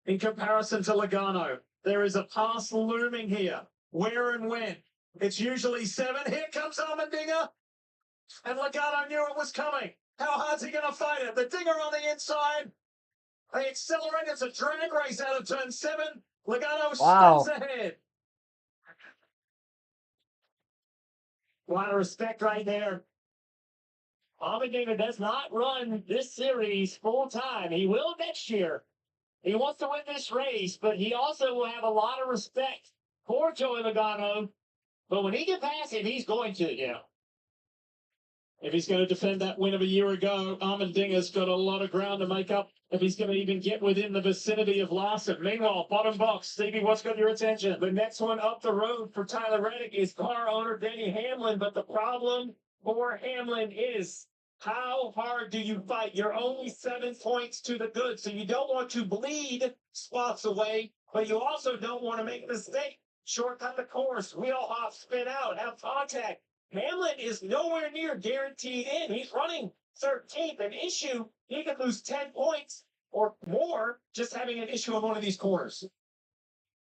in comparison to Logano. There is a pass looming here. Where and when? It's usually 7. Here comes Allmendinger. And Logano knew it was coming. How hard's he going to fight it? The dinger on the inside. They accelerate. It's a drag race out of turn 7. Logano spins ahead. A lot of respect right there. Allmendinger does not run this series full time. He will next year. He wants to win this race, but he also will have a lot of respect for Joey Logano. But when he can pass him, he's going to, If he's going to defend that win of a year ago, Allmendinger's got a lot of ground to make up if he's going to even get within the vicinity of Larson. Meanwhile, bottom box, Stevie, what's got your attention? The next one up the road for Tyler Reddick is car owner Denny Hamlin, but the problem for Hamlin is how hard do you fight? You're only 7 points to the good, so you don't want to bleed spots away, but you also don't want to make a mistake. Shortcut the course, wheel hop, spin out, have contact. Hamlin is nowhere near guaranteed in. He's running 13th. An issue, he could lose 10 points or more just having an issue on one of these corners.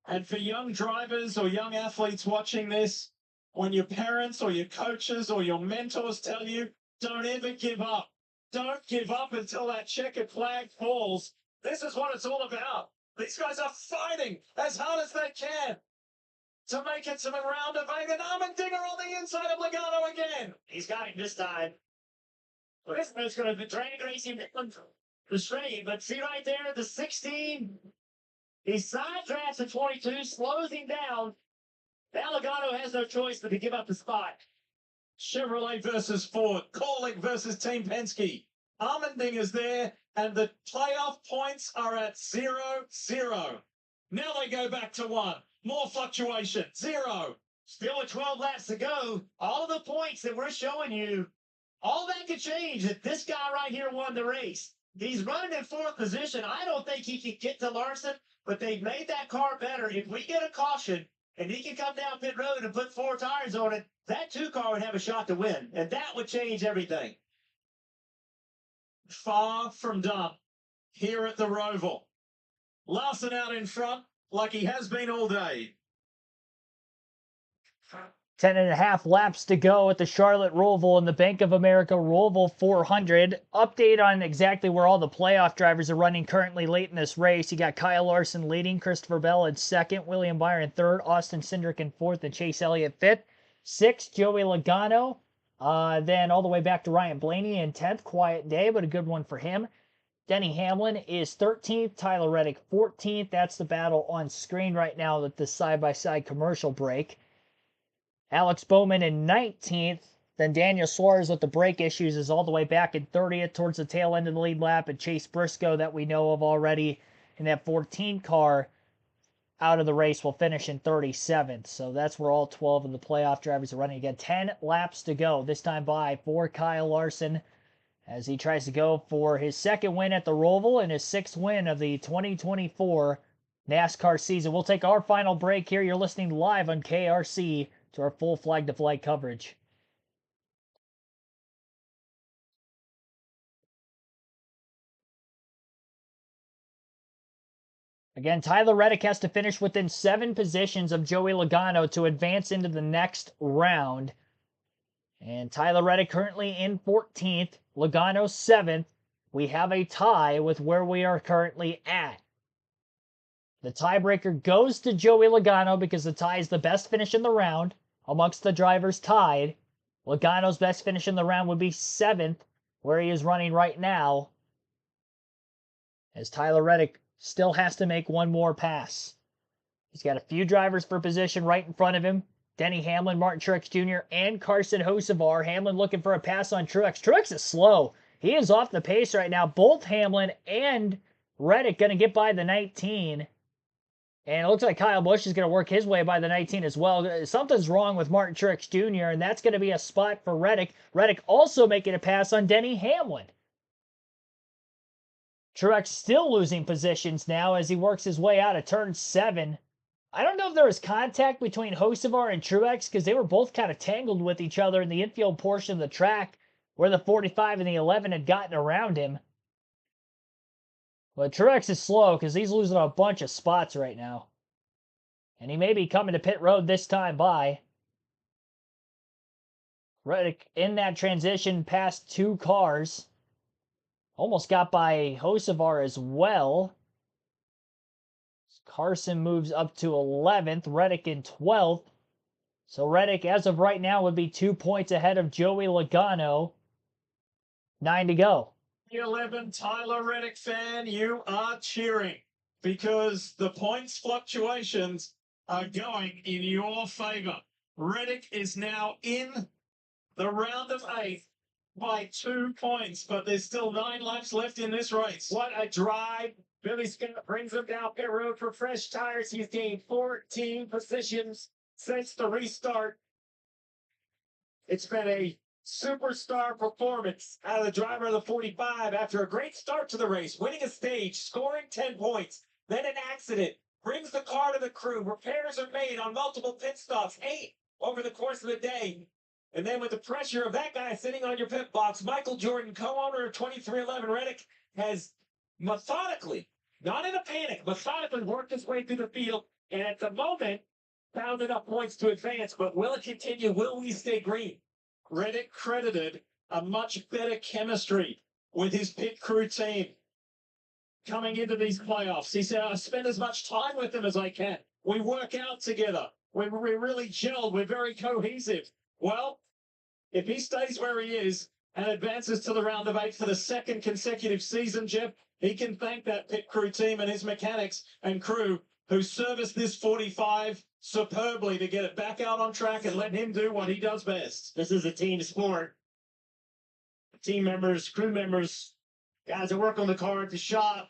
And for young drivers or young athletes watching this, when your parents or your coaches or your mentors tell you, don't ever give up. Don't give up until that checkered flag falls. This is what it's all about. These guys are fighting as hard as they can to make it to the round of 8. And Allmendinger on the inside of Logano again. He's got him this time. Well, this one's going to drag racing the straight, but see right there, the 16. He side drafts at 22, slows him down. Now Logano has no choice but to give up the spot. Chevrolet versus Ford, Corlick versus Team Penske. Allmendinger's there, and the playoff points are at 0-0. Now they go back to 1. More fluctuation, 0. Still with 12 laps to go. All of the points that we're showing you, all that could change if this guy right here won the race. He's running in 4th position. I don't think he can get to Larson, but they've made that car better. If we get a caution and he can come down pit road and put 4 tires on it, that 2 car would have a shot to win, and that would change everything. Far from done here at the Roval. Larson out in front like he has been all day. 10.5 laps to go at the Charlotte Roval in the Bank of America Roval 400. Update on exactly where all the playoff drivers are running currently late in this race. You got Kyle Larson leading, Christopher Bell in 2nd, William Byron 3rd, Austin Cindric in 4th, and Chase Elliott 5th. 6th, Joey Logano. Then all the way back to Ryan Blaney in 10th. Quiet day, but a good one for him. Denny Hamlin is 13th, Tyler Reddick 14th. That's the battle on screen right now with the side-by-side commercial break. Alex Bowman in 19th. Then Daniel Suarez with the brake issues is all the way back in 30th towards the tail end of the lead lap. And Chase Briscoe, that we know of already in that 14 car out of the race, will finish in 37th. So that's where all 12 of the playoff drivers are running. Again, 10 laps to go, this time by for Kyle Larson as he tries to go for his 2nd win at the Roval and his 6th win of the 2024 NASCAR season. We'll take our final break here. You're listening live on KRC to our full flag-to-flag coverage. Again, Tyler Reddick has to finish within 7 positions of Joey Logano to advance into the next round. And Tyler Reddick currently in 14th, Logano 7th. We have a tie with where we are currently at. The tiebreaker goes to Joey Logano because the tie is the best finish in the round amongst the drivers tied. Logano's best finish in the round would be 7th, where he is running right now, as Tyler Reddick still has to make one more pass. He's got a few drivers for position right in front of him. Denny Hamlin, Martin Truex Jr., and Carson Hocevar. Hamlin looking for a pass on Truex. Truex is slow. He is off the pace right now. Both Hamlin and Reddick going to get by the 19. And it looks like Kyle Busch is going to work his way by the 19 as well. Something's wrong with Martin Truex Jr., and that's going to be a spot for Reddick. Reddick also making a pass on Denny Hamlin. Truex still losing positions now as he works his way out of turn 7. I don't know if there was contact between Hocevar and Truex because they were both kind of tangled with each other in the infield portion of the track where the 45 and the 11 had gotten around him. But Truex is slow because he's losing a bunch of spots right now. And he may be coming to pit road this time by. Reddick in that transition past 2 cars. Almost got by Hocevar as well. Carson moves up to 11th. Reddick in 12th. So Reddick, as of right now, would be 2 points ahead of Joey Logano. 9 to go. 11 Tyler Reddick fan, you are cheering because the points fluctuations are going in your favor. Reddick is now in the round of 8 by 2 points, but there's still 9 laps left in this race. What a drive. Billy Scott brings him down pit road for fresh tires. He's gained 14 positions since the restart. It's been a superstar performance out of the driver of the 45 after a great start to the race, winning a stage, scoring 10 points, then an accident, brings the car to the crew, repairs are made on multiple pit stops, 8 over the course of the day. And then with the pressure of that guy sitting on your pit box, Michael Jordan, co-owner of 2311 Reddick, has methodically, not in a panic, methodically worked his way through the field, and at the moment, found enough points to advance. But will it continue? Will we stay green? Reddick credited a much better chemistry with his pit crew team coming into these playoffs. He said, I spend as much time with them as I can. We work out together. We really gelled. We're very cohesive. Well, if he stays where he is and advances to the round of 8 for the 2nd consecutive season, Jeff, he can thank that pit crew team and his mechanics and crew who serviced this 45 superbly to get it back out on track and let him do what he does best. This is a team sport. Team members, crew members, guys that work on the car at the shop,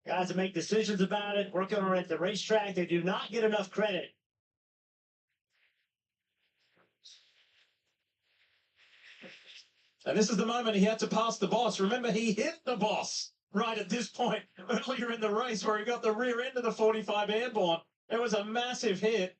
guys that make decisions about it, working on it at the racetrack, they do not get enough credit. And this is the moment he had to pass the boss. Remember, he hit the boss right at this point earlier in the race where he got the rear end of the 45 airborne. It was a massive hit.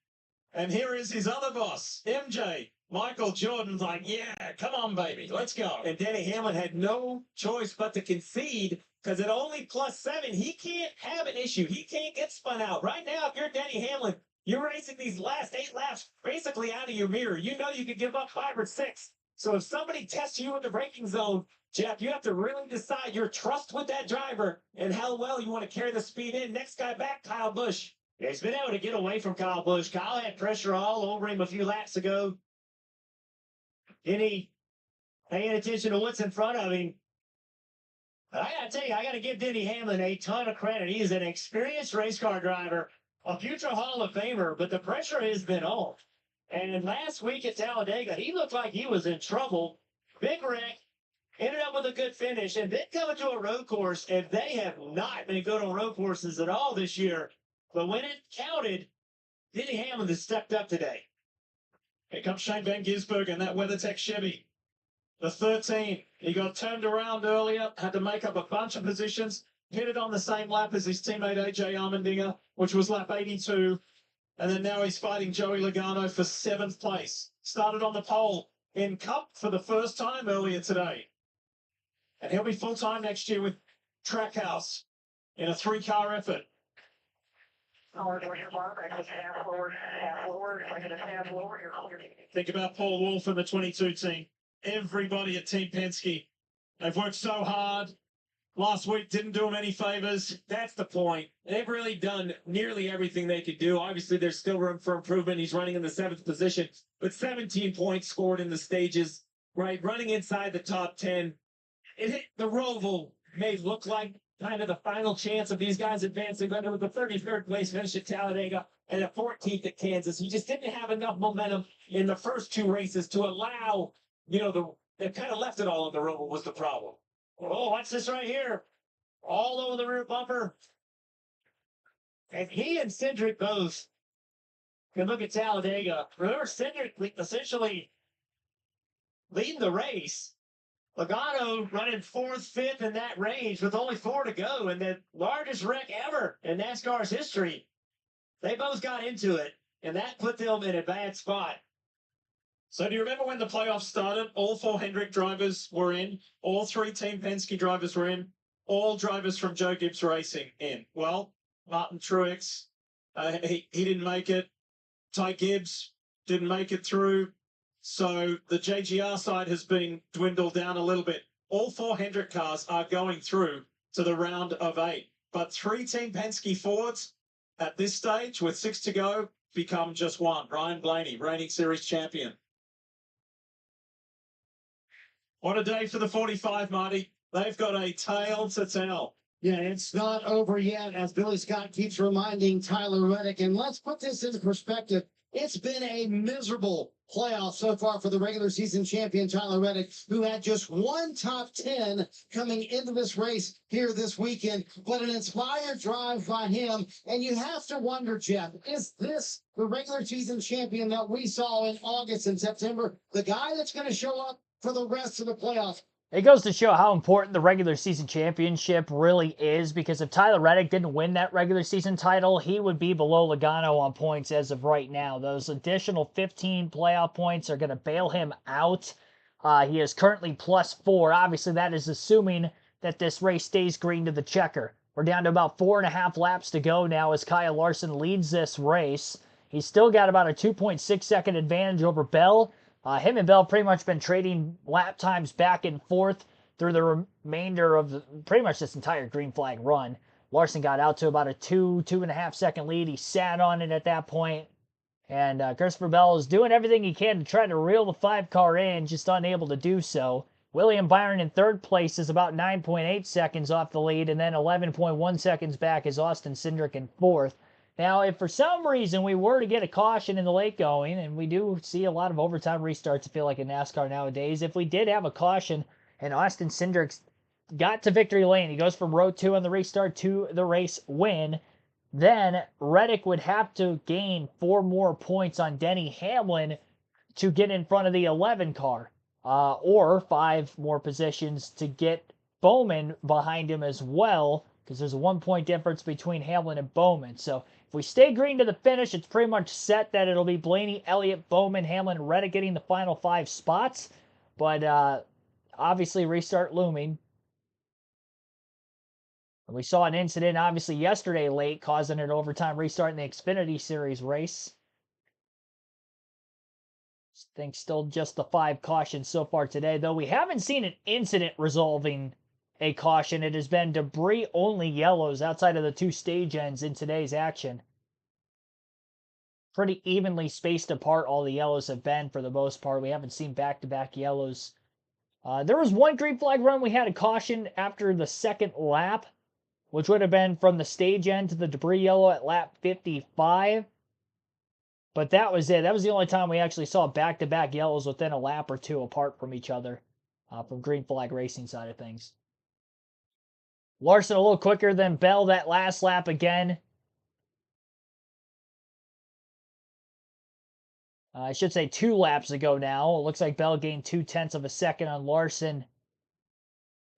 And here is his other boss, MJ. Michael Jordan's like, yeah, come on, baby, let's go. And Denny Hamlin had no choice but to concede because at only +7, he can't have an issue. He can't get spun out. Right now, if you're Denny Hamlin, you're racing these last 8 laps basically out of your mirror. You know you could give up 5 or 6. So if somebody tests you in the braking zone, Jeff, you have to really decide your trust with that driver and how well you want to carry the speed in. Next guy back, Kyle Busch. Yeah, he's been able to get away from Kyle Busch. Kyle had pressure all over him a few laps ago. Denny paying attention to what's in front of him. But I got to tell you, I got to give Denny Hamlin a ton of credit. He is an experienced race car driver, a future Hall of Famer, but the pressure has been on. And last week at Talladega, he looked like he was in trouble. Big wreck, ended up with a good finish, and then coming to a road course, and they have not been good on road courses at all this year. But when it counted, Denny Hamlin has stepped up today. Here comes Shane Van Gisbergen, that WeatherTech Chevy. The 13. He got turned around earlier, had to make up a bunch of positions, pitted on the same lap as his teammate AJ Allmendinger, which was lap 82. And then now he's fighting Joey Logano for 7th place. Started on the pole in Cup for the first time earlier today. And he'll be full-time next year with Trackhouse in a 3-car effort. Think about Paul Wolf and the 22 team. Everybody at Team Penske. They've worked so hard. Last week didn't do them any favors. That's the point. They've really done nearly everything they could do. Obviously, there's still room for improvement. He's running in the 7th position, but 17 points scored in the stages, right? Running inside the top 10. It hit the Roval may look like kind of the final chance of these guys advancing, but it was the 33rd place finish at Talladega and the 14th at Kansas. He just didn't have enough momentum in the first 2 races to allow, they kind of left it all on the Roval was the problem. Oh, watch this right here. All over the rear bumper. And he and Cindric both can look at Talladega. Remember, Cindric essentially leading the race. Logano running 4th, 5th in that range with only 4 to go, and the largest wreck ever in NASCAR's history. They both got into it, and that put them in a bad spot. So do you remember when the playoffs started? All 4 Hendrick drivers were in. All 3 Team Penske drivers were in. All drivers from Joe Gibbs Racing in. Well, Martin Truex, he didn't make it. Ty Gibbs didn't make it through. So the JGR side has been dwindled down a little bit. All 4 Hendrick cars are going through to the round of 8. But 3 Team Penske Fords at this stage, with 6 to go, become just 1. Ryan Blaney, reigning series champion. What a day for the 45, Marty. They've got a tale to tell. Yeah, it's not over yet, as Billy Scott keeps reminding Tyler Reddick. And let's put this into perspective. It's been a miserable playoff so far for the regular season champion, Tyler Reddick, who had just 1 top 10 coming into this race here this weekend. But an inspired drive by him. And you have to wonder, Jeff, is this the regular season champion that we saw in August and September? The guy that's going to show up for the rest of the playoffs? It goes to show how important the regular season championship really is, because if Tyler Reddick didn't win that regular season title, he would be below Logano on points as of right now. Those additional 15 playoff points are going to bail him out. He is currently +4. Obviously, that is assuming that this race stays green to the checker. We're down to about 4.5 laps to go now as Kyle Larson leads this race. He's still got about a 2.6 second advantage over Bell. Him and Bell pretty much been trading lap times back and forth through the remainder of pretty much this entire green flag run. Larson got out to about a 2.5 second lead. He sat on it at that point. And Christopher Bell is doing everything he can to try to reel the 5 car in, just unable to do so. William Byron in 3rd place is about 9.8 seconds off the lead, and then 11.1 seconds back is Austin Cindric in 4th. Now, if for some reason we were to get a caution in the late going, and we do see a lot of overtime restarts, I feel like, in NASCAR nowadays, if we did have a caution and Austin Cindric got to victory lane, he goes from row 2 on the restart to the race win, then Reddick would have to gain 4 more points on Denny Hamlin to get in front of the 11 car, or 5 more positions to get Bowman behind him as well, because there's a 1 point difference between Hamlin and Bowman. So if we stay green to the finish, it's pretty much set that it'll be Blaney, Elliott, Bowman, Hamlin, and Reddick getting the final 5 spots. But obviously, restart looming. And we saw an incident, obviously, yesterday late, causing an overtime restart in the Xfinity Series race. I think still just the 5 cautions so far today, though we haven't seen an incident resolving a caution. It has been debris-only yellows outside of the 2 stage ends in today's action. Pretty evenly spaced apart all the yellows have been for the most part. We haven't seen back-to-back yellows. There was 1 green flag run we had a caution after the 2nd lap, which would have been from the stage end to the debris yellow at lap 55. But that was it. That was the only time we actually saw back-to-back yellows within a lap or 2 apart from each other from green flag racing side of things. Larson a little quicker than Bell that last lap again. I should say 2 laps ago now. It looks like Bell gained 0.2 of a second on Larson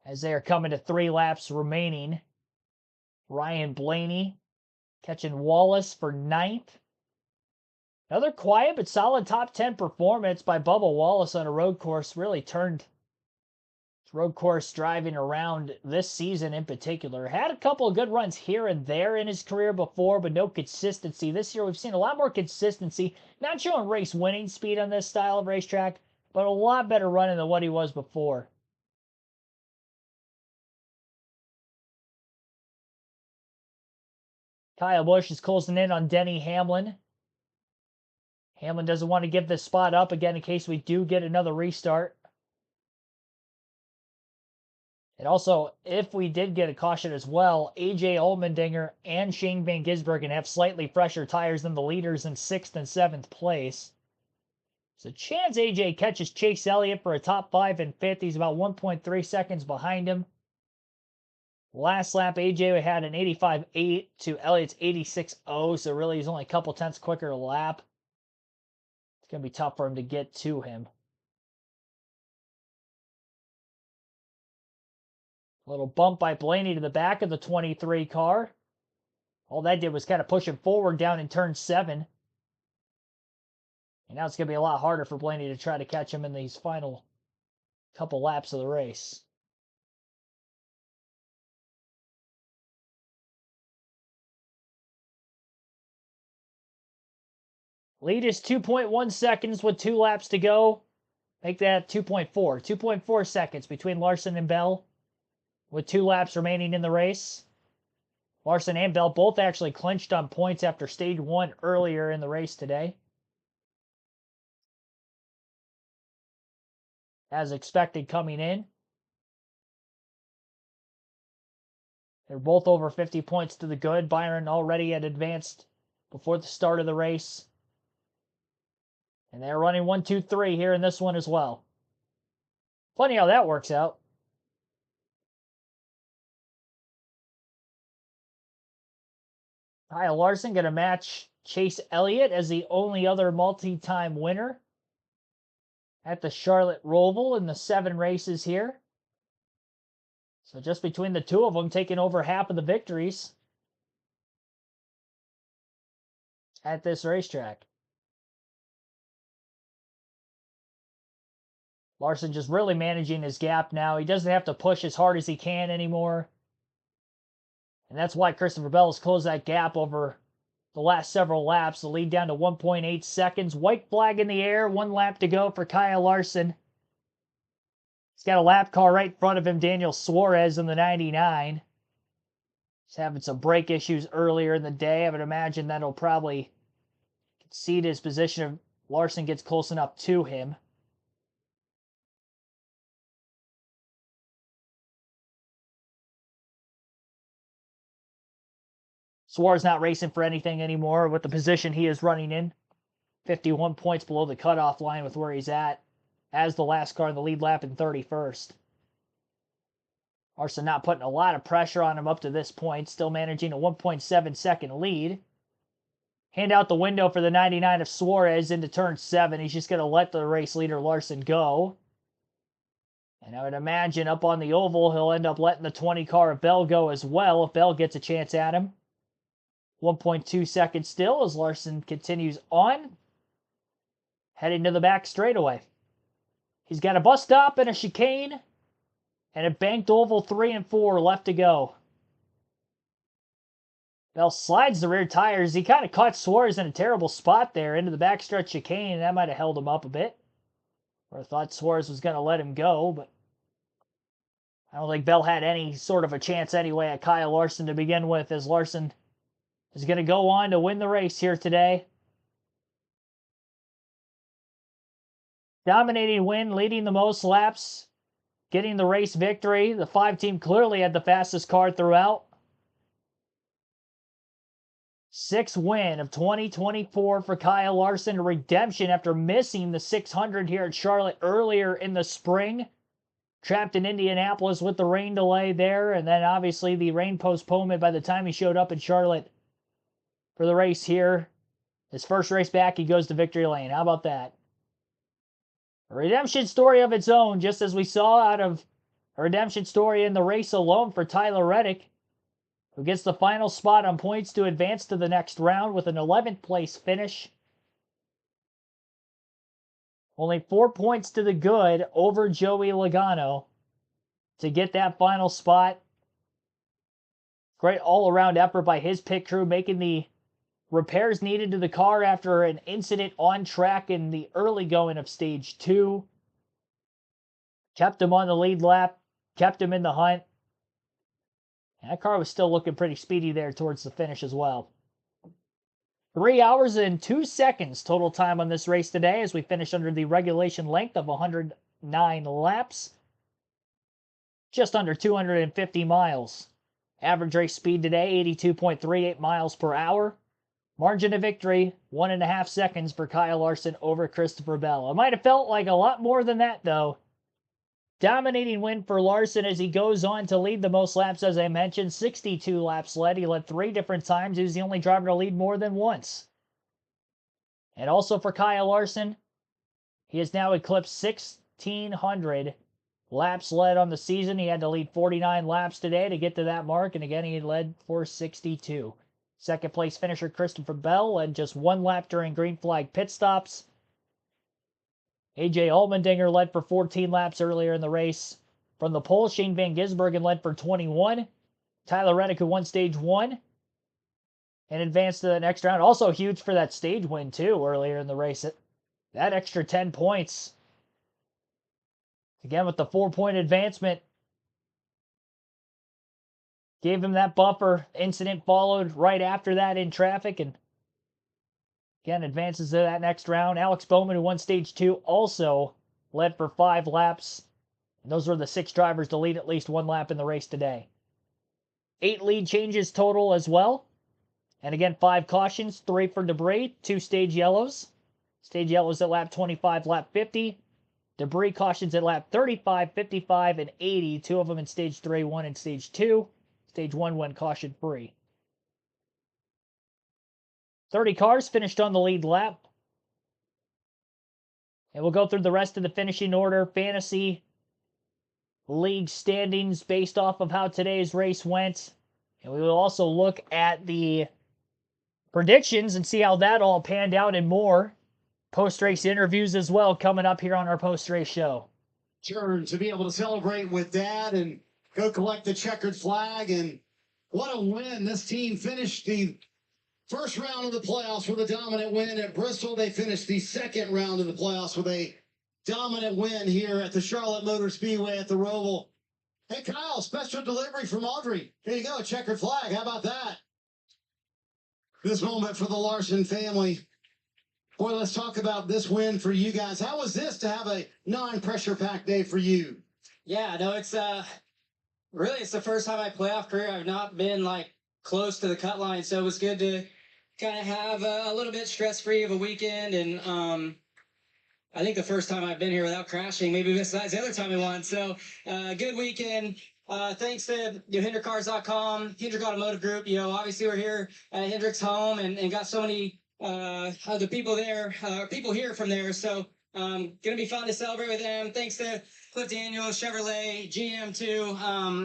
as they are coming to 3 laps remaining. Ryan Blaney catching Wallace for 9th. Another quiet but solid top 10 performance by Bubba Wallace on a road course. Really turned road course driving around this season in particular. Had a couple of good runs here and there in his career before, but no consistency. This year we've seen a lot more consistency. Not showing race winning speed on this style of racetrack, but a lot better running than what he was before. Kyle Busch is closing in on Denny Hamlin. Hamlin doesn't want to give this spot up again in case we do get another restart. And also, if we did get a caution as well, AJ Allmendinger and Shane Van Gisbergen have slightly fresher tires than the leaders in 6th and 7th place. So chance AJ catches Chase Elliott for a top 5 and 5th. He's about 1.3 seconds behind him. Last lap, AJ had an 85.8 to Elliott's 86.0, so really he's only a couple tenths quicker a lap. It's going to be tough for him to get to him. A little bump by Blaney to the back of the 23 car. All that did was kind of push him forward down in turn 7. And now it's going to be a lot harder for Blaney to try to catch him in these final couple laps of the race. Lead is 2.1 seconds with 2 laps to go. Make that 2.4. 2.4 seconds between Larson and Bell with 2 laps remaining in the race. Larson and Bell both actually clinched on points after stage 1 earlier in the race today. As expected coming in. They're both over 50 points to the good. Byron already had advanced before the start of the race. And they're running 1, 2, 3 here in this one as well. Funny how that works out. Kyle Larson going to match Chase Elliott as the only other multi-time winner at the Charlotte Roval in the 7 races here. So just between the two of them taking over half of the victories at this racetrack. Larson just really managing his gap now. He doesn't have to push as hard as he can anymore. And that's why Christopher Bell has closed that gap over the last several laps. The lead down to 1.8 seconds. White flag in the air. 1 lap to go for Kyle Larson. He's got a lap car right in front of him, Daniel Suarez in the 99. He's having some brake issues earlier in the day. I would imagine that'll probably concede his position if Larson gets close enough to him. Suarez not racing for anything anymore with the position he is running in. 51 points below the cutoff line with where he's at as the last car in the lead lap in 31st. Larson not putting a lot of pressure on him up to this point. Still managing a 1.7 second lead. Hand out the window for the 99 of Suarez into turn 7. He's just going to let the race leader Larson go. And I would imagine up on the oval, he'll end up letting the 20 car of Bell go as well if Bell gets a chance at him. 1.2 seconds still as Larson continues on. Heading to the back straightaway. He's got a bus stop and a chicane. And a banked oval 3 and 4 left to go. Bell slides the rear tires. He kind of caught Suarez in a terrible spot there into the backstretch chicane. That might have held him up a bit. Or I thought Suarez was going to let him go, but I don't think Bell had any sort of a chance anyway at Kyle Larson to begin with, as Larson is going to go on to win the race here today. Dominating win, leading the most laps, getting the race victory. The 5 team clearly had the fastest car throughout. 6th win of 2024 for Kyle Larson. A redemption after missing the 600 here at Charlotte earlier in the spring. Trapped in Indianapolis with the rain delay there, and then obviously the rain postponement by the time he showed up in Charlotte for the race here. His first race back, he goes to victory lane. How about that? A redemption story of its own, just as we saw out of a redemption story in the race alone for Tyler Reddick, who gets the final spot on points to advance to the next round with an 11th place finish. Only 4 points to the good over Joey Logano to get that final spot. Great all-around effort by his pit crew, making the repairs needed to the car after an incident on track in the early going of stage 2. Kept him on the lead lap, kept him in the hunt. And that car was still looking pretty speedy there towards the finish as well. 3 hours and 2 seconds total time on this race today as we finish under the regulation length of 109 laps. Just under 250 miles. Average race speed today, 82.38 miles per hour. Margin of victory, 1.5 seconds for Kyle Larson over Christopher Bell. It might have felt like a lot more than that, though. Dominating win for Larson as he goes on to lead the most laps, as I mentioned. 62 laps led. He led 3 different times. He was the only driver to lead more than once. And also for Kyle Larson, he has now eclipsed 1,600 laps led on the season. He had to lead 49 laps today to get to that mark. And again, he led for 62. Second place finisher Christopher Bell led just 1 lap during green flag pit stops. AJ Allmendinger led for 14 laps earlier in the race. From the pole, Shane Van Gisbergen led for 21. Tyler Reddick, who won stage 1 and advanced to the next round. Also huge for that stage win, too, earlier in the race. That extra 10 points. Again, with the 4-point advancement, gave him that buffer. Incident followed right after that in traffic, and again, advances to that next round. Alex Bowman, who won stage 2, also led for 5 laps. And those were the 6 drivers to lead at least 1 lap in the race today. 8 lead changes total as well. And again, 5 cautions, 3 for debris, 2 stage yellows. Stage yellows at lap 25, lap 50. Debris cautions at lap 35, 55, and 80. 2 of them in stage 3, 1 in stage 2. Stage 1 went caution free. 30 cars finished on the lead lap. And we'll go through the rest of the finishing order. Fantasy league standings based off of how today's race went. And we will also look at the predictions and see how that all panned out and more. Post-race interviews as well coming up here on our post-race show. Turn to be able to celebrate with Dad and go collect the checkered flag. And what a win. This team finished the first round of the playoffs with a dominant win at Bristol. They finished the second round of the playoffs with a dominant win here at the Charlotte Motor Speedway at the Roval. Hey, Kyle, special delivery from Audrey. Here you go, checkered flag. How about that? This moment for the Larson family. Boy, let's talk about this win for you guys. How was this to have a non-pressure packed day for you? Yeah, no, it's really it's the first time in my playoff career I've not been like close to the cut line, so it was good to kind of have a little bit stress-free of a weekend, and I think the first time I've been here without crashing, maybe besides the other time we won. So good weekend. Thanks to HendrickCars.com, Hendrick Automotive Group. Obviously we're here at Hendrick's home and got so many other people there, people here from there. So gonna be fun to celebrate with them. Thanks to Cliff Daniel, Chevrolet, GM too.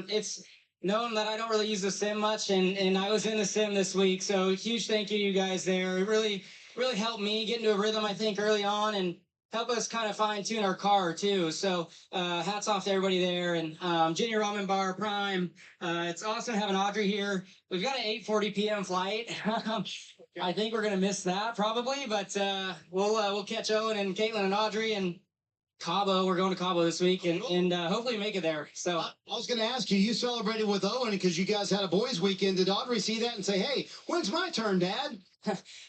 It's known that I don't really use the sim much, and I was in the sim this week. So huge thank you guys there. It really helped me get into a rhythm, I think, early on, and help us kind of fine tune our car too. So hats off to everybody there. And Jenny Ramen Bar Prime. It's awesome having Audrey here. We've got an 8:40 p.m. flight. I think we're gonna miss that probably, but we'll catch Owen and Caitlin and Audrey and Cabo. We're going to Cabo this week, and hopefully make it there. So I was going to ask you, you celebrated with Owen because you guys had a boys' weekend. Did Audrey see that and say, hey, when's my turn, Dad?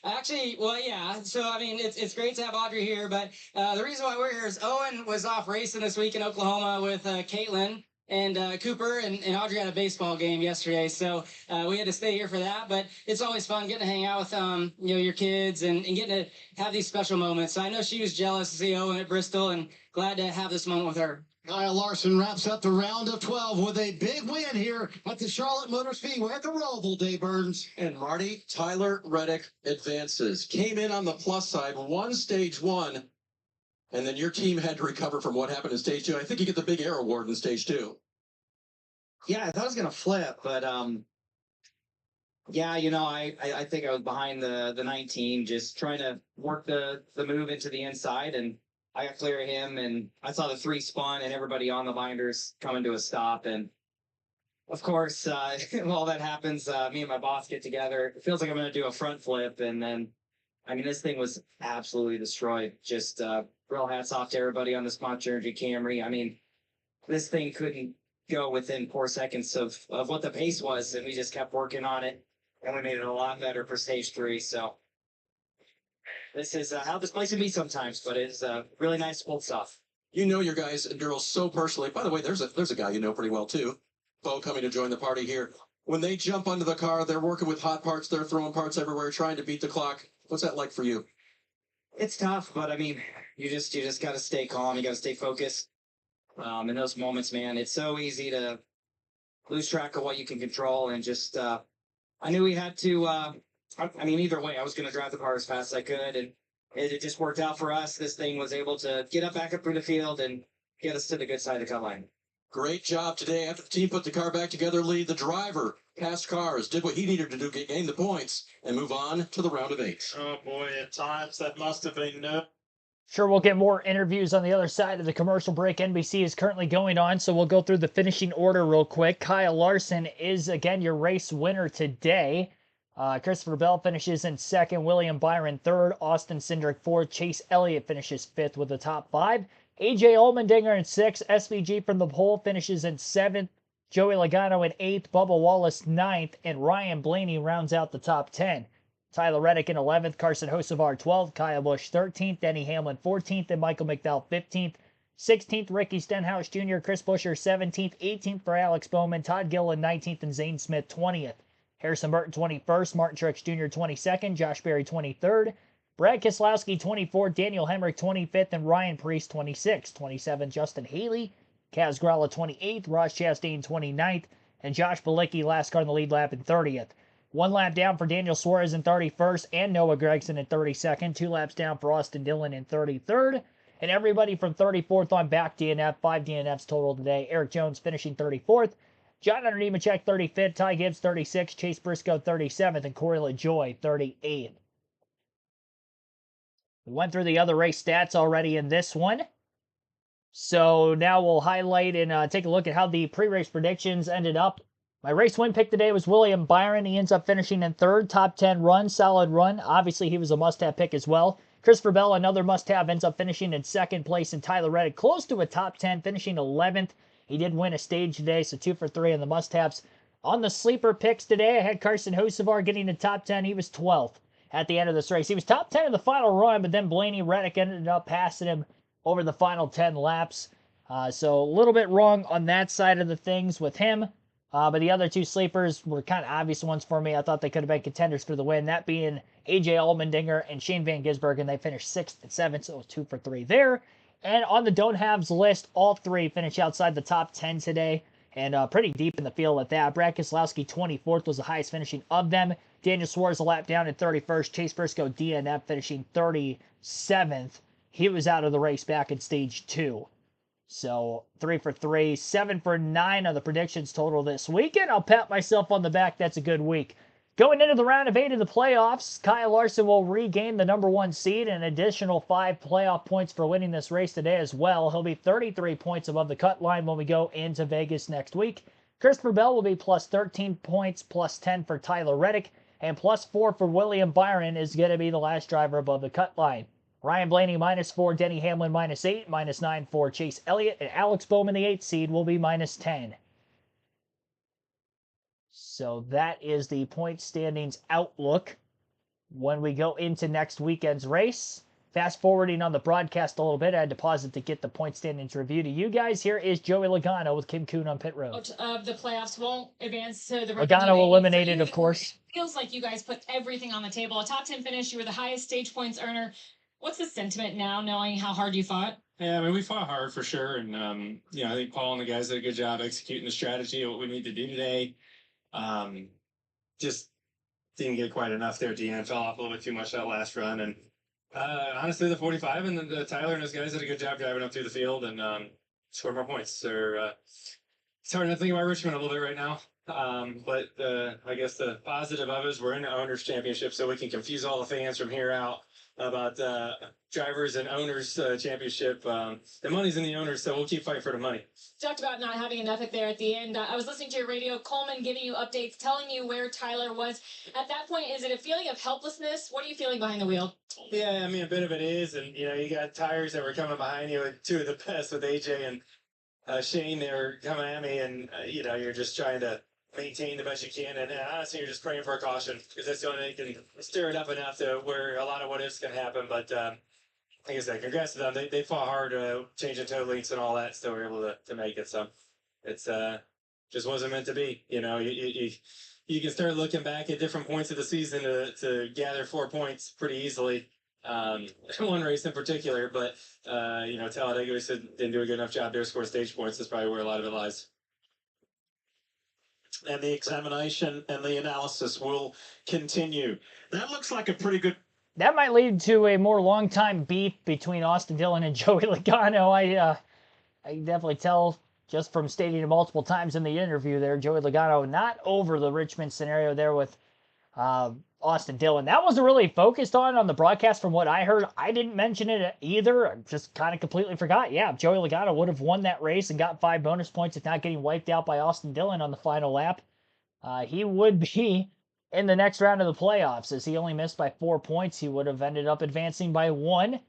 Actually, well, yeah. So, I mean, it's great to have Audrey here, but the reason why we're here is Owen was off racing this week in Oklahoma with Caitlin and Cooper, and Audrey had a baseball game yesterday, so we had to stay here for that. But it's always fun getting to hang out with your kids and getting to have these special moments. So I know she was jealous to see Owen at Bristol, and glad to have this moment with her. Kyle Larson wraps up the round of 12 with a big win here at the Charlotte Motor Speedway at the Roval, Dave Burns. And Marty, Tyler Reddick advances. Came in on the plus side, won stage 1, and then your team had to recover from what happened in stage 2. I think you get the big air award in stage 2. Yeah, I thought I was going to flip, but yeah, I think I was behind the 19, just trying to work the move into the inside, and I got clear of him, and I saw the 3 spun and everybody on the binders coming to a stop. And of course, while that happens, me and my boss get together. It feels like I'm going to do a front flip. And then, I mean, this thing was absolutely destroyed. Just real hats off to everybody on this Monster Energy Camry. I mean, this thing couldn't go within 4 seconds of what the pace was. And we just kept working on it. And we made it a lot better for stage 3. So this is how this place can be sometimes, but it's really nice to pull stuff. You know your guys and girls so personally. By the way, there's a guy you know pretty well too. Bo coming to join the party here. When they jump onto the car, they're working with hot parts. They're throwing parts everywhere, trying to beat the clock. What's that like for you? It's tough, but I mean, you just got to stay calm. You got to stay focused. In those moments, man, it's so easy to lose track of what you can control. And just, I knew we had to, I mean, either way, I was going to drive the car as fast as I could, and it just worked out for us. This thing was able to get back up through the field and get us to the good side of the cut line. Great job today. After the team put the car back together, Lee, the driver, passed cars, did what he needed to do, gain the points, and move on to the round of 8. Oh boy, at times that must have been Sure, we'll get more interviews on the other side of the commercial break. NBC is currently going on, so we'll go through the finishing order real quick. Kyle Larson is, again, your race winner today. Christopher Bell finishes in second. William Byron third. Austin Cindric fourth. Chase Elliott finishes fifth with the top five. AJ Allmendinger in sixth. SVG from the pole finishes in seventh. Joey Logano in eighth. Bubba Wallace ninth. And Ryan Blaney rounds out the top 10. Tyler Reddick in 11th, Carson Hocevar 12th, Kyle Busch 13th, Denny Hamlin 14th, and Michael McDowell 15th. 16th, Ricky Stenhouse Jr., Chris Buescher 17th, 18th for Alex Bowman, Todd Gilliland 19th, and Zane Smith 20th. Harrison Burton 21st, Martin Truex Jr. 22nd, Josh Berry 23rd, Brad Keselowski 24th, Daniel Hemrick 25th, and Ryan Preece 26th. 27th, Justin Haley, Kaz Grala 28th, Ross Chastain 29th, and Josh Bilicki last car in the lead lap in 30th. One lap down for Daniel Suarez in 31st and Noah Gragson in 32nd. 2 laps down for Austin Dillon in 33rd. And everybody from 34th on back DNF. 5 DNFs total today. Eric Jones finishing 34th. John Hunter Nemechek 35th. Ty Gibbs 36th. Chase Briscoe 37th. And Corey LaJoie 38th. We went through the other race stats already in this one. So now we'll highlight and take a look at how the pre-race predictions ended up. My race win pick today was William Byron. He ends up finishing in third. Top 10 run, solid run. Obviously, he was a must-have pick as well. Christopher Bell, another must-have, ends up finishing in second place. And Tyler Reddick, close to a top 10, finishing 11th. He did win a stage today, so 2 for 3 in the must-haves. On the sleeper picks today, I had Carson Hocevar getting the top 10. He was 12th at the end of this race. He was top 10 in the final run, but then Blaney Reddick ended up passing him over the final 10 laps. So a little bit wrong on that side of the things with him. But the other 2 sleepers were kind of obvious ones for me. I thought they could have been contenders for the win. That being AJ Allmendinger and Shane Van Gisbergen. They finished 6th and 7th, so 2 for 3 there. And on the don't haves list, all 3 finish outside the top 10 today. And pretty deep in the field at that. Brad Keselowski, 24th, was the highest finishing of them. Daniel Suarez a lap down at 31st. Chase Briscoe, DNF, finishing 37th. He was out of the race back in stage 2. So 3 for 3, 7 for 9 on the predictions total this weekend. I'll pat myself on the back. That's a good week. Going into the round of 8 of the playoffs, Kyle Larson will regain the number 1 seed and an additional 5 playoff points for winning this race today as well. He'll be 33 points above the cut line when we go into Vegas next week. Christopher Bell will be plus 13 points, plus 10 for Tyler Reddick, and plus 4 for William Byron is going to be the last driver above the cut line. Ryan Blaney minus 4, Denny Hamlin minus 8, minus 9 for Chase Elliott, and Alex Bowman, the 8th seed, will be minus 10. So that is the point standings outlook when we go into next weekend's race. Fast forwarding on the broadcast a little bit, I had to pause it to get the point standings review to you guys. Here is Joey Logano with Kim Kuhn on pit road. Of the playoffs won't advance to the Logano eliminated, of course. Feels like you guys put everything on the table. A top 10 finish. You were the highest stage points earner. What's the sentiment now, knowing how hard you fought? Yeah, I mean, we fought hard for sure. And, I think Paul and the guys did a good job executing the strategy of what we need to do today. Just didn't get quite enough there at the end. Fell off a little bit too much that last run. And honestly, the 45 and the Tyler and his guys did a good job driving up through the field and scored more points. So it's hard to think about Richmond a little bit right now. But I guess the positive of it is we're in the Owners' Championship, so we can confuse all the fans from here out about drivers and owners championship. The money's in the owners, so we'll keep fighting for the money. You talked about not having enough there at the end. I was listening to your radio, Coleman giving you updates, telling you where Tyler was. At that point, is it a feeling of helplessness? What are you feeling behind the wheel? Yeah, I mean, a bit of it is. And, you got tires that were coming behind you with 2 of the best with AJ and Shane. They were coming at me, and, you're just trying to maintain the best you can, and honestly, you're just praying for a caution because that's the only thing that can stir it up enough to where a lot of what ifs can happen. But like I said, congrats to them. They fought hard, changing toe links and all that, still were able to make it. So it's just wasn't meant to be. You can start looking back at different points of the season to gather 4 points pretty easily. One race in particular, but Talladega, we said, didn't do a good enough job there to score stage points. That's probably where a lot of it lies. And the examination and the analysis will continue. That looks like a pretty good... That might lead to a more long-time beef between Austin Dillon and Joey Logano. I can definitely tell just from stating it multiple times in the interview there, Joey Logano not over the Richmond scenario there with Austin Dillon. That wasn't really focused on the broadcast from what I heard. I didn't mention it either. I just kind of completely forgot. Yeah, Joey Logano would have won that race and got 5 bonus points if not getting wiped out by Austin Dillon on the final lap. He would be in the next round of the playoffs, as he only missed by 4 points. He would have ended up advancing by 1.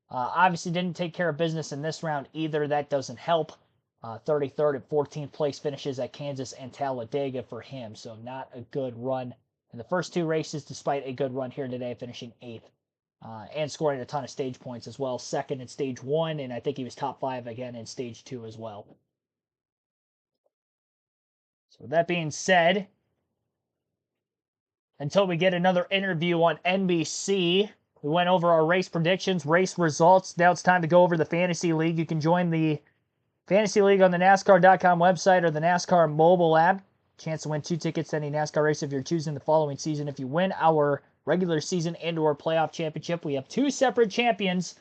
Obviously didn't take care of business in this round either. That doesn't help. 33rd and 14th place finishes at Kansas and Talladega for him. So not a good run in the first 2 races, despite a good run here today, finishing 8th. And scoring a ton of stage points as well. 2nd in stage 1, and I think he was top 5 again in stage 2 as well. So with that being said, until we get another interview on NBC, we went over our race predictions, race results. Now it's time to go over the Fantasy League. You can join the Fantasy League on the NASCAR.com website or the NASCAR mobile app. Chance to win 2 tickets to any NASCAR race if you're choosing the following season. If you win our regular season and/or playoff championship, we have 2 separate champions.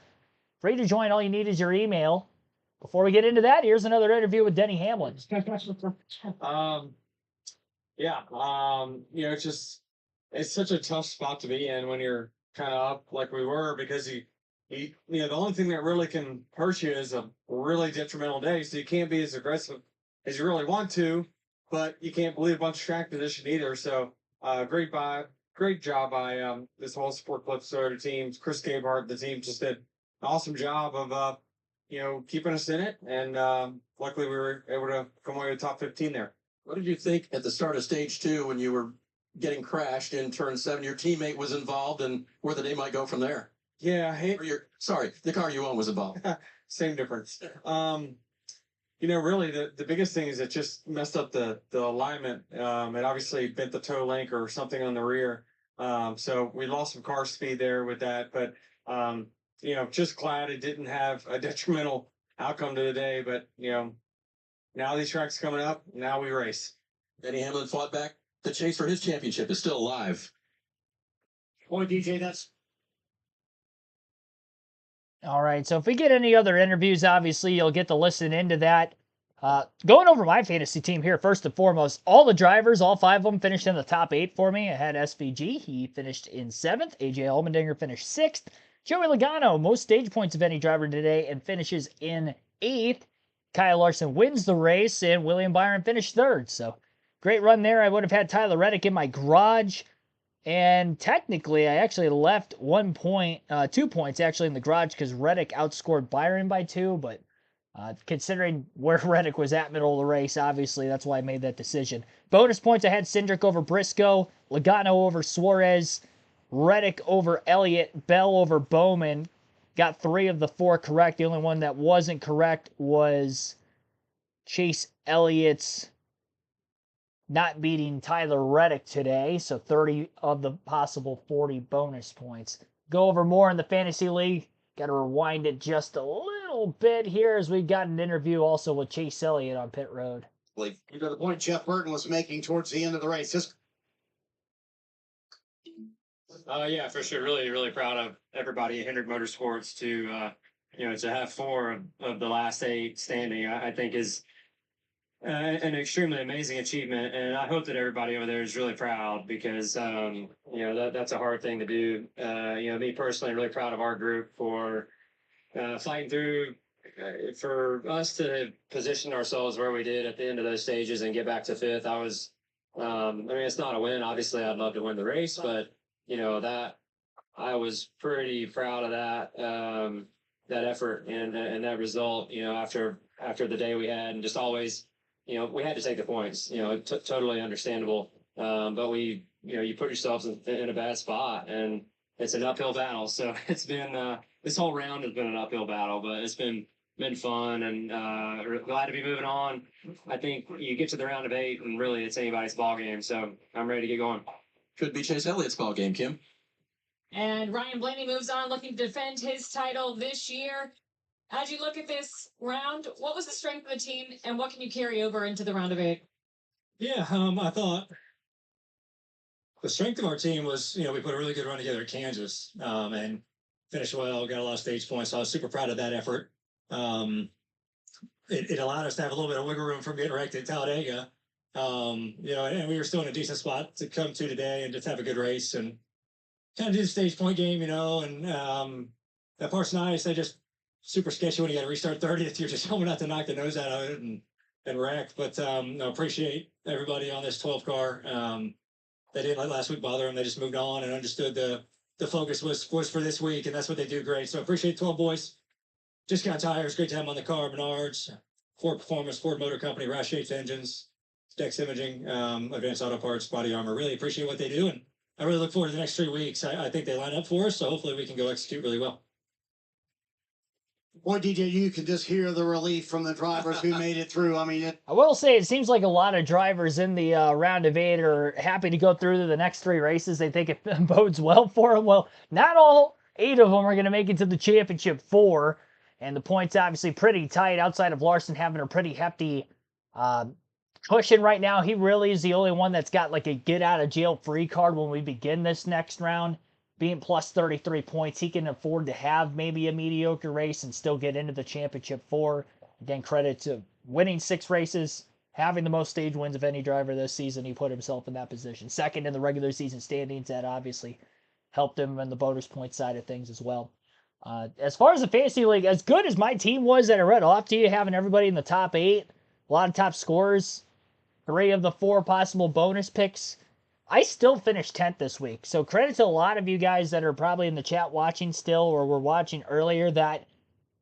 Free to join. All you need is your email. Before we get into that, here's another interview with Denny Hamlin. It's such a tough spot to be in when you're kind of up like we were, because the only thing that really can hurt you is a really detrimental day. So you can't be as aggressive as you really want to, but you can't believe a bunch of track position either. So great job by this whole Sport Clips team. Chris Gabehart, the team just did an awesome job of keeping us in it, and luckily we were able to come away with top 15 there. What did you think at the start of stage 2 when you were getting crashed in turn 7? Your teammate was involved, and where the day might go from there? Yeah, the car you own was involved. Same difference. Really the biggest thing is it just messed up the alignment. It obviously bent the toe link or something on the rear. So we lost some car speed there with that, but just glad it didn't have a detrimental outcome to the day. But now these tracks coming up, now we race. Denny Hamlin fought back. The chase for his championship is still alive. Boy, DJ, that's All right, so if we get any other interviews, obviously you'll get to listen into that. Going over my fantasy team here, first and foremost, all the drivers, all 5 of them finished in the top 8 for me. I had SVG. He finished in 7th. AJ Allmendinger finished 6th. Joey Logano, most stage points of any driver today, and finishes in 8th. Kyle Larson wins the race, and William Byron finished 3rd. So great run there. I would have had Tyler Reddick in my garage. And technically, I actually left 2 points actually in the garage because Reddick outscored Byron by 2. But considering where Reddick was at middle of the race, obviously that's why I made that decision. Bonus points, I had Cindric over Briscoe, Logano over Suarez, Reddick over Elliott, Bell over Bowman. Got 3 of the 4 correct. The only one that wasn't correct was Chase Elliott's not beating Tyler Reddick today, so 30 of the possible 40 bonus points. Go over more in the Fantasy League. Got to rewind it just a little bit here as we got an interview also with Chase Elliott on pit road. The point Jeff Burton was making towards the end of the race. Yeah, for sure. Really, really proud of everybody at Hendrick Motorsports to have 4 of the last 8 standing. I think is an extremely amazing achievement, and I hope that everybody over there is really proud because that's a hard thing to do. Me personally, really proud of our group for fighting through. For us to position ourselves where we did at the end of those stages and get back to 5th, it's not a win. Obviously, I'd love to win the race, but that I was pretty proud of that effort and that result. After the day we had, and just always. We had to take the points, totally understandable. But you put yourselves in a bad spot and it's an uphill battle. So it's been, this whole round has been an uphill battle, but it's been fun and glad to be moving on. I think you get to the round of 8 and really it's anybody's ball game. So I'm ready to get going. Could be Chase Elliott's ball game, Kim. And Ryan Blaney moves on, looking to defend his title this year. As you look at this round, what was the strength of the team, and what can you carry over into the round of 8? Yeah, I thought the strength of our team was, we put a really good run together at Kansas and finished well, got a lot of stage points. So I was super proud of that effort. It allowed us to have a little bit of wiggle room from getting wrecked at Talladega. And we were still in a decent spot to come to today and just have a good race and kind of do the stage point game, and that part's nice. They just super sketchy when you got to restart 30th. You're just hoping not to knock the nose out of it and wreck. But appreciate everybody on this 12 car. They didn't let last week bother them. They just moved on and understood the focus was for this week, and that's what they do great. So appreciate 12 boys. Discount Tires, great to have them on the car. Menards, Ford Performance, Ford Motor Company, Rash Shapes Engines, Dex Imaging, Advanced Auto Parts, Body Armor. Really appreciate what they do, and I really look forward to the next 3 weeks. I think they line up for us, so hopefully we can go execute really well. Boy, DJ, you can just hear the relief from the drivers who made it through. I mean, I will say it seems like a lot of drivers in the round of 8 are happy to go through to the next 3 races. They think it bodes well for them. Well, not all 8 of them are going to make it to the championship 4, and the points obviously pretty tight outside of Larson having a pretty hefty cushion right now. He really is the only one that's got like a get-out-of-jail-free card when we begin this next round. Being plus 33 points, he can afford to have maybe a mediocre race and still get into the championship 4. Again, credit to winning 6 races, having the most stage wins of any driver this season. He put himself in that position. Second in the regular season standings. That obviously helped him in the bonus point side of things as well. As far as the fantasy league, as good as my team was that I read off to you, having everybody in the top 8, a lot of top scorers, 3 of the 4 possible bonus picks, I still finished 10th this week. So credit to a lot of you guys that are probably in the chat watching still or were watching earlier that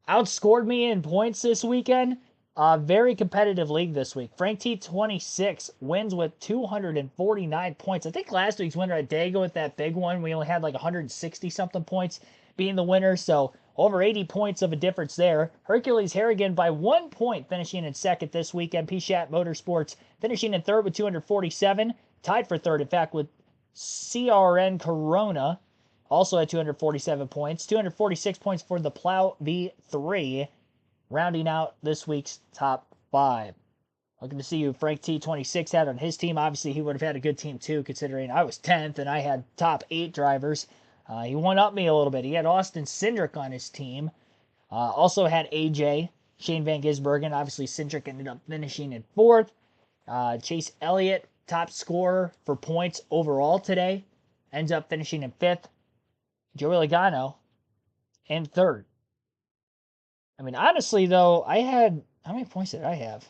outscored me in points this weekend. Very competitive league this week. Frank T26 wins with 249 points. I think last week's winner at Dago with that big one, we only had like 160-something points being the winner. So over 80 points of a difference there. Hercules Harrigan by 1 point finishing in second this weekend. P-Shat Motorsports finishing in third with 247. Tied for third, in fact, with CRN Corona, also at 247 points. 246 points for the Plow V3, rounding out this week's top 5. Looking to see you Frank T26 had on his team. Obviously, he would have had a good team, too, considering I was 10th and I had top 8 drivers. He one-upped me a little bit. He had Austin Cindric on his team. Also had AJ, Shane Van Gisbergen. Obviously, Cindric ended up finishing in 4th. Chase Elliott, top scorer for points overall today, ends up finishing in 5th. Joey Logano in 3rd. I mean, honestly, though, I had... How many points did I have?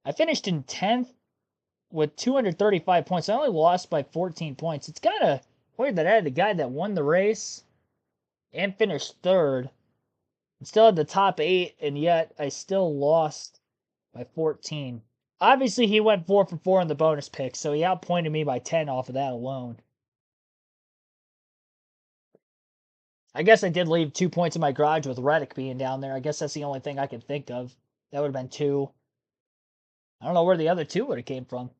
I finished in 10th with 235 points. I only lost by 14 points. It's kind of weird that I had the guy that won the race and finished 3rd. And still had the top 8, and yet I still lost by 14. Obviously, he went 4 for 4 in the bonus pick, so he outpointed me by 10 off of that alone. I guess I did leave 2 points in my garage with Reddick being down there. I guess that's the only thing I can think of. That would have been 2. I don't know where the other 2 would have came from.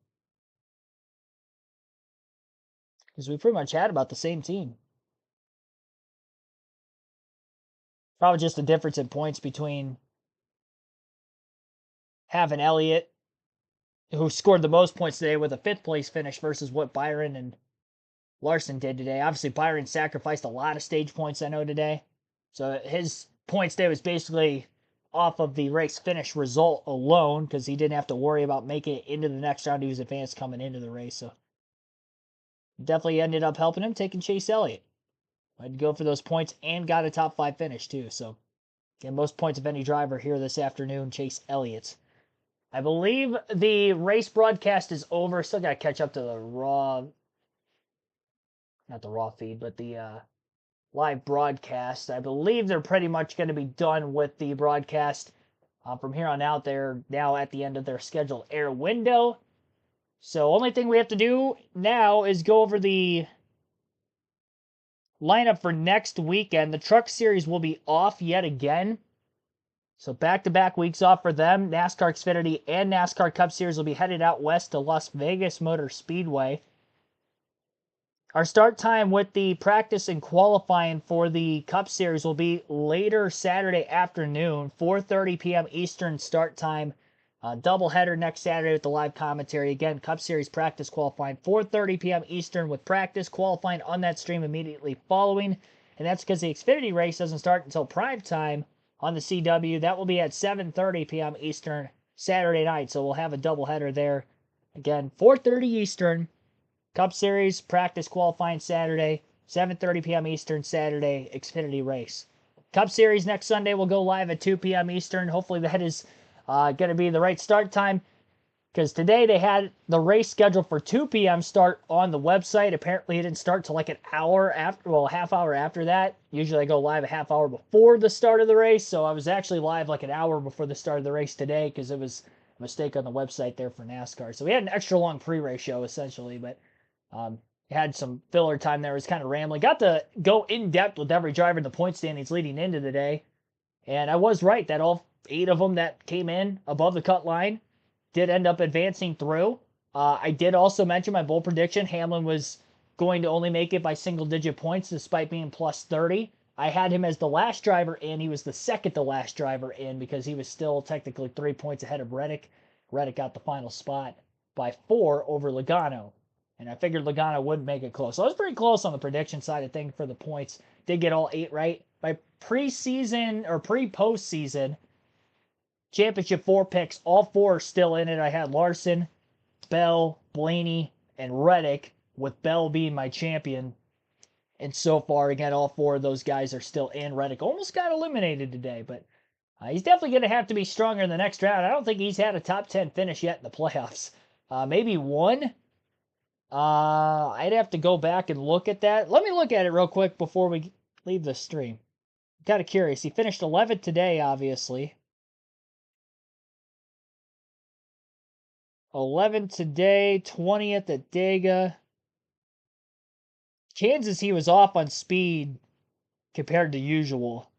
Because we pretty much had about the same team. Probably just the difference in points between having Elliott, who scored the most points today with a 5th place finish, versus what Byron and Larson did today. Obviously, Byron sacrificed a lot of stage points, I know, today. So his points today was basically off of the race finish result alone, because he didn't have to worry about making it into the next round. He was advanced coming into the race. So definitely ended up helping him, taking Chase Elliott. I had to go for those points and got a top 5 finish, too. So, again, most points of any driver here this afternoon, Chase Elliott. I believe the race broadcast is over. Still got to catch up to the raw, not the raw feed, but the live broadcast. I believe they're pretty much going to be done with the broadcast. From here on out, they're now at the end of their scheduled air window. So only thing we have to do now is go over the lineup for next weekend. The Truck Series will be off yet again. So back-to-back weeks off for them. NASCAR Xfinity and NASCAR Cup Series will be headed out west to Las Vegas Motor Speedway. Our start time with the practice and qualifying for the Cup Series will be later Saturday afternoon, 4:30 p.m. Eastern start time. Doubleheader next Saturday with the live commentary. Again, Cup Series practice qualifying, 4:30 p.m. Eastern, with practice qualifying on that stream immediately following. And that's because the Xfinity race doesn't start until prime time on the CW. That will be at 7:30 p.m. Eastern Saturday night. So we'll have a doubleheader there. Again, 4:30 Eastern. Cup Series, practice qualifying Saturday. 7:30 p.m. Eastern Saturday, Xfinity race. Cup Series next Sunday will go live at 2 p.m. Eastern. Hopefully that is going to be the right start time, because today they had the race scheduled for 2 p.m. start on the website. Apparently it didn't start till like an hour after, well, a half hour after that. Usually I go live a half hour before the start of the race, so I was actually live like an hour before the start of the race today because it was a mistake on the website there for NASCAR. So we had an extra long pre-race show essentially, but had some filler time there. It was kind of rambling. Got to go in depth with every driver in the point standings leading into the day. And I was right that all 8 of them that came in above the cut line did end up advancing through. I did also mention my bold prediction. Hamlin was going to only make it by single-digit points despite being plus 30. I had him as the last driver in. He was the second to last driver in because he was still technically 3 points ahead of Reddick. Reddick got the final spot by 4 over Logano. And I figured Logano wouldn't make it close. So I was pretty close on the prediction side of things for the points. Did get all 8 right. My preseason or pre-postseason championship 4 picks, all 4 are still in it. I had Larson, Bell, Blaney, and Reddick, with Bell being my champion. And so far, again, all 4 of those guys are still in. Reddick almost got eliminated today, but he's definitely going to have to be stronger in the next round. I don't think he's had a top 10 finish yet in the playoffs. Maybe 1. I'd have to go back and look at that. Let me look at it real quick before we leave the stream. Kind of curious. He finished 11th today, obviously. 11th today, 20th at Dega. Kansas, he was off on speed compared to usual.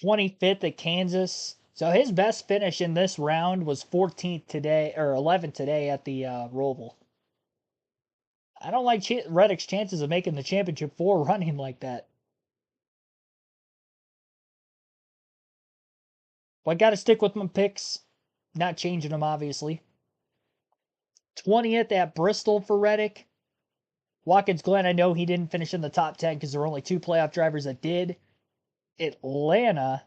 25th at Kansas. So his best finish in this round was 14th today, or 11th today at the Roval. I don't like Reddick's chances of making the championship 4 running like that. But I got to stick with my picks. Not changing them, obviously. 20th at Bristol for Reddick. Watkins Glen, I know he didn't finish in the top 10 because there were only 2 playoff drivers that did. Atlanta,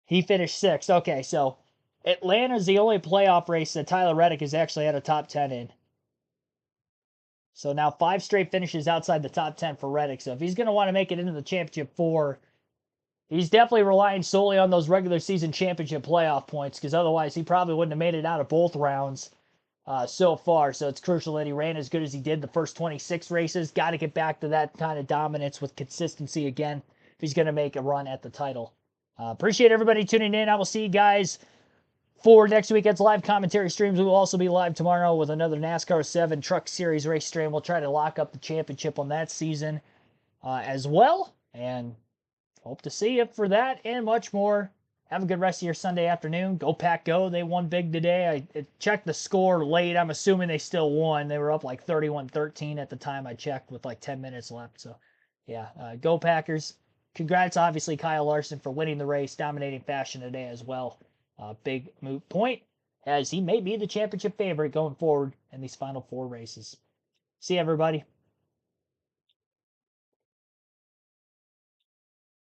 he finished 6th. Okay, so Atlanta's the only playoff race that Tyler Reddick has actually had a top 10 in. So now 5 straight finishes outside the top 10 for Reddick. So if he's going to want to make it into the championship 4, he's definitely relying solely on those regular season championship playoff points, because otherwise he probably wouldn't have made it out of both rounds so far. So it's crucial that he ran as good as he did the first 26 races. Got to get back to that kind of dominance with consistency again if he's going to make a run at the title. Appreciate everybody tuning in. I will see you guys for next weekend's live commentary streams. We will also be live tomorrow with another NASCAR 7 Truck Series race stream. We'll try to lock up the championship on that season as well. And hope to see you for that and much more. Have a good rest of your Sunday afternoon. Go Pack Go. They won big today. I checked the score late. I'm assuming they still won. They were up like 31-13 at the time I checked with like 10 minutes left. So, yeah, go Packers. Congrats, obviously, Kyle Larson for winning the race, dominating fashion today as well. Big moot point, as he may be the championship favorite going forward in these final 4 races. See you, everybody.